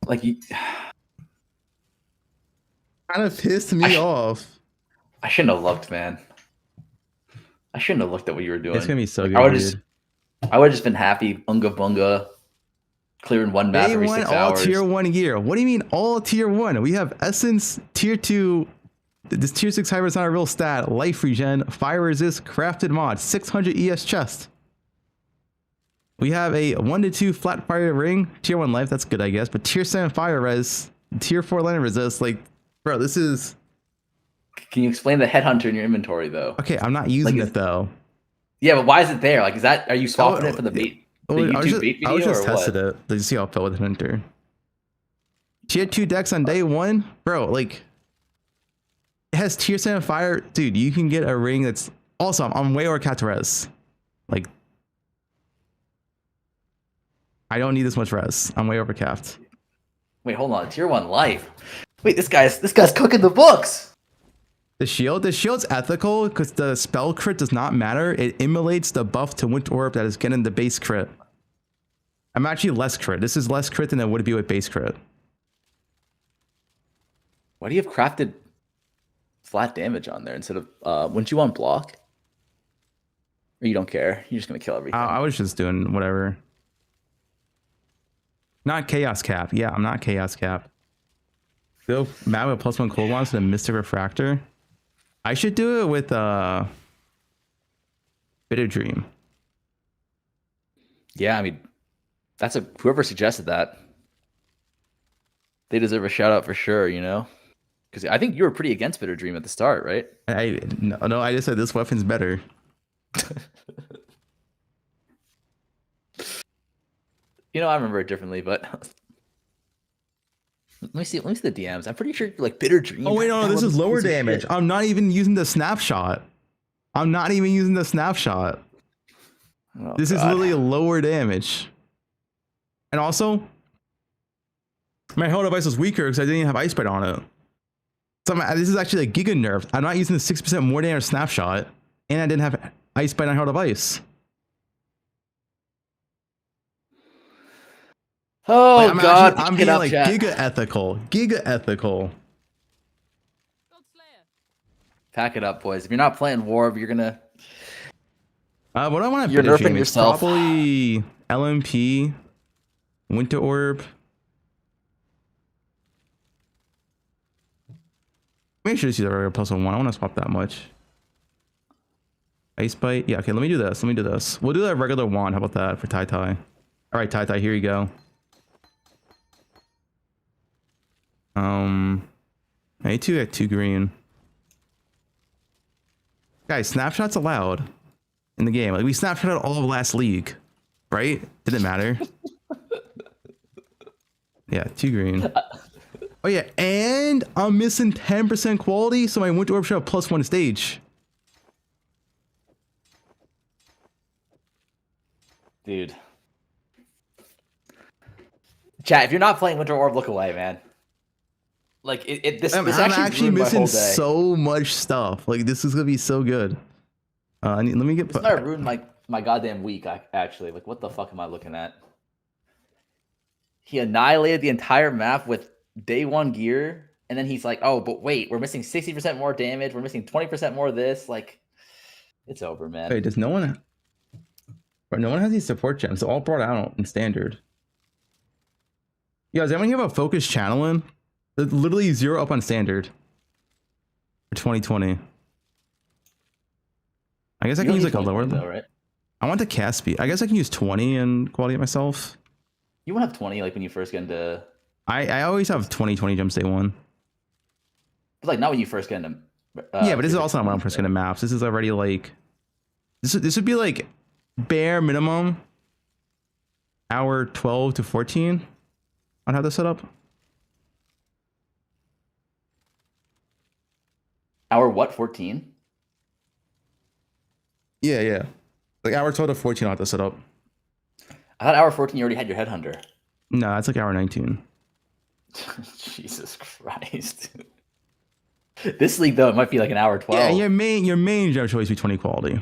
Like you kind of pissed me off. I shouldn't have looked, man. I shouldn't have looked at what you were doing. It's gonna be so good. I would have just been happy, unga bunga, clearing one map every 6 hours. All tier 1 gear. What do you mean all tier 1? We have Essence, tier 2. This tier 6 hybrid is not a real stat. Life regen, fire resist, crafted mod, 600 ES chest. We have a 1 to 2 flat fire ring, tier 1 life. That's good, I guess. But tier 7 fire res, tier 4 land resist. Like, bro, this is. Can you explain the headhunter in your inventory though? Okay, I'm not using it though. Yeah, but why is it there? Like, are you swapping it for the bait? The YouTube bait video, I was just or tested what? it to see how it felt with Hunter. Tier 2 decks on day 1, bro. Like, it has tier 7 fire, dude. You can get a ring that's awesome. I'm way over capped res. Like, I don't need this much res. I'm way over capped. Wait, hold on. Tier 1 life. Wait, this guy's cooking the books. The shield's ethical because the spell crit does not matter. It immolates the buff to Winter Orb that is getting the base crit. I'm actually less crit. This is less crit than it would be with base crit. Why do you have crafted flat damage on there instead of wouldn't you want block? Or you don't care? You're just gonna kill everything. I was just doing whatever. Not chaos cap. Yeah, I'm not chaos cap. Go map with +1 cooldown to the Mystic Refractor. I should do it with Bitter Dream. Yeah, I mean, that's whoever suggested that. They deserve a shout out for sure, you know? Because I think you were pretty against Bitter Dream at the start, right? No, I just said this weapon's better. You know, I remember it differently, but let me see the DMs. I'm pretty sure like Bitter Dream. Oh wait, no, this is lower damage. Shit. I'm not even using the snapshot. Oh, this is literally a lower damage. And also, my Held Device was weaker because I didn't even have Ice Bite on it. So this is actually a Giga nerf. I'm not using the 6% more damage snapshot, and I didn't have Ice Bite on Held Device. Oh like, God! I'm being like Giga ethical. Pack it up, boys. If you're not playing War, you're gonna. What I want to You're nerfing yourself. Probably LMP, Winter Orb. Maybe I should just use a regular +1. I want to swap that much. Ice Bite. Yeah, okay, let me do this. We'll do that regular wand. How about that for Tai Tai? All right, Tai Tai, here you go. I need to get 2 green. Guys, snapshots allowed in the game. Like we snapshotted all of last league, right? Didn't matter. Yeah, 2 green. Oh yeah, and I'm missing 10% quality, so my Winter Orb should have +1 stage. Dude. Chat, if you're not playing Winter Orb, look away, man. Like I'm actually missing so much stuff. Like this is gonna be so good. Let me get. This might ruin my goddamn week. Actually, like what the fuck am I looking at? He annihilated the entire map with day 1 gear, and then he's like, "Oh, but wait, we're missing 60% more damage. We're missing 20% more of this." Like, it's over, man. Wait, does no one? But no one has these support gems. They're all brought out in standard. Yeah, does anyone have a focus channeling? There's literally 0 up on standard for 2020. I guess I can use like a lower though, right? I want the cast speed. I guess I can use 20 and quality it myself. You won't have 20 like when you first get into. I always have 20 jumps day 1. But like not when you first get into. Yeah, but this is also not when I'm first getting maps. This is already like. This would be like bare minimum hour 12 to 14 on how this set up. Hour what? 14? Yeah. Like hour 12 to 14 on how to set up. I thought hour 14 you already had your headhunter. No, that's like hour 19. Jesus Christ. This league though, it might be like an hour 12. Yeah, your main jump should always be 20 quality.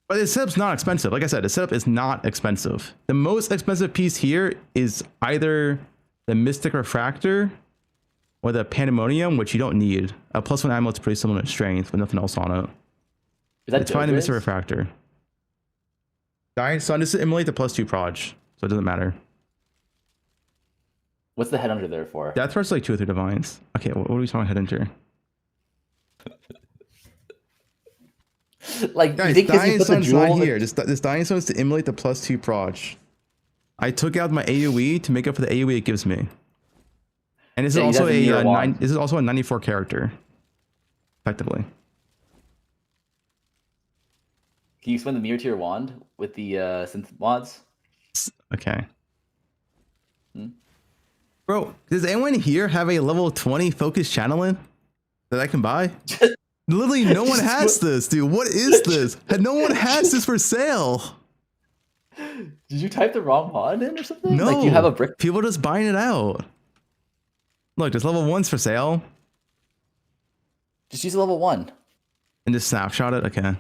But the setup's not expensive. Like I said, the setup is not expensive. The most expensive piece here is either the Mystic Refractor or the Pandemonium, which you don't need. A +1 amulet's pretty similar to strength, but nothing else on it. Is that it's fine the Mystic Refractor. Dying Sun just to emulate the +2 proj, so it doesn't matter. What's the headhunter there for? Death Thrust like 2 or 3 divines. Okay, what are we talking about headhunter? Like, guys, Dying Sun's not here. This Dying Sun's to emulate the +2 proj. I took out my AoE to make up for the AoE it gives me. And this is also this is also a 94 character, effectively. Can you spin the Mirror Tier wand with the synth mods? Okay. Bro, does anyone here have a level 20 focus channeling that I can buy? Literally, no one has this, dude. What is this? No one has this for sale. Did you type the wrong mod in or something? No. Like you have a brick. People are just buying it out. Look, there's level 1s for sale. Just use a level 1. And just snapshot it? Okay.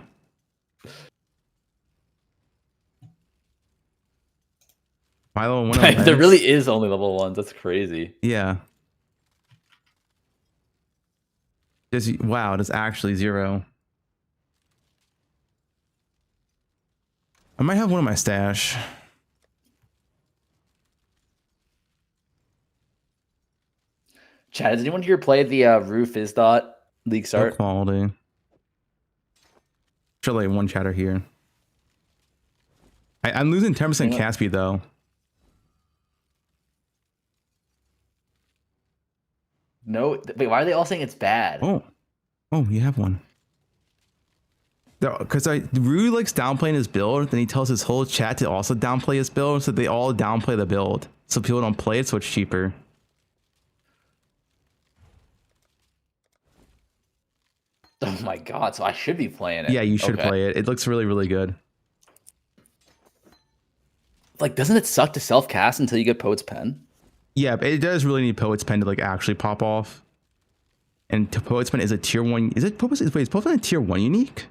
Milo and one There really is only level 1s. That's crazy. Yeah. Wow, there's actually 0. I might have one in my stash. Chad, does anyone here play the Roof is dot League No Start? quality. Surely one chatter here. I'm losing 10% cast speed though. No, wait. Why are they all saying it's bad? Oh, you have one. Because Rue likes downplaying his build, then he tells his whole chat to also downplay his build, so they all downplay the build, so people don't play it, so it's cheaper. Oh my god! So I should be playing it. Yeah, you should play it. It looks really, really good. Like, doesn't it suck to self cast until you get Poet's Pen? Yeah, but it does really need Poet's Pen to like actually pop off. And Poet's Pen is a tier 1. Is Poet's Pen a tier 1 unique?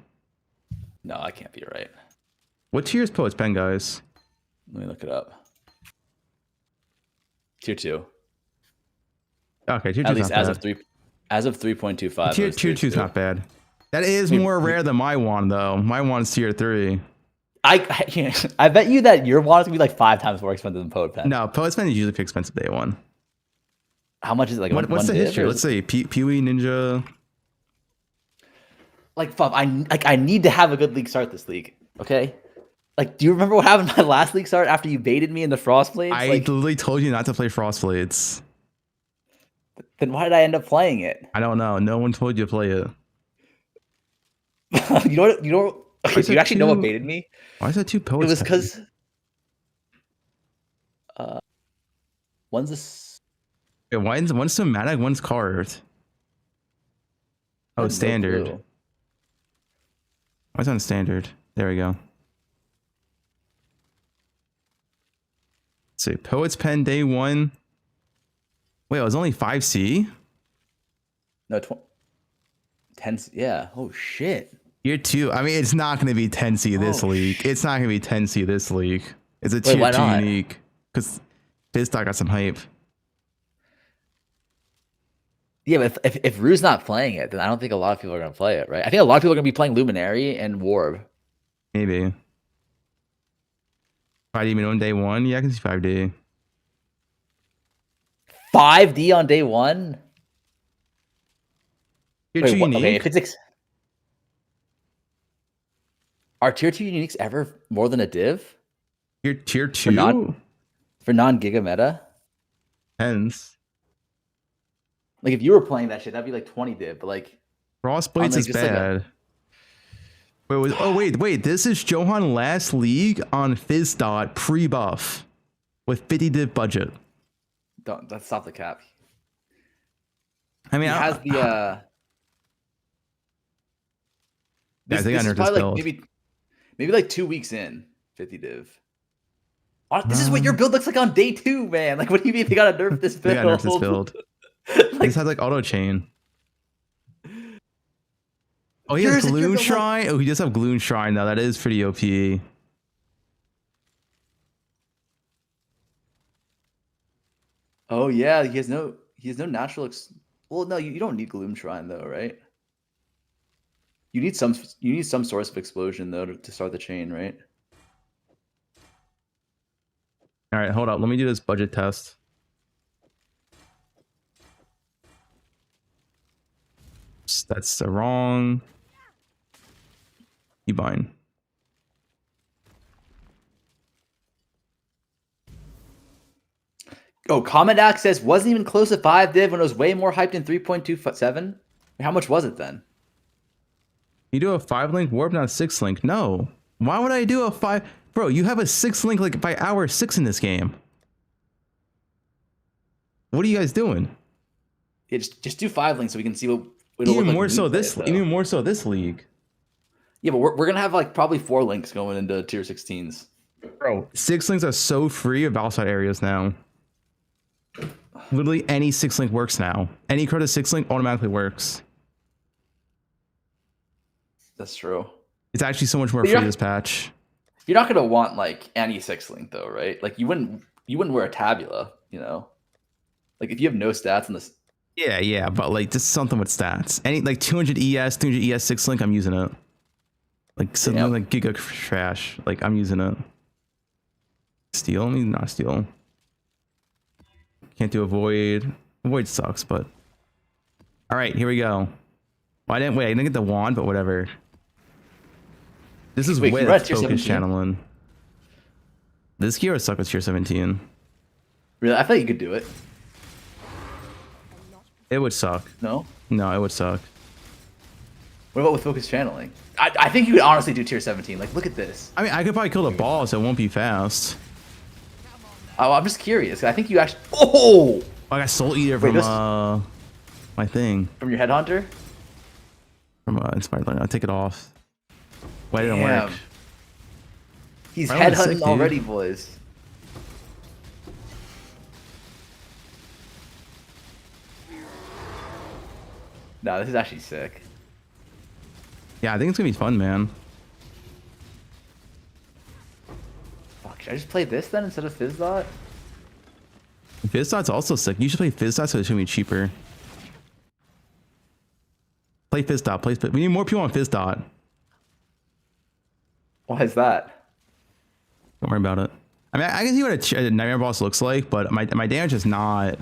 No, I can't be right. What tier is Poet's Pen, guys? Let me look it up. Tier 2. Okay, tier 2. At least as of 3.25. Tier 2 is not bad. That is more rare than my wand though. My wand's tier 3. I bet you that your wand is gonna be like 5 times more expensive than Poet Pen. No, Poet's Pen is usually pretty expensive day 1. How much is it? Like what's the history? Let's say Pewee Ninja. Like, fuck, I need to have a good league start this league. Okay. Like, do you remember what happened in my last league start after you baited me in the Frostblades? I literally told you not to play Frostblades. Then why did I end up playing it? I don't know. No one told you to play it. You know what? Okay, do you actually know what baited me? Why is that 2 Poets? It was because one's this. Yeah, one's somatic, one's carved. Oh, standard. No. Why is it on standard? There we go. Let's see. Poet's Pen day 1. Wait, it was only 5C? No, 10. Yeah. Oh shit. Tier 2. I mean, it's not going to be 10C this league. It's not going to be 10C this league. It's a tier 2 unique. Because Fizdot got some hype. Yeah, but if Rue's not playing it, then I don't think a lot of people are going to play it, right? I think a lot of people are going to be playing Luminary and Warb. Maybe. 5D on day 1? Yeah, I can see 5D. 5D on day 1? Tier 2 unique? Okay, if it's are tier 2 uniques ever more than a div? Tier 2? For non-giga meta? Hence. Like, if you were playing that shit, that'd be like 20 div, but like... Frostblades is bad. Wait, this is Johan last league on Fizdot pre-buff with 50 div budget. Let's stop the cap. I mean, he has the... I think I know this build. Like maybe like 2 weeks in, 50 div. This is what your build looks like on day 2, man. Like, what do you mean they gotta nerf this build? They gotta nerf this build. This has like auto chain. Oh, he has Gloom Shrine. Oh, he does have Gloom Shrine now. That is pretty OP. Oh yeah, he has no natural. Well, no, you don't need Gloom Shrine though, right? You need some source of explosion though to start the chain, right? All right, hold up. Let me do this budget test. That's the wrong. Keybind. Oh, Comedax says wasn't even close to 5 div when it was way more hyped in 3.27. How much was it then? You do a 5-link warp, not a 6-link. No. Why would I do a 5? Bro, you have a 6-link like by hour 6 in this game. What are you guys doing? Yeah, just do 5 links so we can see what. Even more so this league. Yeah, but we're gonna have like probably 4 links going into tier 16s. Bro, 6 links are so free of outside areas now. Literally any 6-link works now. Any card of 6-link automatically works. That's true. It's actually so much more free this patch. You're not gonna want like any 6-link though, right? Like you wouldn't you wouldn't wear a tabula, you know? Like if you have no stats in this. Yeah, but like just something with stats. Any like 200 ES, 200 ES 6 link, I'm using it. Like something like Giga trash, like I'm using it. Steal? I mean, not steal. Can't do avoid. Avoid sucks, but. All right, here we go. Well, I didn't get the wand, but whatever. This is with focus channeling. This gear would suck with tier 17. Really? I thought you could do it. It would suck. No? No, it would suck. What about with focus channeling? I think you could honestly do tier 17. Like, look at this. I mean, I could probably kill the boss. It won't be fast. Oh, I'm just curious. I think you actually. Oh! I got Soul Eater from my thing. From your Headhunter? From Inspired Learning. I'll take it off. Why didn't it work? He's headhunting already, boys. No, this is actually sick. Yeah, I think it's gonna be fun, man. Fuck, should I just play this then instead of Fizzdot? Fizzdot's also sick. You should play Fizzdot so it's gonna be cheaper. Play Fizzdot. We need more people on Fizzdot. Why is that? Don't worry about it. I mean, I can see what a Nightmare boss looks like, but my damage is not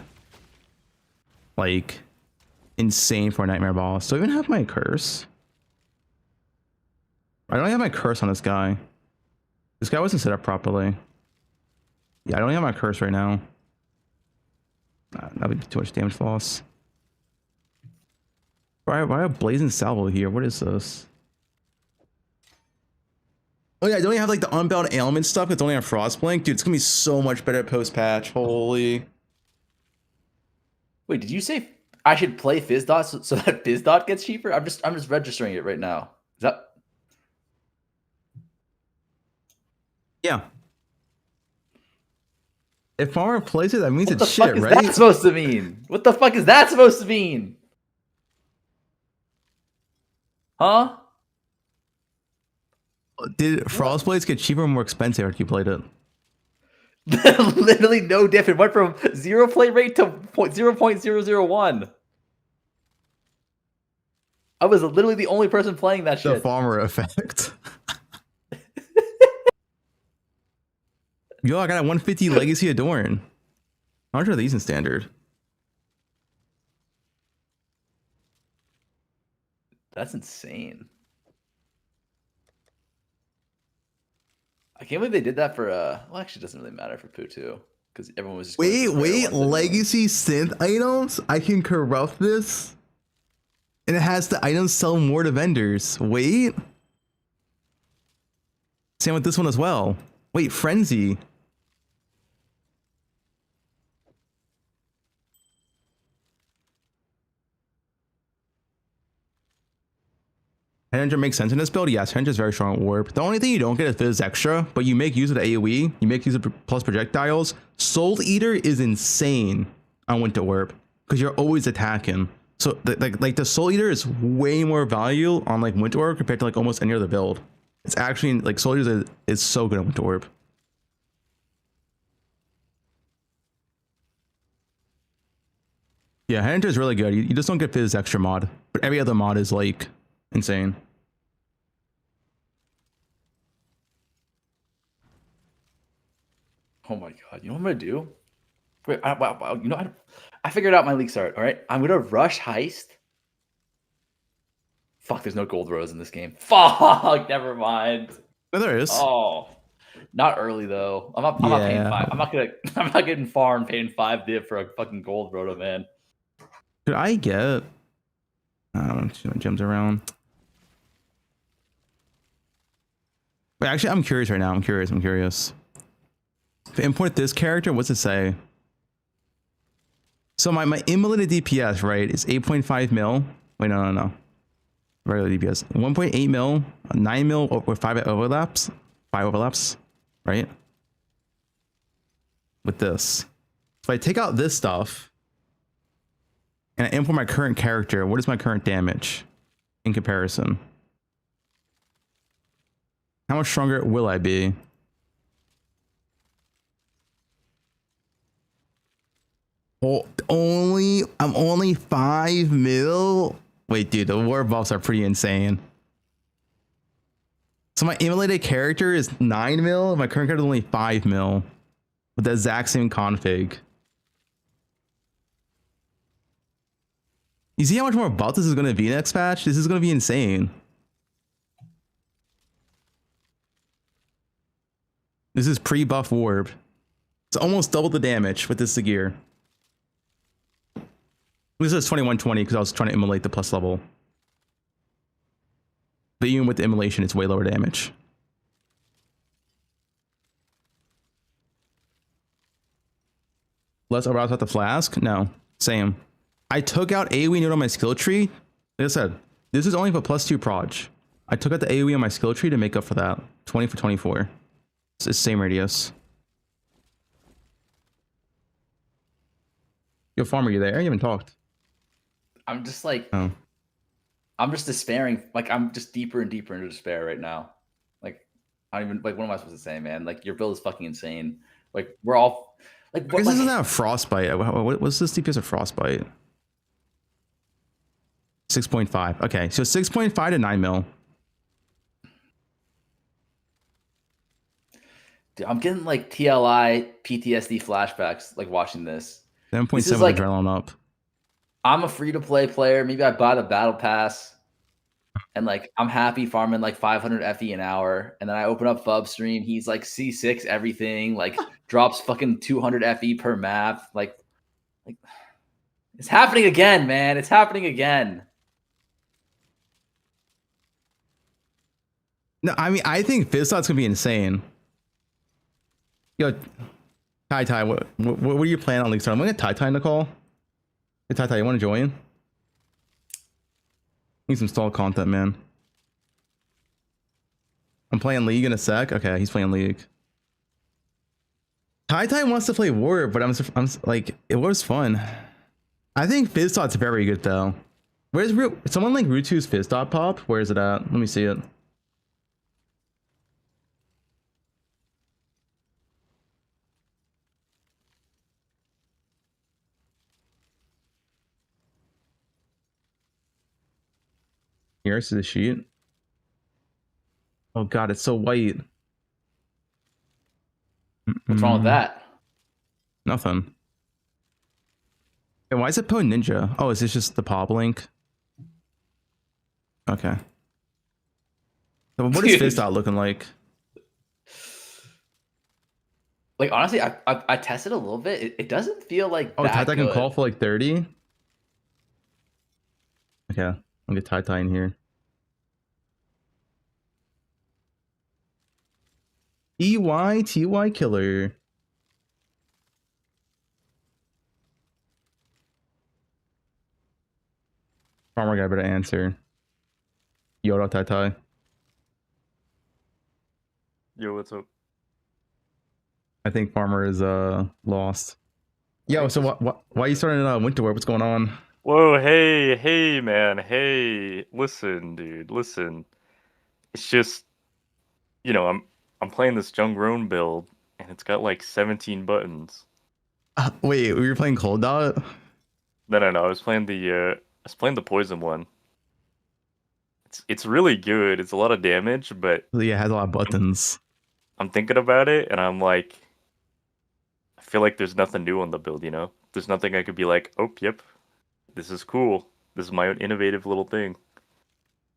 like insane for a Nightmare boss. Do I even have my curse? I don't have my curse on this guy. This guy wasn't set up properly. Yeah, I don't have my curse right now. That would be too much damage loss. Why a blazing salvo here? What is this? Oh yeah, I don't even have like the unbound ailment stuff. It's only on Frostblink. Dude, it's gonna be so much better post patch. Holy. Wait, did you say I should play Fizzdot so that Fizzdot gets cheaper? I'm just registering it right now. Is that? Yeah. If Farmer plays it, that means What it's the fuck shit, is right? that supposed to mean? What the fuck is that supposed to mean? Huh? Did Frostblades get cheaper or more expensive after you played it? Literally no different. Went from 0 play rate to 0.001. I was literally the only person playing that shit. The farmer effect. Yo, I got a 150 Legacy Adorn. How much are these in standard? That's insane. I can't believe they did that for well, actually it doesn't really matter for poe1 because everyone was just wait, legacy synth items? I can corrupt this? And it has the items sell more to vendors. Wait. Same with this one as well. Wait, Frenzy. Headhunter makes sense in this build. Yes, Headhunter is very strong at Warp. The only thing you don't get is Fizz Extra, but you make use of the AoE. You make use of plus projectiles. Soul Eater is insane on Winter Warp because you're always attacking. So like the Soul Eater is way more value on like Winter Warp compared to like almost any other build. It's actually like Soul Eater is so good at Winter Warp. Yeah, Headhunter is really good. You just don't get Fizz Extra mod, but every other mod is like insane. Oh my god! You know what I'm gonna do? Wait, you know I figured out my league start. All right, I'm gonna rush heist. Fuck, there's no gold rose in this game. Fuck, never mind. No, there is. Oh, not early though. I'm not paying 5. I'm not getting far and paying 5 div for a fucking gold roto, man. Could I get? I don't know, gems around. Wait, actually, I'm curious right now. I'm curious. If I import this character, what's it say? So my immolated DPS, right, is 8.5 mil. Wait, no. Regular DPS. 1.8 mil, 9 mil with 5 overlaps. 5 overlaps, right? With this. So if I take out this stuff and I import my current character, what is my current damage in comparison? How much stronger will I be? Oh, I'm only 5 mil. Wait, dude, the war buffs are pretty insane. So my emulated character is 9 mil. My current character is only 5 mil with the exact same config. You see how much more buff this is going to be next patch? This is going to be insane. This is pre-buff warp. It's almost double the damage with this gear. This is 2120 because I was trying to emulate the plus level. But even with the emulation, it's way lower damage. Less aroused about the flask? No. Same. I took out AoE node on my skill tree. Like I said, this is only for +2 proj. I took out the AoE on my skill tree to make up for that. 20 for 24. It's the same radius. Yo, Farmer, you there? You haven't talked. I'm just like, oh. I'm just despairing. Like, I'm just deeper and deeper into despair right now. Like, I don't even, like, what am I supposed to say, man? Like, your build is fucking insane. Like, we're all, like, what, This doesn't have frostbite. What's this DPS of frostbite? 6.5. Okay, so 6.5 to 9 mil. Dude, I'm getting like TLI PTSD flashbacks, like watching this. 7.7 like, adrenaline up. I'm a free-to-play player. Maybe I buy the battle pass, and like I'm happy farming like 500 FE an hour, and then I open up Fub stream. He's like C6 everything, like drops fucking 200 FE per map. Like it's happening again, man. It's happening again. No, I mean I think Fizzot's gonna be insane. Yo, Tai, what are you planning on League Start? I'm gonna get Tai in the call. Hey, Tai, you want to join? Need some stall content, man. I'm playing League in a sec. Okay, he's playing League. Tai wants to play War, but I'm like, it was fun. I think Fizzot's very good though. Where's someone like Rutu's Fizzot pop? Where is it at? Let me see it. Here's the sheet. Oh god, it's so white. What's wrong with that? Nothing. Hey, why is it Poe Ninja? Oh, is this just the pop link? Okay. So what is Fizzot looking like? Like honestly, I tested a little bit. It doesn't feel like Oh, that Tai good. can call for like 30. Okay. I'll get Tai in here. TY killer. Farmer guy better answer. Yoda Tai. Yo, what's up? I think Farmer is lost. Yo, so why are you starting Winter War? What's going on? Whoa, hey, man, hey, listen, dude, listen. It's just, you know, I'm playing this Jungroan build, and it's got like 17 buttons. Wait, were you playing Cold Dot? No, I was playing the poison one. It's really good. It's a lot of damage, but Yeah, it has a lot of buttons. I'm thinking about it, and I'm like, I feel like there's nothing new on the build, you know? There's nothing I could be like, oh, yep, this is cool. This is my own innovative little thing.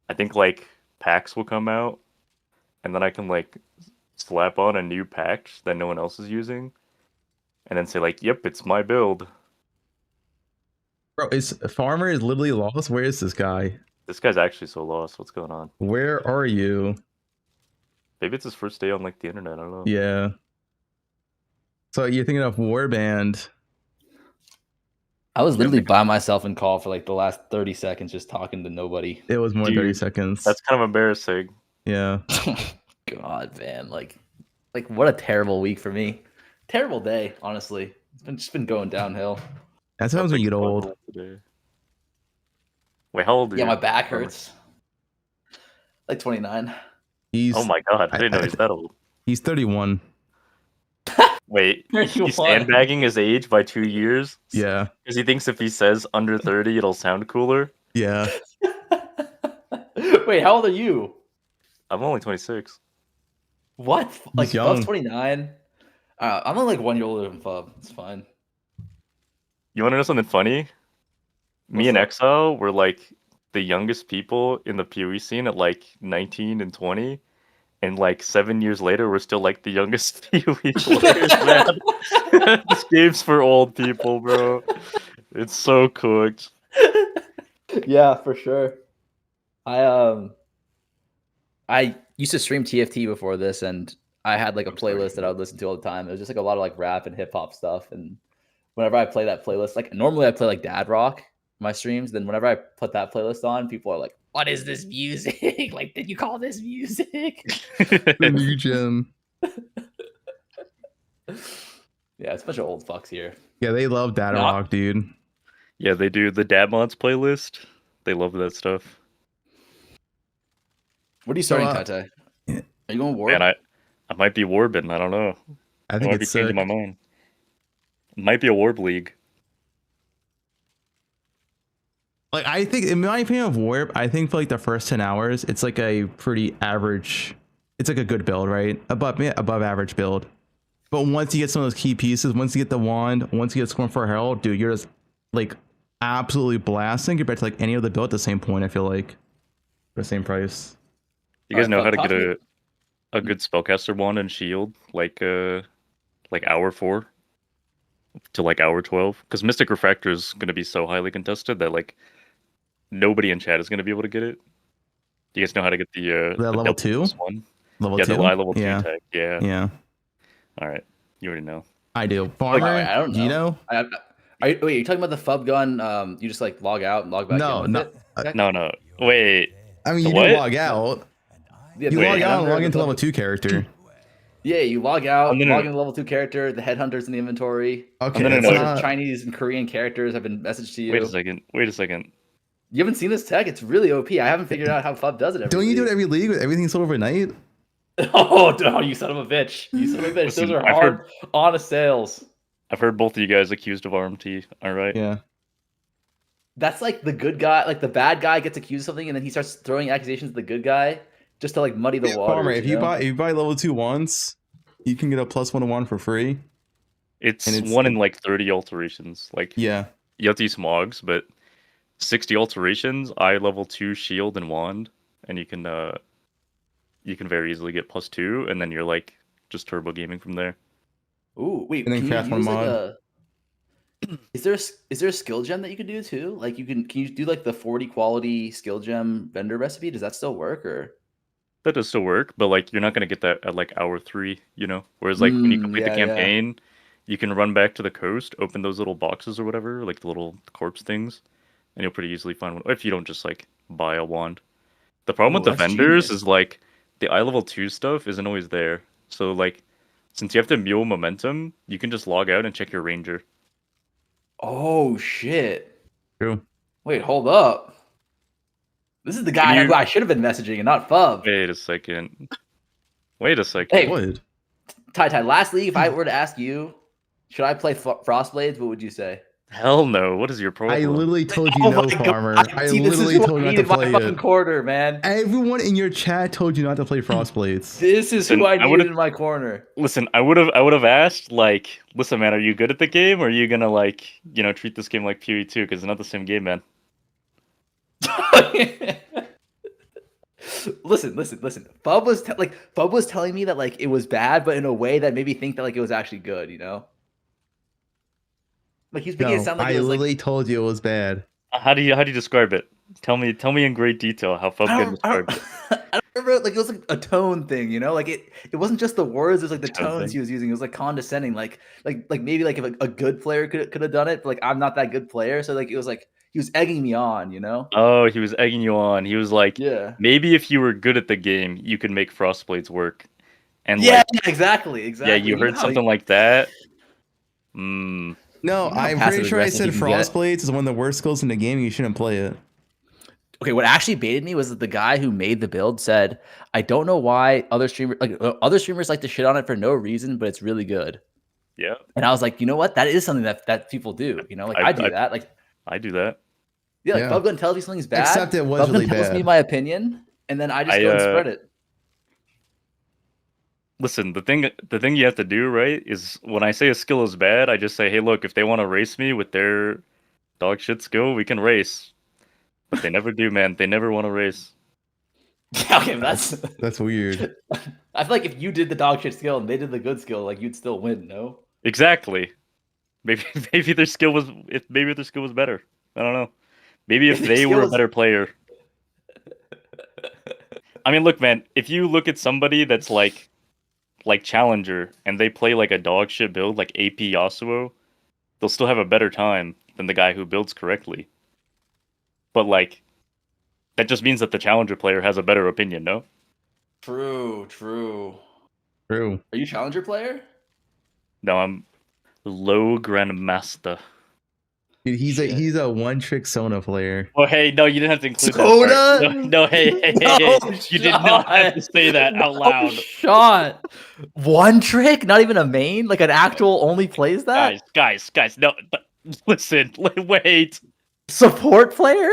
I think like packs will come out, and then I can like slap on a new patch that no one else is using, and then say like, yep, it's my build. Bro, Farmer is literally lost? Where is this guy? This guy's actually so lost. What's going on? Where are you? Maybe it's his first day on like the internet. I don't know. Yeah. So you're thinking of Warband. I was literally by myself in call for like the last 30 seconds just talking to nobody. It was more than 30 seconds. That's kind of embarrassing. Yeah. God, man. Like what a terrible week for me. Terrible day, honestly. It's just been going downhill. That's how when you get old. Wait, how old are you? Yeah, my back hurts. Like 29. He's Oh my god, I didn't know he's that old. He's 31. Wait, he's 31. sandbagging his age by 2 years? Yeah. Because he thinks if he says under 30, it'll sound cooler? Yeah. Wait, how old are you? I'm only 26. What? Like young. Fub's 29? I'm only like 1 year older than Fub. It's fine. You want to know something funny? Me and Exile were like the youngest people in the PoE scene at like 19 and 20. And like 7 years later, we're still like the youngest PoE players, man. This game's for old people, bro. It's so cooked. Yeah, for sure. I used to stream TFT before this, and I had like a playlist that I would listen to all the time. It was just like a lot of like rap and hip hop stuff. And whenever I play that playlist, like normally I play like dad rock in my streams. Then whenever I put that playlist on, people are like, "What is this music? Like, did you call this music?" The new gem. Yeah, it's a bunch of old fucks here. Yeah, they love data rock, dude. Yeah, they do. The Dad Mods playlist. They love that stuff. What are you starting, Tai? Are you going Warb? And I might be Warbin. I don't know. I think might be it's changing my mind. It might be a Warb League. Like, I think, in my opinion of Warp, I think for like the first 10 hours, it's like a pretty average, it's like a good build, right? Above average build. But once you get some of those key pieces, once you get the wand, once you get Scorn for Herald, dude, you're just like absolutely blasting compared to like any other build at the same point, I feel like. For the same price. You guys know how to get a good spellcaster wand and shield like hour 4 to like hour 12? Because Mystic Refractor is going to be so highly contested that like nobody in chat is going to be able to get it. Do you guys know how to get the level 2 one? Level yeah, 2? the level 2 yeah. tag. Yeah. Yeah. All right. You already know. I do. Farmer, I don't know. do you know? Wait, you're talking about the Fubgun? You just like log out and log back in with it? No. Wait. I mean, you what? do log out. Yeah, You log out and log into level 2 character. Yeah, you log out, no. log into level 2 character, the headhunters in the inventory. Okay. A bunch of Chinese and Korean characters have been messaged to you. Wait a second. You haven't seen this tech? It's really OP. I haven't figured out how Fub does it every Don't you league. do it every league with everything sold overnight? Oh, you son of a bitch. You son of a bitch. Listen, Those are I've hard, honest sales. I've heard both of you guys accused of RMT. All right. Yeah. That's like the good guy, like the bad guy gets accused of something and then he starts throwing accusations at the good guy just to like muddy the water. Farmer, if you buy level 2 once, you can get a +1 to 1 for free. It's 1 in like 30 alterations. Like yeah. You have to use Smogs, but 60 alterations, eye level 2 shield and wand, and you can very easily get +2, and then you're like just turbo gaming from there. Ooh, wait, and then craft one mod. Is there a skill gem that you could do too? Like can you do like the 40 quality skill gem vendor recipe? Does that still work or? That does still work, but like you're not gonna get that at like hour 3, you know. Whereas like when you complete the campaign, you can run back to the coast, open those little boxes or whatever, like the little corpse things, and you'll pretty easily find one if you don't just like buy a wand. The problem with the vendors is like the eye level 2 stuff isn't always there. So like since you have to mule momentum, you can just log out and check your ranger. Oh shit. True. Wait, hold up. This is the guy who I should have been messaging and not Fub. Wait a second. Hey, what? Tai, last league, if I were to ask you, should I play Frostblades, what would you say? Hell no. What is your problem? I literally told you no, Farmer. I literally told you not to play it. Corner, man. Everyone in your chat told you not to play Frostblades. This is who I needed in my corner. Listen, I would have asked, like, listen, man, are you good at the game, or are you gonna like, treat this game like PoE 2? Because it's not the same game, man. Listen. Fub was telling me that like it was bad, but in a way that made me think that like it was actually good, you know? Like he's making it sound like I it was literally told you it was bad. How do you describe it? Tell me in great detail how Fubgun described it. I remember like it was like a tone thing, you know? Like it wasn't just the words, it was like the tones he was using. It was like condescending, like maybe like if a good player could have done it, but like I'm not that good player, so like it was like he was egging me on, you know? Oh, he was egging you on. He was like, yeah, maybe if you were good at the game, you could make Frostblades work. And yeah, like, exactly. Yeah, you heard something like that. No, I'm pretty sure I said Frostblades is one of the worst skills in the game. You shouldn't play it. Okay, what actually baited me was that the guy who made the build said, "I don't know why other streamers like to shit on it for no reason, but it's really good." Yeah. And I was like, you know what? That is something that people do. You know, like I do that. Like I do that. yeah, like Yeah. Fubgun tells me something's bad. Except it was Fubgun really tells me bad. my opinion, and then I just go and spread it. Listen, the thing you have to do, right, is when I say a skill is bad, I just say, hey, look, if they want to race me with their dog shit skill, we can race. But they never do, man. They never want to race. Yeah, okay, that's weird. I feel like if you did the dog shit skill and they did the good skill, like you'd still win, no? Exactly. Maybe their skill was better. I don't know. Maybe if they were a better player. I mean, look, man, if you look at somebody that's like Challenger and they play like a dog shit build like AP Yasuo, they'll still have a better time than the guy who builds correctly. But like that just means that the Challenger player has a better opinion, no? True. True. Are you Challenger player? No, I'm low Grandmaster. Dude, he's a one trick Sona player. Oh hey, no, you didn't have to include Sona? that part. No, hey, you did not have to say that out loud. Shot. One trick? Not even a main? Like an actual only plays that? Guys, no, but listen, wait. Support player?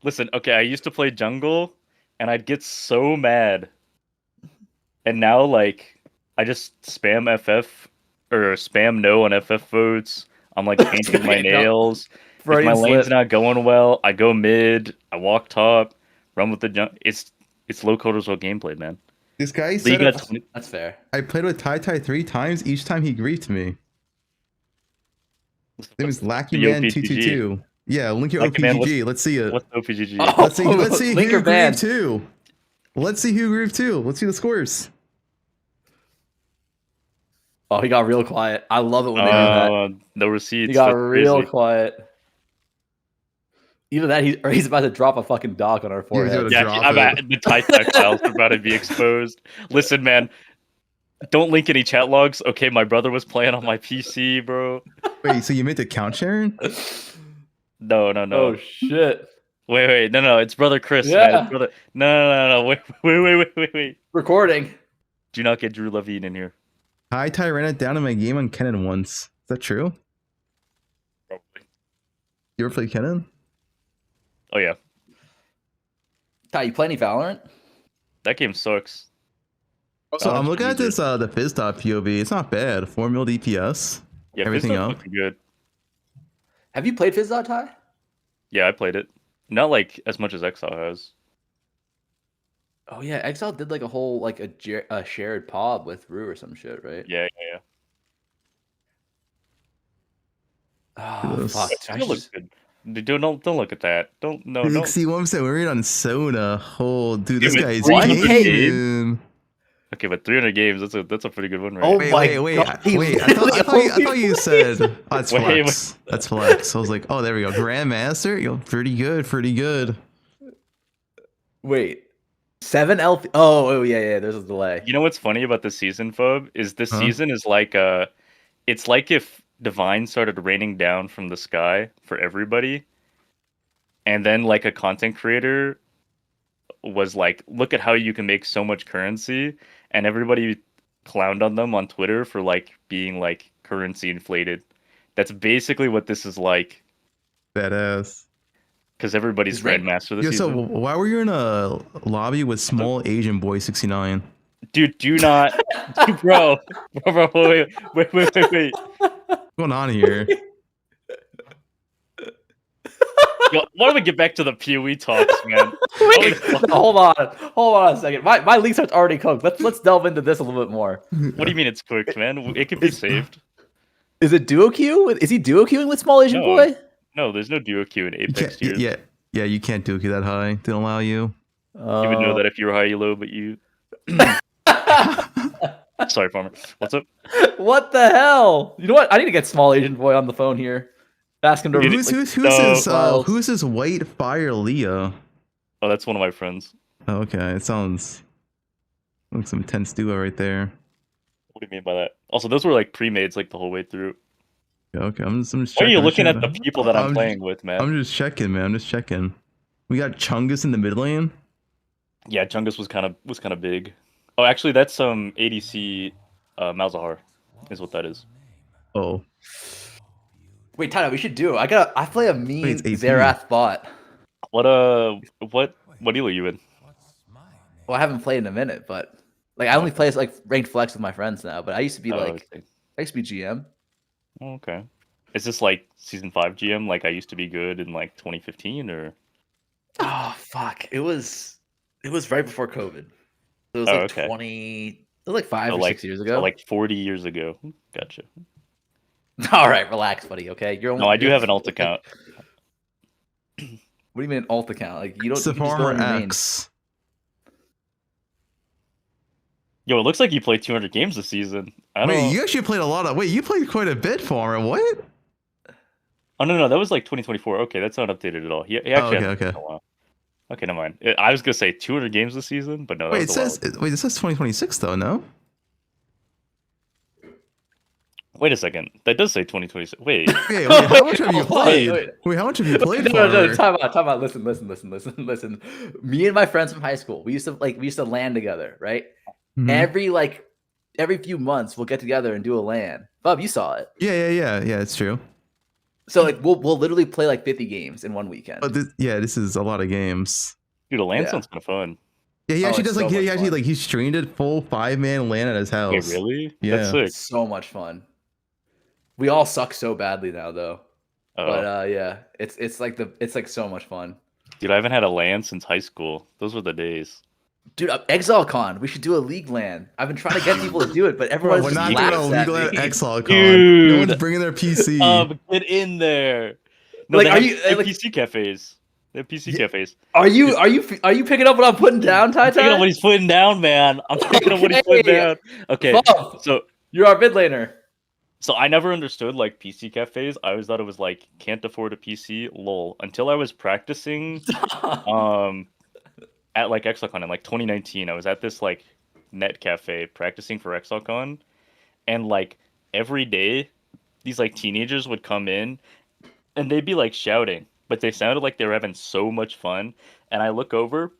Listen, okay, I used to play jungle, and I'd get so mad. And now, like, I just spam FF, or spam no on FF votes. I'm, like, painting my nails. If my lane's not going well, I go mid, I walk top, run with the jump. It's low Kodozo gameplay, man. This guy said that's fair. I played with Tai 3 times. Each time he griefed me. His name is Lackey Man 222. Yeah, link your OPGG. Let's see it. What's OPGG? Let's see link who your band. griefed too. Let's see who griefed too. Let's see the scores. Oh, he got real quiet. I love it when they do that. No receipts. He got real quiet. Either that, he's about to drop a fucking dog on our forehead. The type files are about to be exposed. Listen, man, don't link any chat logs. Okay, my brother was playing on my PC, bro. Wait, so you meant to count Sharon? No. Oh shit. Wait. No, it's brother Chris, Yeah. man. It's brother... No. Wait. Recording. Do not get Drew Levine in here. Ty ran it down in my game on Kennen once. Is that true? Probably. You ever play Kennen? Oh yeah. Ty, you play any Valorant? That game sucks. Also, I'm looking at this the Fizz.dot POV. It's not bad. 4 mil DPS. Yeah, everything Fizz.dot's up. looking good. Have you played Fizz.dot, Ty? Yeah, I played it. Not like as much as Exile has. Oh yeah, Exile did like a whole like a shared pod with Rue or some shit, right? Yeah. Oh fuck! It looks good. Don't look at that. Don't. See what I'm saying? We're on Sona. Oh, dude, this Dude, guy is 300 gaming. Okay, but 300 games, that's a pretty good one, right? Oh Wait. I thought you said that's flex. That's flex. I was like, oh, there we go. Grandmaster, you're pretty good. Wait. 7 LP. Oh yeah. There's a delay. You know what's funny about this season, Phobe? Is this season is like it's like if Divine started raining down from the sky for everybody, and then like a content creator was like, look at how you can make so much currency, and everybody clowned on them on Twitter for like being like currency inflated. That's basically what this is like. Badass. Because everybody's Grandmaster this So season. why were you in a lobby with small Asian boy 69? Dude, do not, bro, wait. What's going on here? Yo, why don't we get back to the PoE talks, man? Wait, hold on a second. My leak start's already cooked. Let's delve into this a little bit more. What do you mean it's cooked, man? It can be saved. Is it duo queue? Is he duo queuing with small Asian boy? No, there's no duo queue in Apex tiers. Yeah, you can't do it that high. They don't allow you. You would know that if you were high elo, but you. Sorry, Farmer. What's up? What the hell? You know what? I need to get small Asian boy on the phone here. Ask him to. Who's this white fire Leah? Oh, that's one of my friends. Oh, okay, it sounds like some intense duo right there. What do you mean by that? Also, those were like pre-mades like the whole way through. Okay, I'm just Why are you checking. looking at the people that I'm playing with, man? I'm just checking, man. I'm just checking. We got Chungus in the mid lane. Yeah, Chungus was kind of big. Oh, actually, that's ADC Malzahar, is what that is. Oh. Wait, Tyler, we should do it. I play a mean it's AP. Zerath bot. What deal are you in? Well, I haven't played in a minute, but like I only play as like ranked flex with my friends now. But I used to be like, I used to be GM. Okay. Is this like season 5 GM? Like I used to be good in like 2015, or? Oh fuck! It was right before COVID. It was like 20. It was like 5 or 6 years ago. So like 40 years ago. Gotcha. All right, relax, buddy. Okay, No, I do have an alt account. What do you mean an alt account? Like you don't. You can just go Sephora on your main. X. Yo, it looks like you played 200 games this season. I don't know. You actually played a lot of. Wait, you played quite a bit, Farmer. What? Oh no, that was like 2024. Okay, that's not updated at all. He actually hasn't been in a while. Okay, never mind. I was gonna say 200 games this season, but no. Wait, it says 2026 though. No. Wait a second. That does say 2026. Wait. Wait, how much have you played? Wait, how much have you played? No, time out. Listen. Me and my friends from high school, we used to LAN together, right? Mm-hmm. Every few months, we'll get together and do a LAN. Bob, you saw it. Yeah. It's true. So like we'll literally play like 50 games in one weekend. But this is a lot of games. Dude, a LAN sounds kind of fun. Yeah, he actually does like he streamed it full 5-man LAN at his house. Wait, really? Yeah, that's sick. It's so much fun. We all suck so badly now though. But yeah, it's like so much fun. Dude, I haven't had a LAN since high school. Those were the days. Dude, ExileCon. We should do a league LAN. I've been trying to get people to do it, but everyone's we're just not doing a laughs league at LAN me. at ExileCon. Dude. No one's bringing their PC. Get in there. No, Like, they are have, you they have like, PC cafes? They have PC cafes. Are you picking up what I'm putting down, Ty? I'm picking up what he's putting down, man. I'm picking up what he's putting down. Okay, Bob, so you're our mid laner. So I never understood like PC cafes. I always thought it was like can't afford a PC, lol. Until I was practicing at like ExileCon in like 2019. I was at this like net cafe practicing for ExileCon, and like every day these like teenagers would come in and they'd be like shouting, but they sounded like they were having so much fun. And I look over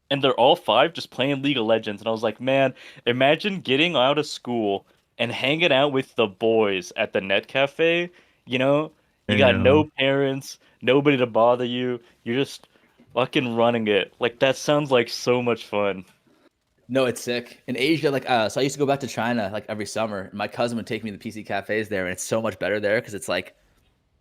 and they're all 5 just playing League of Legends, and I was like, man, imagine getting out of school and hanging out with the boys at the net cafe. You know, you got no parents, nobody to bother you. You're just fucking running it. Like that sounds like so much fun. No, it's sick. In Asia, like so I used to go back to China like every summer. And my cousin would take me to the PC cafes there, and it's so much better there because it's like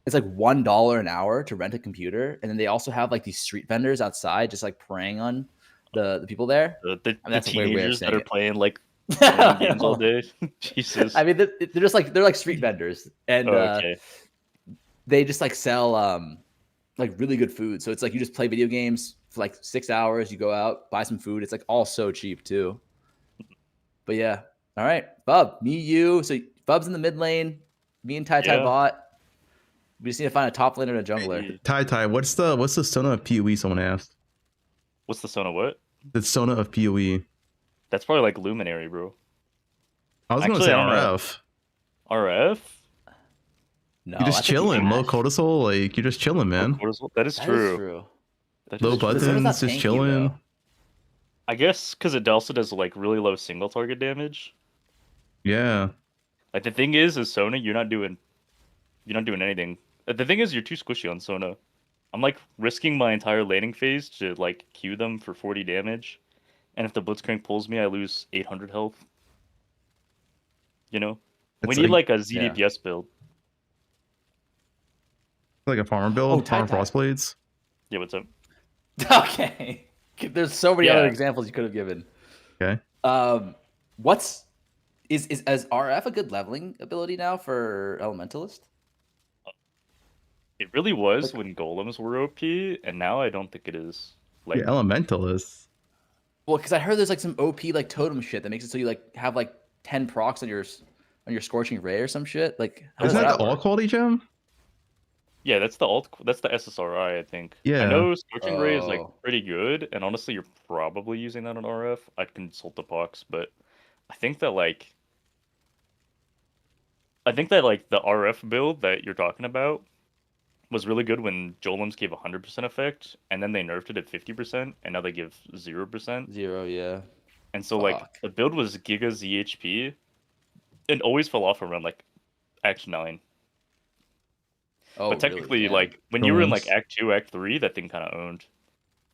$1 an hour to rent a computer, and then they also have like these street vendors outside just like preying on the people there. The that's teenagers that are playing like games all day. Jesus. I mean, they're like street vendors, and they just like sell like really good food. So it's like you just play video games for like 6 hours. You go out, buy some food. It's like all so cheap too. But yeah, all right, Bub, me, you. So Bub's in the mid lane. Me and Ty bot. We just need to find a top laner and a jungler. Ty, what's the Sona of PoE? Someone asked. What's the Sona what? The Sona of PoE. That's probably like Luminary, bro. I was gonna say RF. RF? No, you're just chilling, low cortisol. Like you're just chilling, man. That is true. Low buttons, just chilling. I guess because it also does like really low single target damage. Yeah. Like the thing is Sona, you're not doing anything. The thing is, you're too squishy on Sona. I'm like risking my entire laning phase to like Q them for 40 damage, and if the Blitzcrank pulls me, I lose 800 health. You know, we need like a ZDPS build. Like a farm build, farm Frostblades. Yeah, what's up? Okay, there's so many other examples you could have given. Okay. Is RF a good leveling ability now for Elementalist? It really was when golems were OP, and now I don't think it is. Like Elementalist. Well, because I heard there's like some OP like totem shit that makes it so you like have like 10 procs on your Scorching Ray or some shit. Like, isn't that the all quality gem? Yeah, that's the alt. That's the SSRI, I think. Yeah. I know Scorching Ray is like pretty good, and honestly, you're probably using that on RF. I'd consult the box, but I think that like the RF build that you're talking about was really good when Jolems gave 100% effect, and then they nerfed it at 50%, and now they give 0%. Yeah. And so like the build was Giga ZHP, and always fell off around like Act 9. Oh, But technically, really? like, when you were in, like, Act 2, Act 3, that thing kind of owned.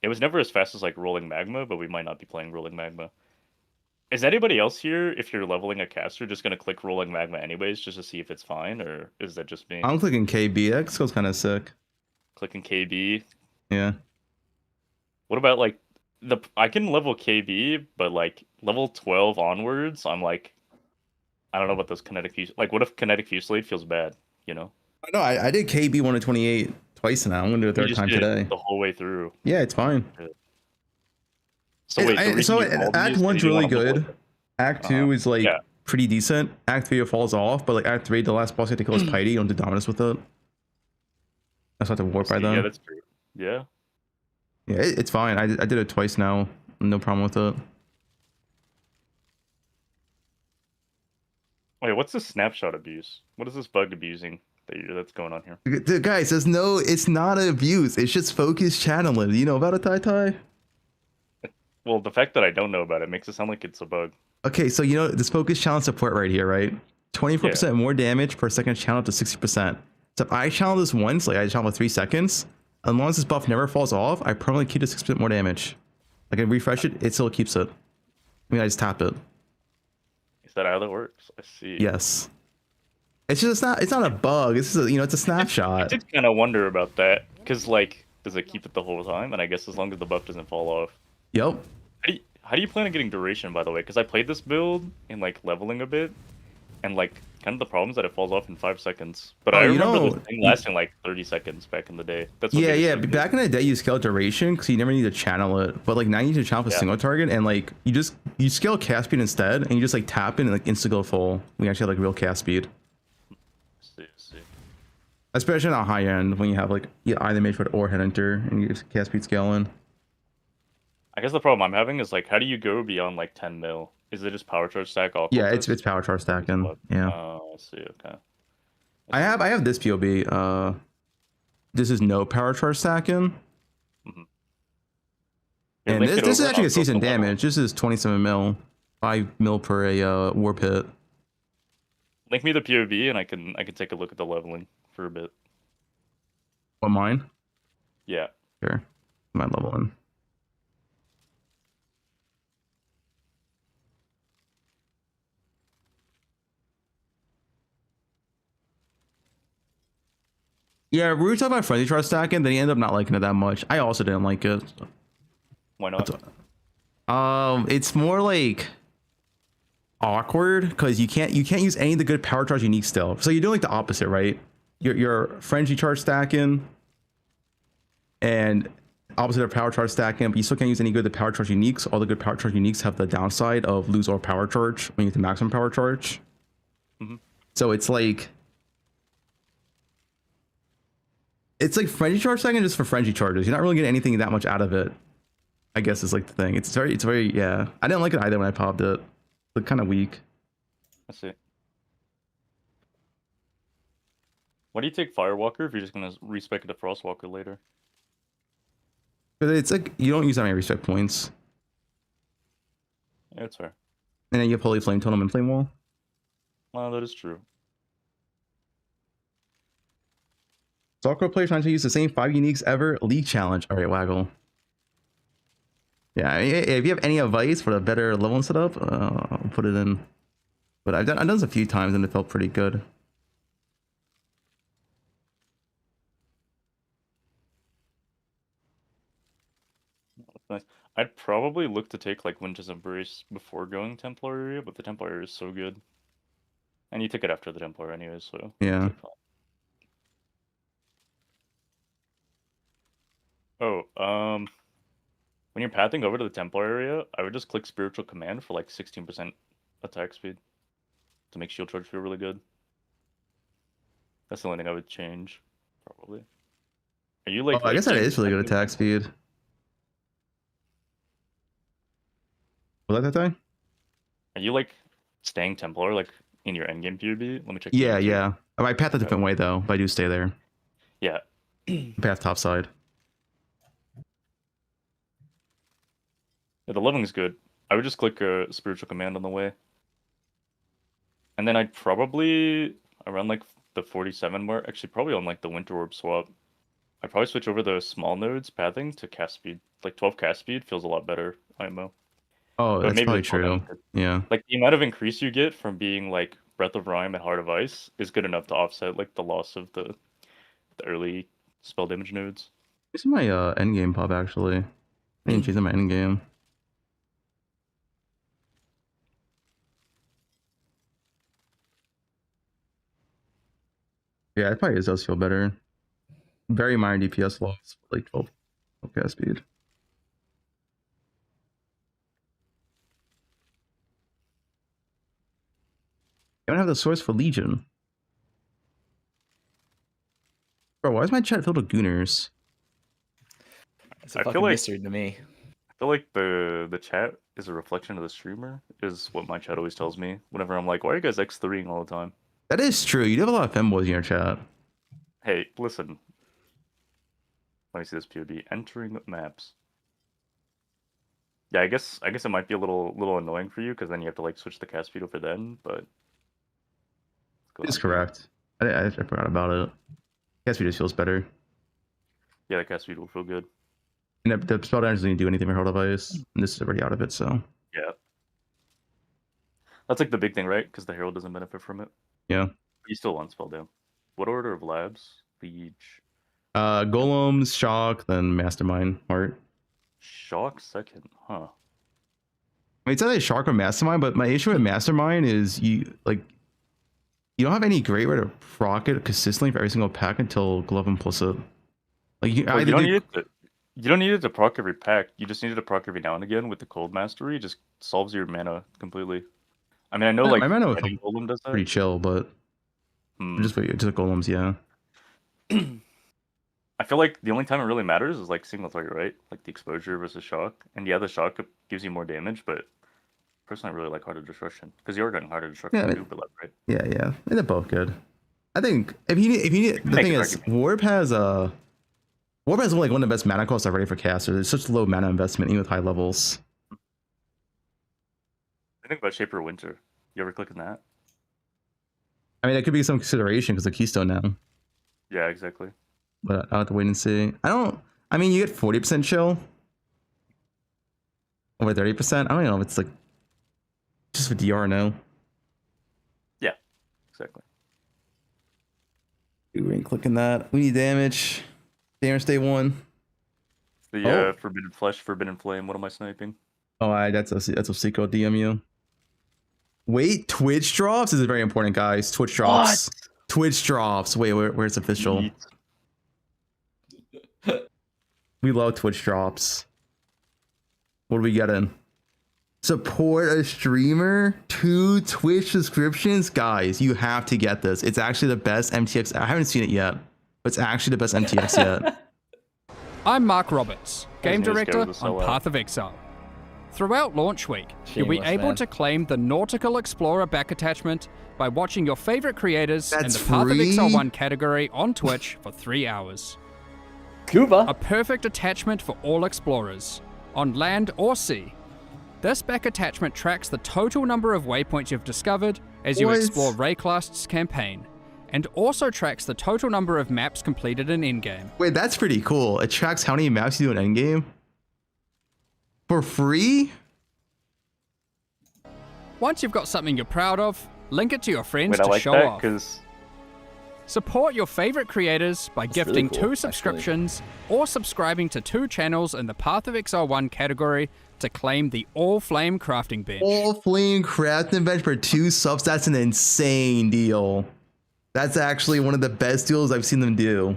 It was never as fast as, like, Rolling Magma, but we might not be playing Rolling Magma. Is anybody else here, if you're leveling a caster, just gonna click Rolling Magma anyways, just to see if it's fine, or is that just me? I'm clicking KB. That skill's kind of sick. Clicking KB? Yeah. What about, like, I can level KB, but, like, level 12 onwards, I'm like, I don't know about those kinetic fuse. Like, what if kinetic fusillade feels bad, you know? No, I did KB 128 twice now. I'm gonna do it a You third just time did it today. the whole way through. Yeah, it's fine. So wait, the reason you called me Act is 'cause you 1's didn't really wanna level good. it. Act 2 is like Yeah. pretty decent. Act 3 it falls off, but like Act 3, the last boss you have to kill is Piety. You don't do dominance with it. That's not to warp by them. Yeah, that's true. Yeah. Yeah, it's fine. I did it twice now. No problem with it. Wait, what's this snapshot abuse? What is this bug abusing that's going on here? Dude, guys, it's not an abuse. It's just focus channeling. You know about it, Tai Tai? Well, the fact that I don't know about it makes it sound like it's a bug. Okay, so you know this focus channel support right here, right? 24% more damage per second channel up to 60%. So if I channel this once, like I channel for 3 seconds, as long as this buff never falls off, I permanently keep the 6% more damage. I can refresh it, it still keeps it. I mean, I just tap it. Is that how that works? I see. Yes. It's just it's not a bug. It's just it's a snapshot. I did kind of wonder about that, because like, does it keep it the whole time? And I guess as long as the buff doesn't fall off. Yep. How do you plan on getting duration, by the way? Because I played this build in like leveling a bit, and like kind of the problem is that it falls off in 5 seconds. But I remember this thing lasting like 30 seconds back in the day. That's what yeah. Back in the day, you scale duration because you never need to channel it. But like now, you need to channel for a single target, and like you scale cast speed instead, and you just like tap in and like insta go full. We actually have like real cast speed. See. Especially on high end when you have like either mage foot or head enter, and you just cast speed scaling. I guess the problem I'm having is like, how do you go beyond like 10 mil? Is it just power charge stack all? Yeah, it's power charge stacking. Yeah. Oh, I see. Okay. I have this POB. This is no power charge stacking. And this is actually a decent damage. This is 27 mil, 5 mil per a warp hit. Link me the POV and I can take a look at the leveling for a bit. What, mine? Yeah. Sure. My leveling. Yeah, we were talking about frenzy charge stacking, then he ended up not liking it that much. I also didn't like it. Why not? It's more like awkward because you can't use any of the good power charge unique still. So you're doing like the opposite, right? You're frenzy charge stacking and opposite of power charge stacking, but you still can't use any good the power charge uniques. All the good power charge uniques have the downside of lose all power charge when you get the maximum power charge. So it's like frenzy charge stacking just for frenzy charges. You're not really getting anything that much out of it, I guess is like the thing. It's very yeah. I didn't like it either when I popped it. It's kind of weak. I see. Why do you take Firewalker if you're just gonna respec the Frostwalker later? But it's like you don't use that many respect points. Yeah, that's fair. And then you have Holy Flame Totem and Flame Wall. Well, that is true. Soccer players trying to use the same 5 uniques ever. League challenge. All right, Waggle. Yeah, if you have any advice for a better leveling setup, I'll put it in. But I've done this a few times and it felt pretty good. That's nice. I'd probably look to take like Winter's Embrace before going Templar area, but the Templar area is so good. And you took it after the Templar anyway, so yeah. Oh, when you're pathing over to the Templar area, I would just click Spiritual Command for like 16% attack speed to make shield charge feel really good. That's the only thing I would change, probably. Are you like? Oh, I guess that is really good attack speed. Was that time? Are you like staying Templar like in your endgame PvP? Let me check. Yeah. I path a different way though, but I do stay there. Yeah. Path top side. Yeah, the leveling is good. I would just click Spiritual Command on the way. And then I'd probably... around like the 47 mark. Actually, probably on like the Winter Orb swap. I'd probably switch over the small nodes pathing to cast speed. Like 12 cast speed feels a lot better, IMO. Oh, But that's maybe probably the cooldown true. Yeah. like the amount of increase you get from being like Breath of Rime and Heart of Ice is good enough to offset like the loss of the early spell damage nodes. This is my endgame pop actually. I didn't choose my endgame. Yeah, it probably does feel better. Very minor DPS loss, like 12 cast speed. I don't have the source for Legion. Bro, why is my chat filled with gooners? It's a fucking mystery to me. I feel like the chat is a reflection of the streamer, is what my chat always tells me. Whenever I'm like, why are you guys X3ing all the time? That is true. You do have a lot of femboys in your chat. Hey, listen. Let me see this POD. Entering maps. Yeah, I guess it might be a little annoying for you because then you have to like switch the cast speed over then, but It's correct. I forgot about it. Cast speed just feels better. Yeah, the cast speed will feel good. And the spell damage doesn't do anything for Herald of Ice. And this is already out of it, so. Yeah. That's like the big thing, right? Because the Herald doesn't benefit from it. Yeah. You still want spell down. What order of labs? Liege. Golems, Shock, then Mastermind, Heart. Shock second, huh? I mean, it's either Shock or Mastermind, but my issue with Mastermind is you don't have any great way to proc it consistently for every single pack until Glove Implicit. Like you, you don't need it to proc every pack. You just need it to proc every now and again with the Cold Mastery. It just solves your mana completely. I mean, I know like my mana with Golem does that. pretty chill, but just the Golems, yeah. I feel like the only time it really matters is like single target, right? Like the exposure versus shock. And yeah, the shock gives you more damage, but personally I really like Heart of Destruction. Because you're getting Heart of Destruction Yeah, overlap, right? Yeah, yeah. They're both good. I think if you need the thing is Warp has like one of the best mana costs already for casters. It's such low mana investment even with high levels. I think about Shaper of Winter. You ever click on that? I mean, that could be some consideration because of Keystone now. Yeah, exactly. But I'll have to wait and see. I mean, you get 40% chill. Over 30%. I don't know if it's like just for DR no. Yeah, exactly. We ain't clicking that. We need damage. Damage day 1. The Forbidden Flesh, Forbidden Flame. What am I sniping? Oh, that's a Seiko DMU. Wait, Twitch drops? This is very important, guys. Twitch drops. What? Twitch drops. Wait, where's official? We love Twitch drops. What are we getting? Support a streamer, 2 Twitch subscriptions. Guys, you have to get this. It's actually the best MTX. I haven't seen it yet, but it's actually the best MTX yet. I'm Mark Roberts, game director on Path of Exile. Throughout launch week, you'll be able to claim the Nautical Explorer back attachment by watching your favorite creators in the Path of Exile 1 category on Twitch for 3 hours. Cuba. A perfect attachment for all explorers, on land or sea. This back attachment tracks the total number of waypoints you've discovered as you explore Rayclast's campaign, and also tracks the total number of maps completed in endgame. Wait, that's pretty cool. It tracks how many maps you do in endgame? For free? Once you've got something you're proud of, link it to your friends I to like show that, off. Support your favorite creators by gifting really cool, 2 subscriptions or subscribing to 2 channels in the Path of Exile 1 category to claim the All Flame Crafting Bench. All Flame Crafting Bench for 2 subs. That's an insane deal. That's actually one of the best deals I've seen them do.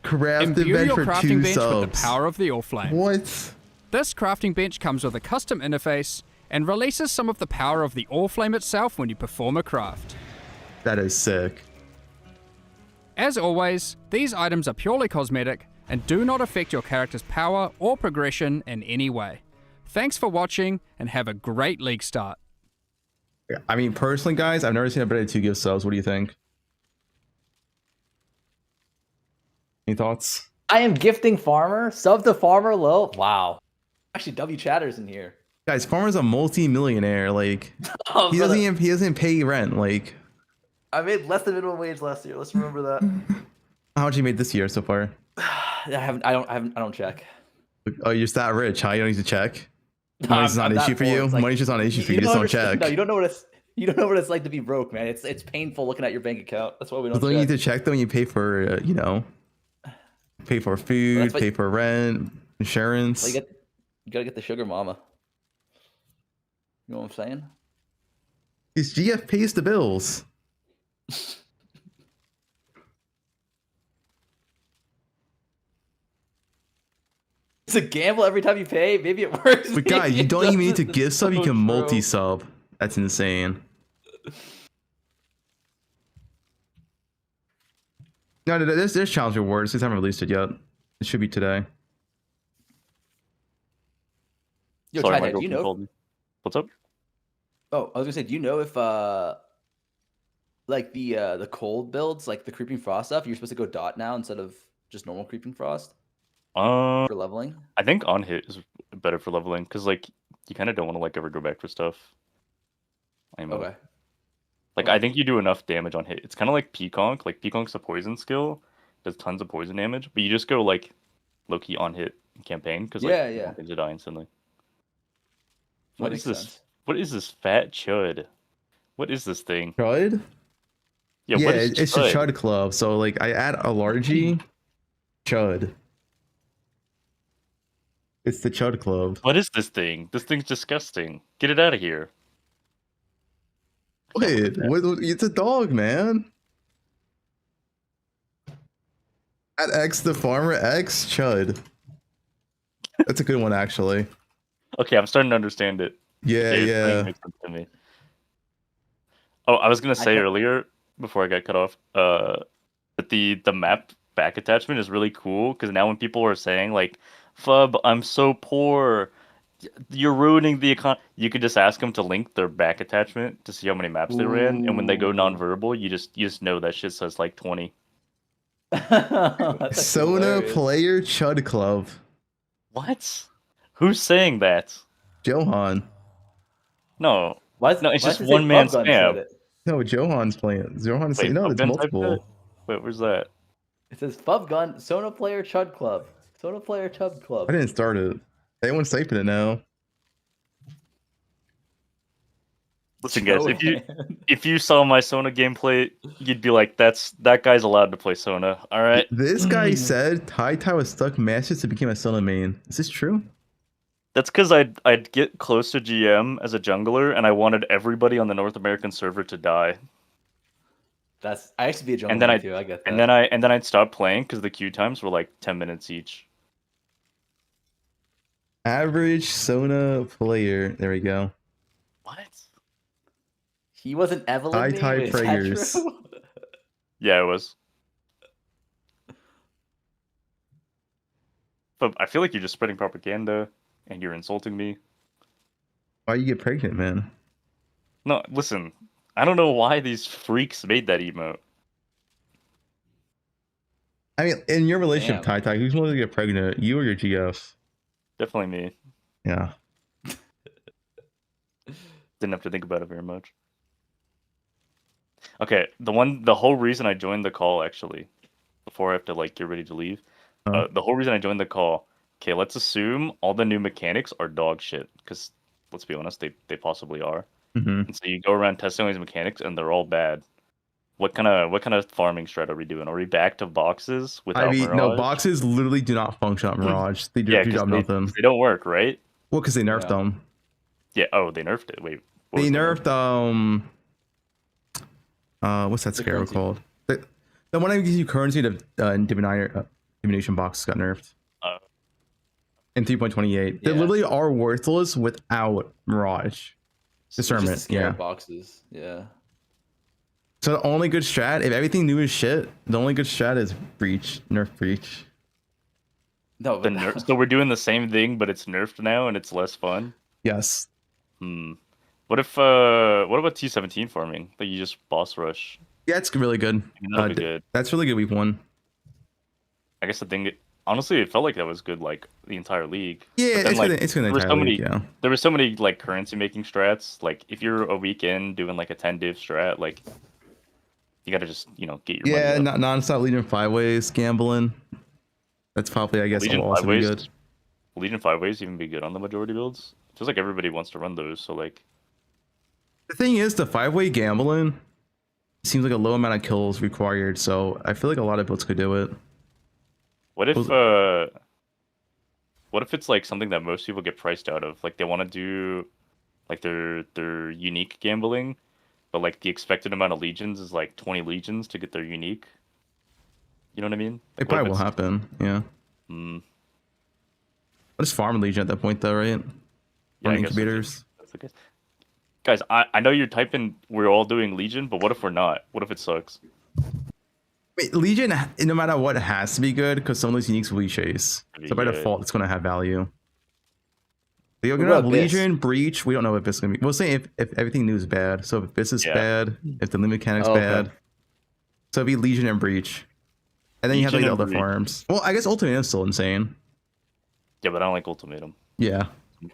Crafting Imbue bench your for crafting 2 bench subs. with the power of the All Flame. What? This crafting bench comes with a custom interface and releases some of the power of the All Flame itself when you perform a craft. That is sick. As always, these items are purely cosmetic and do not affect your character's power or progression in any way. Thanks for watching and have a great league start. I mean, personally, guys, I've never seen a better 2 give subs. What do you think? Any thoughts? I am gifting Farmer. Sub to Farmer low. Wow. Actually, W Chatter's in here. Guys, Farmer's a multi-millionaire. Like, Oh, he doesn't pay rent. Like, I made less than minimum wage last year. Let's remember that. How much you made this year so far? I don't check. Oh, you're that rich, huh? You don't need to check. No, Money's not an I'm issue for you. like, Money's just not an issue for you. Just don't check. No, you don't know what it's like to be broke, man. It's painful looking at your bank account. That's why we don't. Don't you need to check though when you pay for pay for food, pay for rent, insurance. Well, you gotta get the sugar mama. You know what I'm saying? His GF pays the bills. It's a gamble every time you pay. Maybe it works. But guys, you don't even need to give sub. You can multi-sub. That's insane. No, there's challenge rewards. They haven't released it yet. It should be today. Yo, Sorry, Chad, do you know? What's up? Oh, I was gonna say, do you know if like the cold builds, like the creeping frost stuff, you're supposed to go dot now instead of just normal creeping frost? For leveling? I think on hit is better for leveling because like you kind of don't want to like ever go back for stuff. Okay. Like I think you do enough damage on hit. It's kind of like Peaconk. Like Peaconk's a poison skill, does tons of poison damage, but you just go like low key on hit in campaign because like things die instantly. What is this? Sense. What is this fat chud? What is this thing? Chud? Yeah, Yeah, what is it's chud? a chud club. So like I add a largie chud. It's the chud club. What is this thing? This thing's disgusting. Get it out of here. Wait, it's a dog, man. At X the farmer X chud. That's a good one actually. Okay, I'm starting to understand it. Yeah, Okay, it's starting to yeah. make sense to me. Oh, I was gonna say earlier before I got cut off, that the map back attachment is really cool because now when people are saying like, "Fub, I'm so poor, you're ruining the econ," you could just ask them to link their back attachment to see how many maps they ran, and when they go nonverbal, you just know that shit says like 20. Sona player chud club. What? Who's saying that? Johan. No. No, it's just does it say one man's Fubgun said spam. it? No, Johan's playing. Johan's Wait, no, it's Fubgun typed multiple. it? Wait, where's that? It says Fubgun, Sona Player Chud Club. Sona Player Chud Club. I didn't start it. Everyone's typing it now. Listen, guys, if you saw my Sona gameplay, you'd be like, that guy's allowed to play Sona. All right. This guy said Tai was stuck Masters to become a Sona main. Is this true? That's because I'd get close to GM as a jungler, and I wanted everybody on the North American server to die. I used to be a jungler too. I get that. And then I'd stop playing because the queue times were like 10 minutes each. Average Sona player. There we go. What? He wasn't Evelyn. Tai Praggers. Yeah, it was. But I feel like you're just spreading propaganda, and you're insulting me. Why you get pregnant, man? No, listen. I don't know why these freaks made that emote. I mean, in your relationship, Tai, who's more to get pregnant, you or your GF? Definitely me. Yeah. Didn't have to think about it very much. Okay, the whole reason I joined the call, actually, before I have to like get ready to leave, the whole reason I joined the call. Okay, let's assume all the new mechanics are dog shit, because let's be honest, they possibly are. And so you go around testing all these mechanics, and they're all bad. What kind of farming strat are we doing? Are we back to boxes without Mirage? No, boxes literally do not function on Mirage. They do nothing. They don't work, right? Well, because they nerfed them. Yeah. Oh, they nerfed it. Wait. They nerfed what's that scarab called? The one that gives you currency to divination box got nerfed. In 3.28. They literally are worthless without Mirage. Discernment, just scare boxes. Yeah. So the only good strat, if everything new is shit, the only good strat is breach, nerf breach. No, but so we're doing the same thing, but it's nerfed now and it's less fun. Yes. What if what about T17 farming? Like you just boss rush? Yeah, it's really good. That'd be good. That's really good week 1. I guess the thing, honestly, it felt like that was good like the entire league. Yeah, then, it's good the entire league, yeah. There were so many like currency making strats. Like if you're a weekend doing like a 10 div strat, like You gotta just, get your money Yeah, up. not non-stop Legion 5 ways gambling. That's probably, I guess, Legion will also 5 be ways, good. Legion 5 ways even be good on the majority builds. It feels like everybody wants to run those, so like. The thing is, the 5-way gambling seems like a low amount of kills required, so I feel like a lot of builds could do it. What if it's like something that most people get priced out of? Like they want to do like their unique gambling, but like the expected amount of legions is like 20 legions to get their unique. You know what I mean? It probably will happen, yeah. Hmm. What is farm Legion at that point, though, right? Yeah, Farm I guess so. incubators. That's the case. Guys, I know you're typing we're all doing Legion, but what if we're not? What if it sucks? Wait, Legion, no matter what, has to be good because some of those uniques will be chase. So by Yeah. default, it's going to have value. You're What going to have about Abyss? Legion, Breach. We don't know if Abyss is going to be. We'll say if everything new is bad. So if Abyss is Yeah. bad, if the limit mechanic's Oh, okay. bad. So it'd be Legion and Breach. And then you have like the Legion other and Breach. farms. Well, I guess Ultimate is still insane. Yeah, but I don't like Ultimatum. Yeah.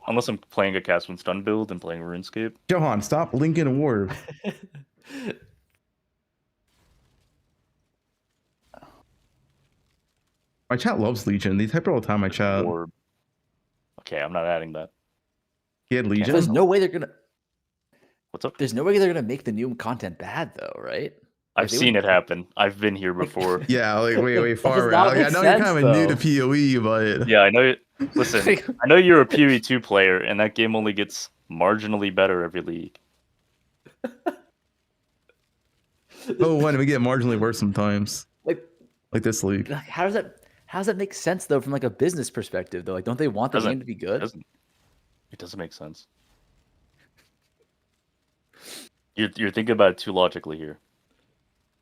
Unless I'm playing a Cast When Stun build and playing RuneScape. Johan, stop linking Ward. My chat loves Legion. They type it all the time, my chat. Or okay, I'm not adding that. He had Legion? There's no way they're gonna. What's up? There's no way they're gonna make the new content bad though, right? I've seen it happen. I've been here before. Yeah, like way far. not Like, I make know you're kind of sense, new to though. PoE, but Yeah, I know. Listen, I know you're a PoE2 player, and that game only gets marginally better every league. oh, when we get marginally worse sometimes, Like, like this league. how does that make sense though from like a business perspective though? Like, don't they want the game to be good? It doesn't make sense. You're thinking about it too logically here.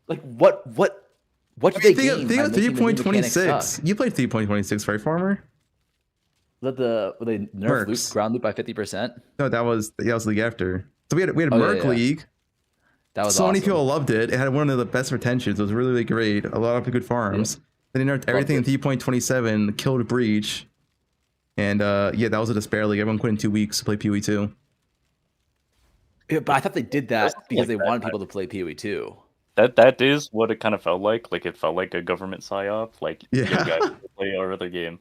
Like, what do they gain? Think by of making the new mechanics 3.26. suck? You played 3.26, right, Farmer? Let the they nerf loop, ground loop by 50%. No, that was league after. So we had Oh, yeah, Merc yeah. League. That was so many awesome. people loved it. It had one of the best retentions. It was really, really great. A lot of good farms. Then they nerfed everything in 3.27, killed Breach. And yeah, that was a despair league. Everyone quit in 2 weeks to play PoE2. Yeah, but I thought they did that because like they that. wanted people to play PoE too. That is what it kind of felt like. Like it felt like a government psyop. Like Yeah. you guys play our other game.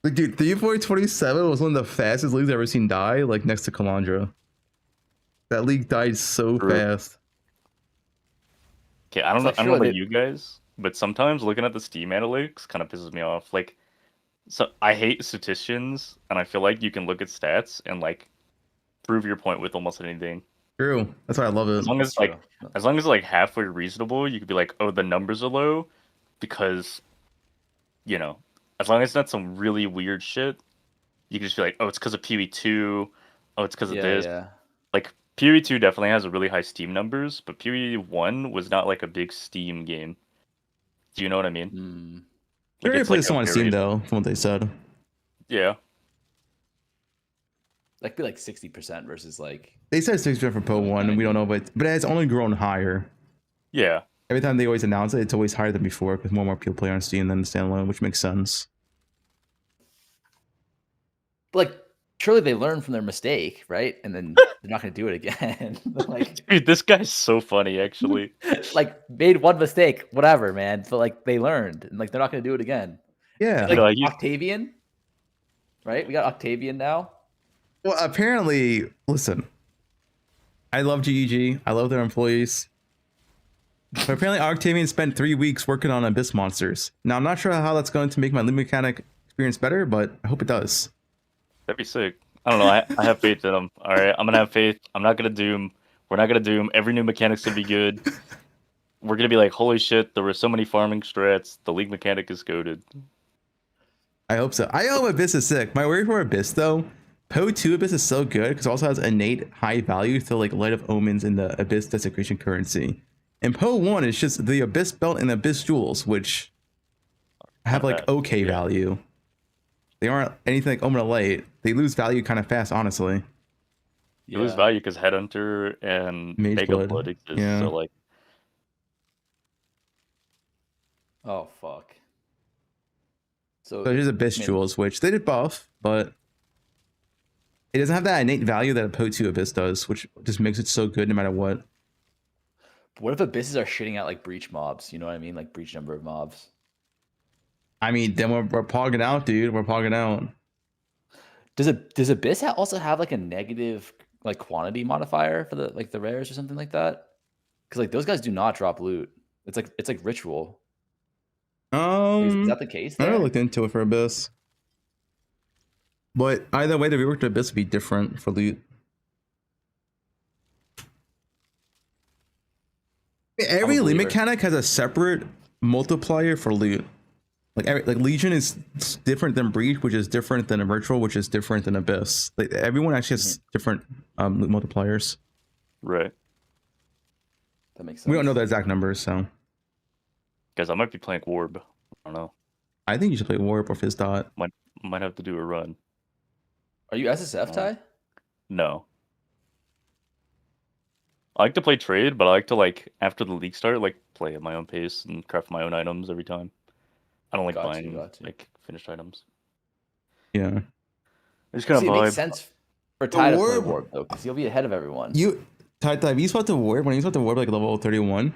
Like, dude, 3.27 was one of the fastest leagues I've ever seen die, like next to Kalandra. That league died so True. fast. Okay, I don't know. Like, I don't know surely about you guys, but sometimes looking at the Steam analytics kind of pisses me off. Like, so I hate statisticians, and I feel like you can look at stats and like prove your point with almost anything. True. That's why I love it. As long as like halfway reasonable, you could be like, oh, the numbers are low, because, as long as it's not some really weird shit, you can just be like, oh, it's because of PoE2, oh, it's because of this. Yeah. Like PoE2 definitely has a really high Steam numbers, but PoE1 was not like a big Steam game. Do you know what I mean? We already it's played like some a on very- Steam though, from what they said. Yeah. Like be like 60% versus like They said 6% for poe1, and we don't know, but it's only grown higher. Yeah. Every time they always announce it, it's always higher than before because more and more people play on Steam than standalone, which makes sense. like surely they learn from their mistake, right? And then they're not going to do it again. Like, Dude, this guy's so funny, actually. like made one mistake, whatever, man. But like they learned, and like they're not going to do it again. Yeah. Like No, you- Octavian, right? We got Octavian now. Well, apparently, listen, I love GEG. I love their employees. But apparently, Octavian spent 3 weeks working on Abyss monsters. Now, I'm not sure how that's going to make my Limb mechanic experience better, but I hope it does. That'd be sick. I don't know. I have faith in him. All right, I'm gonna have faith. I'm not gonna doom. We're not gonna doom. Every new mechanic's gonna be good. We're gonna be like, holy shit! There were so many farming strats. The league mechanic is goated. I hope so. I hope Abyss is sick. My worry for Abyss, though, poe2 Abyss is so good because it also has innate high value to like Light of Omens and the Abyss Desecration currency. And poe1 is just the Abyss Belt and Abyss Jewels, which have like okay value. They aren't anything like Omen of Light. They lose value kind of fast, honestly. You lose value because Headhunter and Mage Mega Blood. Blood exist. Yeah. So like, Oh fuck. So here's Abyss Jewels, which they did buff, but it doesn't have that innate value that a poe2 Abyss does, which just makes it so good no matter what. What if abysses are shitting out like breach mobs? You know what I mean? Like breach number of mobs. I mean, then we're pogging out, dude. We're pogging out. Does abyss also have like a negative like quantity modifier for the rares or something like that? Because like those guys do not drop loot. It's like ritual. Is that the case I there? never looked into it for Abyss. But either way, the rework to Abyss would be different for loot. Every loot mechanic has a separate multiplier for loot. Like Legion is different than Breach, which is different than a Ritual, which is different than Abyss. Like everyone actually has different loot multipliers. Right. That makes sense. We don't know the exact numbers, so. Guys, I might be playing Warb. I don't know. I think you should play Warp or Fizz Dot. Might have to do a run. Are you SSF, Ty? No. I like to play trade, but I like to after the league start, play at my own pace and craft my own items every time. I don't like buying finished items. Yeah. It's kind of it vibe. makes sense for Ty to play Warp though, because you'll be ahead of everyone. Ty, you swap to Warp, when you swap to Warp level 31,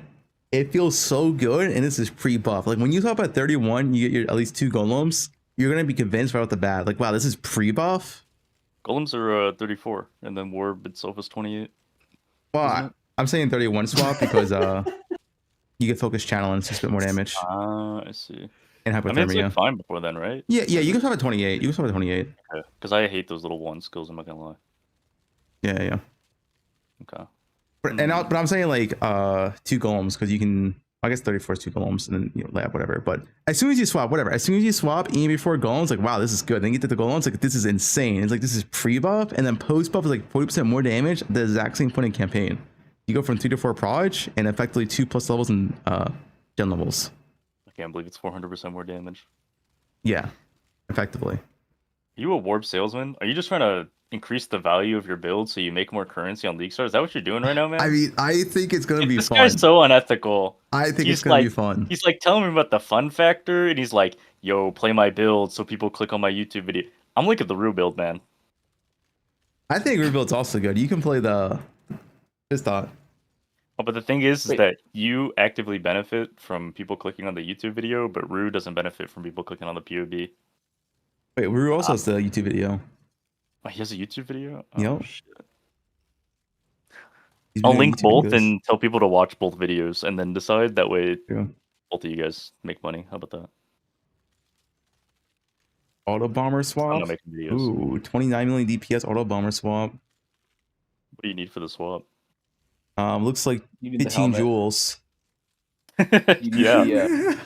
it feels so good, and this is pre-buff. Like when you swap at 31, you get at least 2 golems, you're gonna be convinced right off the bat. Like, wow, this is pre-buff. Golems are 34, and then Warb itself is 28. Well, I'm saying 31 swap because you get focus channel and it's just a bit more damage. I see. And hypothermia. I mean, it's fine before then, right? Yeah, you can swap at 28. You can swap at 28. Okay. Because I hate those little 1 skills, I'm not gonna lie. Yeah. Okay. But I'm saying 2 golems because you can. I guess 34 is 2 golems and then lab whatever. But as soon as you swap, even before golems, wow, this is good. Then you get to the golems, this is insane. It's this is pre-buff, and then post-buff is 40% more damage. The exact same point in campaign. You go from 3 to 4 proj and effectively 2+ levels in gen levels. I can't believe it's 400% more damage. Yeah, effectively. Are you a Warp salesman? Are you just trying to increase the value of your build so you make more currency on League Stars? Is that what you're doing right now, man? I mean, I think it's gonna be this fun. This guy's so unethical. I think it's gonna be fun. He's telling me about the fun factor, and he's like, "Yo, play my build so people click on my YouTube video." I'm looking at the real build, man. I think rebuild's also good. You can play the Fizz Dot. Oh, but the thing is that you actively benefit from people clicking on the YouTube video, but Rue doesn't benefit from people clicking on the POB. Wait, Rue also has the YouTube video. Oh, he has a YouTube video? Yep. Shit. I'll link both and tell people to watch both videos and then decide. That way, both of you guys make money. How about that? Auto bomber swap. I'm not making videos. Ooh, 29 million DPS auto bomber swap. What do you need for the swap? Looks like 15 jewels. Yeah. You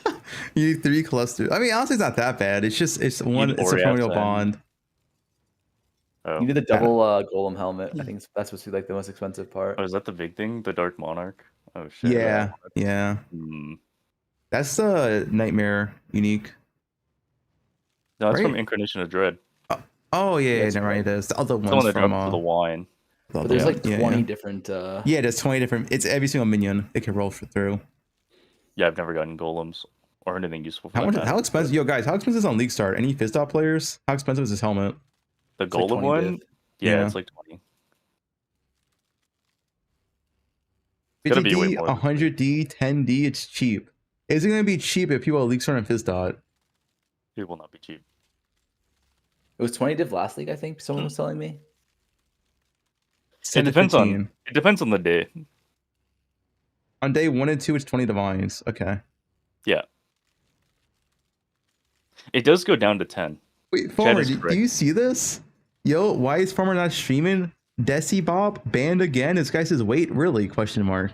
need 3 clusters. I mean, honestly, it's not that bad. It's just it's a primordial bond. Oh. You need the double golem helmet. I think that's supposed to be the most expensive part. Oh, is that the big thing? The Dark Monarch? Oh shit. Yeah. That's the Nightmare unique. No, that's from Incarnation of Dread. Oh yeah, never mind. It is the other ones from the wine. But there's 20 different. Yeah, there's 20 different. It's every single minion it can roll through. Yeah, I've never gotten golems or anything useful. For how expensive? Yo, guys, how expensive is it on League Start? Any Fizz Dot players? How expensive is this helmet? The golem one? Yeah, it's like 20. It's 50D, 100D, 10D, it's cheap. Is it going to be cheap if people at League Start and Fizz Dot? It will not be cheap. It was 20 div last league, I think someone was telling me. It depends on the day. On day 1 and 2, it's 20 divines. Okay. Yeah. It does go down to 10. Wait, Farmer, do you see this? Yo, why is Farmer not streaming? Desi Bob banned again? This guy says, wait, really? Question mark.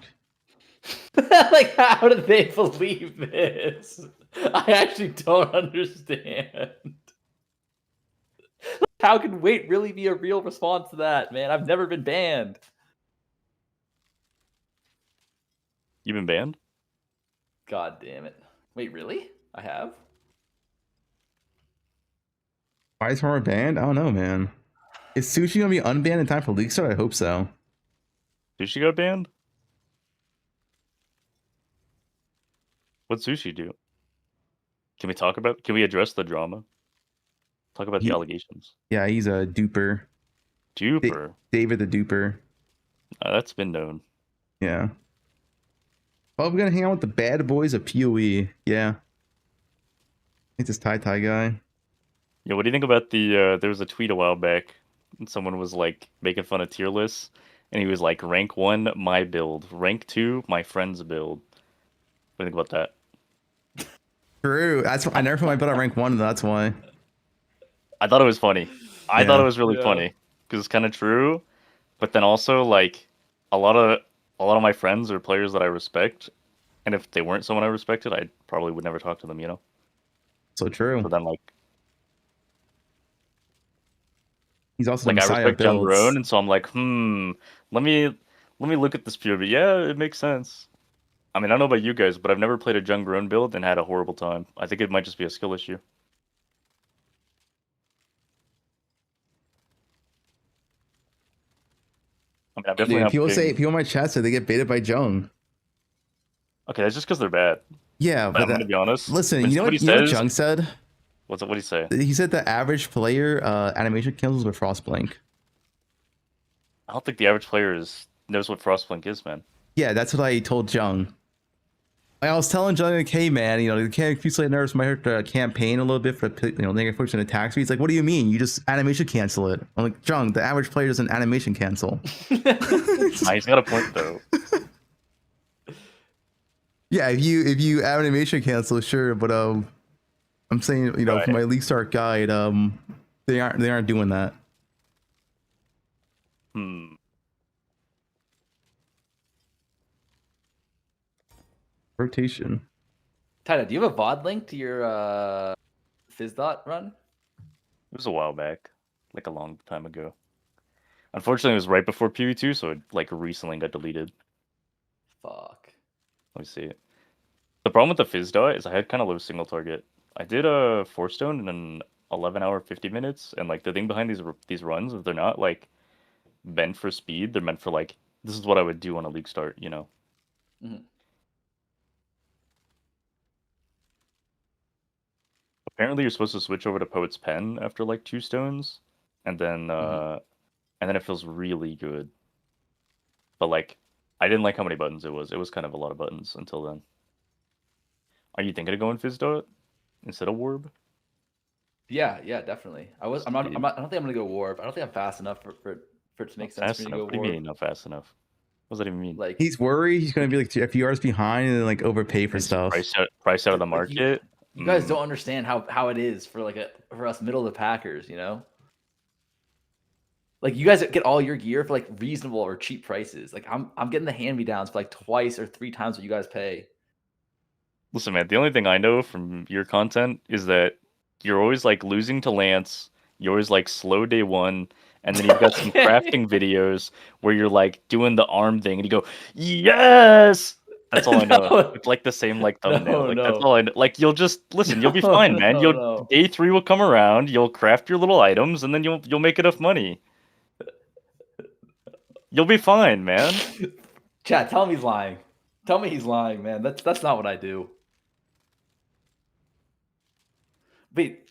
How do they believe this? I actually don't understand. How can wait really be a real response to that, man? I've never been banned. You've been banned? God damn it. Wait, really? I have? Why is Farmer banned? I don't know, man. Is Sushi gonna be unbanned in time for League Start? I hope so. Sushi got banned? What'd Sushi do? Can we address the drama? Talk about the allegations. Yeah, he's a duper. Duper? David the duper. That's been known. Yeah. Oh, we're gonna hang out with the bad boys of PoE. Yeah. It's this tie guy. Yeah, what do you think about the there was a tweet a while back and someone was like making fun of tier lists and he was like rank 1 my build, rank 2 my friend's build. What do you think about that? True. That's I never put my build at rank 1, that's why. I thought it was funny. I thought it was really funny because it's kind of true, but then also like a lot of my friends are players that I respect, and if they weren't someone I respected, I probably would never talk to them, you know? So true. So then like he's also like I respect builds. Jungroan, and so I'm like, let me look at this POV. Yeah, it makes sense. I mean, I don't know about you guys, but I've never played a Jungroan build and had a horrible time. I think it might just be a skill issue. I mean, I'm definitely not people playing... in my chat say they get baited by Jung. Okay, that's just because they're bad. Yeah, but I'm gonna be honest. Listen, you know what Jung said? What did he say? He said the average player animation cancels with Frostblink. I don't think the average player knows what Frostblink is, man. Yeah, that's what I told Jung. I was telling Jung, like, hey man, you know, the Fuselated nerves might hurt the campaign a little bit for negative fortune attack speed. He's like, what do you mean? You just animation cancel it. I'm like, Jung, the average player doesn't animation cancel. He's got a point though. Yeah, if you animation cancel, sure, but I'm saying, you know, for my League Start guide, they aren't doing that. Rotation. Tyler, do you have a VOD link to your Fizdot run? It was a while back, like a long time ago. Unfortunately, it was right before PV2, so it like recently got deleted. Fuck. Let me see. The problem with the Fizdot is I had kind of low single target. I did a 4-stone in an 11-hour 50 minutes, and like the thing behind these runs is they're not like meant for speed. They're meant for like, this is what I would do on a League Start, you know. Mm-hmm. Apparently, you're supposed to switch over to Poet's Pen after like 2 stones, and then it feels really good. But like, I didn't like how many buttons it was. It was kind of a lot of buttons until then. Are you thinking of going Fizdot instead of Warb? Yeah, definitely. I don't think I'm gonna go Warb. I don't think I'm fast enough for it to make sense for me to go Warb. What do you mean not fast enough? What does that even mean? Like, he's worried he's gonna be like a few hours behind and then like overpay for stuff. Price out of the market. You guys don't understand how it is for for us middle of the packers, you know? Like, you guys get all your gear for like reasonable or cheap prices. Like, I'm getting the hand-me-downs for like 2 or 3 times what you guys pay. Listen, man, the only thing I know from your content is that you're always like losing to Lance, you're always like slow day 1, and then you've got some crafting videos where you're like doing the arm thing and you go, yes! That's all I know. It's like the same like thumbnail. That's all I know. Like, you'll just listen, you'll be fine, man. Day 3 will come around, you'll craft your little items, and then you'll make enough money. You'll be fine, man. Chat, tell him he's lying. Tell me he's lying, man. That's not what I do. Wait.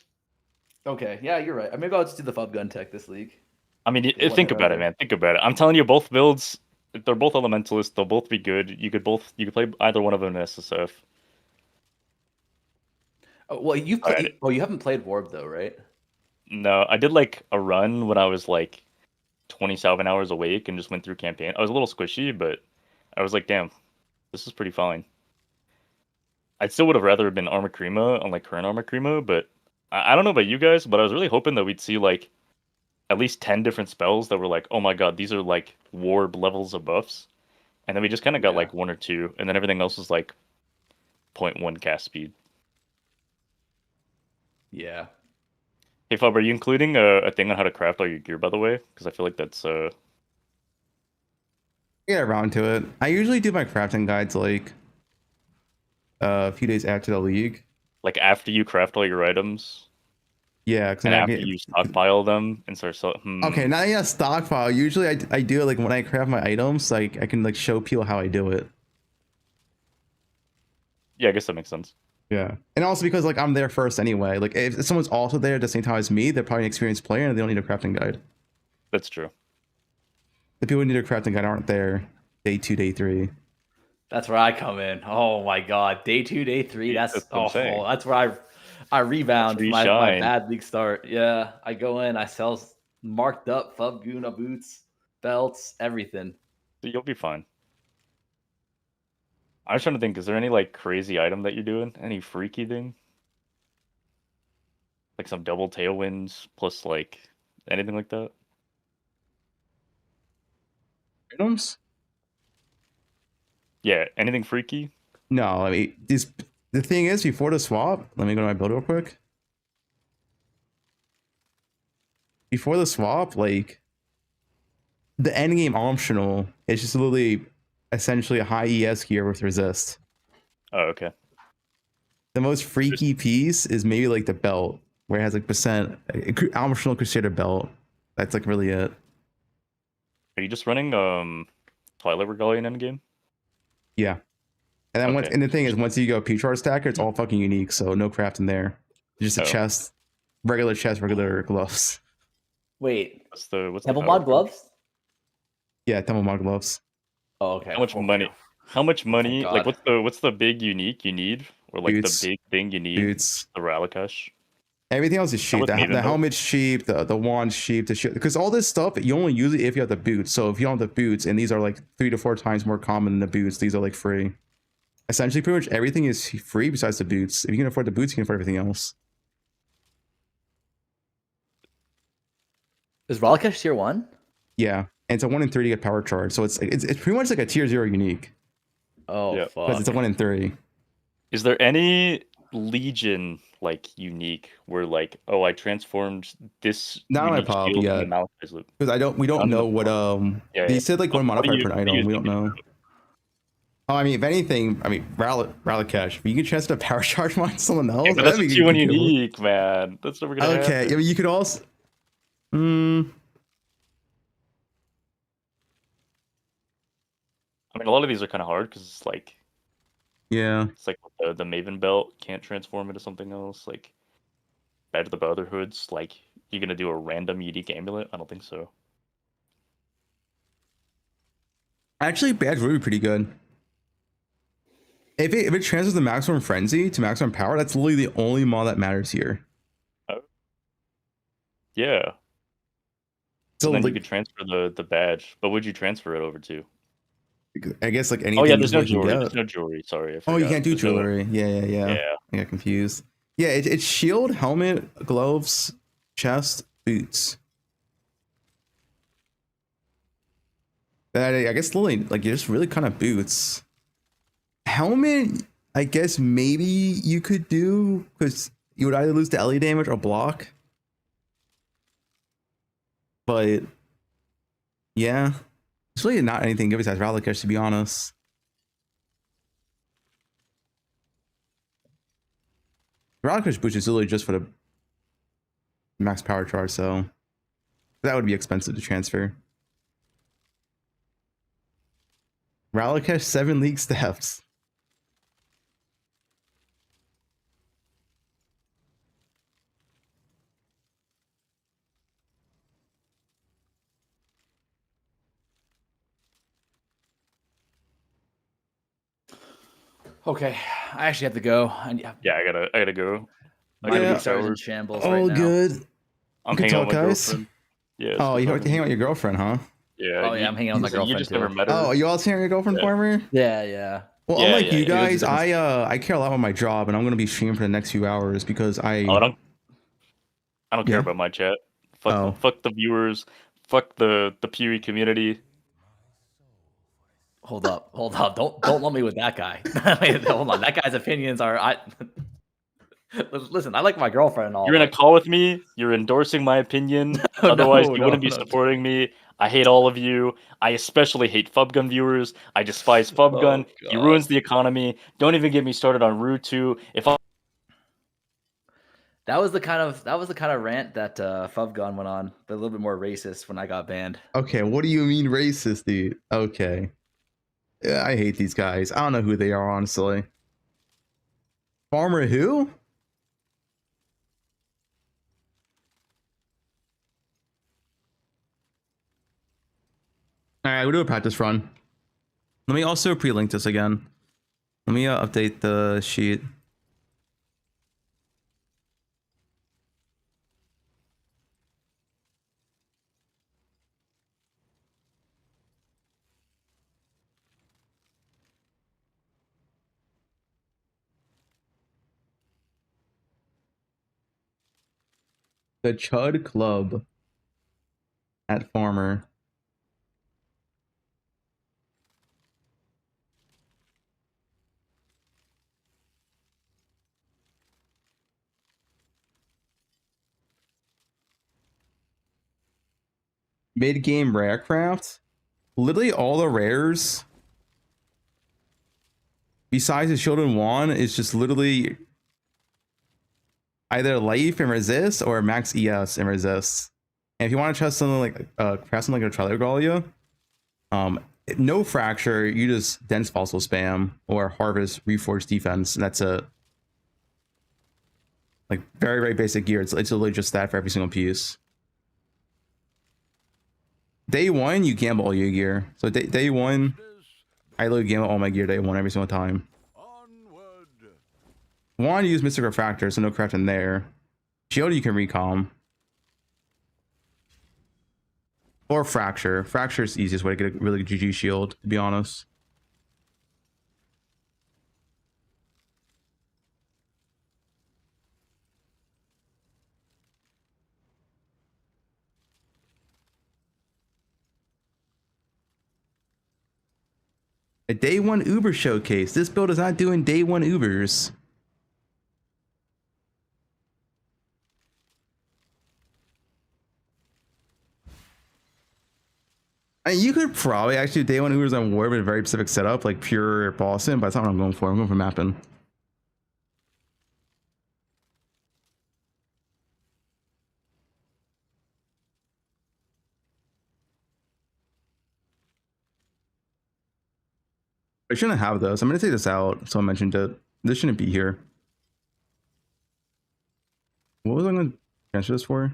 Okay, yeah, you're right. Maybe I'll just do the Fubgun tech this league. I mean, think about it, man. Think about it. I'm telling you, both builds, they're both elementalists. They'll both be good. You could play either one of them in SSF. Oh, well, you haven't played Warb though, right? No, I did like a run when I was like 27 hours awake and just went through campaign. I was a little squishy, but I was like, damn, this is pretty fine. I still would have rather been Armor Crema on like current Armor Crema, but I don't know about you guys, but I was really hoping that we'd see like at least 10 different spells that were like, oh my god, these are like Warb levels of buffs. And then we just kind of got like 1 or 2, and then everything else was like 0.1 cast speed. Yeah. Hey Fub, are you including a thing on how to craft all your gear, by the way? Because I feel like that's get around to it. I usually do my crafting guides like a few days after the league. Like after you craft all your items? Yeah, and after you stockpile them and start selling. Okay, not yet stockpile. Usually I do it like when I craft my items, like I can like show people how I do it. Yeah, I guess that makes sense. Yeah, and also because like I'm there first anyway. Like if someone's also there at the same time as me, they're probably an experienced player and they don't need a crafting guide. That's true. The people who need a crafting guide aren't there day 2, day 3. That's where I come in. Oh my god, day 2, day 3. That's that's where I rebound from my bad league start. Yeah, I go in, I sell marked up Fubgun boots, belts, everything. You'll be fine. I was trying to think, is there any like crazy item that you're doing? Any freaky thing? Like some double tailwinds plus like anything like that? Items? Yeah, anything freaky? No, I mean the thing is before the swap, let me go to my build real quick. Before the swap, like the end game optional is just literally essentially a high ES gear with resist. Oh, okay. The most freaky piece is maybe like the belt, where it has like percent optional Crusader belt. That's like really it. Are you just running Twilight Rebellion endgame? Yeah. And then Okay. once, and the thing is, once you go P-Char stacker, it's all fucking unique, so no craft in there. Just a chest, regular chest, regular gloves. Wait, what's the Temple Mod gloves? Yeah, Temple Mod gloves. Oh, okay. How much money? How much money? God. Like, what's the big unique you need, or like Boots. the big thing you need? Boots. The Ralakash. Everything else is cheap. The helmet's cheap. The wand's cheap. The shit, because all this stuff you only use it if you have the boots. So if you don't have the boots, and these are like 3 to 4 times more common than the boots, these are like free. Essentially, pretty much everything is free besides the boots. If you can afford the boots, you can afford everything else. Is Ralakash tier 1? Yeah, and it's a 1 in 3 to get power charge. So it's pretty much like a tier 0 unique. Oh, Yeah. fuck. Because it's a 1 in 3. Is there any Legion like unique where like, oh, I transformed this Not on my unique pop shield yet. into Malachite's loop? Because we don't know what they said like one What do modifier you- for an what do you item. We don't think know. Oh, I mean, if anything, I mean, Ralakash. But you can chance to power charge mine someone else. Yeah, but that's That'd a be T1 cool. unique, man. That's never gonna Okay, happen. I mean, you could also. I mean, a lot of these are kind of hard because it's like, Yeah. it's like the Maven belt can't transform into something else. Like, Badge of the Brotherhood's like, you're gonna do a random unique amulet? I don't think so. Actually, Badge would be pretty good. If it transfers the maximum frenzy to maximum power, that's literally the only mod that matters here. Yeah. So So then like, you could transfer the badge, but would you transfer it over to? I guess like anything. Oh yeah, there's no you can jewelry. get. There's no jewelry. Sorry. I Oh, you forgot. can't do There's no- jewelry. Yeah. Yeah. I got confused. Yeah, it's shield, helmet, gloves, chest, boots. I guess literally like you're just really kind of boots. Helmet, I guess maybe you could do because you would either lose the LE damage or block. But yeah, it's really not anything good besides Ralakash, to be honest. Ralakash boots is literally just for the max power charge, so that would be expensive to transfer. Ralakash 7 league steps. Okay, I actually have to go. Yeah, I gotta go. I My gotta league be starts in showered. shambles Oh, right now. good. I'm Good hanging out talk, with my guys. girlfriend. Yeah. Oh, you have to hang out with your girlfriend, huh? Yeah. Oh, yeah, I'm hanging out with my You girlfriend, just too. never met her. Oh, you all hanging with your girlfriend for me? Yeah. Well, Yeah, unlike yeah, you it was a guys, different- I care a lot about my job, and I'm gonna be streaming for the next few hours because I. Oh, I don't care Yeah. about my chat. Fuck the viewers. Fuck the Pewee community. Hold up. Don't lump me with that guy. Wait, hold on. That guy's opinions are. Listen, I like my girlfriend and all. You're in a call with me. You're endorsing my opinion. No, Otherwise, you wouldn't be no. supporting me. I hate all of you. I especially hate Fubgun viewers. I despise Fubgun. He God. ruins the economy. Don't even get me started on Rue 2. That was the kind of rant that Fubgun went on, but a little bit more racist when I got banned. Okay, what do you mean racist, dude? Okay. Yeah, I hate these guys. I don't know who they are, honestly. Farmer who? Alright, we'll do a practice run. Let me also pre-link this again. Let me update the sheet. The Chud Club at Farmer. Mid-game Rarecraft. Literally all the rares besides the Shield and Wand is just literally either life and resist or max ES and resist. And if you want to test something like craft something like a Trilogalia, no fracture, you just dense fossil spam or harvest reforged defense, and that's it. Like very, very basic gear. It's literally just that for every single piece. Day one, you gamble all your gear. So day one, I literally gamble all my gear day one every single time. One, you use Mystic Refractor, so no craft in there. Shield, you can recom. Or Fracture. Fracture is the easiest way to get a really good GG shield, to be honest. A day one Uber showcase. This build is not doing day one Ubers. I mean, you could probably actually do day one Ubers on War with a very specific setup, like pure Boston, but that's not what I'm going for. I'm going for mapping. I shouldn't have this. I'm going to take this out. So I mentioned it. This shouldn't be here. What was I going to transfer this for?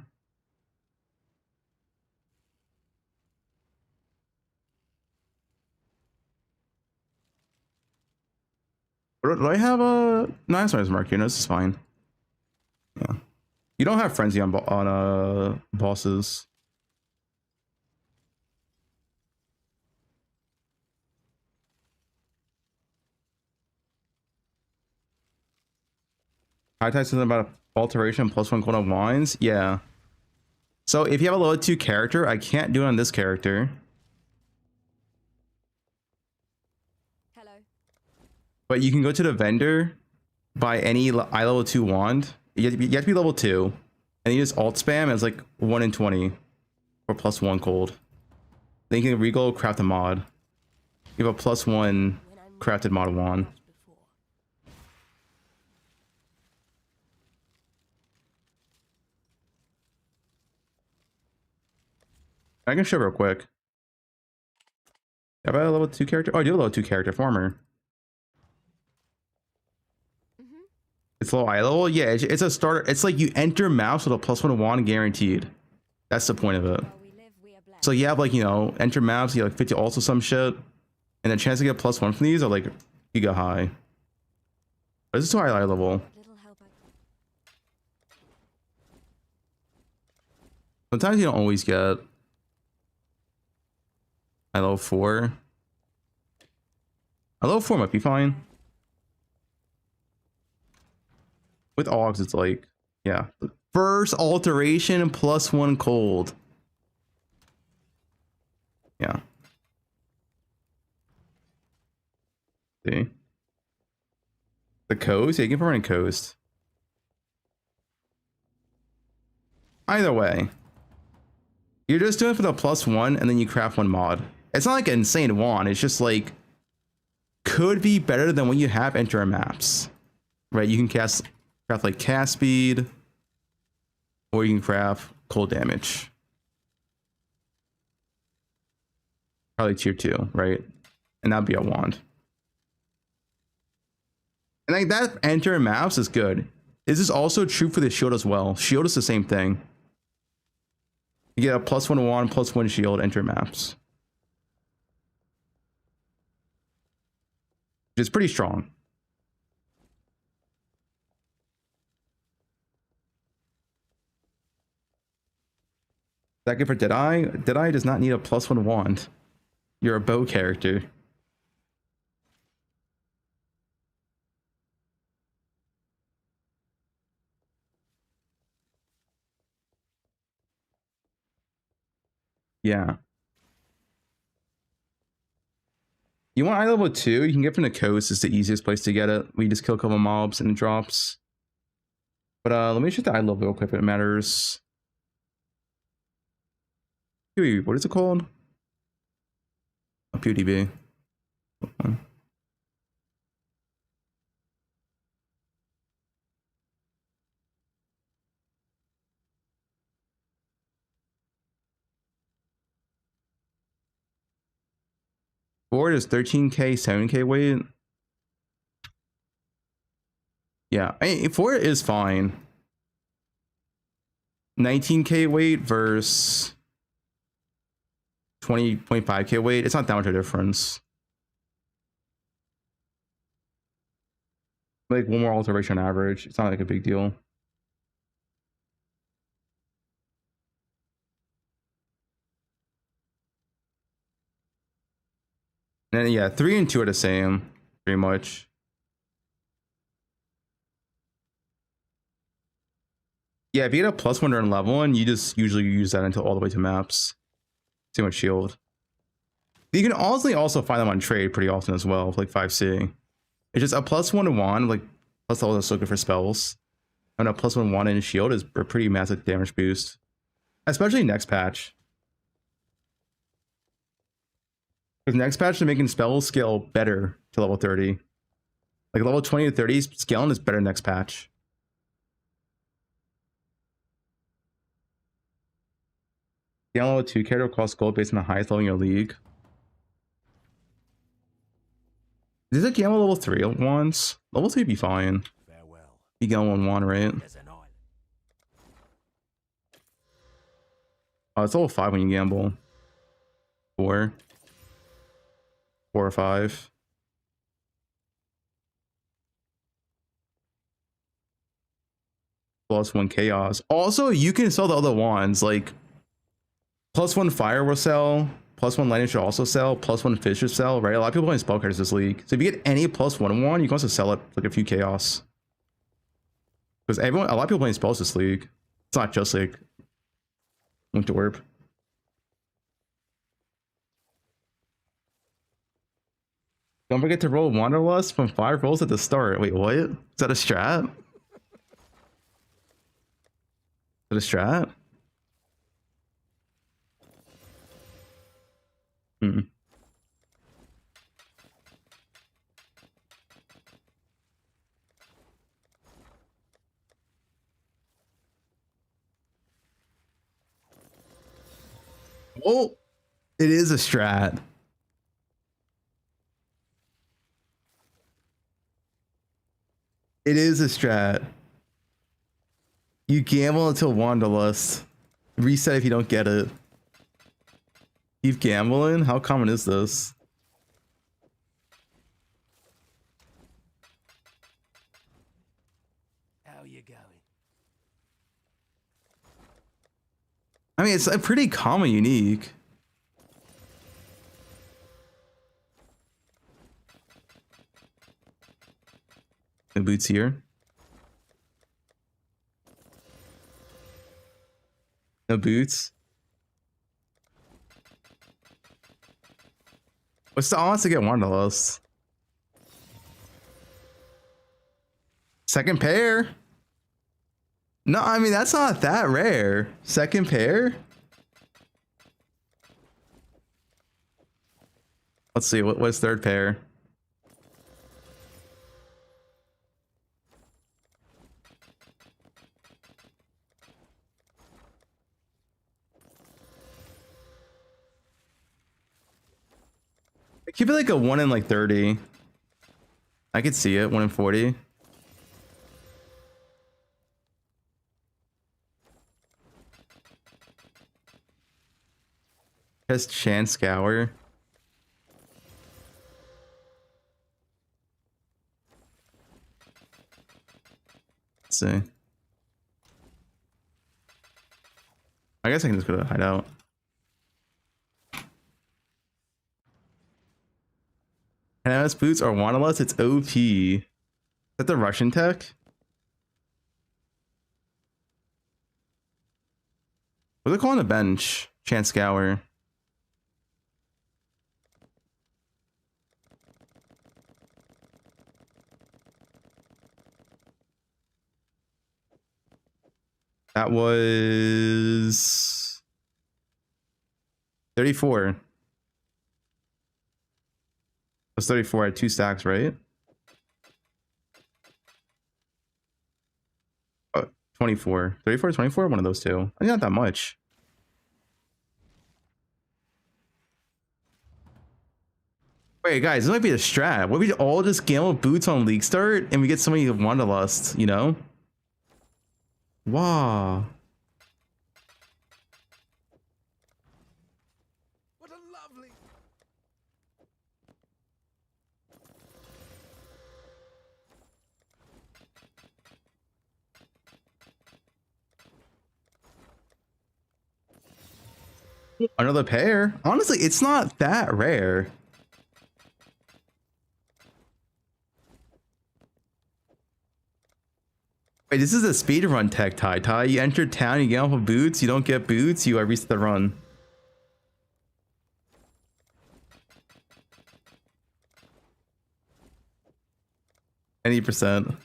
Do I have a... No, that's not his mark here. No, this is fine. Yeah. You don't have Frenzy on bosses. I typed something about alteration +1 cold on wines. Yeah. So if you have a level 2 character, I can't do it on this character. Hello. But you can go to the vendor, buy any eye level 2 wand. You have to be level 2. And you just alt spam as like 1 in 20. Or +1 cold. Then you can regal craft a mod. You have a +1 crafted mod wand. I can show real quick. Have I a level 2 character? Oh, I do have a level 2 character, Farmer. It's low eye level? Yeah, it's a starter. It's like you enter maps with a +1 wand guaranteed. That's the point of it. So you have like, you know, enter maps, you have like 50 also some shit. And the chance to get +1 from these are like giga high. But this is high eye level. Sometimes you don't always get I level 4. I level 4 might be fine. With Augs, it's like, yeah. First alteration +1 cold. Yeah. See? The coast? Yeah, you can put it in coast. Either way. You're just doing it for the +1 and then you craft 1 mod. It's not like an insane wand. It's just like could be better than what you have enter maps. Right? You can craft like cast speed, or you can craft cold damage. Probably tier 2, right? And that'd be a wand. And like that enter maps is good. This is also true for the shield as well. Shield is the same thing. You get a +1 wand, +1 shield, enter maps. which is pretty strong. Second for Deadeye. Deadeye does not need a +1 wand. You're a bow character. Yeah. You want eye level 2? You can get from the coast. It's the easiest place to get it. We just kill a couple mobs and it drops. But let me check the eye level real quick if it matters. Wait, what is it called? A PewDB. Ford is 13k, 7k weight. Yeah, Ford is fine. 19k weight versus 20.5k weight. It's not that much of a difference. Like one more alteration on average. It's not like a big deal. And then, yeah, 3 and 2 are the same, pretty much. Yeah, if you get a +1 during level 1, you just usually use that until all the way to maps. Too much shield. You can also find them on trade pretty often as well, like 5C. It's just a +1 wand, like plus all that's looking for spells. And a +1 wand and shield is a pretty massive damage boost. Especially next patch. Because next patch they're making spells scale better to level 30. Like level 20 to 30 scaling is better next patch. Down level 2 character costs gold based on the highest level in your league. Is it gamma level 3 wands? Level 3 would be fine. You get 1 wand, right? Oh, it's level 5 when you gamble. 4 or 5. +1 chaos. Also, you can sell the other wands, like +1 fire will sell, +1 lightning should also sell, +1 fish should sell, right? A lot of people playing spell cards this league. So if you get any +1 wand, you can also sell it like a few chaos. Because a lot of people playing spells this league. It's not just like Winter Warp. Don't forget to roll Wanderlust from 5 rolls at the start. Wait, what? Is that a strat? Is that a strat? Oh, it is a strat. It is a strat. You gamble until Wanderlust. Reset if you don't get it. Keep gambling? How common is this? How you going? I mean, it's a pretty common unique. The boots here. No boots. What's the odds to get Wanderlust? Second pair? No, I mean, that's not that rare. Second pair? Let's see, what's third pair? Keep it like a 1 in like 30. I could see it, 1 in 40. Just Chance Scour. Let's see. I guess I can just go to hideout. NMS boots are wanderlust. It's OP. Is that the Russian tech? What are they calling the bench? Chance Scour. That was 34. That's 34 at 2 stacks, right? 24. 34, 24, one of those two. I mean, not that much. Wait, guys, this might be a strat. What if we all just gamble boots on League Start and we get somebody Wanderlust, you know? Wow. Another pair? Honestly, it's not that rare. Wait, this is a speedrun tech, Ty. You enter town, you get off of boots, you don't get boots, you reset the run. Any percent.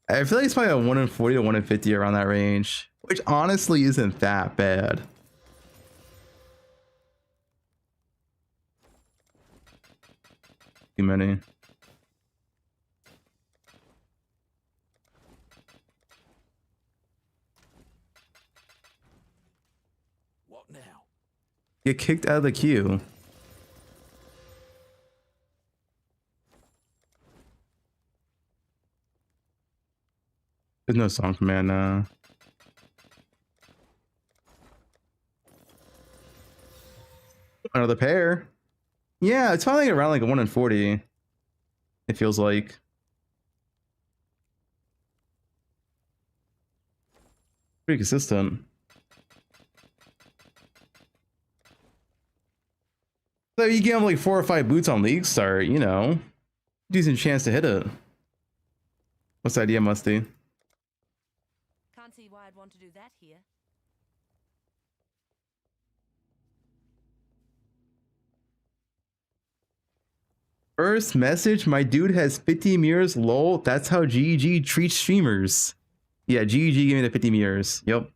I feel like it's probably a 1 in 40 to 1 in 50 around that range, which honestly isn't that bad. Too many. What now? Get kicked out of the queue. There's no song command now. Another pair. Yeah, it's probably around like a 1 in 40. It feels like. Pretty consistent. So you get like 4 or 5 boots on League Start, you know. Decent chance to hit it. What's the idea, Musty? Can't see why I'd want to do that here. First message, my dude has 50 mirrors, lol. That's how GEG treats streamers. Yeah, GEG gave me the 50 mirrors. Yep.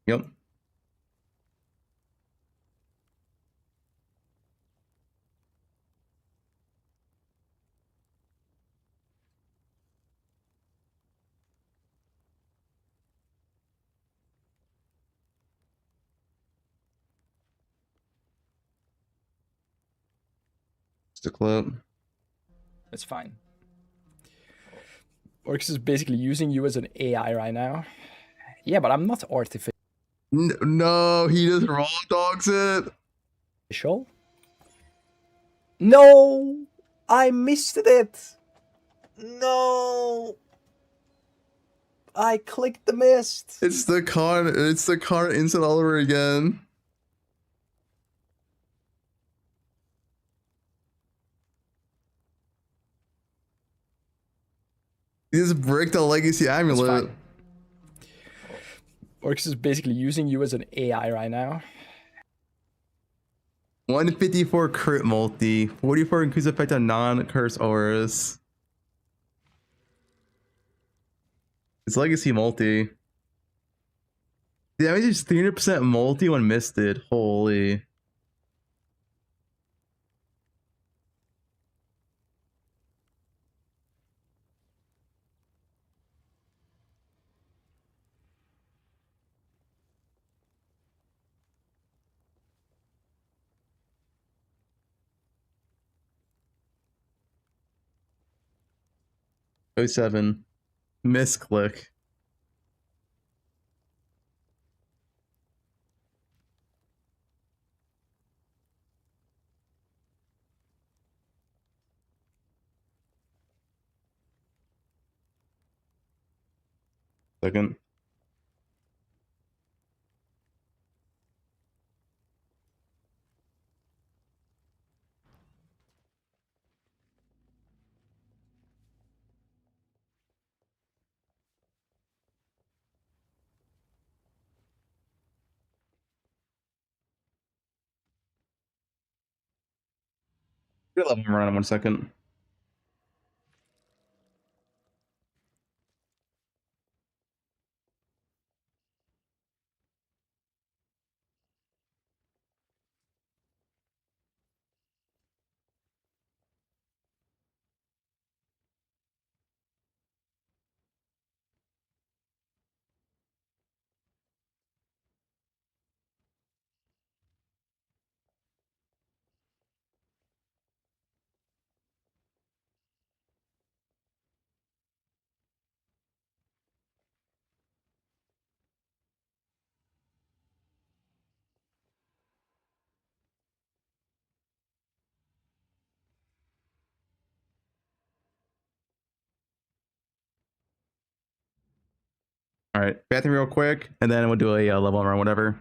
Yep. Just a clip. It's fine. Orcs is basically using you as an AI right now. Yeah, but I'm not artificial. No, he just raw dogs it. No, I missed it. No, I clicked the mist. It's the car instant all over again. He just bricked a legacy amulet. Orcs is basically using you as an AI right now. 154 crit multi, 44 increase effect on non-curse auras. It's legacy multi. Damage is 300% multi when misted. Holy. '07. Misclick. Second. Let him run in 1 second. All right, bathroom real quick, and then we'll do a level run, whatever.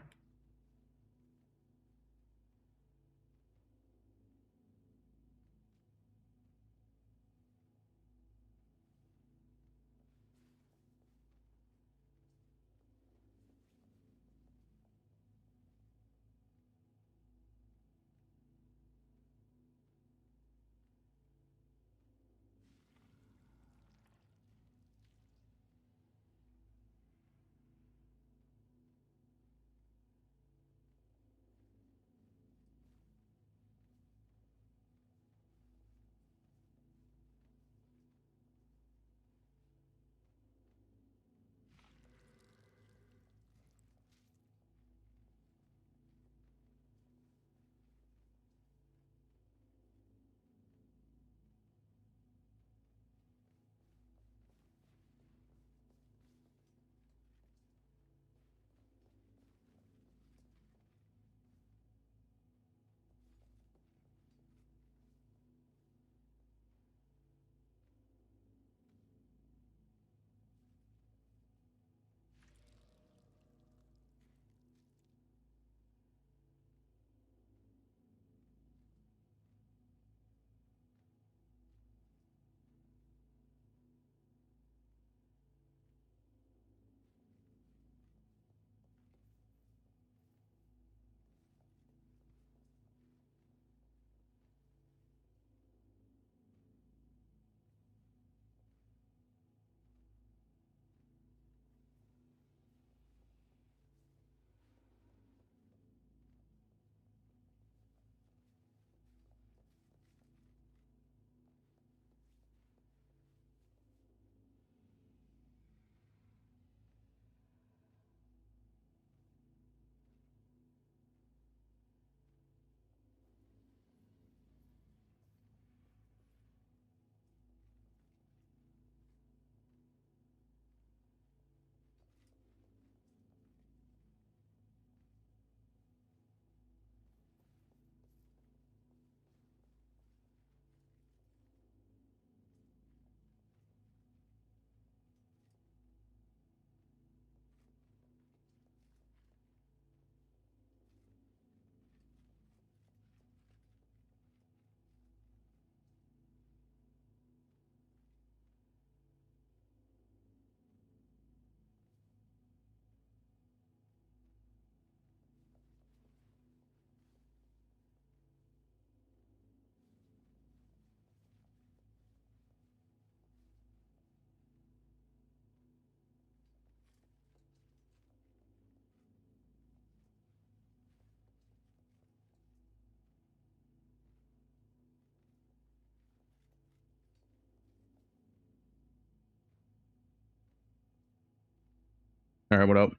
All right, what up?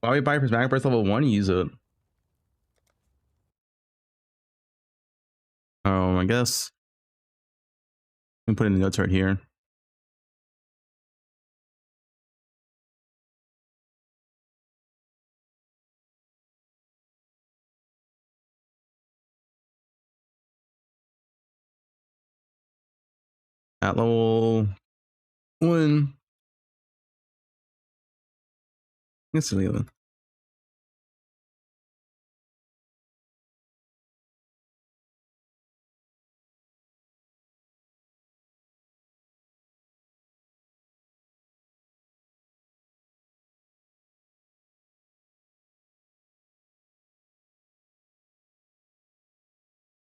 Why would you buy prismatic burst level 1 and use it? I guess we can put in the notes right here. At level 1. It's the other.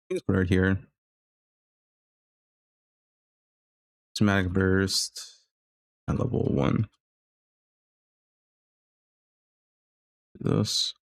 Let's put it right here. Prismatic burst at level 1. This.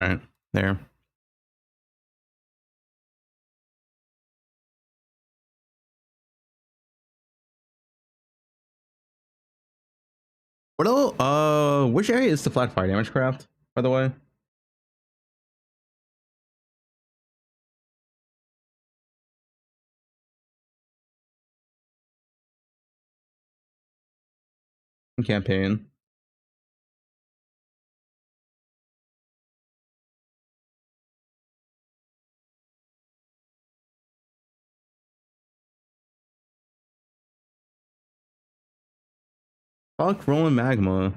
All right, there. What else? Which area is the flat fire damage craft, by the way? In campaign. Fuck rolling magma.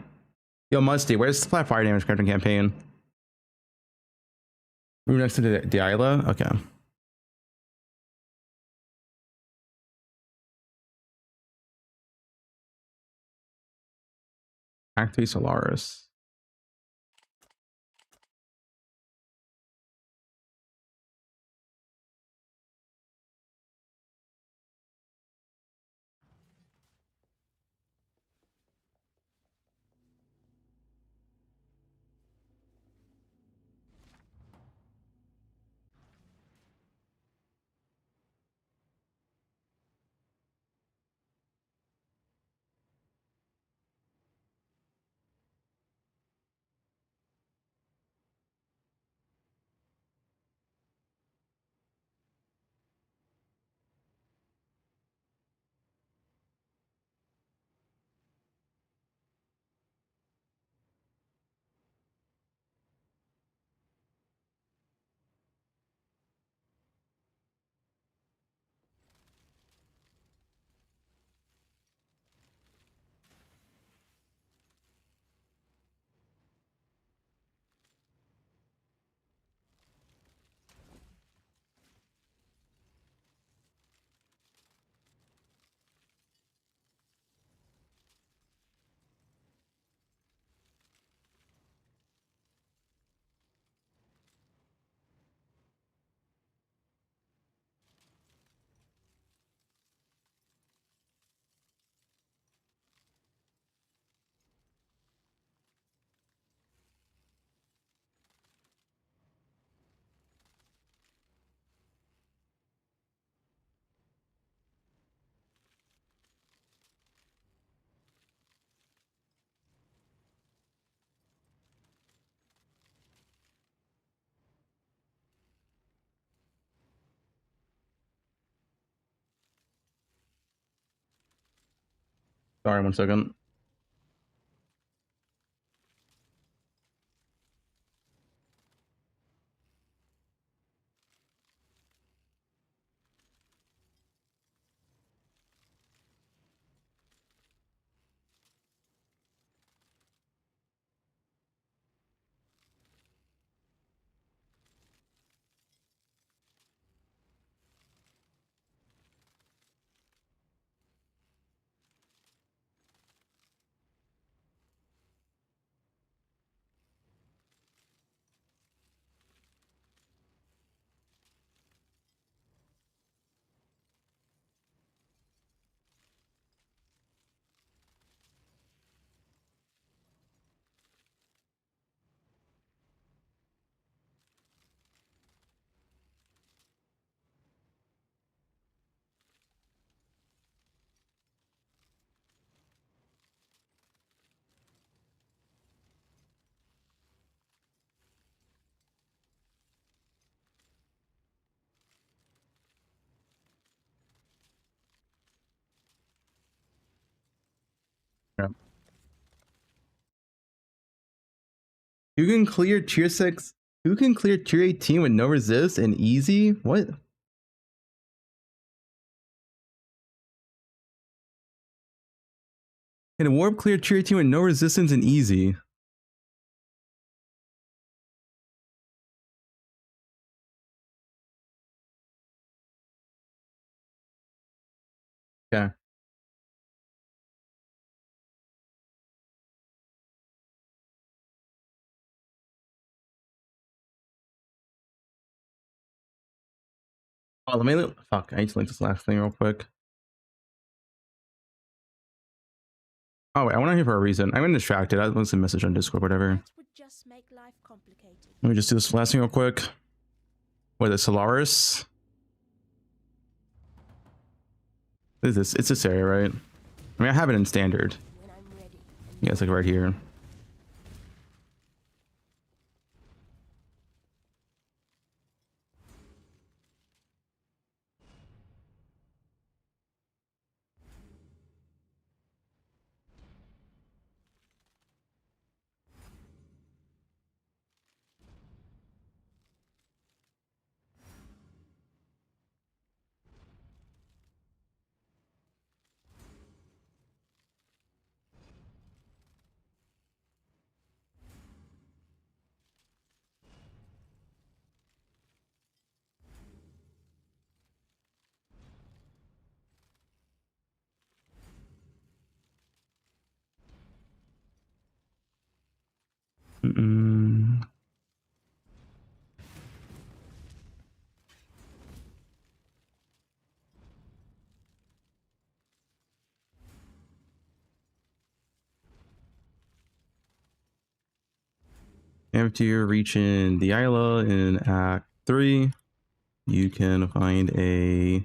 Yo, Musty, where's the flat fire damage craft in campaign? We're next to the Isla? Okay. Act 3 Solaris. Sorry, 1 second. Yeah. You can clear tier 6. Who can clear tier 18 with no resist and easy? What? Can warp clear tier 18 with no resistance and easy? Okay. Oh, let me fuck. I need to link this last thing real quick. Oh wait, I want to hear for a reason. I'm distracted. I was a message on Discord, whatever. Let me just do this last thing real quick. What is it, Solaris? What is this? It's this area, right? I mean, I have it in standard. Yeah, it's like right here. After you're reaching the Isla in Act 3, you can find a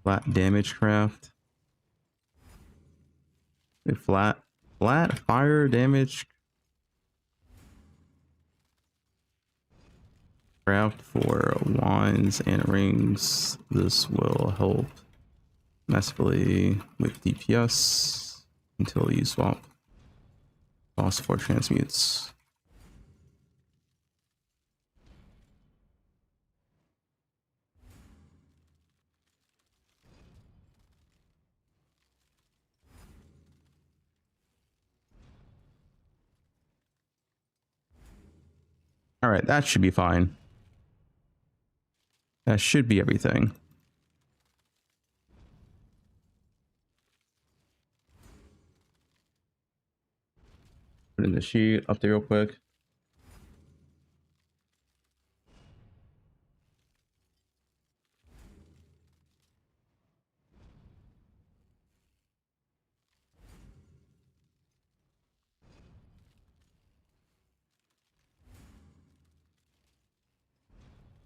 flat damage craft. A flat fire damage craft for wands and rings. This will help massively with DPS until you swap boss for transmutes. All right, that should be fine. That should be everything. Put in the sheet up there real quick.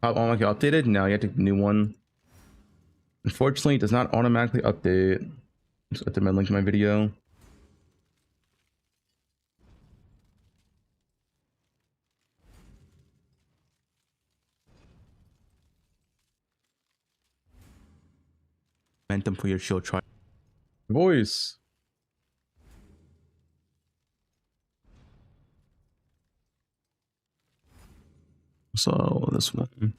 How long get updated? No, you have to get a new one. Unfortunately, it does not automatically update. Just have to link to my video. Momentum for your shield try. Voice. So this one.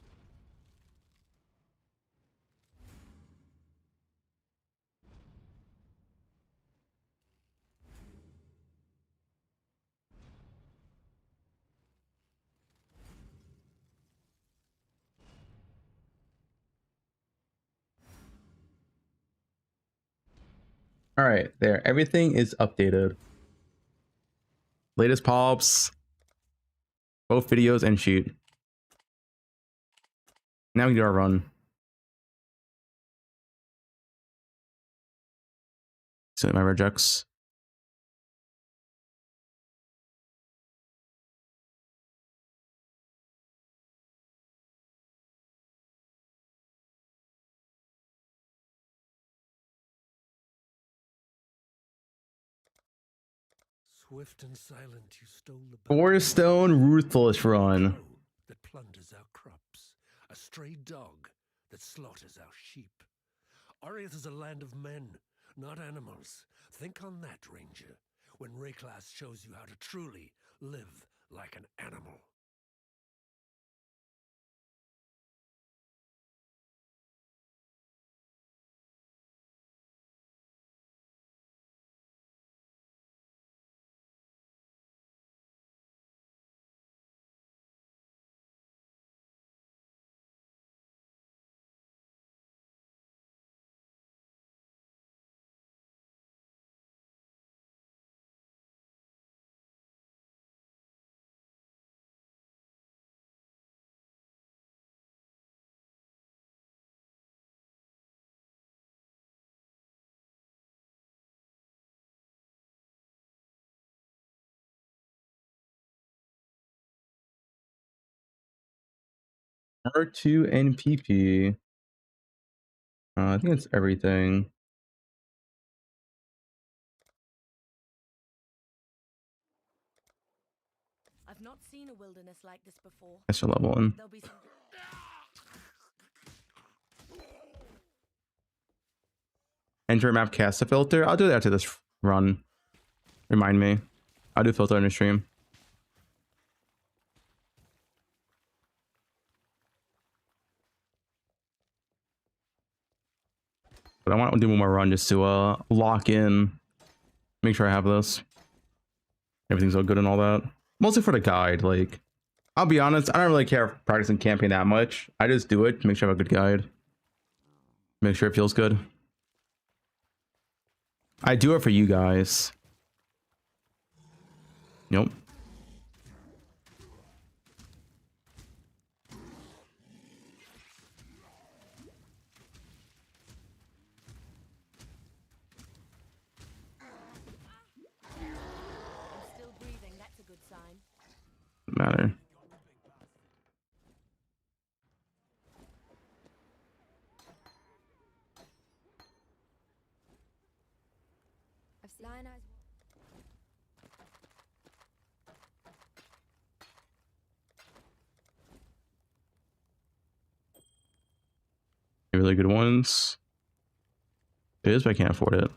All right, there. Everything is updated. Latest pops, both videos and shoot. Now we do our run. So my rejects. Swift and silent, you stole the Forestone ruthless run. that plunders our crops, a stray dog that slaughters our sheep. Ariath is a land of men, not animals. Think on that, Ranger, when Rayclass shows you how to truly live like an animal. R2 and PP. I think it's everything. I've not seen a wilderness like this before. Extra level one. There'll be some... Enter map cast a filter. I'll do that after this run. Remind me. I'll do filter in the stream. But I want to do one more run just to lock in. Make sure I have this. Everything's all good and all that. Mostly for the guide. Like, I'll be honest, I don't really care practicing camping that much. I just do it to make sure I have a good guide. Make sure it feels good. I do it for you guys. Nope. Still breathing, that's a good sign. Matter. I've seen Lion Eyes. Really good ones. It is, but I can't afford it.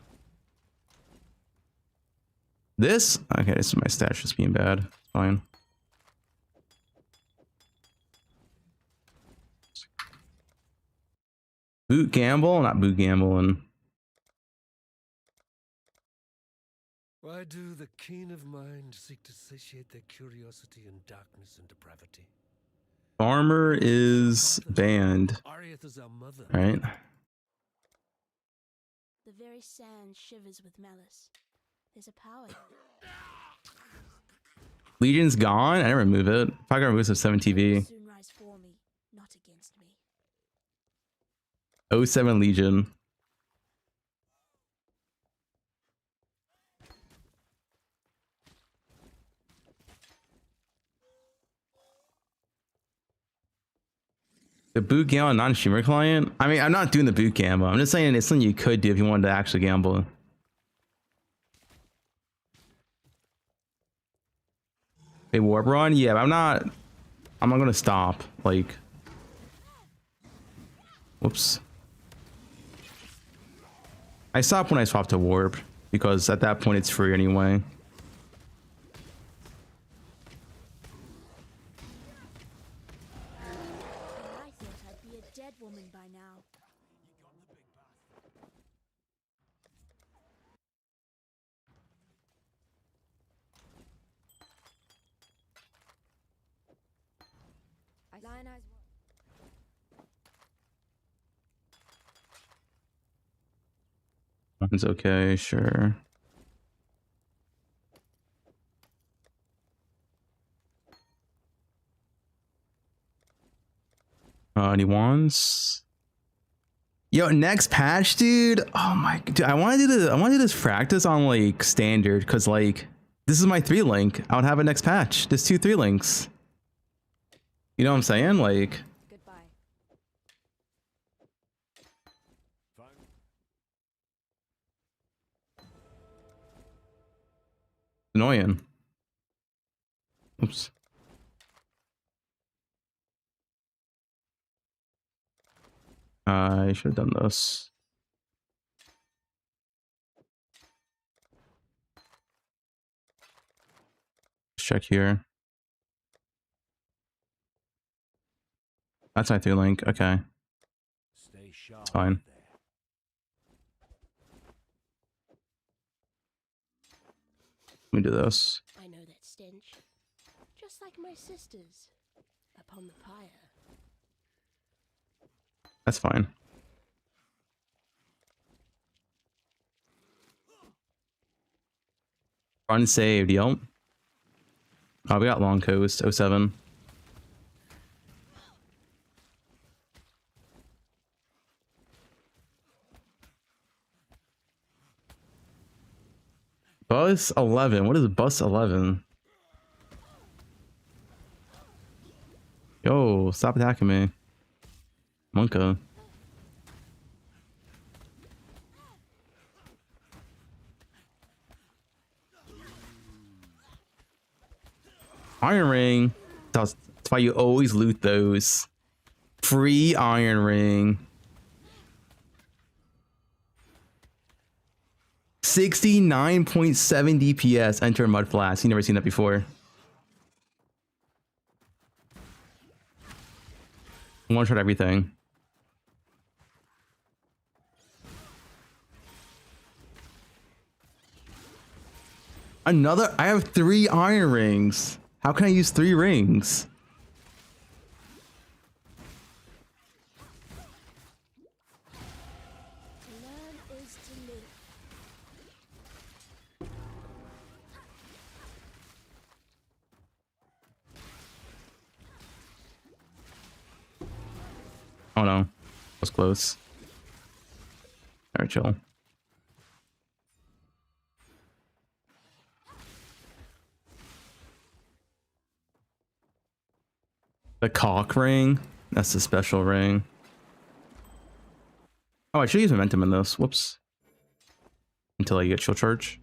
This? Okay, this is my stash just being bad. It's fine. Boot gamble? Not boot gambling. Why do the keen of mind seek to satiate their curiosity in darkness and depravity? Farmer is banned. Ariath is our mother. Right? The very sand shivers with malice. There's a power. Legion's gone? I didn't remove it. If I can remove some 7 TV. Soon rise for me, not against me. 07 Legion. The boot gamble non-streamer client? I mean, I'm not doing the boot gamble. I'm just saying it's something you could do if you wanted to actually gamble. A warp run? Yeah, but I'm not gonna stop. Like, whoops. I stop when I swap to warp because at that point it's free anyway. dead woman by now. Lion eyes. One's okay, sure. Any wands? Yo, next patch, dude. Oh my, dude, I want to do this. I want to do this practice on like standard, because like this is my 3-link. I would have a next patch. There's 2 3-links. You know what I'm saying? Like. Goodbye. Annoying. Oops. I should have done this. Let's check here. That's my 3-link. Okay. It's fine. Let me do this. I know that stench. Just like my sisters upon the pyre. That's fine. Unsaved, yep. Oh, we got Long Coast, 07. Bus 11. What is bus 11? Yo, stop attacking me. Monka. Iron Ring. That's why you always loot those. Free Iron Ring. 69.7 DPS. Enter Mud Flask. You never seen that before. One-shot everything. Another. I have 3 Iron Rings. How can I use 3 rings? Learn is to live. Oh no. That was close. Alright, chill. The cock ring? That's the special ring. Oh, I should use momentum in this. Whoops. Until I get chill charge.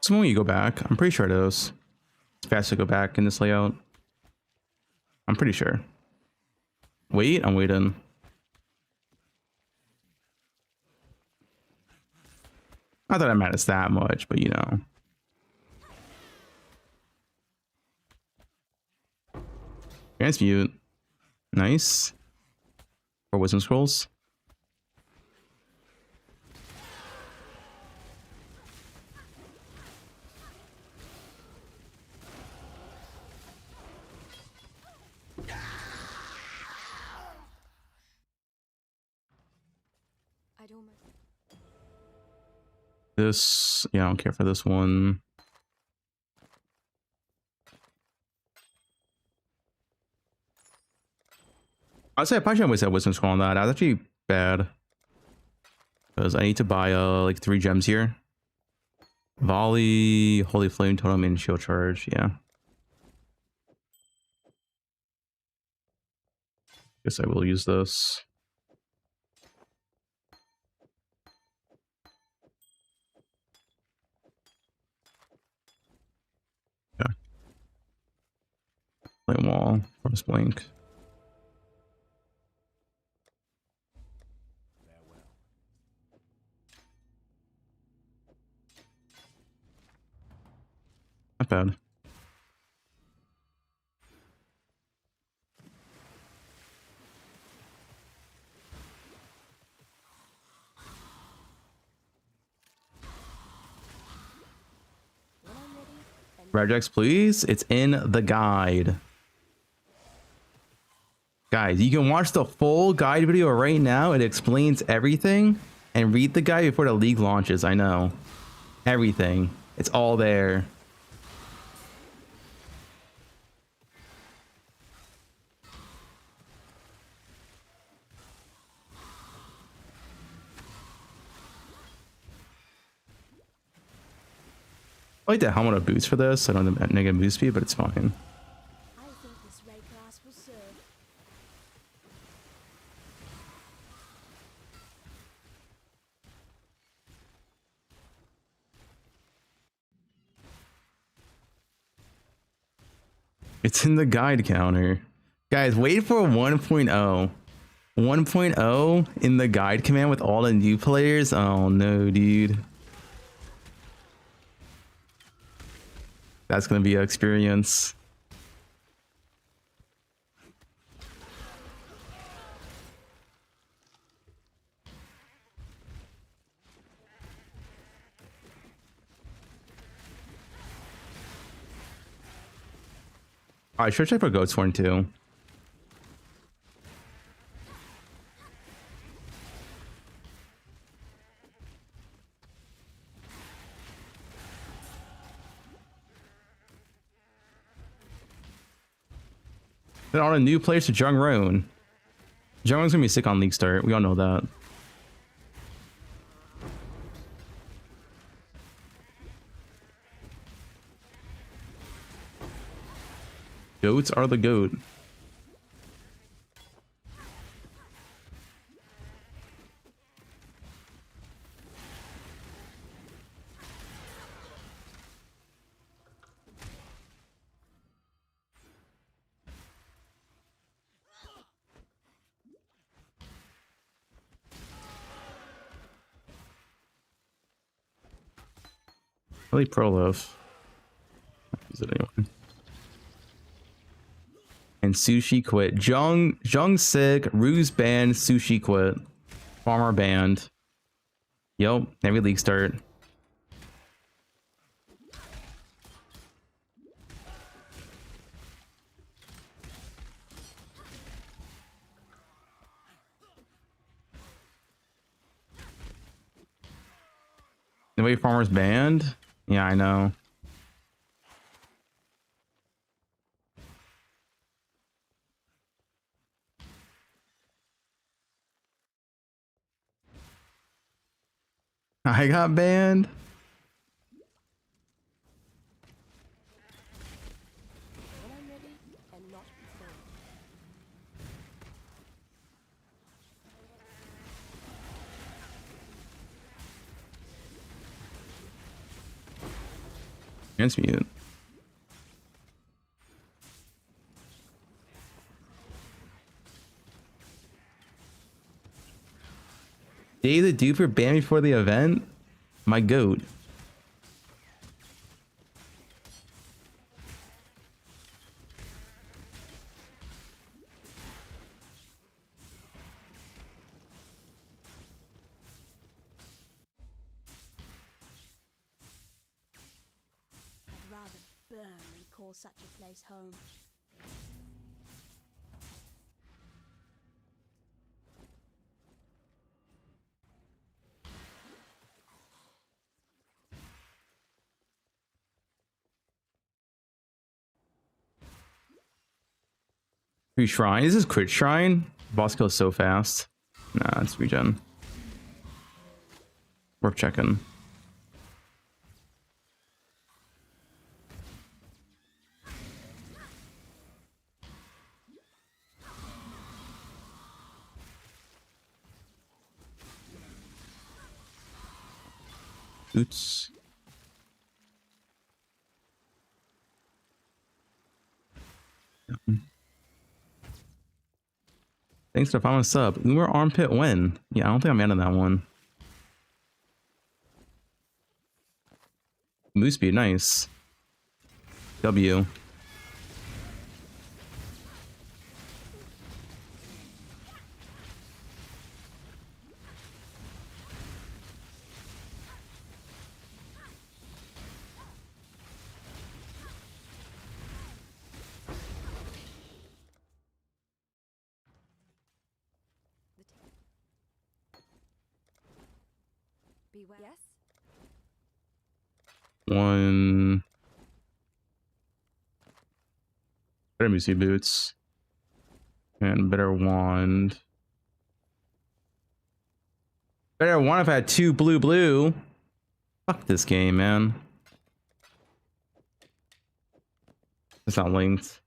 So when you go back, I'm pretty sure it is. It's fast to go back in this layout. I'm pretty sure. Wait, I'm waiting. Not that it matters that much, but you know. Transmute. Nice. 4 wisdom scrolls. I'd almost. This, yeah, I don't care for this one. I'd say I probably shouldn't waste that wisdom scroll on that. That's actually bad. Because I need to buy like 3 gems here. Volley, Holy Flame, Totem, and Shield Charge, yeah. Guess I will use this. Flame wall. Force blink. Not bad. Regex, please. It's in the guide. Guys, you can watch the full guide video right now. It explains everything. And read the guide before the league launches. I know. Everything. It's all there. I like the helmet of boots for this. I don't have negative move speed, but it's fine. I think this ray class will serve. It's in the guide counter. Guys, wait for 1.0. 1.0 in the guide command with all the new players. Oh no, dude. That's gonna be an experience. I should check for Goat's Horn too. There are new players to Jung Roan. Jung Roan's gonna be sick on League Start. We all know that. Goats are the goat. Really Prolove. Is it anyway? And Sushi quit. Jung sick. Ruse banned. Sushi quit. Farmer banned. Yep. Every league start. The way Farmer's banned? Yeah, I know. I got banned. When I'm ready and not before. Transmute. Day the duper banned before the event? My goat. I'd rather burn than call such a place home. Free shrine. Is this crit shrine? Boss kills so fast. Nah, it's regen. Worth checking. Oops. Thanks for following sub. Uber armpit win. Yeah, I don't think I'm in on that one. Move speed, nice. W. Yes. One. Better Musi boots. And better wand. Better wand if I had 2 blue. Fuck this game, man. It's not linked.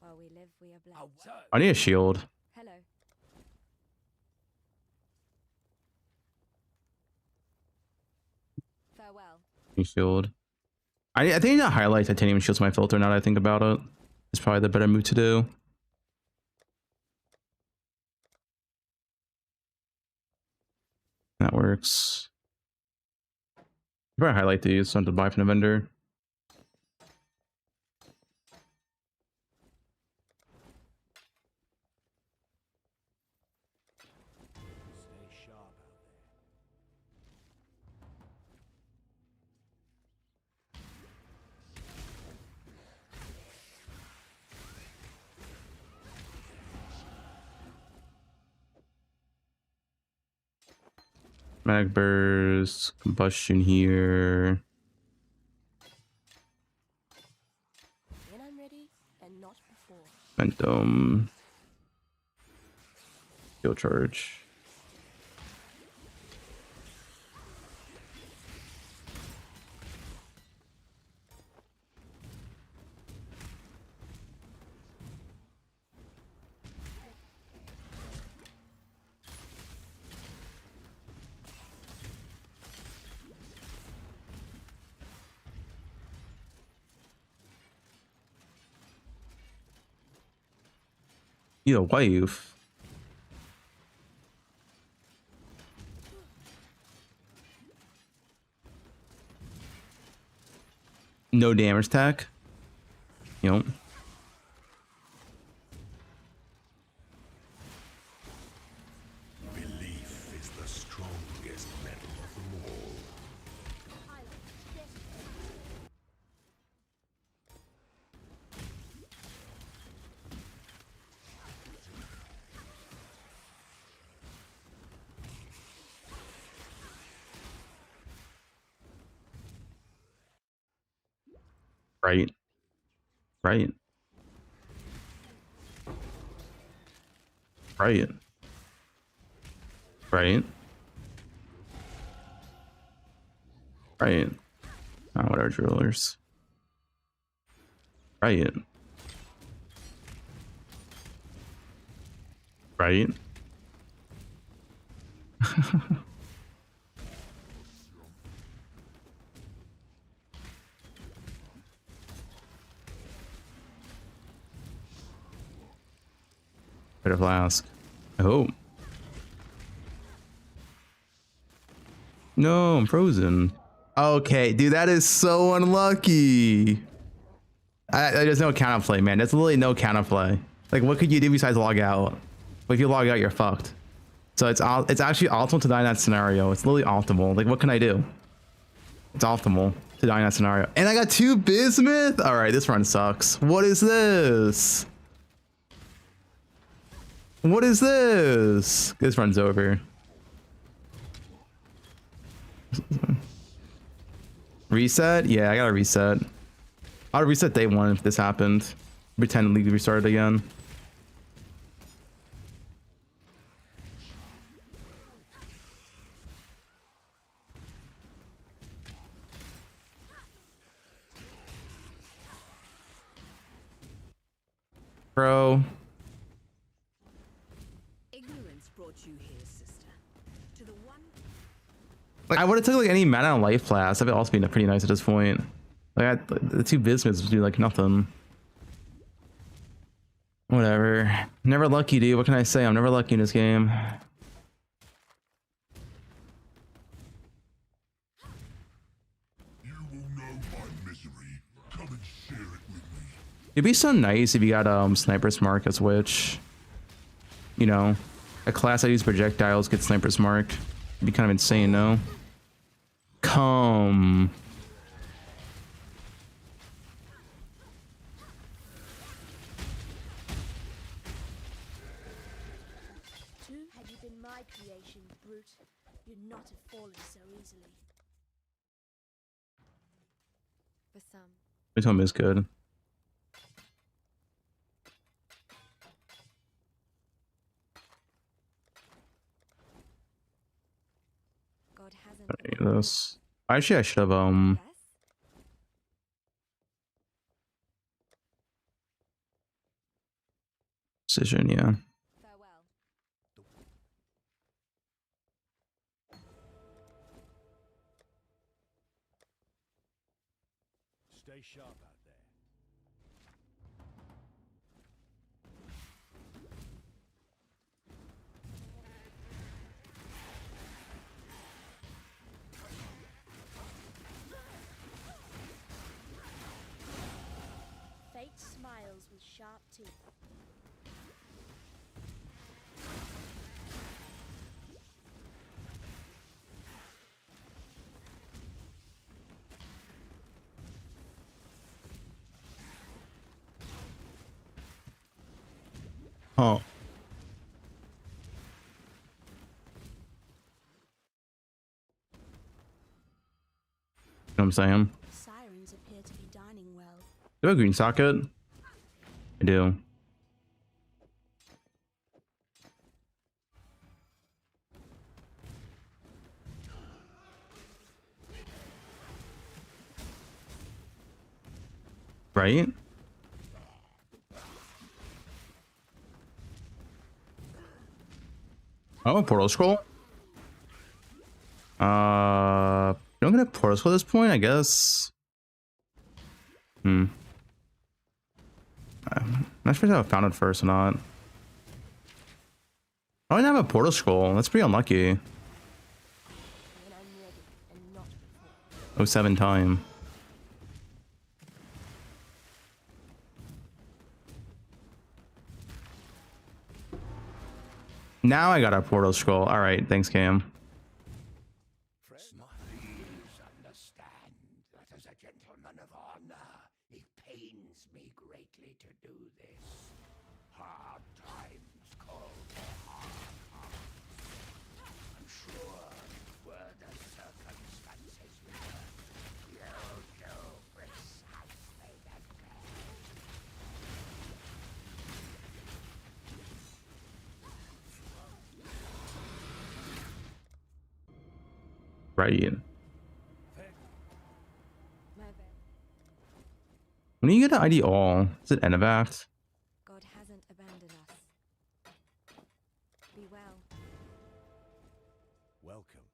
While we live, we are blessed. I need a shield. Hello. Farewell. Shield. I think I need to highlight titanium shields my filter now that I think about it. It's probably the better move to do. That works. Probably highlight these so I don't have to buy from the vendor. Mag burst, combustion here. When I'm ready, and not before. Momentum. Skill charge. You a wife. No damage tech. Yep. Belief is the strongest metal of them all. Right. Right. Right. Right. Right. Oh, whatever, drillers. Right. Right. Better flask. I hope. No, I'm frozen. Okay, dude, that is so unlucky. There's no counterplay, man. There's literally no counterplay. Like, what could you do besides log out? But if you log out, you're fucked. So it's actually optimal to die in that scenario. It's literally optimal. Like, what can I do? It's optimal to die in that scenario. And I got 2 bismuth? All right, this run sucks. What is this? What is this? This run's over. Reset? Yeah, I gotta reset. I'll reset day 1 if this happened. Pretend league restarted again. Bro. Ignorance brought you here, sister. To the one. Like, I would have took like any mana on life class. That would also be pretty nice at this point. Like, the 2 bismuths would do like nothing. Whatever. Never lucky, dude. What can I say? I'm never lucky in this game. It'd be so nice if you got Sniper's Mark as Witch. You know, a class that uses projectiles gets Sniper's Mark. It'd be kind of insane, no? Come. Had you been my creation, brute, you'd not have fallen so easily. For some. This one is good. God hasn't. This. Actually, I should have Precision, yeah. Stay sharp out there. Fate smiles with sharp teeth. Oh. You know what I'm saying? Sirens appear to be dining well. Do I have a green socket? I do. Right? Oh, a portal scroll? I'm gonna portal scroll at this point, I guess. I'm not sure if I found it first or not. I don't have a portal scroll. That's pretty unlucky. 07 time. Now I got a portal scroll. All right, thanks, Cam. Please understand that as a gentleman of honor, it pains me greatly to do this. Hard times call for hard hearts. I'm sure were the circumstances reversed, you'd know precisely the case. Right. When do you get an ID all? Is it Enevac? God hasn't abandoned us. Be well. Welcome.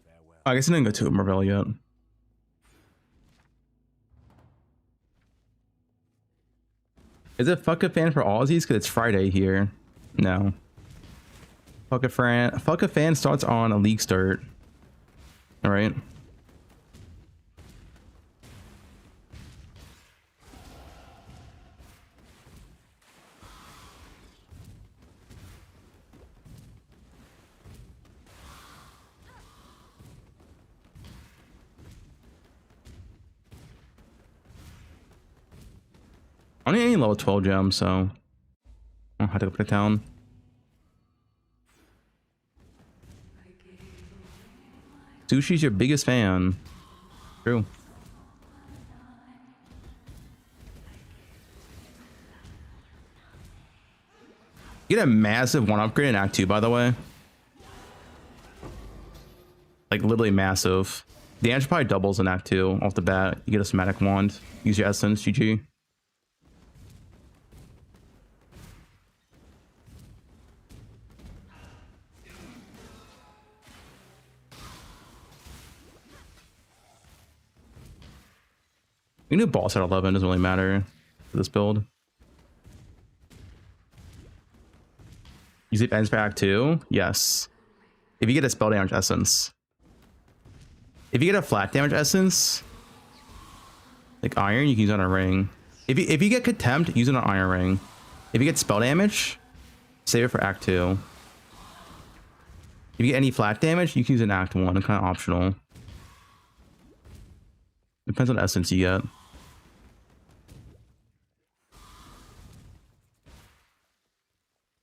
Farewell. I guess I didn't go to Marvel yet. Is it fuck a fan for Aussies? Because it's Friday here. No. Fuck a fan starts on a league start. All right. I don't need any level 12 gems, so I'll have to go put it down. Sushi's your biggest fan. True. You get a massive one upgrade in Act 2, by the way. Like, literally massive. Damage probably doubles in Act 2 off the bat. You get a somatic wand. Use your essence, GG. We can do boss at 11, doesn't really matter for this build. Use it ends for Act 2? Yes. If you get a spell damage essence. If you get a flat damage essence, like iron, you can use it on a ring. If you get contempt, use it on iron ring. If you get spell damage, save it for Act 2. If you get any flat damage, you can use it in Act 1. It's kind of optional. Depends on the essence you get.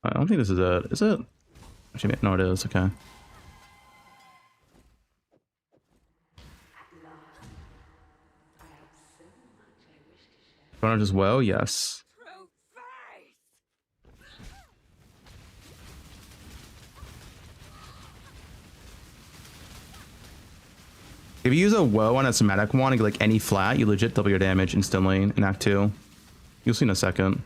I don't think this is it. Is it? Actually, no, it is. Okay. Advantage as well? Yes. If you use a woe on a somatic one and get like any flat, you legit double your damage instantly in Act 2. You'll see in a second.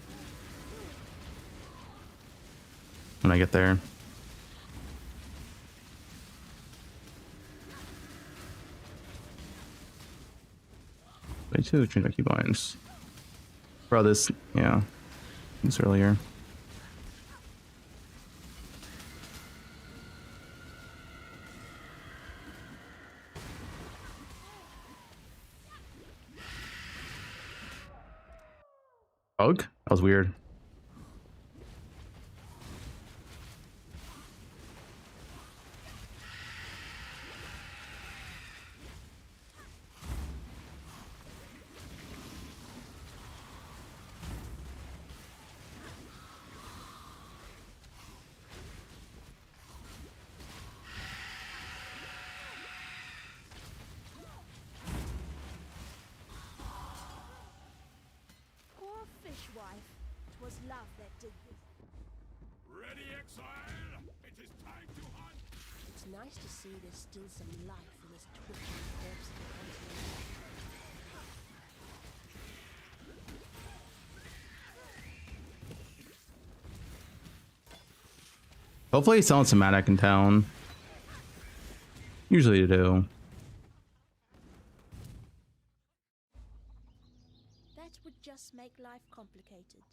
When I get there. Wait, two change my keybinds. Bro, this, yeah, this earlier. Bug? That was weird. Nice to see there's still some life in this twitching corpse of the continent. Hopefully he's selling somatic in town. Usually you do. That would just make life complicated.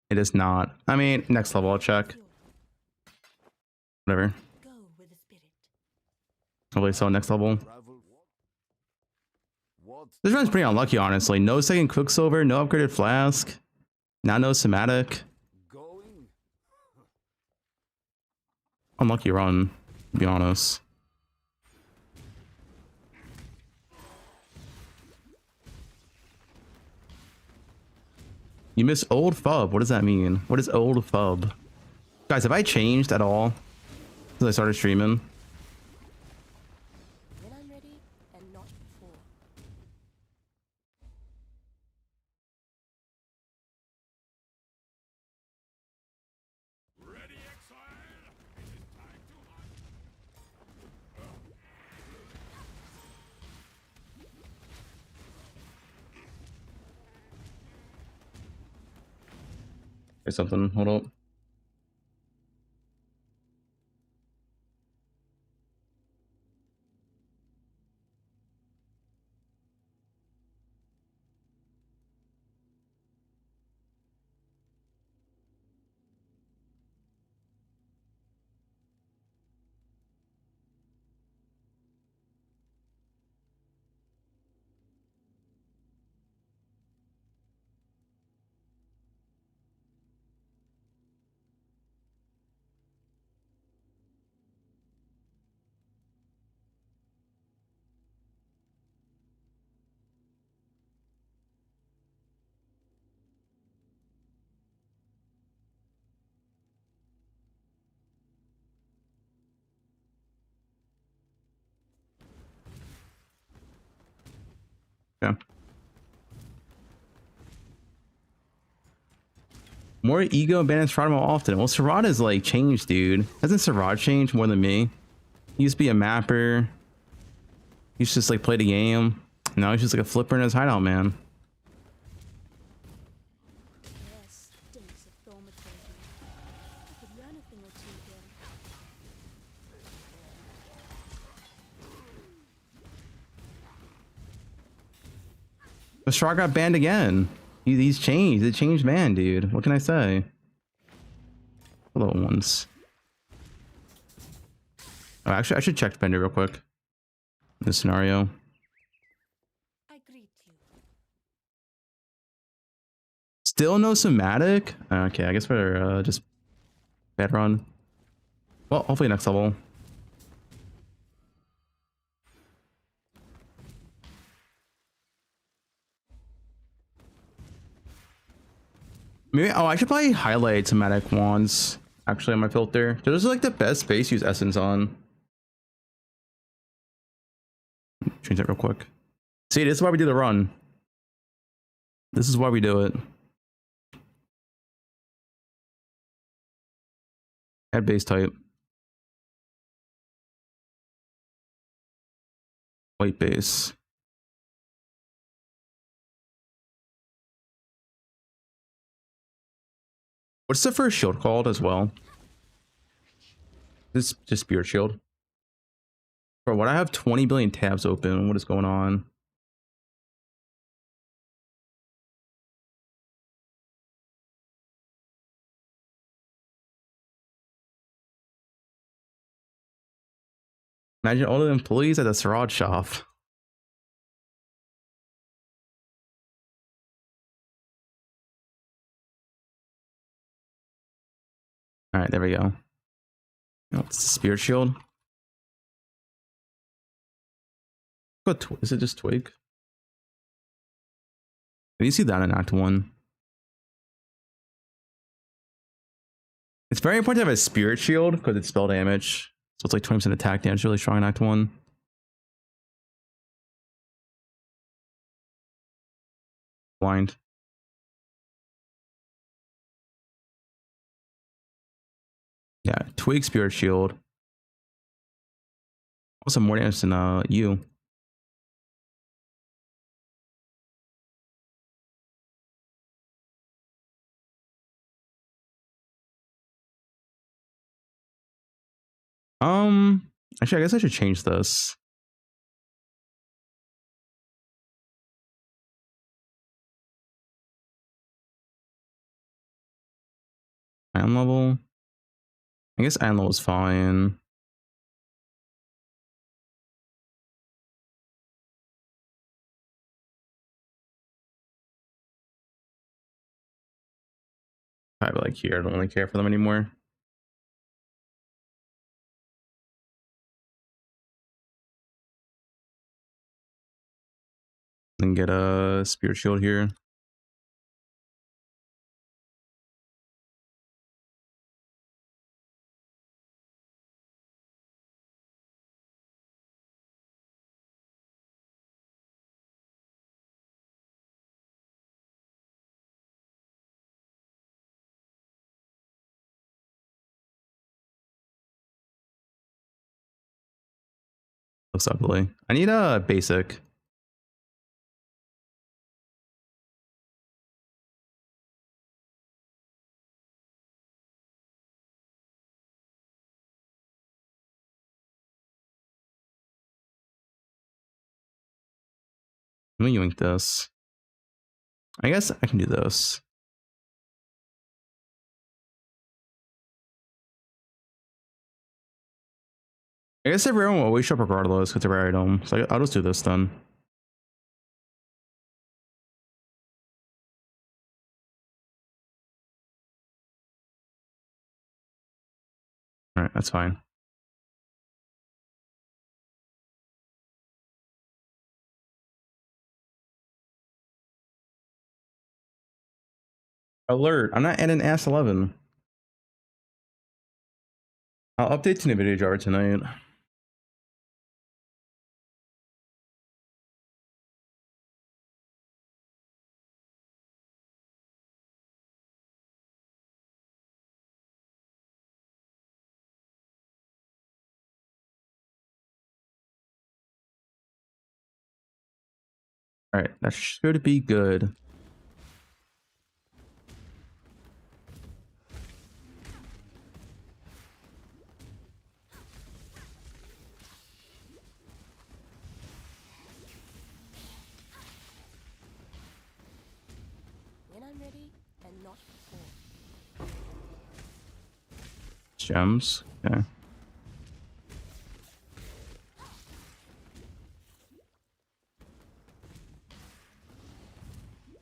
It is not. I mean, next level I'll check. Whatever. Hopefully sell next level. This run's pretty unlucky, honestly. No second Quicksilver, no upgraded flask. Now no somatic. Unlucky run, to be honest. You miss old Fub. What does that mean? What is old Fub? Guys, have I changed at all since I started streaming? When I'm ready and not before. There's something. Hold up. Yeah. More ego ban Srod more often. Well, Srod is like changed, dude. Hasn't Srod changed more than me? He used to be a mapper. He used to just like play the game. Now he's just like a flipper in his hideout, man. But Srod got banned again. He's changed. He's a changed man, dude. What can I say? Hello, ones. Oh, actually, I should check Bender real quick. This scenario. Still no somatic? Okay, I guess we're just bad run. Well, hopefully next level. Maybe, oh, I should probably highlight somatic wands actually on my filter. Those are like the best base use essence on. Change that real quick. See, this is why we do the run. This is why we do it. Add base type. White base. What's the first shield called as well? This is just Spirit Shield. Bro, what? I have 20 billion tabs open. What is going on? Imagine all the employees at the Srod shop. All right, there we go. Oh, it's Spirit Shield. Is it just Twig? Did you see that in Act 1? It's very important to have a Spirit Shield because it's spell damage. So it's like 20% attack damage, really strong in Act 1. Blind. Yeah, Twig Spirit Shield. Also more damage than you. Actually, I guess I should change this. Iron level. I guess iron level is fine. Probably like here. I don't really care for them anymore. Then get a Spirit Shield here. Looks ugly. I need a basic. Let me yoink this. I guess I can do this. I guess everyone will always show up regardless because they're rare item. So I'll just do this then. Alright, that's fine. Alert, I'm not adding Ass 11. I'll update to NVIDIA driver tonight. All right, that should be good. When I'm ready, and not before. Gems. Okay.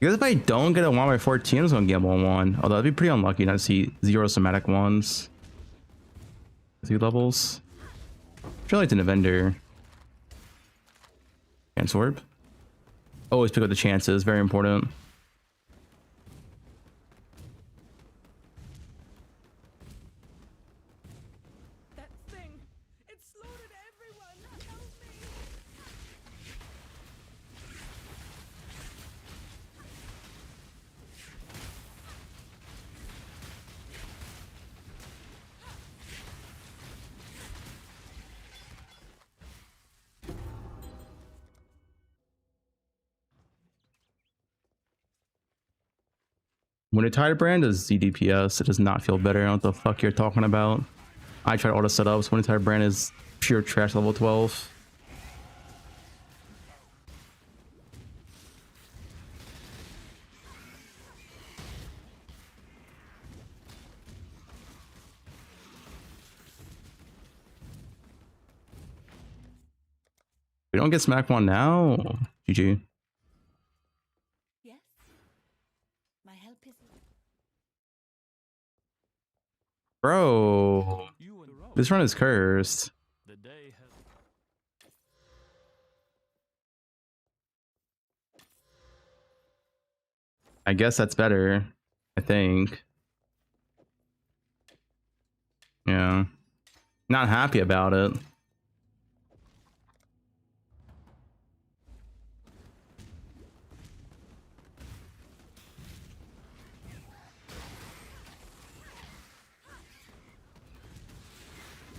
Because if I don't get a 1/14, I'm just gonna gamble on one. Although that'd be pretty unlucky not to see 0 somatic ones. 2 levels. Sure, like in a vendor. Chance orb. Always pick up the chances, very important. That thing! It slaughtered everyone! Help me! When a tide brand does ZDPS, it does not feel better. I don't know what the fuck you're talking about. I tried auto setups. When a tide brand is pure trash level 12. We don't get smack one now. GG. Yes? My help is... Bro. This run is cursed. I guess that's better. I think. Yeah. Not happy about it.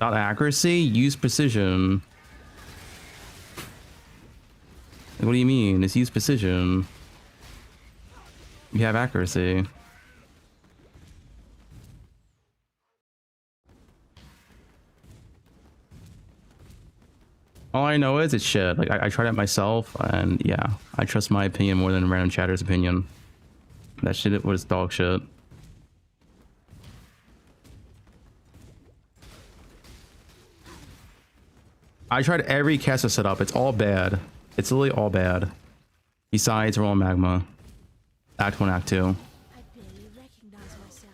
Not accuracy, use precision. Like, what do you mean? It's use precision. You have accuracy. All I know is it's shit. Like, I tried it myself, and yeah, I trust my opinion more than random chatter's opinion. That shit was dog shit. I tried every caster setup. It's all bad. It's literally all bad. Besides Roll Magma. Act 1, Act 2. I barely recognize myself.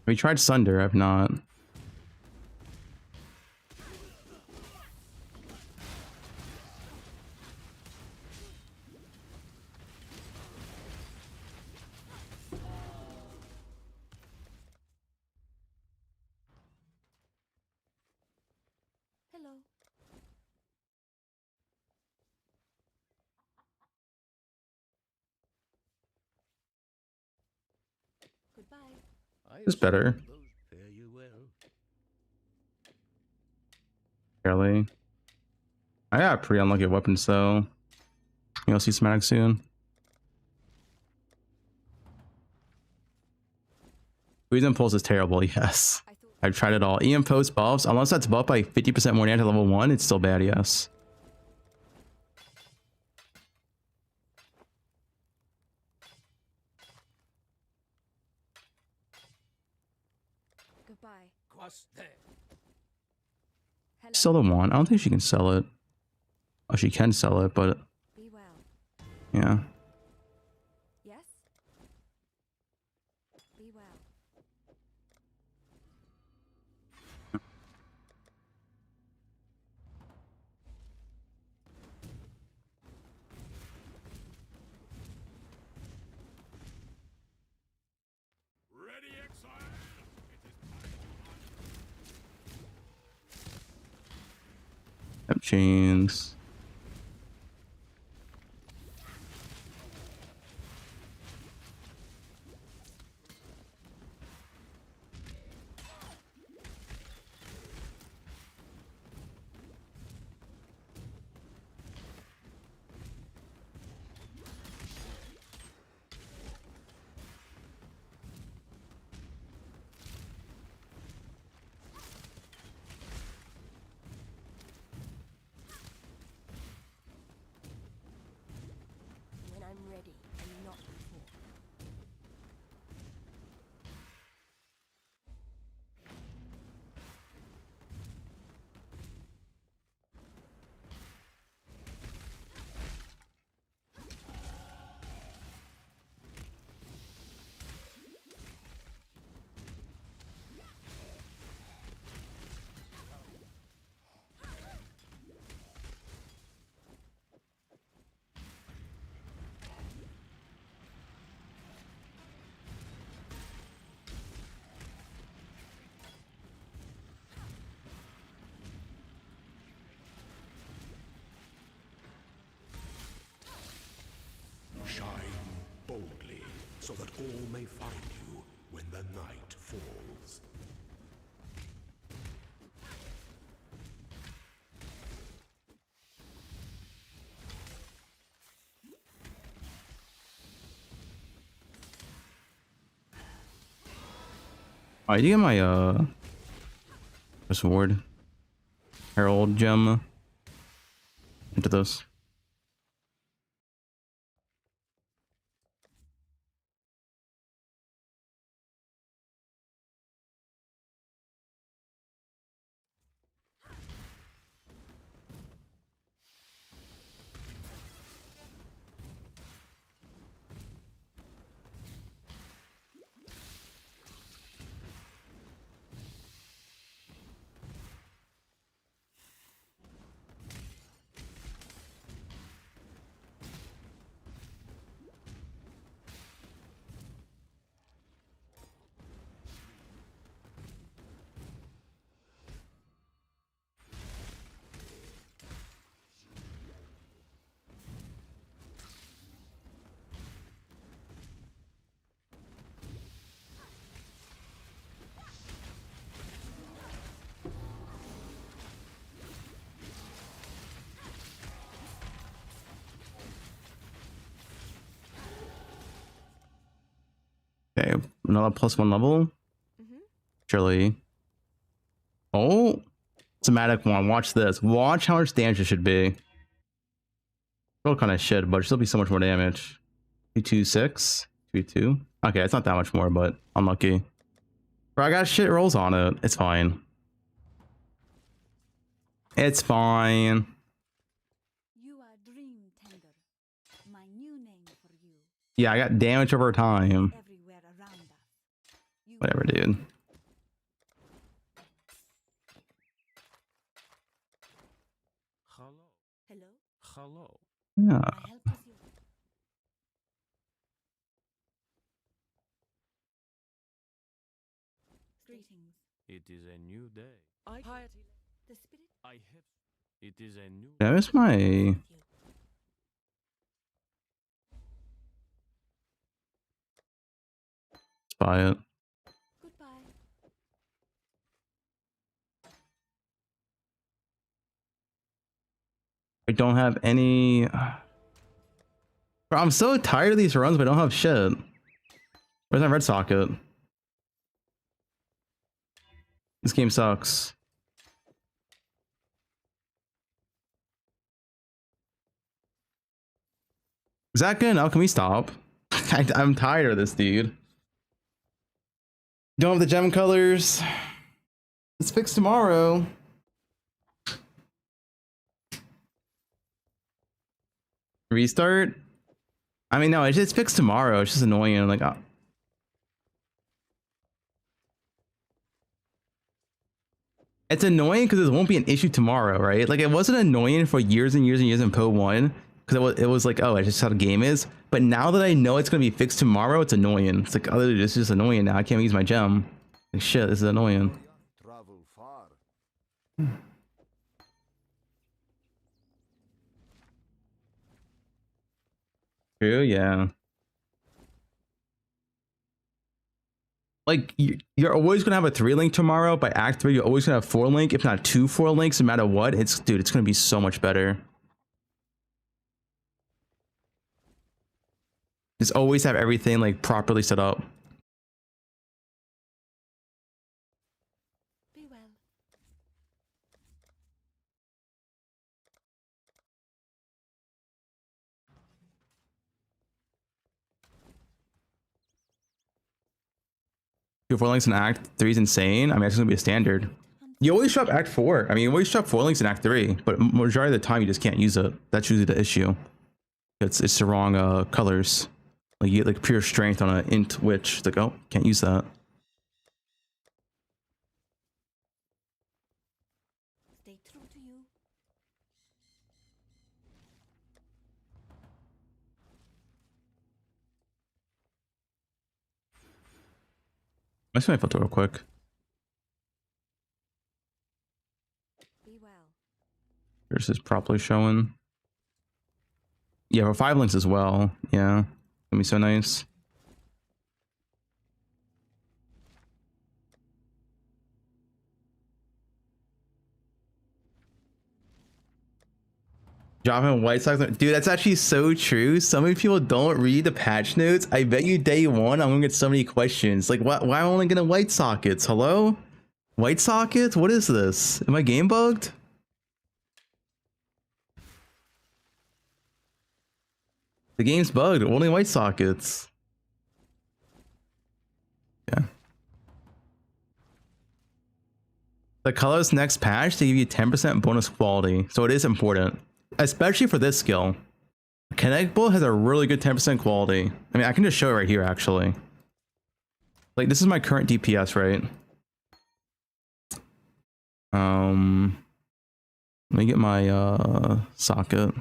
We tried Sunder, I've not. Hello. Goodbye. It's better. Barely. I got pretty unlucky weapons though. You'll see Smatic soon. Freeze Impulse is terrible, yes. I've tried it all. EM post buffs, unless that's buffed by 50% more damage at level 1, it's still bad, yes. Goodbye. Sell the one. I don't think she can sell it. Oh, she can sell it, but Be well. yeah. Yes? Be well. Up chains. all may find you when the night falls. I do get my sword Herald gem into this. Okay, another +1 level. Surely. Oh, somatic one. Watch this. Watch how much damage it should be. Still kind of shit, but it should still be so much more damage. 226, 22. Okay, it's not that much more, but unlucky. Bro, I got shit rolls on it. It's fine. It's fine. You are Dream Tender, my new name for you. Yeah, I got damage over time. Everywhere around us. Whatever, dude. Hello. Hello? Hello. Yeah. Greetings. It is a new day. The spirit. I have. It is a new. That was my. Let's buy it. Goodbye. I don't have any. Bro, I'm so tired of these runs, but I don't have shit. Where's my red socket? This game sucks. Is that good enough? Can we stop? I'm tired of this, dude. Don't have the gem colors. It's fixed tomorrow. Restart? I mean, no, it's fixed tomorrow. It's just annoying. Like, it's annoying because it won't be an issue tomorrow, right? Like, it wasn't annoying for years and years and years in poe1 because it was like, oh, it's just how the game is. But now that I know it's gonna be fixed tomorrow, it's annoying. It's like, oh, it's just annoying now. I can't use my gem. Like, shit, this is annoying. True, yeah. Like, you're always gonna have a 3-link tomorrow. By Act 3, you're always gonna have 4-link, if not 2 4-links, no matter what. Dude, it's gonna be so much better. Just always have everything like properly set up. Be well. 2 4-links in Act 3 is insane. I mean, it's gonna be a standard. You always drop Act 4. I mean, you always drop 4-links in Act 3, but majority of the time you just can't use it. That's usually the issue. It's the wrong colors. Like, you get like pure strength on an int witch. It's like, oh, can't use that. Stay true to you. I see my filter real quick. Be well. This is properly showing. Yeah, for 5 links as well. Yeah, gonna be so nice. Dropping White Sox, dude. That's actually so true. So many people don't read the patch notes. I bet you day one I'm gonna get so many questions. Like, why am I only getting white sockets? Hello, white sockets? What is this? Am I game bugged? The game's bugged. Only white sockets. Yeah. The colors next patch, they give you 10% bonus quality, so it is important, especially for this skill. Kinetic Bolt has a really good 10% quality. I mean, I can just show it right here, actually. Like, this is my current DPS, right? Let me get my socket.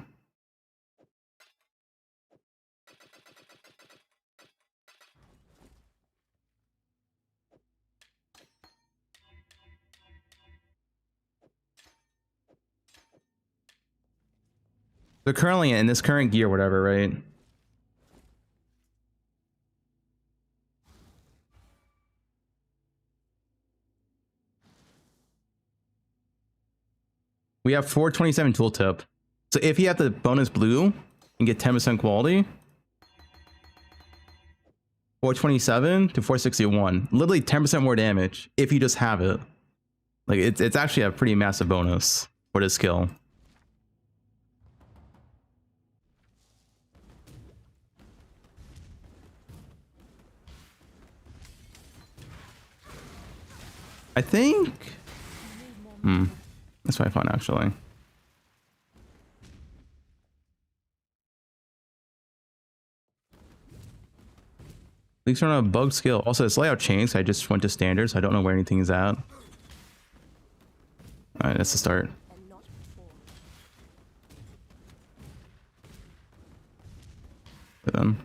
They're currently in this current gear, whatever, right? We have 427 tooltip. So if you have the bonus blue and get 10% quality, 427 to 461, literally 10% more damage if you just have it. Like it's actually a pretty massive bonus for this skill. I think. That's probably fun actually. These are on a bug skill. Also, this layout changed. I just went to standards. I don't know where anything is at. All right, that's the start. Then.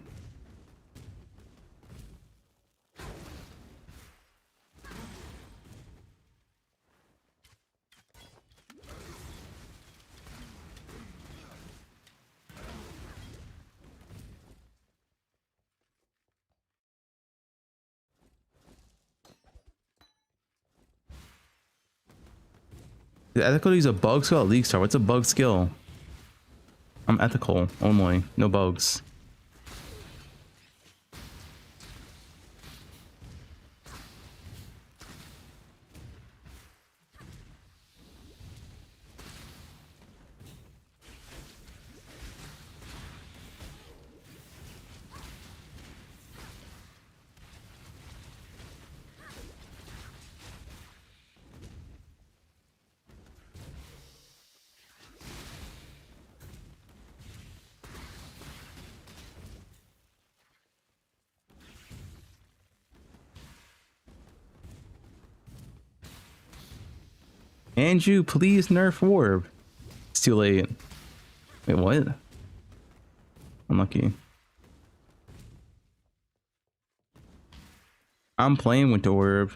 The ethical to use a bug skill at League Star. What's a bug skill? I'm ethical only, no bugs. Andrew, please nerf Orb. It's too late. Wait, what? Unlucky. I'm playing with the Orb.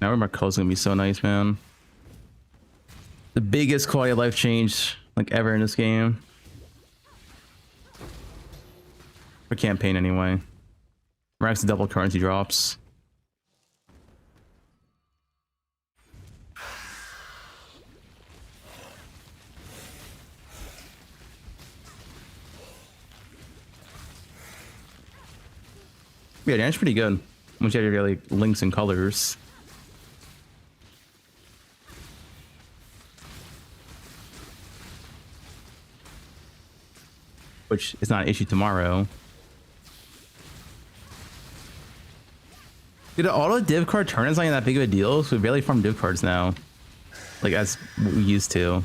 Now my color's gonna be so nice, man. The biggest quality of life change like ever in this game. For campaign anyway. Max double currency drops. Yeah, that's pretty good. Once you have your like links and colors. Which is not an issue tomorrow. Dude, the auto div card turn is not that big of a deal, so we barely farm div cards now. Like as we used to.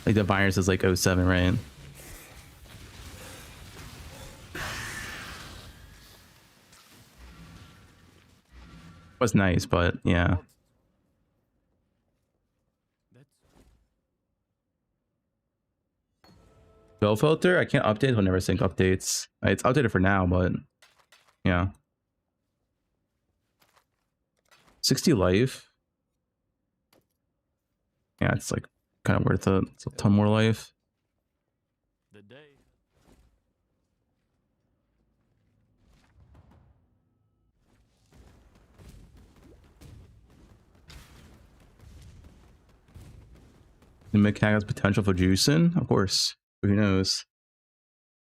Like the virus is like 07, right? Was nice, but yeah. Go filter, I can't update, he'll never sync updates. It's updated for now, but yeah. 60 life. Yeah, it's like kind of worth it. It's a ton more life. The mechanic has potential for juicing, of course. Who knows?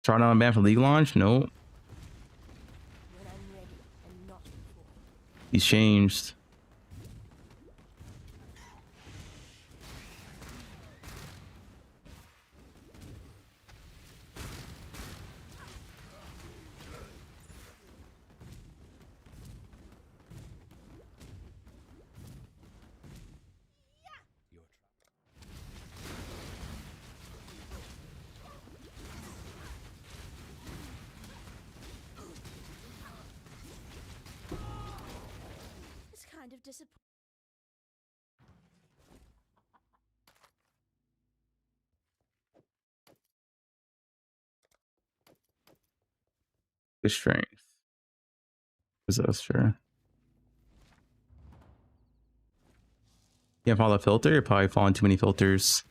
Starting on a ban for league launch? Nope. He's changed. It's kind of disappointing. The strength. Disaster. Can't follow the filter, you're probably following too many filters.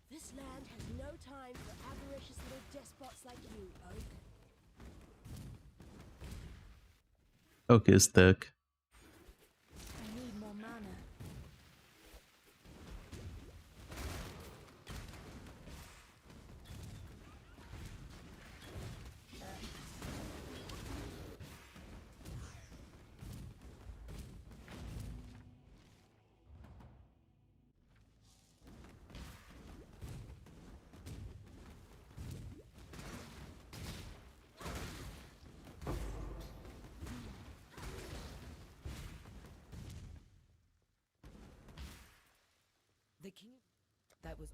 This land has no time for avaricious little despots like you, Oak. Oak is thick. I need more mana. The king. That was.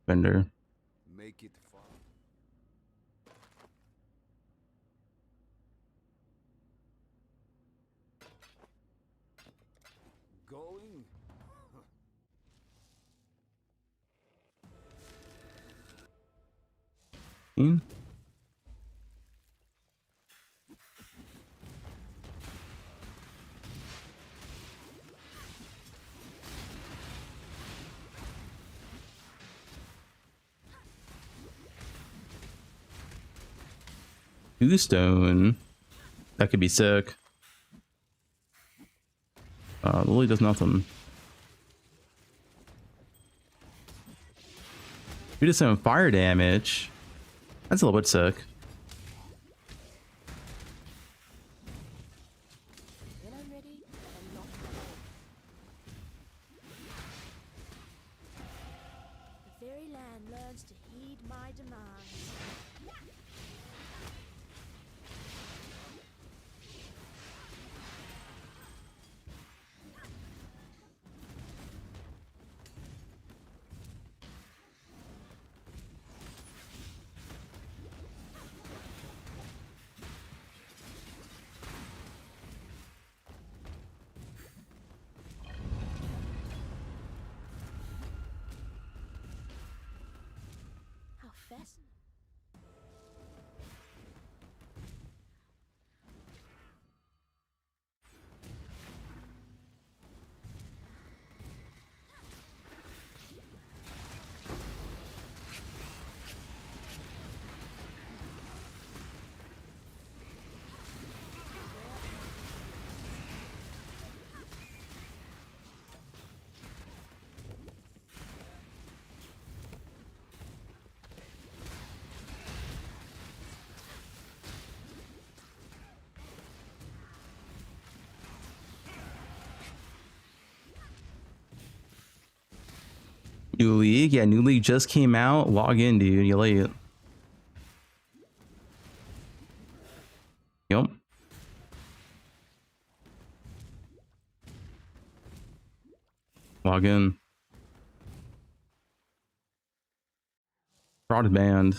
Bender. Make it fun. Going. Two stone. That could be sick. Lily does nothing. 2 to 7 fire damage. That's a little bit sick. When I'm ready, I'm not ready. The very land learns to heed my demands. How fascinating. New League? Yeah, New League just came out. Log in, dude. You late. Yep. Log in. Fraud banned.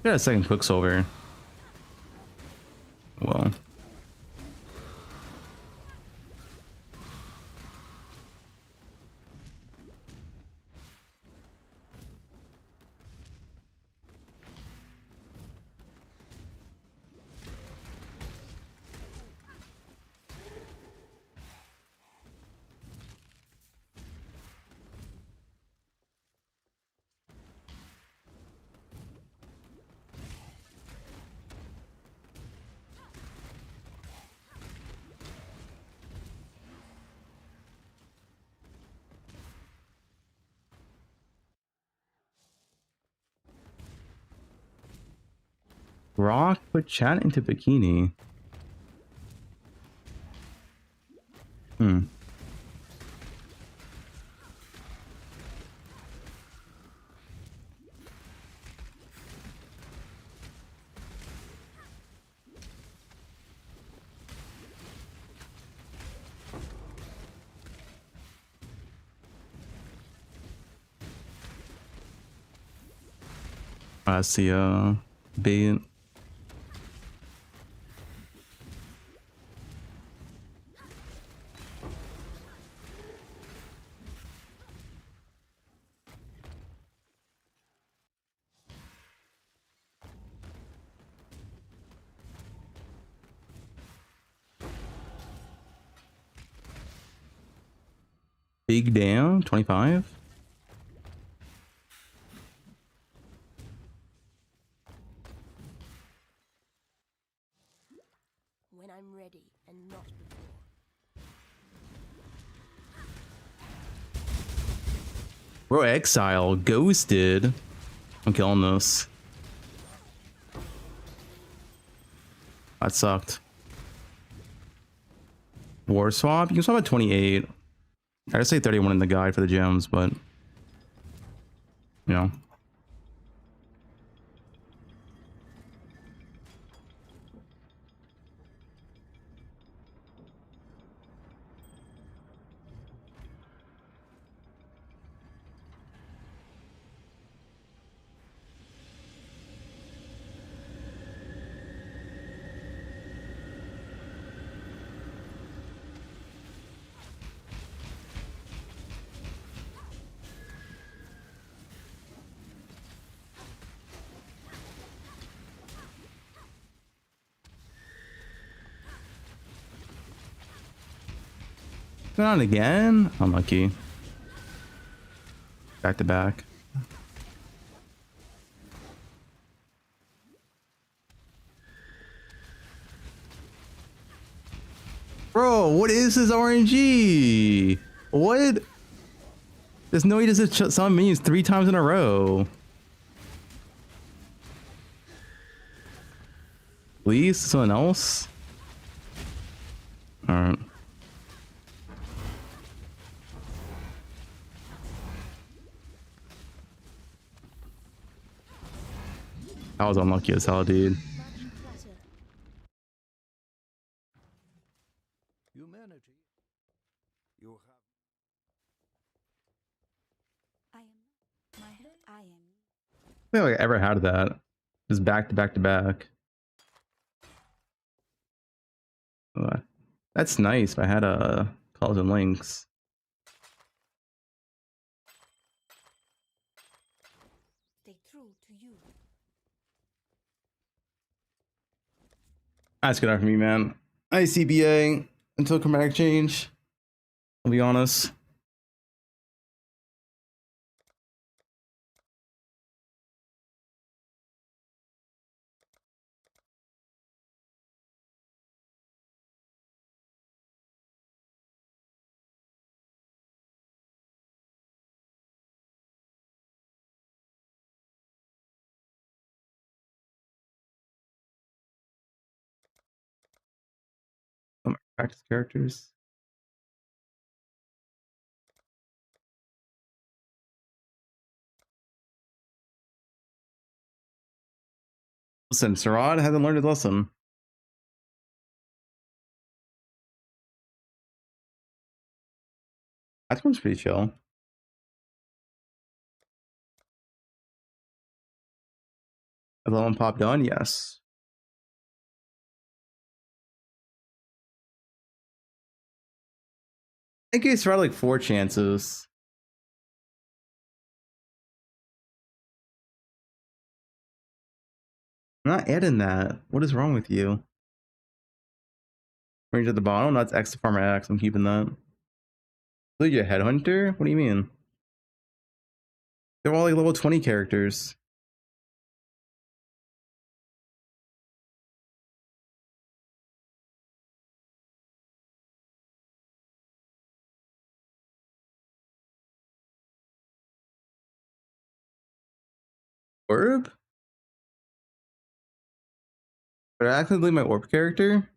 Got a second Quicksilver. Well. Rock put chat into bikini. I see bait. Big down 25. When I'm ready and not before. Bro, Exile ghosted. I'm killing this. That sucked. War swap? You can swap at 28. I'd say 31 in the guide for the gems, but you know. Not again. Unlucky. Back to back. Bro, what is this RNG? What? There's no way to summon minions 3 times in a row. Please, someone else? Alright. I was unlucky as hell, dude. Humanity. You have. I am. I don't think I ever had that. Just back to back to back. That's nice. If I had a calls and links. Stay true to you. That's good enough for me, man. ICBA until chromatic change. I'll be honest. Practice characters. Listen, Sarad hasn't learned his lesson. That one's pretty chill. Has that one popped on? Yes. I think it's around like 4 chances. I'm not adding that. What is wrong with you? Range at the bottom? That's X to Farmer X. I'm keeping that. So you're a headhunter? What do you mean? They're all like level 20 characters. Orb? Did I accidentally my orb character?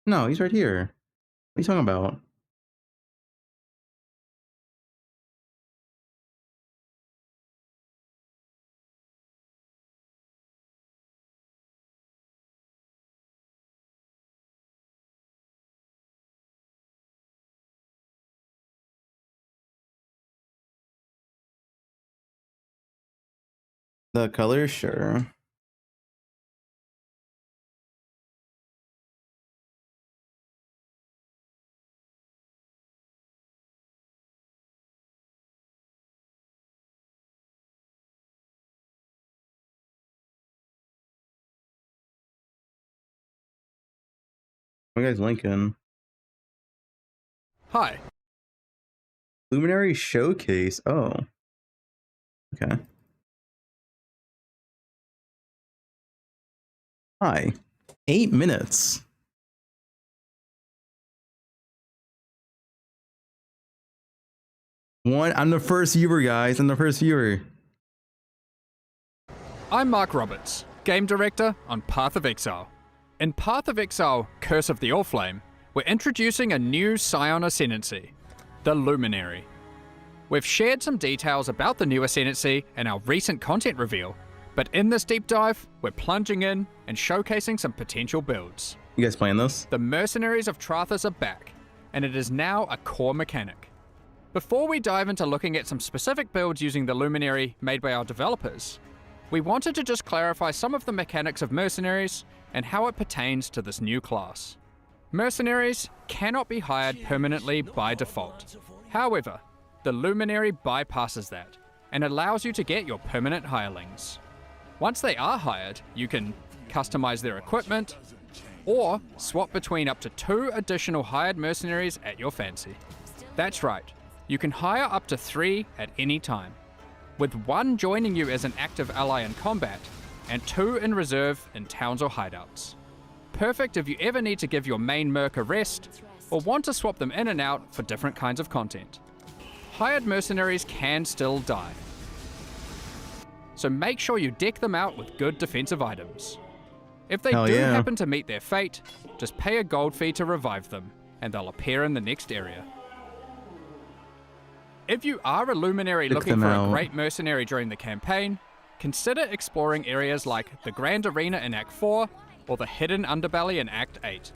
No, he's right here. What are you talking about? The color? Sure. What guys Lincoln? Hi. Luminary Showcase. Oh. Okay. Hi. 8 minutes. I'm the first viewer, guys. I'm the first viewer. I'm Mark Roberts, game director on Path of Exile. In Path of Exile, Curse of the Allflame, we're introducing a new Scion Ascendancy, the Luminary. We've shared some details about the new Ascendancy in our recent content reveal, but in this deep dive, we're plunging in and showcasing some potential builds. You guys playing this? The Mercenaries of Trathas are back, and it is now a core mechanic. Before we dive into looking at some specific builds using the Luminary made by our developers, we wanted to just clarify some of the mechanics of Mercenaries and how it pertains to this new class. Mercenaries cannot be hired permanently by default. However, the Luminary bypasses that and allows you to get your permanent hirelings. Once they are hired, you can customize their equipment or swap between up to 2 additional hired mercenaries at your fancy. That's right, you can hire up to 3 at any time, with 1 joining you as an active ally in combat and 2 in reserve in towns or hideouts. Perfect if you ever need to give your main merc a rest or want to swap them in and out for different kinds of content. Hired mercenaries can still die, so make sure you deck them out with good defensive items. If they do happen to meet their fate, just pay a gold fee to revive them, and they'll appear in the next area. If you are a Luminary looking for a great mercenary during the campaign, consider exploring areas like the Grand Arena in Act 4 or the Hidden Underbelly in Act 8.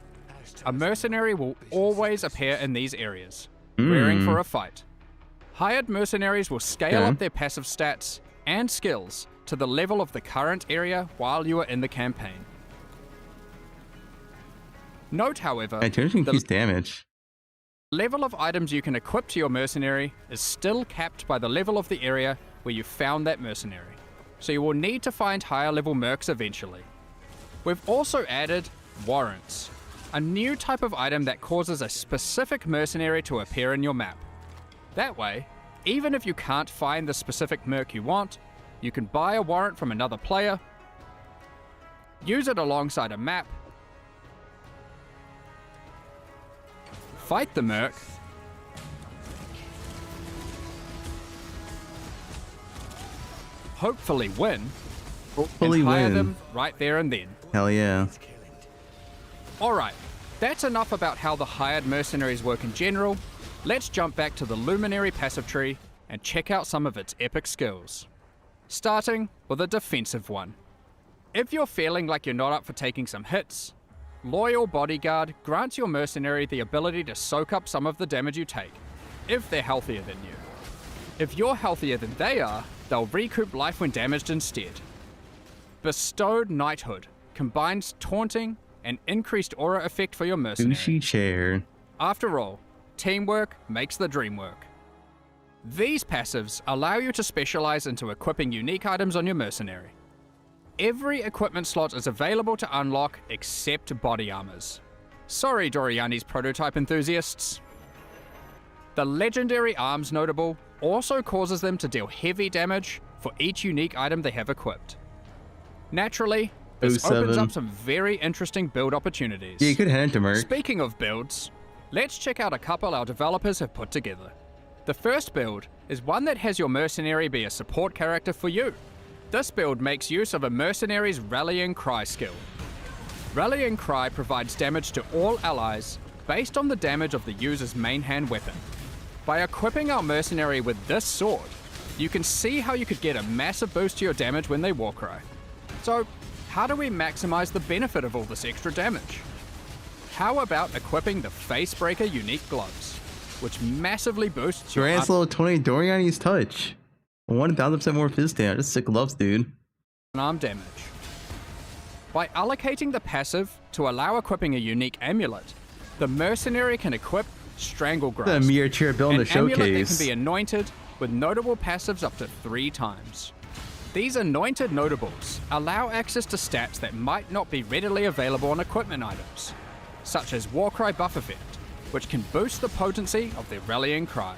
A mercenary will always appear in these areas, raring for a fight. Hired mercenaries will scale up their passive stats and skills to the level of the current area while you are in the campaign. Note, however, increase damage. Level of items you can equip to your mercenary is still capped by the level of the area where you found that mercenary, so you will need to find higher level mercs eventually. We've also added warrants, a new type of item that causes a specific mercenary to appear in your map. That way, even if you can't find the specific merc you want, you can buy a warrant from another player, use it alongside a map, fight the merc, hopefully win, and hire them right there and then. Hell yeah. Alright, that's enough about how the hired mercenaries work in general. Let's jump back to the Luminary passive tree and check out some of its epic skills. Starting with a defensive one. If you're feeling like you're not up for taking some hits, Loyal Bodyguard grants your mercenary the ability to soak up some of the damage you take, if they're healthier than you. If you're healthier than they are, they'll recoup life when damaged instead. Bestowed Knighthood combines taunting and increased aura effect for your mercenary. Sushi chair. After all, teamwork makes the dream work. These passives allow you to specialize into equipping unique items on your mercenary. Every equipment slot is available to unlock except body armors. Sorry, Doriani's prototype enthusiasts. The legendary arms notable also causes them to deal heavy damage for each unique item they have equipped. Naturally, this opens up some very interesting build opportunities. Yeah, you could hand to Merc. Speaking of builds, let's check out a couple our developers have put together. The first build is one that has your mercenary be a support character for you. This build makes use of a mercenary's Rallying Cry skill. Rallying Cry provides damage to all allies based on the damage of the user's main hand weapon. By equipping our mercenary with this sword, you can see how you could get a massive boost to your damage when they warcry. So, how do we maximize the benefit of all this extra damage? How about equipping the Facebreaker unique gloves, which massively boosts your Grants level 20 Doriani's touch. 1000% more fizz damage. That's sick gloves, dude. Unarmed damage. By allocating the passive to allow equipping a unique amulet, the mercenary can equip Strangle Grasp, The mere chair build in the an amulet that showcase. can be anointed with notable passives up to 3 times. These anointed notables allow access to stats that might not be readily available on equipment items, such as Warcry buff effect, which can boost the potency of their Rallying Cry.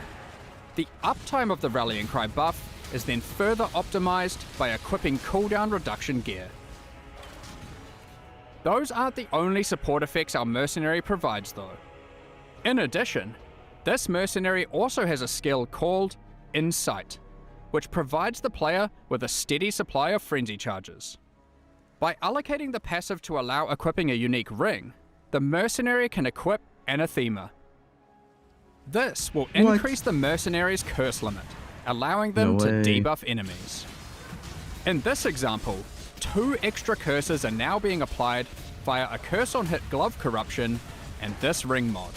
The uptime of the Rallying Cry buff is then further optimized by equipping cooldown reduction gear. Those aren't the only support effects our mercenary provides though. In addition, this mercenary also has a skill called Insight, which provides the player with a steady supply of frenzy charges. By allocating the passive to allow equipping a unique ring, the mercenary can equip Anathema. This will increase the mercenary's curse limit, allowing them to debuff enemies. In this example, 2 extra curses are now being applied via a curse on hit glove corruption and this ring mod.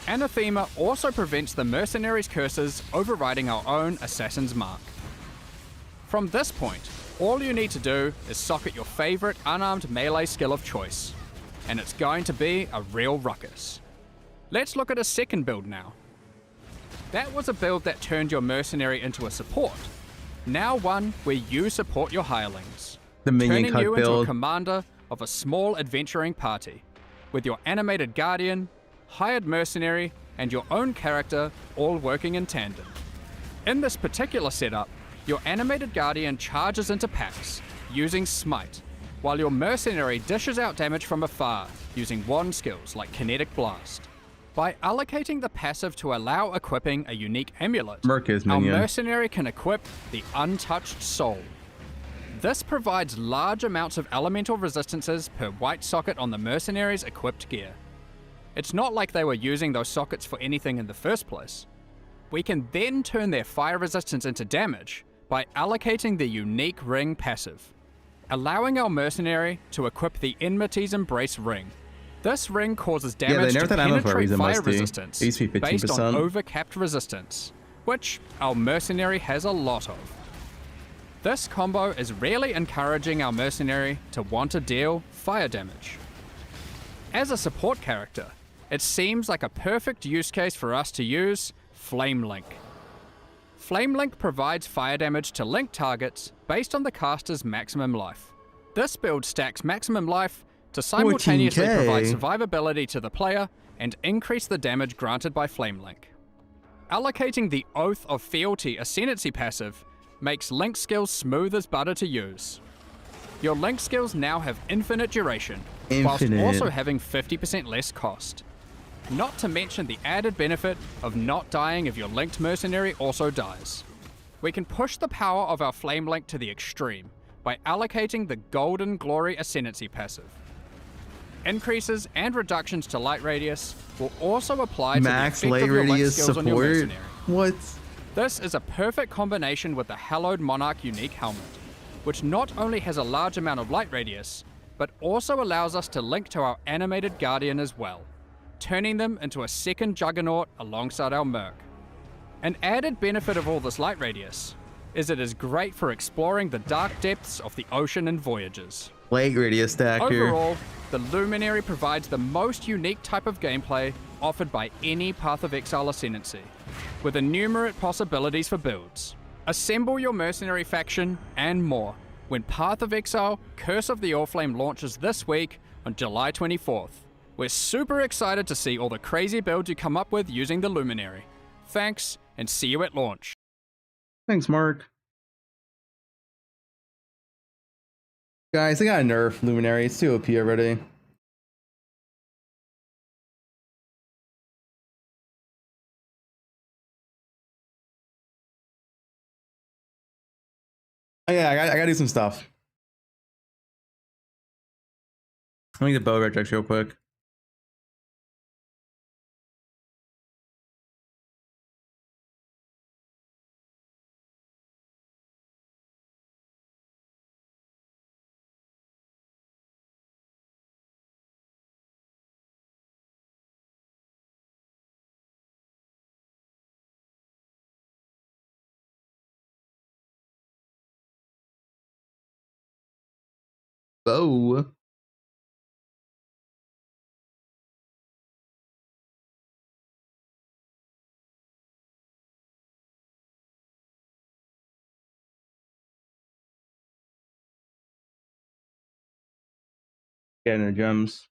Anathema also prevents the mercenary's curses overriding our own Assassin's Mark. From this point, all you need to do is socket your favorite unarmed melee skill of choice, and it's going to be a real ruckus. Let's look at a second build now. That was a build that turned your mercenary into a support. Now one where you support your hirelings, The minion turning cut you into a build. commander of a small adventuring party, with your animated guardian, hired mercenary, and your own character all working in tandem. In this particular setup, your animated guardian charges into packs, using Smite, while your mercenary dishes out damage from afar, using wand skills like Kinetic Blast. By allocating the passive to allow equipping a unique amulet, Merc-is our minion. mercenary can equip the Untouched Soul. This provides large amounts of elemental resistances per white socket on the mercenary's equipped gear. It's not like they were using those sockets for anything in the first place. We can then turn their fire resistance into damage by allocating the unique ring passive, allowing our mercenary to equip the Enmity's Embrace ring. This ring causes damage they to nerfed that ammo for a penetrate reason, fire must be. resistance It used to be based on 15%. overcapped resistance, which our mercenary has a lot of. This combo is really encouraging our mercenary to want to deal fire damage. As a support character, it seems like a perfect use case for us to use Flame Link. Flame Link provides fire damage to link targets based on the caster's maximum life. This build stacks maximum life to simultaneously 14K. provide survivability to the player and increase the damage granted by Flame Link. Allocating the Oath of Fealty Ascendancy passive makes Link skills smooth as butter to use. Your Link skills now have infinite duration, whilst also having 50% less cost. Not to mention the added benefit of not dying if your linked mercenary also dies. We can push the power of our Flame Link to the extreme by allocating the Golden Glory Ascendancy passive. Increases and reductions to light radius will also apply Max to the effect light of your light radius skills on your support? mercenary. What? This is a perfect combination with the Hallowed Monarch unique helmet, which not only has a large amount of light radius, but also allows us to link to our animated Guardian as well, turning them into a second Juggernaut alongside our Merc. An added benefit of all this light radius is it is great for exploring the dark depths of the ocean and voyages. Light radius stacker. Overall, the Luminary provides the most unique type of gameplay offered by any Path of Exile Ascendancy, with innumerate possibilities for builds. Assemble your mercenary faction and more when Path of Exile Curse of the Oriflamme launches this week on July 24th. We're super excited to see all the crazy builds you come up with using the Luminary. Thanks, and see you at launch. Thanks, Mark. Guys, I got a nerf Luminary. It's too OP already. Oh, yeah, I gotta do some stuff. Let me get the bow regex real quick. Bow. Getting the gems.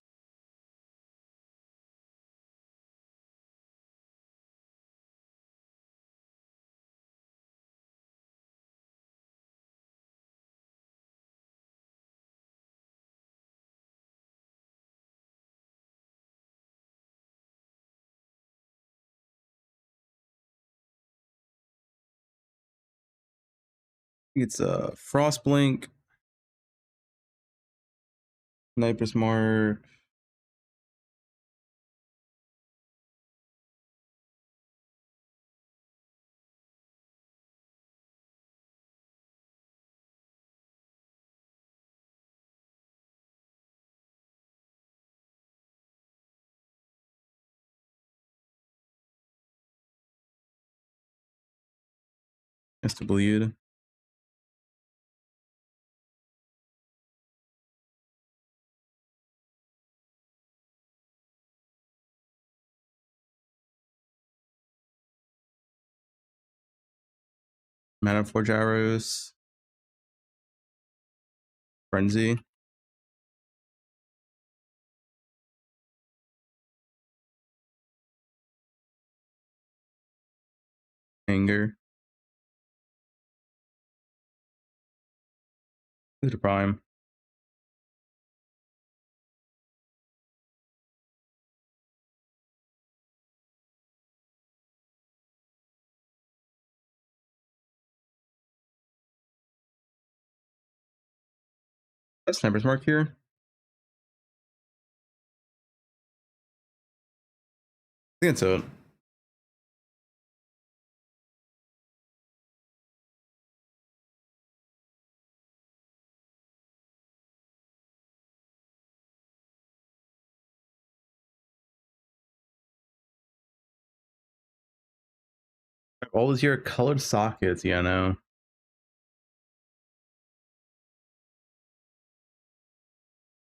It's a Frostblink, Sniper's Mark, Mr. Bleed. Mana Forge Arrows. Frenzy. Anger. Luda Prime. That Sniper's Mark here. I think that's it. All these your colored sockets, yeah, no.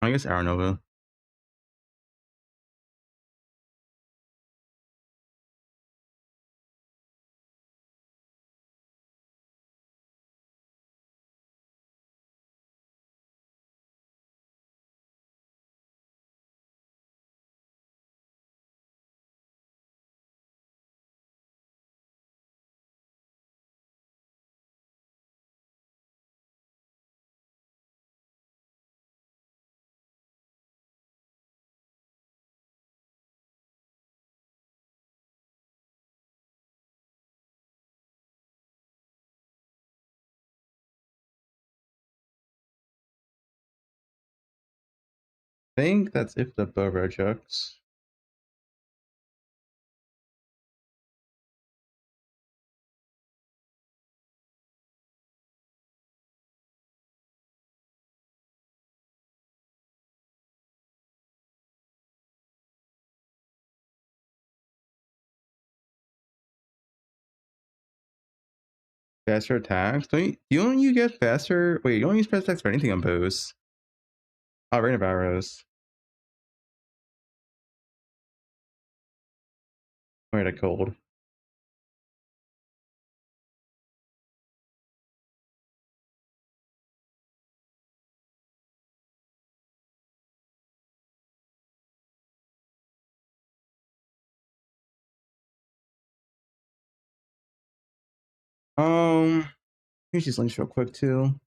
I guess Arrow Nova. I think that's if the bow rejects. Faster attacks? Don't you get faster? Wait, you don't use faster attacks for anything on bows. Oh, rain of arrows. Wait, I cold. Let me just links real quick too.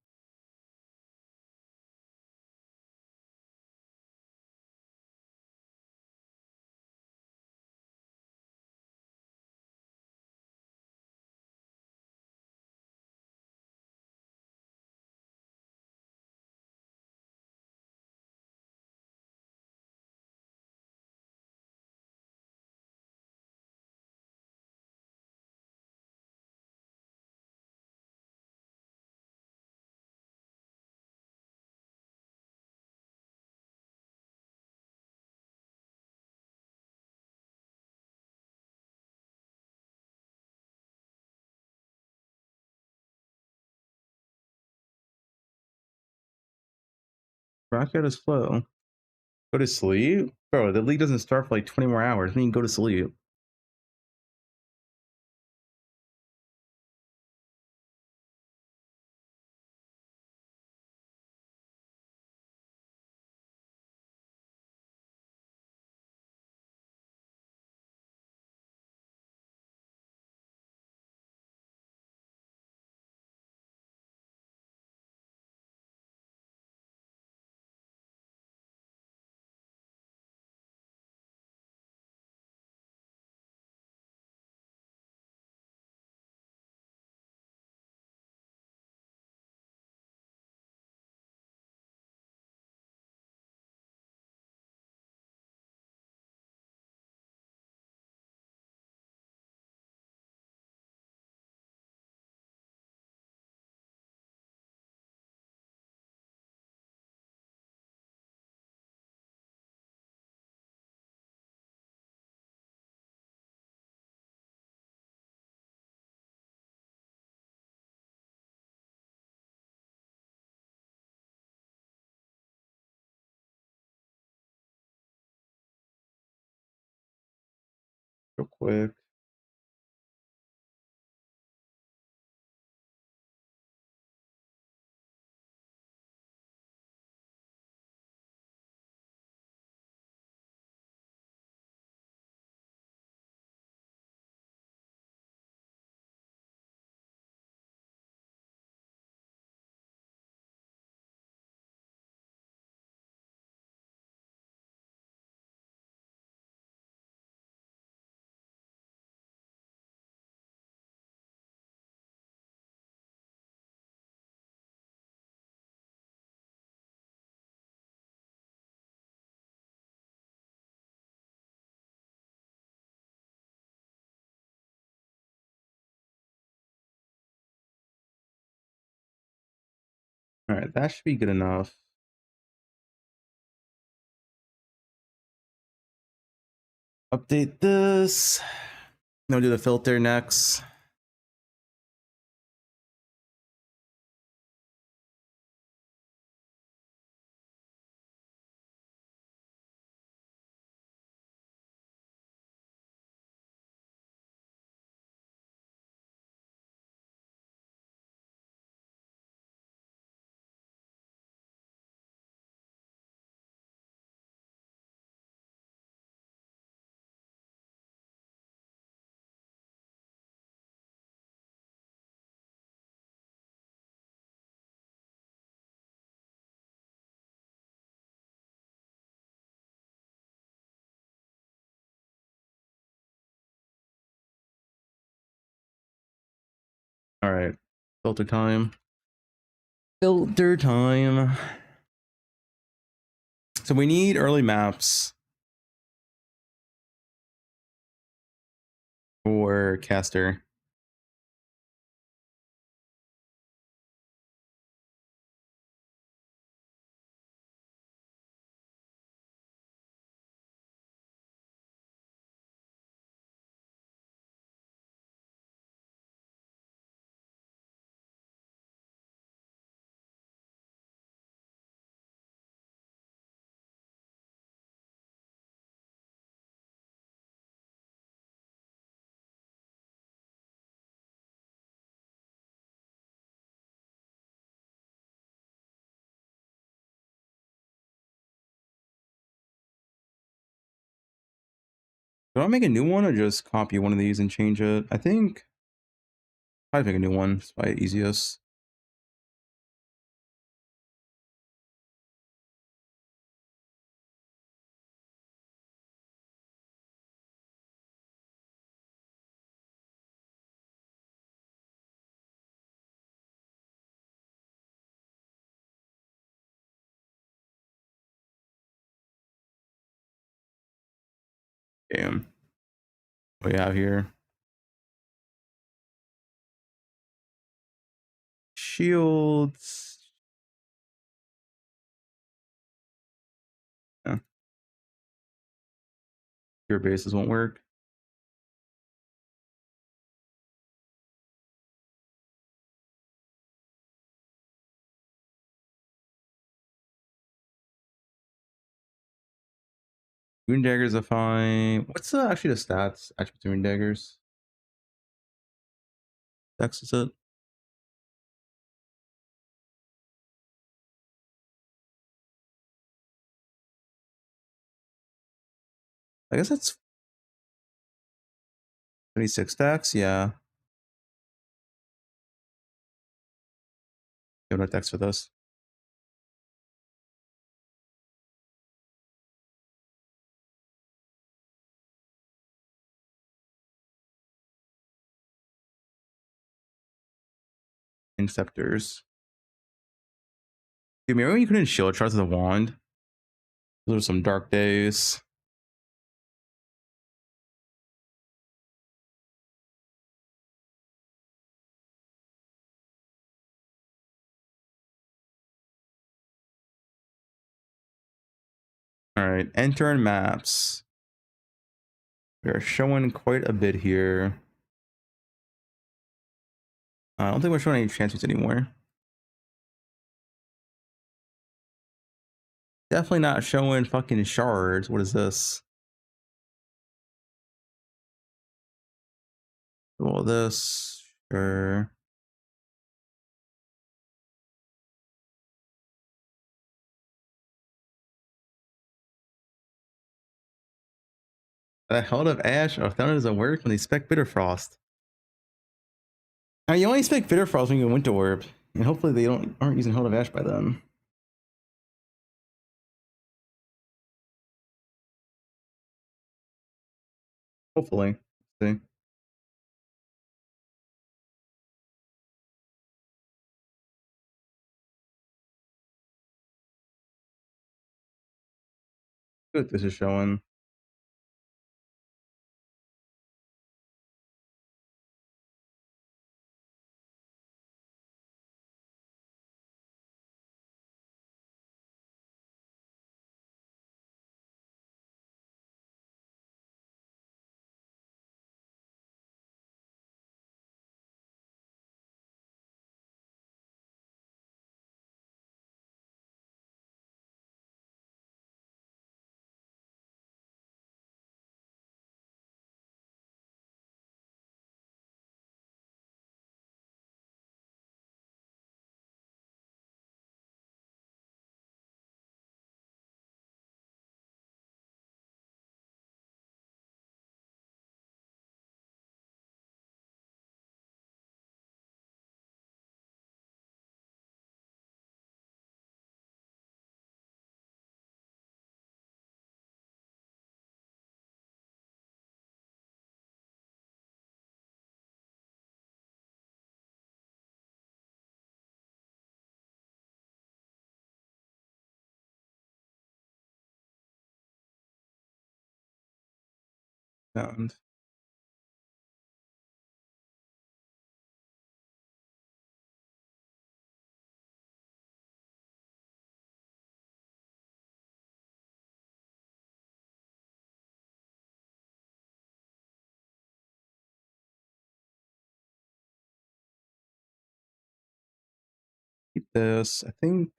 Rocket is slow. Go to sleep? Bro, the league doesn't start for like 20 more hours. I mean, go to sleep. Real quick. All right, that should be good enough. Update this. Now do the filter next. All right, filter time. Filter time. So we need early maps for caster. Do I make a new one or just copy one of these and change it? I think I'd make a new one. It's probably easiest. Damn. What do we have here? Shields. Yeah. Your bases won't work. Moon daggers are fine. What's actually the stats attribute to moon daggers? Dex is it? I guess that's 26 dex. Yeah. Give no dex for this. Inceptors. Dude, remember when you couldn't shield charge with a wand? Those are some dark days. All right, enter in maps. We are showing quite a bit here. I don't think we're showing any transfers anymore. Definitely not showing fucking shards. What is this? All this, sure. The Held of Ash or Thunder doesn't work when they spec Bitterfrost. You only spec Bitterfrost when you Winter Warp, and hopefully they aren't using Held of Ash by then. Hopefully. Let's see. Good, this is showing. Found. Keep this. I think.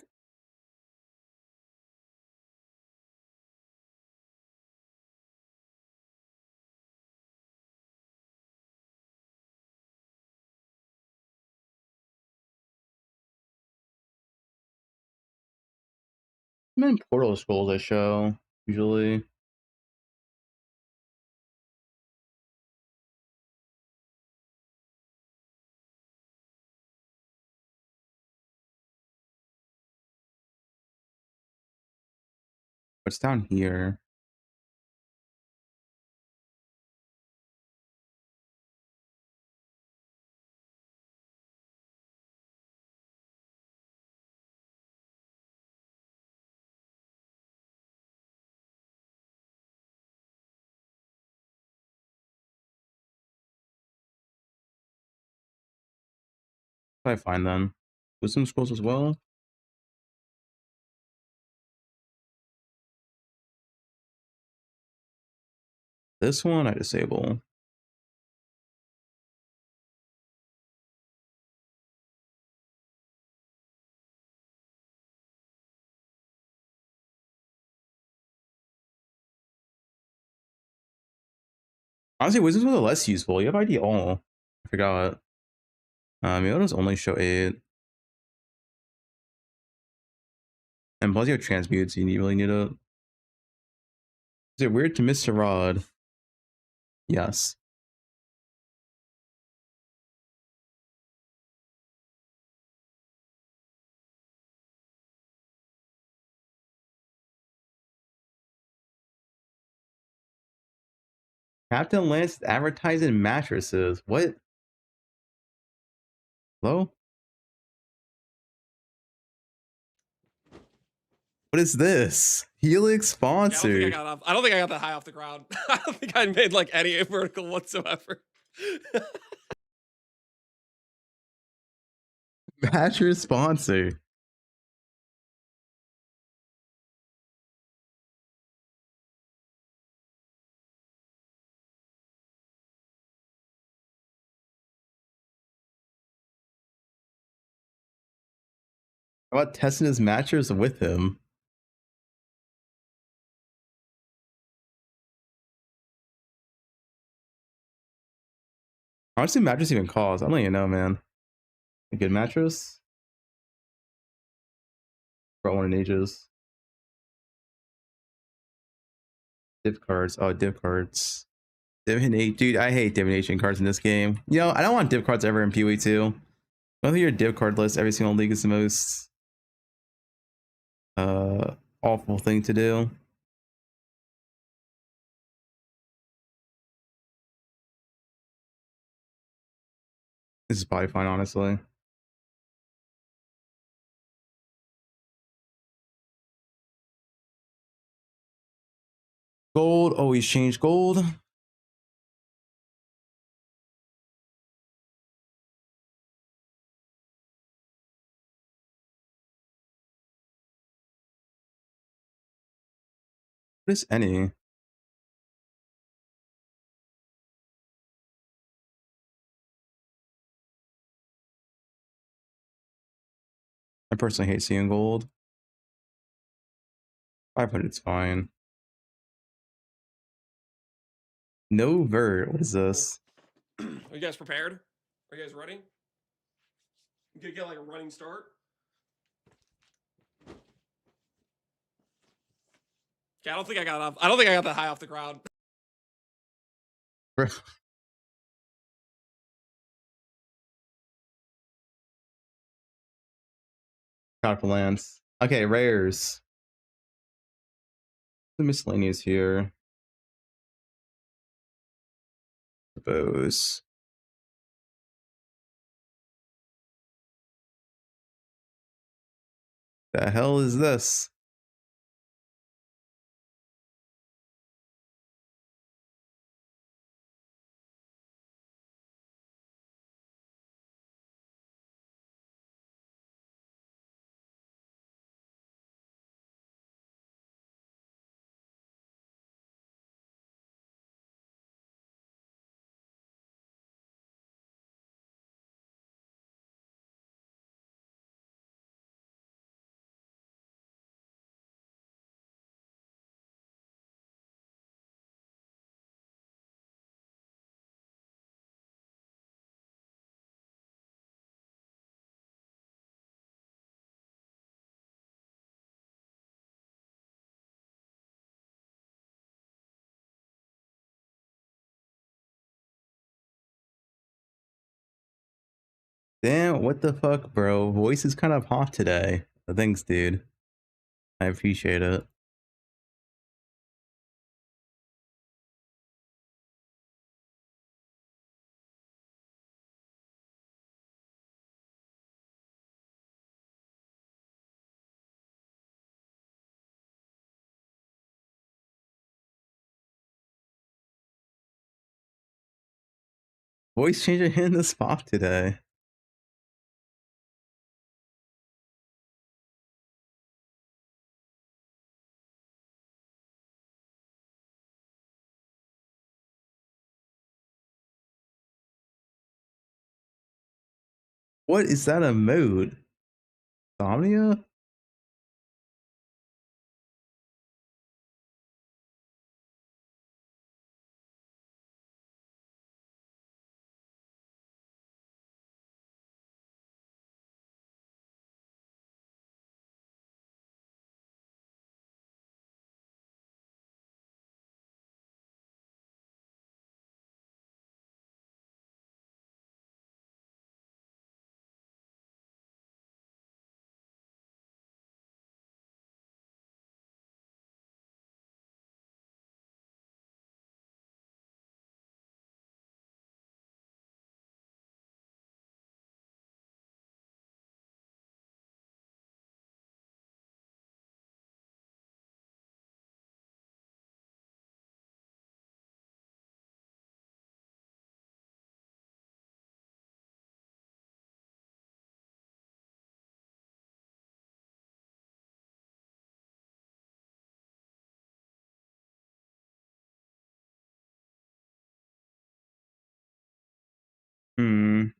How many portal scrolls I show usually? What's down here? What do I find them? Wisdom scrolls as well? This one I disable. Honestly, wisdoms are less useful. You have ID all. I forgot. Miotos only show 8. And plus you have transmute, so you really need it. Is it weird to miss a rod? Yes. Captain Lance advertising mattresses. What? Hello? What is this? Helix sponsored. I don't think I got that high off the ground. I don't think I made like any vertical whatsoever. Mattress sponsor. How about testing his mattress with him? How much do mattress even cost? I don't even know, man. A good mattress? Brought one in ages. Div cards. Oh, div cards. Divination. Dude, I hate divination cards in this game. You know, I don't want div cards ever in PoE 2. I don't think your div card list every single league is the most awful thing to do. This is probably fine, honestly. Gold. Always change gold. What is any? I personally hate seeing gold. 500 is fine. No vert. What is this? Are you guys prepared? Are you guys ready? You could get like a running start. Okay, I don't think I got that high off the ground. Powerful lance. Okay, rares. The miscellaneous here. Suppose. The hell is this? Damn, what the fuck, bro? Voice is kind of hot today. Thanks, dude. I appreciate it. Voice changer in the spot today. What is that a mode? Insomnia? Hmm.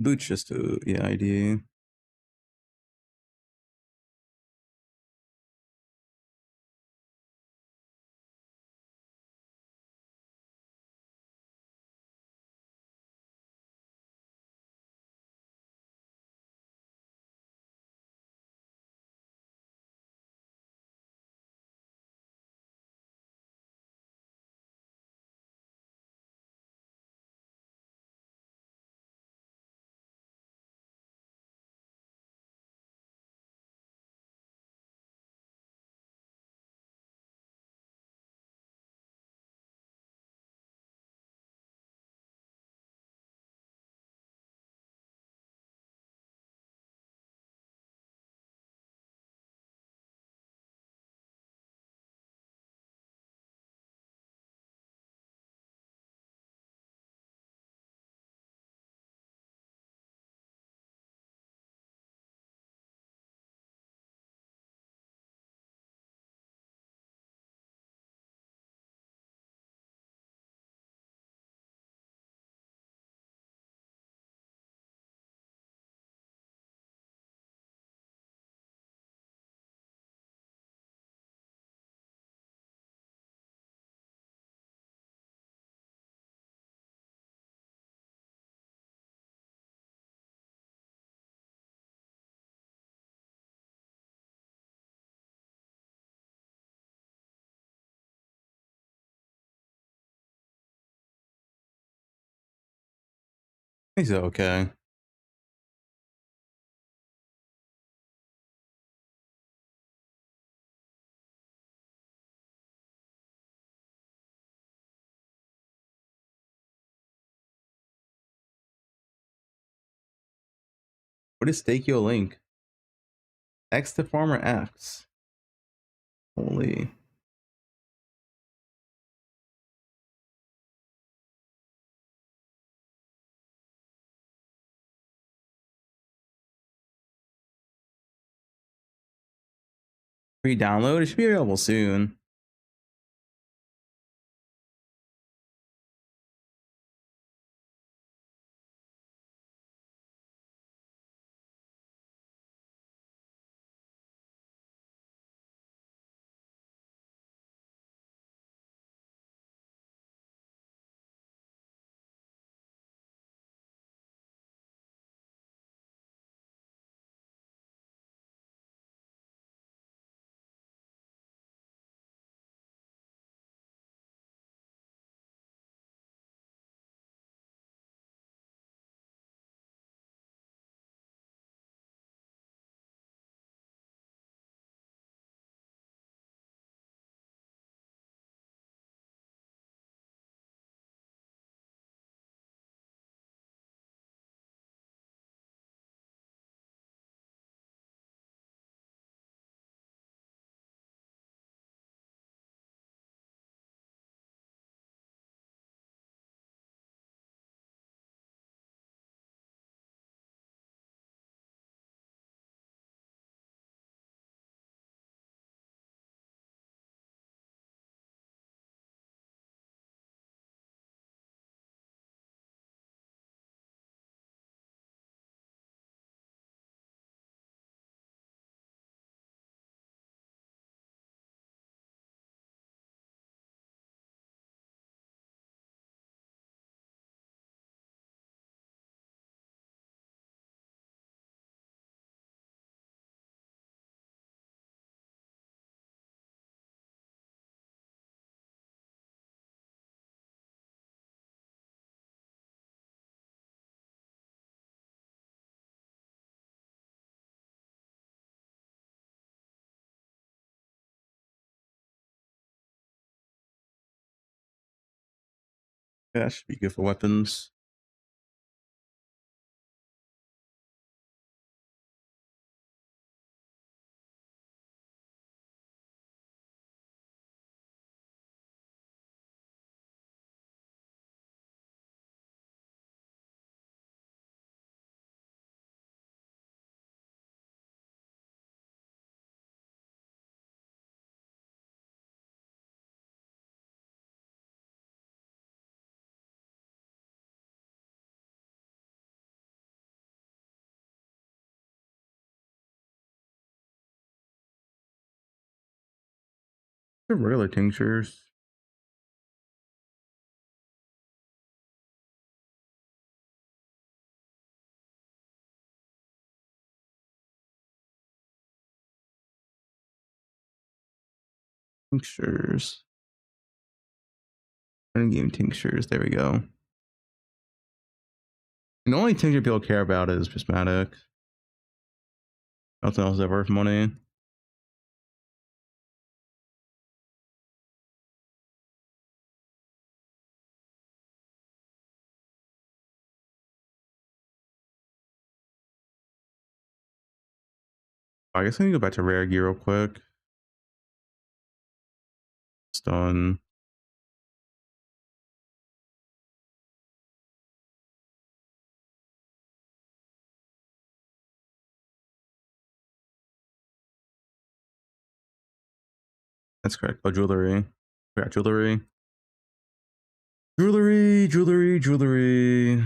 Boots just a yeah idea. He's okay. What is Stakeo Link? X to farmer X. Holy. Free download? It should be available soon. Yeah, that should be good for weapons. The regular tinctures. Tinctures. In-game tinctures. There we go. And the only tincture people care about is prismatic. Nothing else is worth money. I guess I need to go back to rare gear real quick. It's done. That's correct. Oh, jewelry. We got jewelry. Jewelry.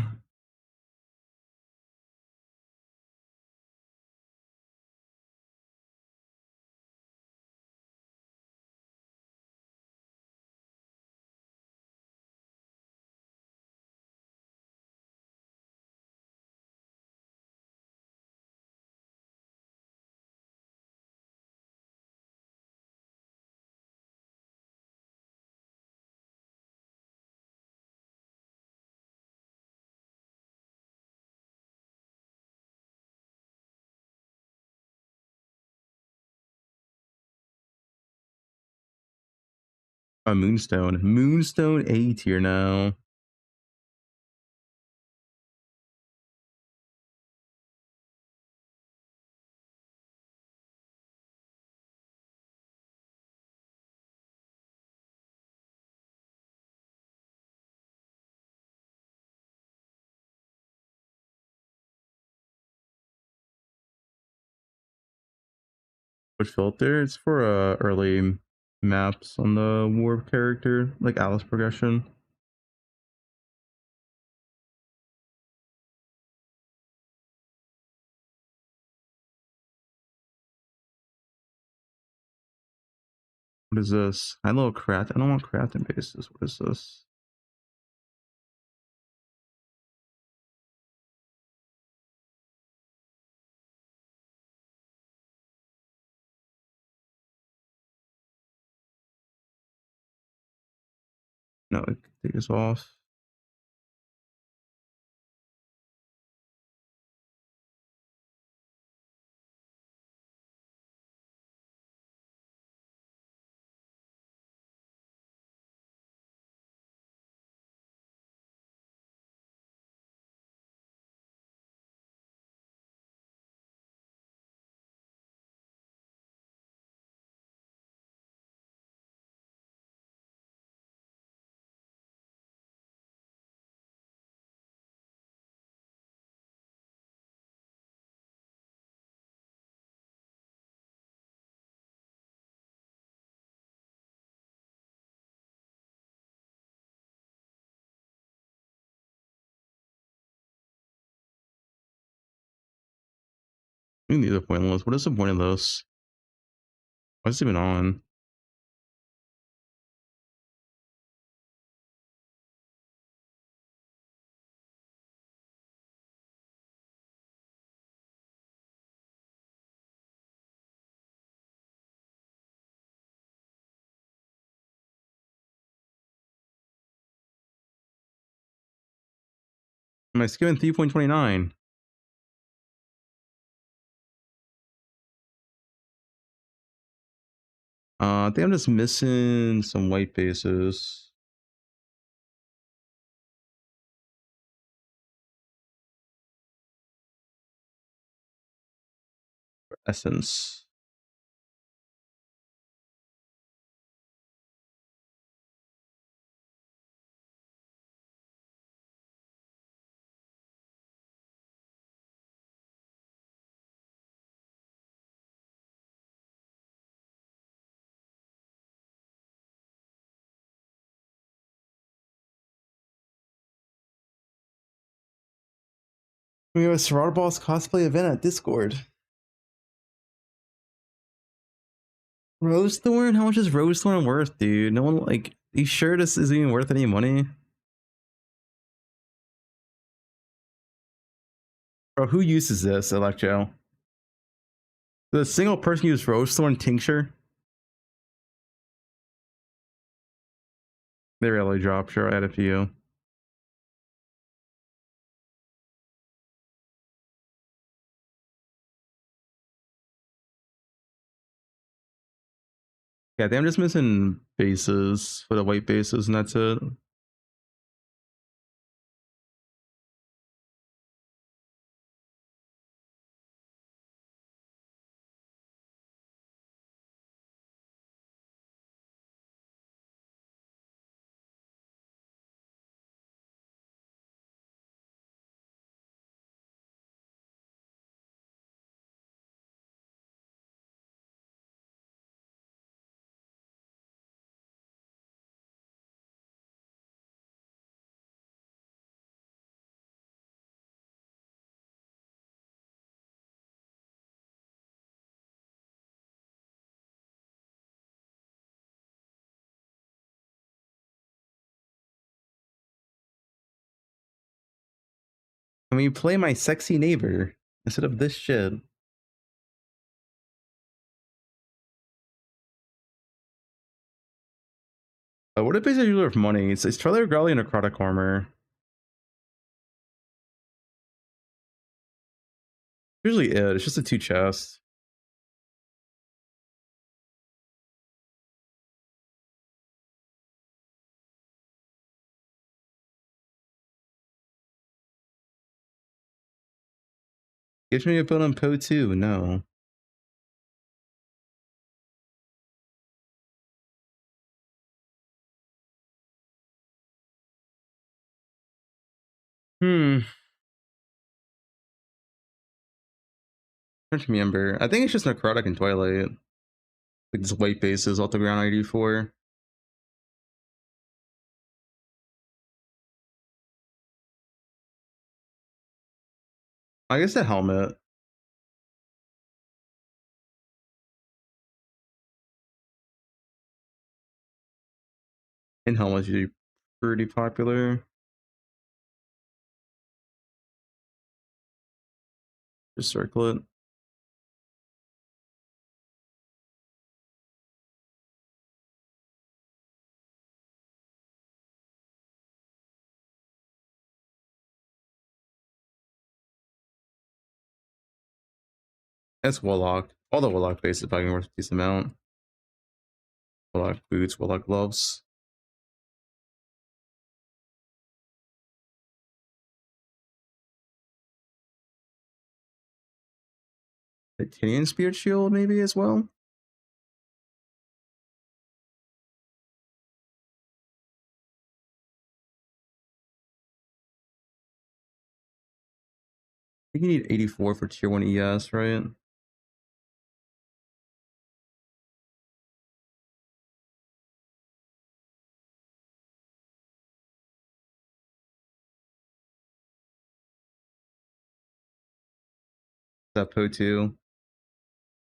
A moonstone. Moonstone A tier now. Which filter? It's for early maps on the warp character, like Alice progression. What is this? I love craft. I don't want crafting bases. What is this? No, take this off. These are pointless. What is the point of this? What's it even on? Am I skipping 3.29? I think I'm just missing some white bases. Essence. We have a Serrata Boss cosplay event at Discord. Rose Thorn? How much is Rose Thorn worth, dude? No one, like, you sure this isn't even worth any money? Bro, who uses this, Electro? Does a single person use Rose Thorn tincture? They rarely drop, sure, I had a few. Yeah, I'm just missing bases for the white bases, and that's it. Can we play my sexy neighbor instead of this shit? What if it's usually for money? It's Charlie Growly and Necrotic Armor. Usually it's just a 2 chest. Gives me a build on poe1? No. Can't remember. I think it's just Necrotic and Twilight. Like this white bases off the ground 84. I guess the helmet. And helmet's usually pretty popular. Just circle it. That's Warlock. All the Warlock bases probably worth a decent amount. Warlock boots, Warlock gloves. Titanium Spirit Shield maybe as well. I think you need 84 for tier 1 ES, right? That poe1?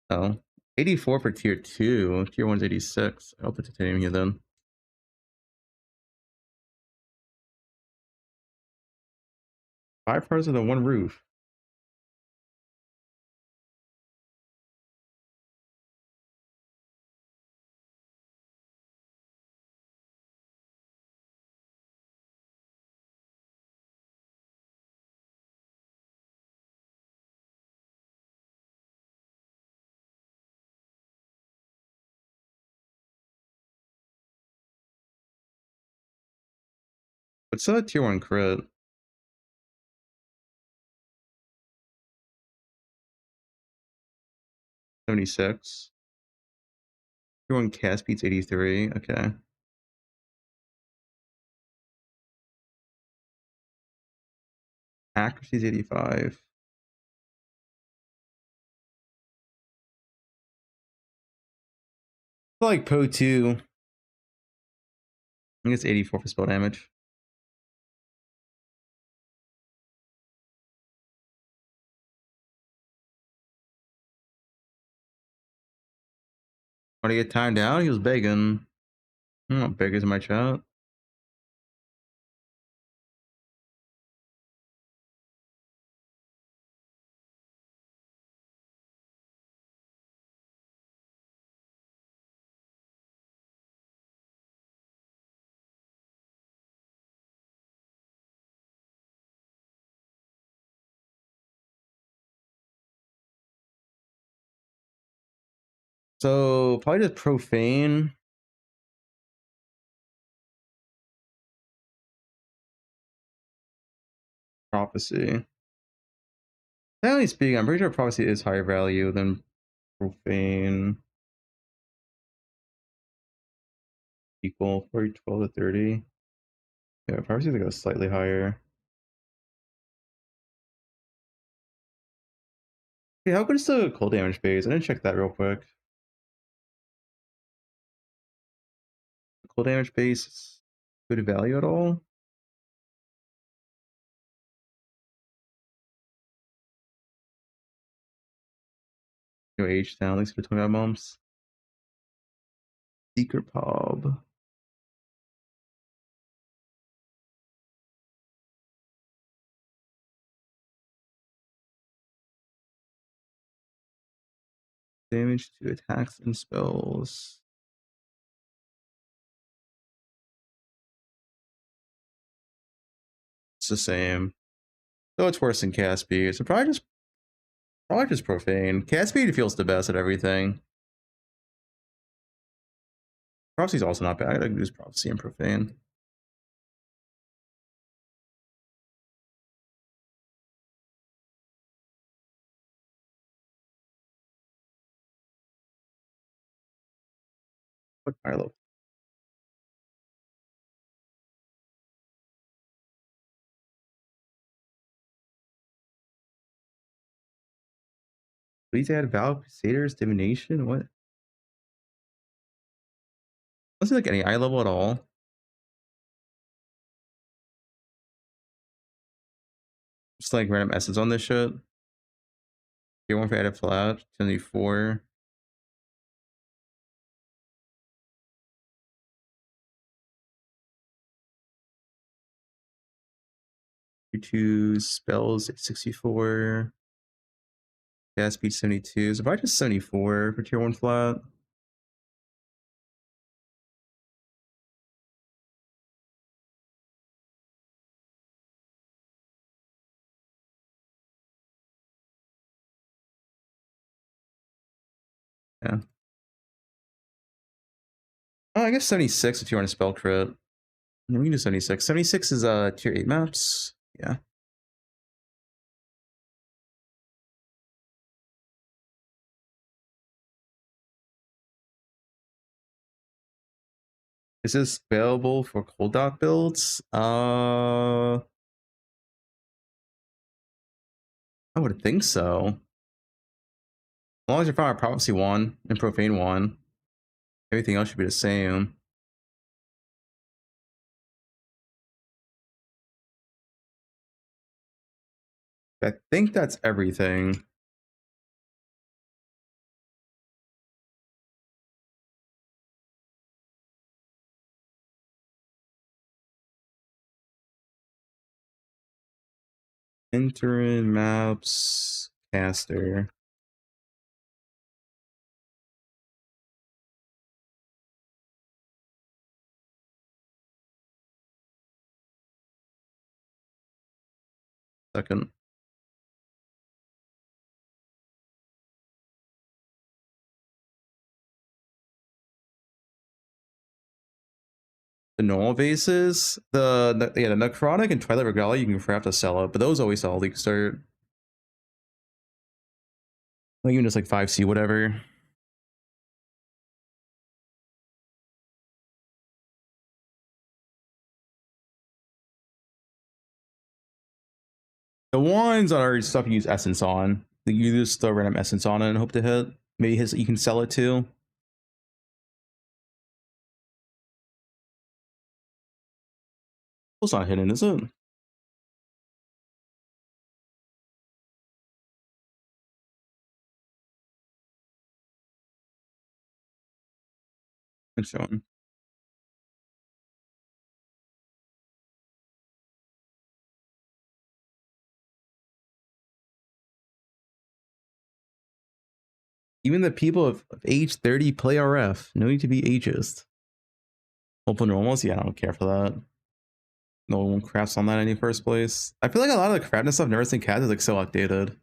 Oh. 84 for tier 2. Tier 1's 86. I'll put titanium here then. 5 parts of the 1 roof. What's a tier 1 crit? 76. Tier 1 cast speed's 83. Okay. Accuracy's 85. I feel like poe1. I think it's 84 for spell damage. Want to get timed out? He was begging. I'm not beggars in my chat. So probably just profane. Prophecy. Generally speaking, I'm pretty sure prophecy is higher value than profane. Equal 40, 12 to 30. Yeah, prophecy is like slightly higher. Hey, how good is the cold damage base? I didn't check that real quick. Cold damage base good value at all? No age down, at least for 25 months. Secret Pub. Damage to attacks and spells. It's the same. Though it's worse than cast speed. So probably just profane. Cast speed feels the best at everything. Prophecy's also not bad. I gotta use prophecy and profane. What Milo? Please add Val Crusader's Divination? What? Doesn't like any eye level at all. Just like random essence on this shit. Tier 1 for added flat, 74. Tier 2 spells 64. Gas speed 72. So probably just 74 for tier 1 flat. Yeah. Oh, I guess 76 if you want to spell crit. Yeah, we can do 76. 76 is tier 8 maps. Yeah. Is this available for cold dot builds? I would think so. As long as you're following Prophecy 1 and Profane 1, everything else should be the same. I think that's everything. Interim maps, caster. Second. The normal bases, the Necrotic and Twilight Regalia, you can have to sell it, but those always sell leak start. Like even just like 5C, whatever. The ones are stuff you use essence on. You just throw random essence on it and hope to hit. Maybe you can sell it too. It's not hidden, is it? It's showing. Even the people of age 30 play RF. No need to be ageist. Open normals? Yeah, I don't care for that. No one crafts on that in the first place. I feel like a lot of the craftness stuff Nerds and Cats is like so outdated.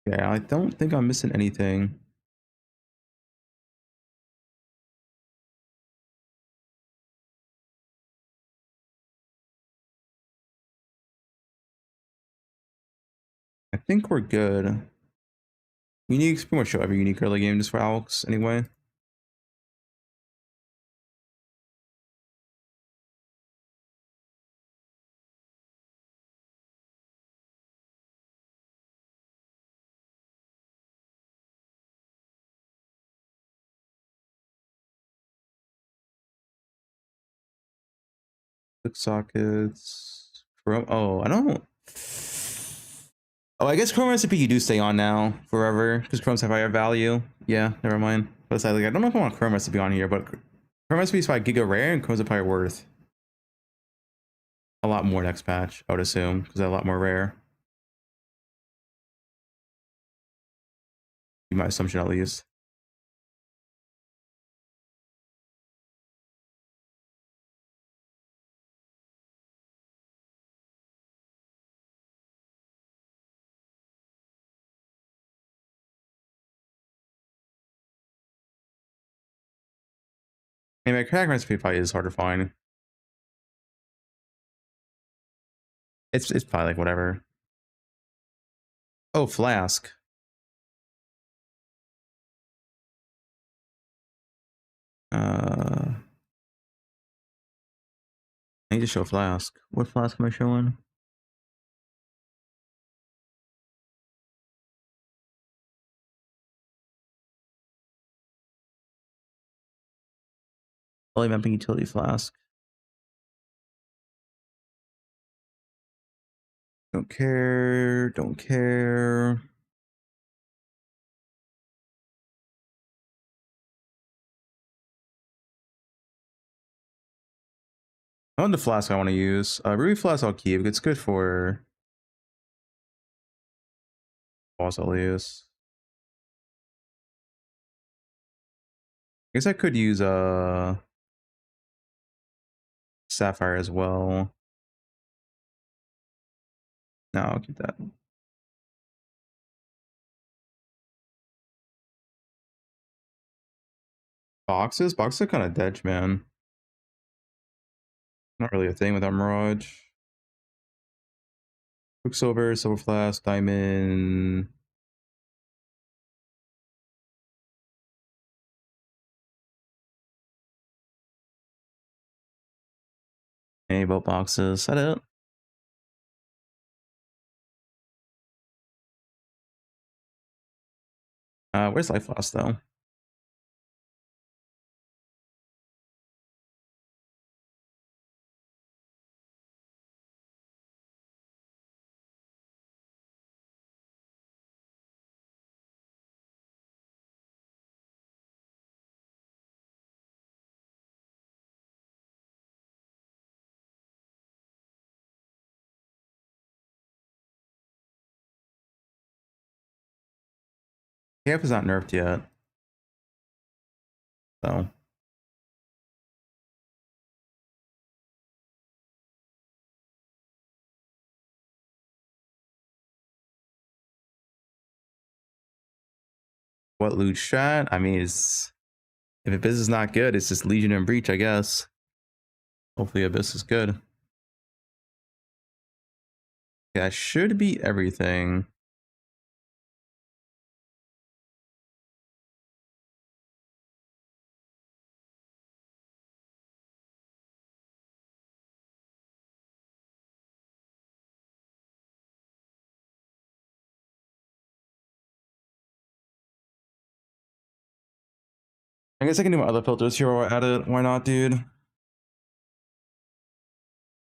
Yeah, I don't think I'm missing anything. I think we're good. Unique, pretty much show every unique early game just for Alex anyway. Click sockets. Chrome. Oh, I don't. Oh, I guess Chrome recipe you do stay on now forever because Chrome's have higher value. Yeah, never mind. But it's like I don't know if I want Chrome recipe on here, but Chrome recipe is probably giga rare and Chrome's are probably worth a lot more next patch, I would assume, because they're a lot more rare. My assumption at least. Anyway, crack recipe probably is hard to find. It's probably like whatever. Oh, flask. I need to show flask. What flask am I showing? Only mapping utility flask. Don't care. Don't care. I want the flask I want to use. Ruby flask I'll keep. It's good for boss I'll use. I guess I could use sapphire as well. No, I'll keep that. Boxes? Boxes are kind of dead, man. Not really a thing with our Mirage. Quicksilver, silver flask, diamond. Any boat boxes. Is that it? Where's life loss though? Camp is not nerfed yet. So. What loot strat? I mean, it's If Abyss is not good, it's just Legion and Breach, I guess. Hopefully Abyss is good. Yeah, I should beat everything. I guess I can do my other filters here while we're at it. Why not, dude?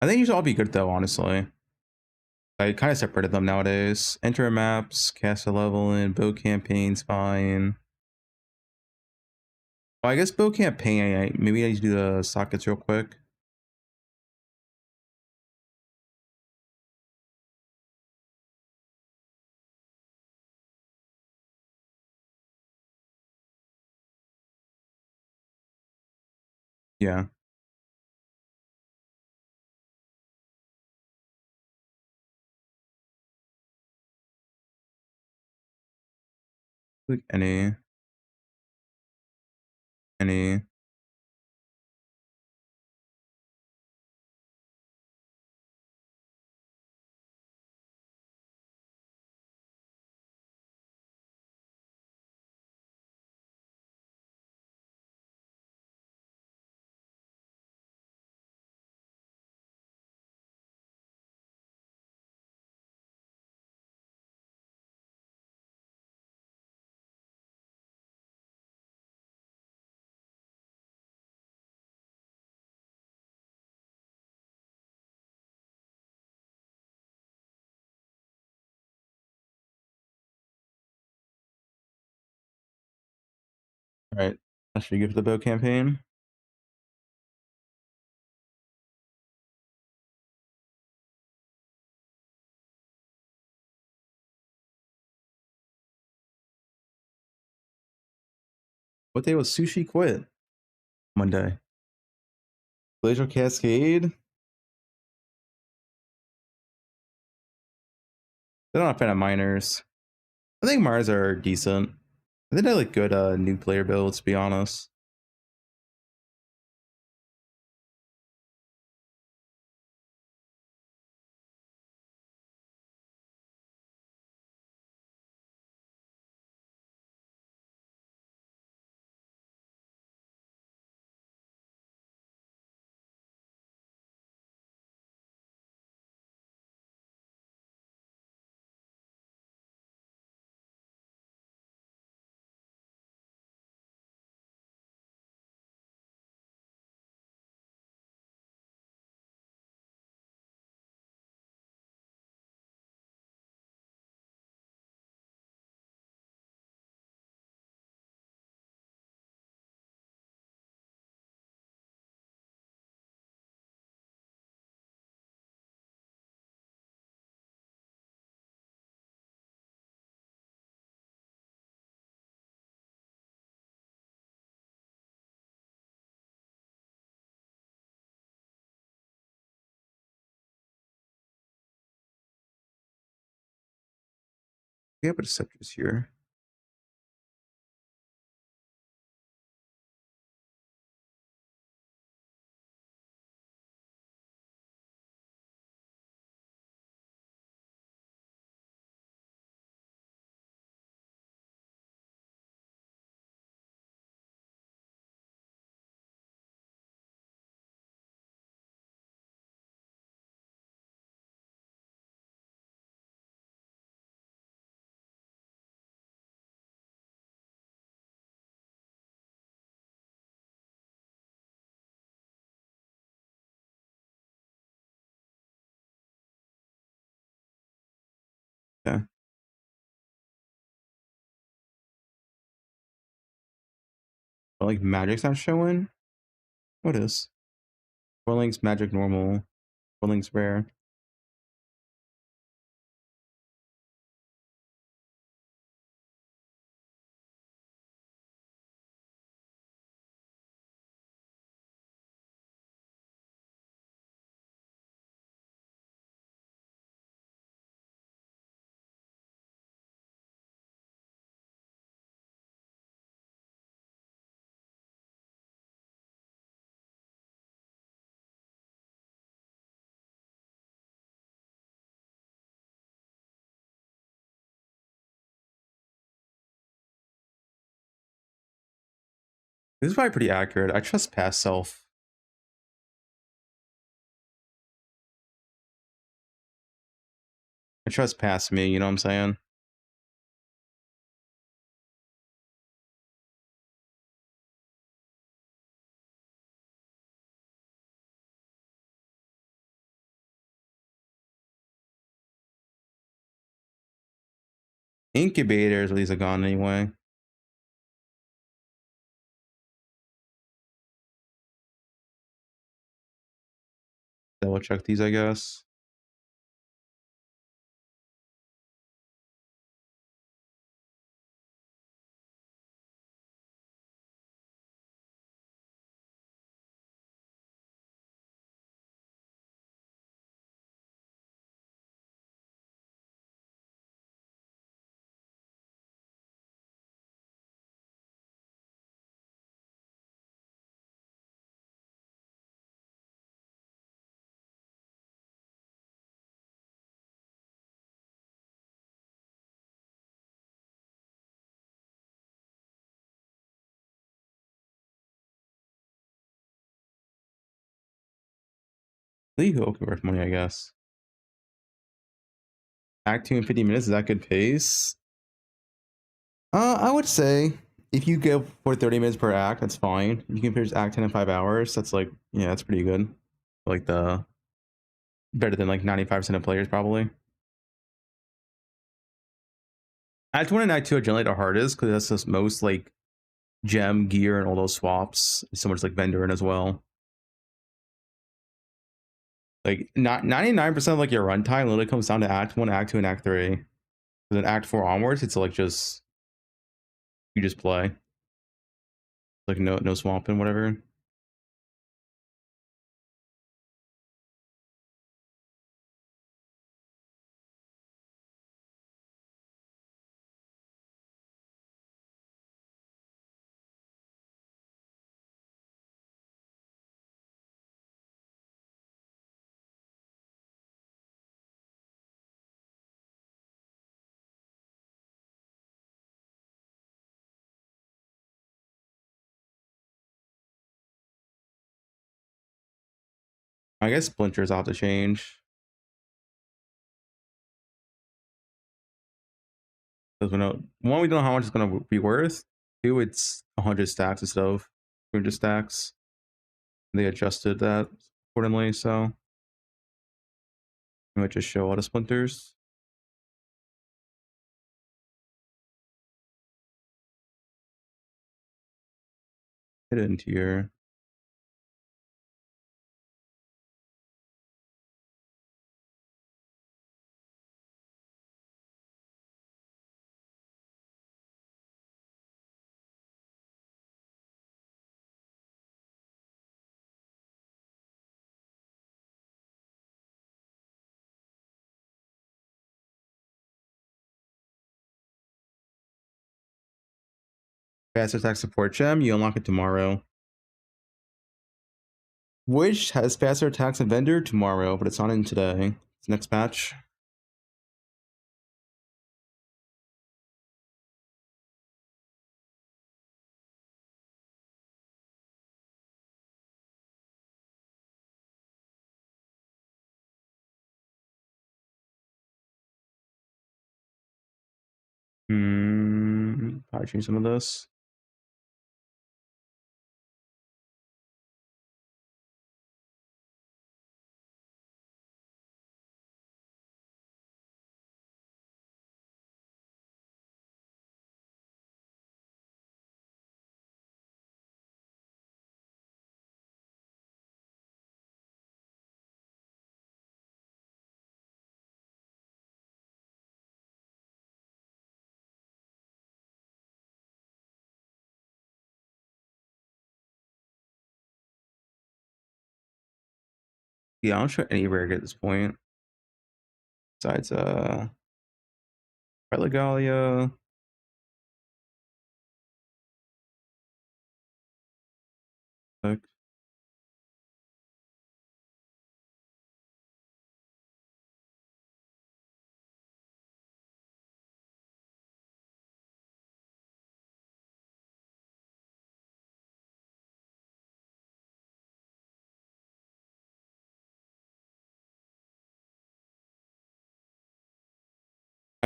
I think you should all be good though, honestly. I kind of separated them nowadays. Enter maps, cast a level in, bow campaign's fine. Well, I guess bow campaign, maybe I need to do the sockets real quick. Yeah. Click any. All right, that should be good for the bow campaign. What day was Sushi quit? Monday. Glacial Cascade? They're not a fan of miners. I think Mars are decent. I think they like good new player builds, to be honest. Yeah, but Scepter's here. Yeah. But like magic's not showing? What is? Whirling's magic normal. Whirling's rare. This is probably pretty accurate. I trust past self. I trust past me, you know what I'm saying? Incubators, at least are gone anyway. Double check these, I guess. Legal, okay, worth money, I guess. Act 2 in 50 minutes, is that good pace? I would say if you go for 30 minutes per act, that's fine. You can finish Act 10 in 5 hours. That's like, yeah, that's pretty good. Like better than like 95% of players probably. Act 1 and Act 2 are generally the hardest because that's the most like gem, gear, and all those swaps. So much like vendor in as well. Like not 99% of like your runtime literally comes down to Act 1, Act 2, and Act 3. Then Act 4 onwards, it's like just you just play. Like no swamp and whatever. I guess splinters will have to change. Because we know one, we don't know how much it's gonna be worth. Two, it's 100 stacks instead of 200 stacks. They adjusted that accordingly, so I might just show all the splinters. Hidden tier. Fast attack support gem, you unlock it tomorrow. Which has faster attacks than vendor tomorrow, but it's not in today. It's next patch. Probably change some of this. Yeah, I'm sure any rare at this point. Besides Religalia.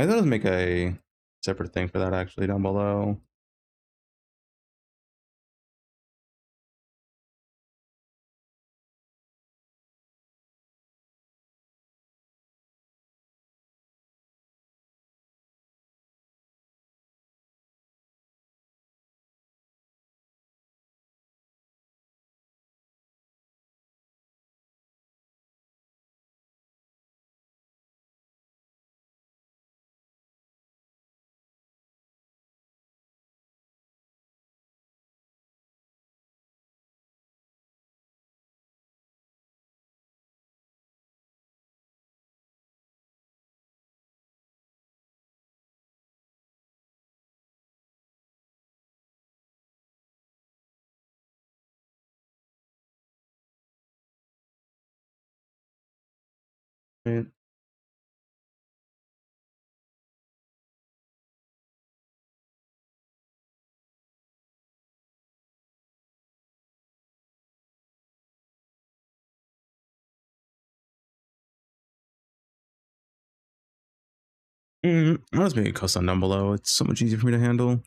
I thought it would make a separate thing for that actually down below. Right. I'll just make a custom down below. It's so much easier for me to handle.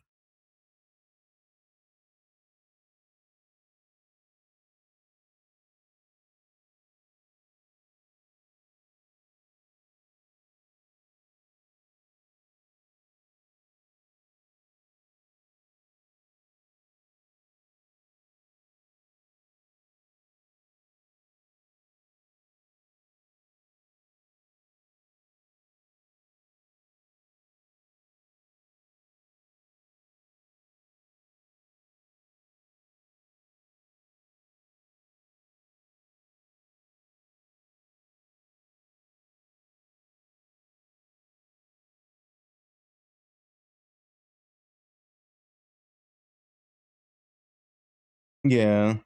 Yeah.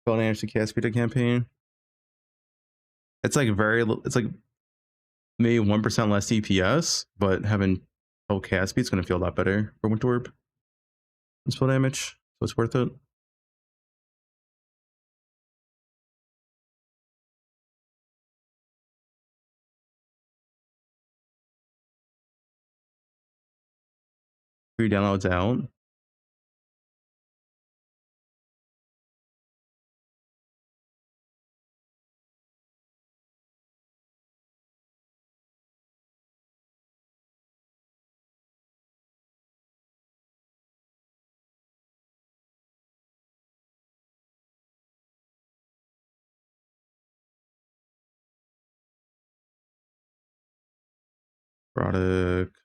Don't actually cast speed a campaign. It's like it's like maybe 1% less DPS, but having full cast speed is going to feel a lot better for Winter Orb and spell damage, so it's worth it. Free downloads out. Product.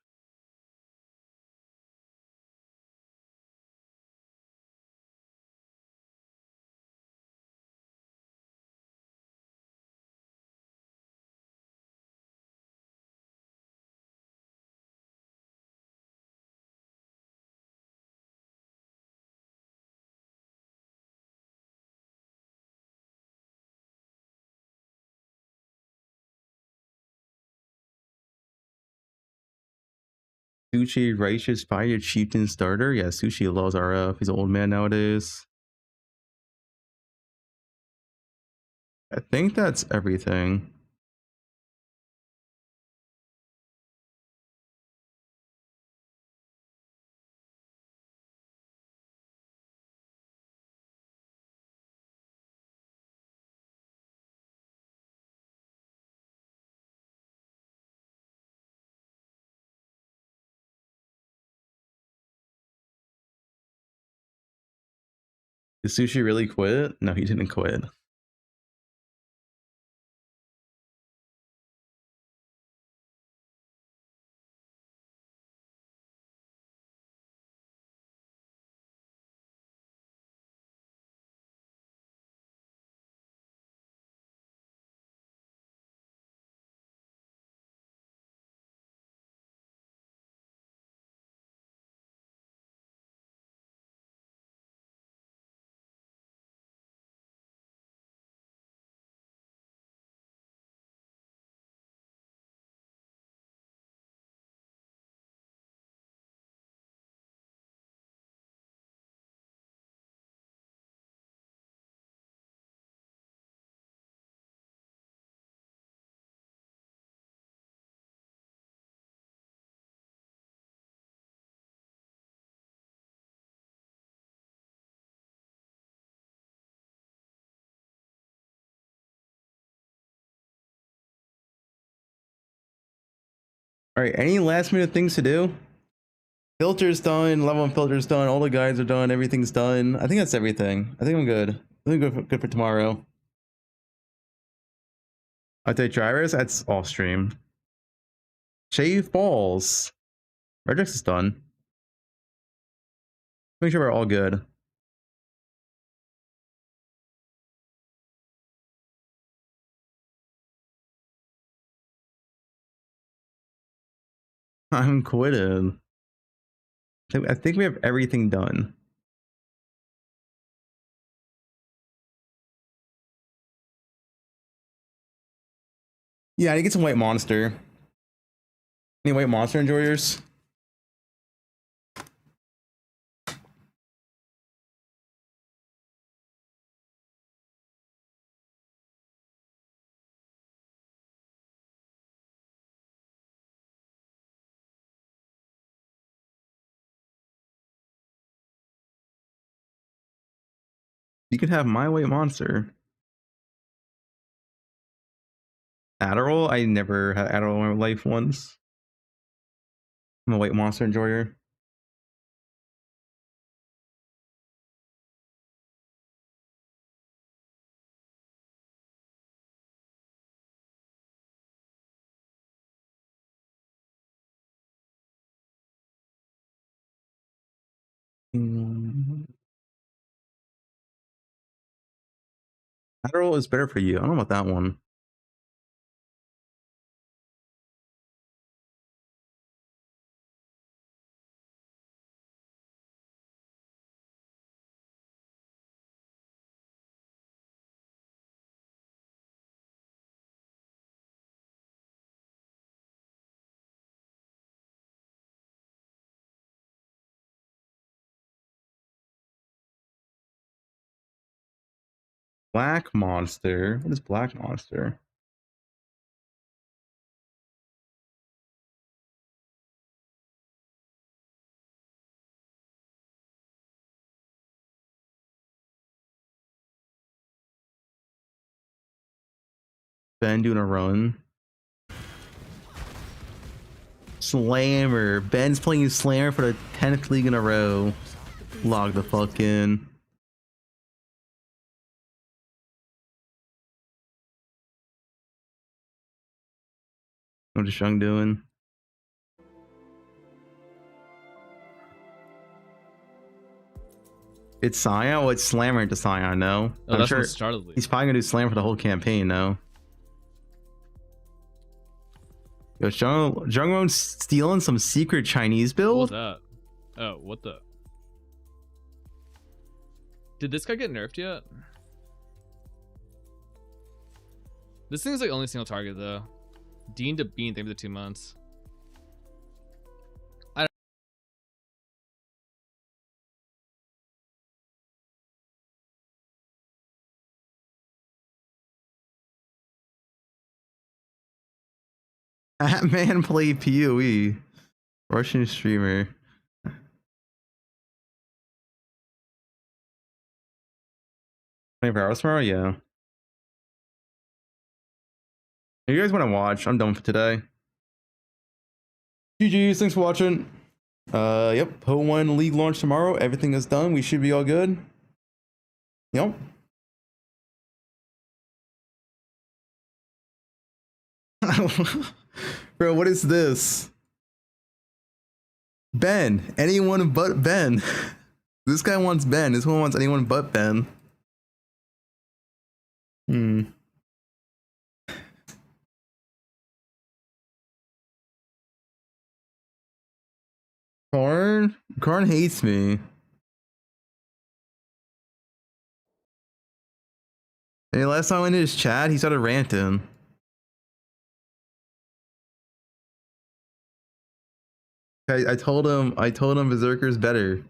Sushi Righteous Fire Chieftain Starter. Yeah, Sushi loves RF. He's an old man nowadays. I think that's everything. Did Sushi really quit? No, he didn't quit. All right, any last minute things to do? Filter's done, level 1 filter's done, all the guides are done, everything's done. I think that's everything. I think I'm good. I think I'm good for tomorrow. Update drivers, that's off stream. Shave balls. Regex is done. Make sure we're all good. I'm quitting. I think we have everything done. Yeah, I need to get some white monster. Any white monster enjoyers? You can have my white monster. Adderall? I never had Adderall in my life once. I'm a white monster enjoyer. Adderall is better for you. I don't know about that one. Black monster. What is black monster? Ben doing a run. Slammer. Ben's playing Slammer for the 10th league in a row. Log the fuck in. What is Shung doing? It's Sion? Well, it's Slammer into Sion, no? Oh, I'm that's sure what started he's probably gonna do Slam for the whole campaign, no? Yo, Jungwon's stealing some secret Chinese What was build? that? Oh, what the? Did this guy get nerfed yet? This thing's like only single target though. Dean to Bean, thank you for the 2 months. That man played PoE. Russian streamer. 24 hours tomorrow? Yeah. If you guys want to watch, I'm done for today. GG's, thanks for watching. Yep, poe1 League launch tomorrow. Everything is done. We should be all good. Yep. Bro, what is this? Ben. Anyone but Ben. This guy wants Ben. This one wants anyone but Ben. Karn hates me. And last time I went into his chat, he started ranting. I told him Berserker's better.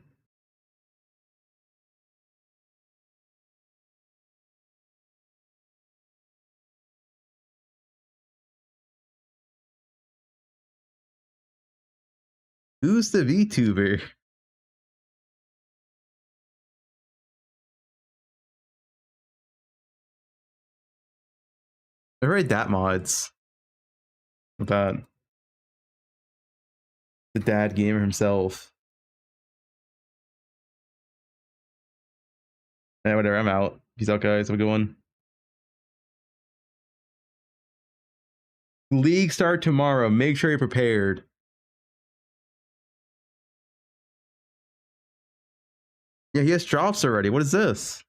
Who's the VTuber? They're very dat mods. With that. The dad gamer himself. Yeah, whatever. I'm out. Peace out, guys. Have a good one. League start tomorrow. Make sure you're prepared. Yeah, he has drops already. What is this?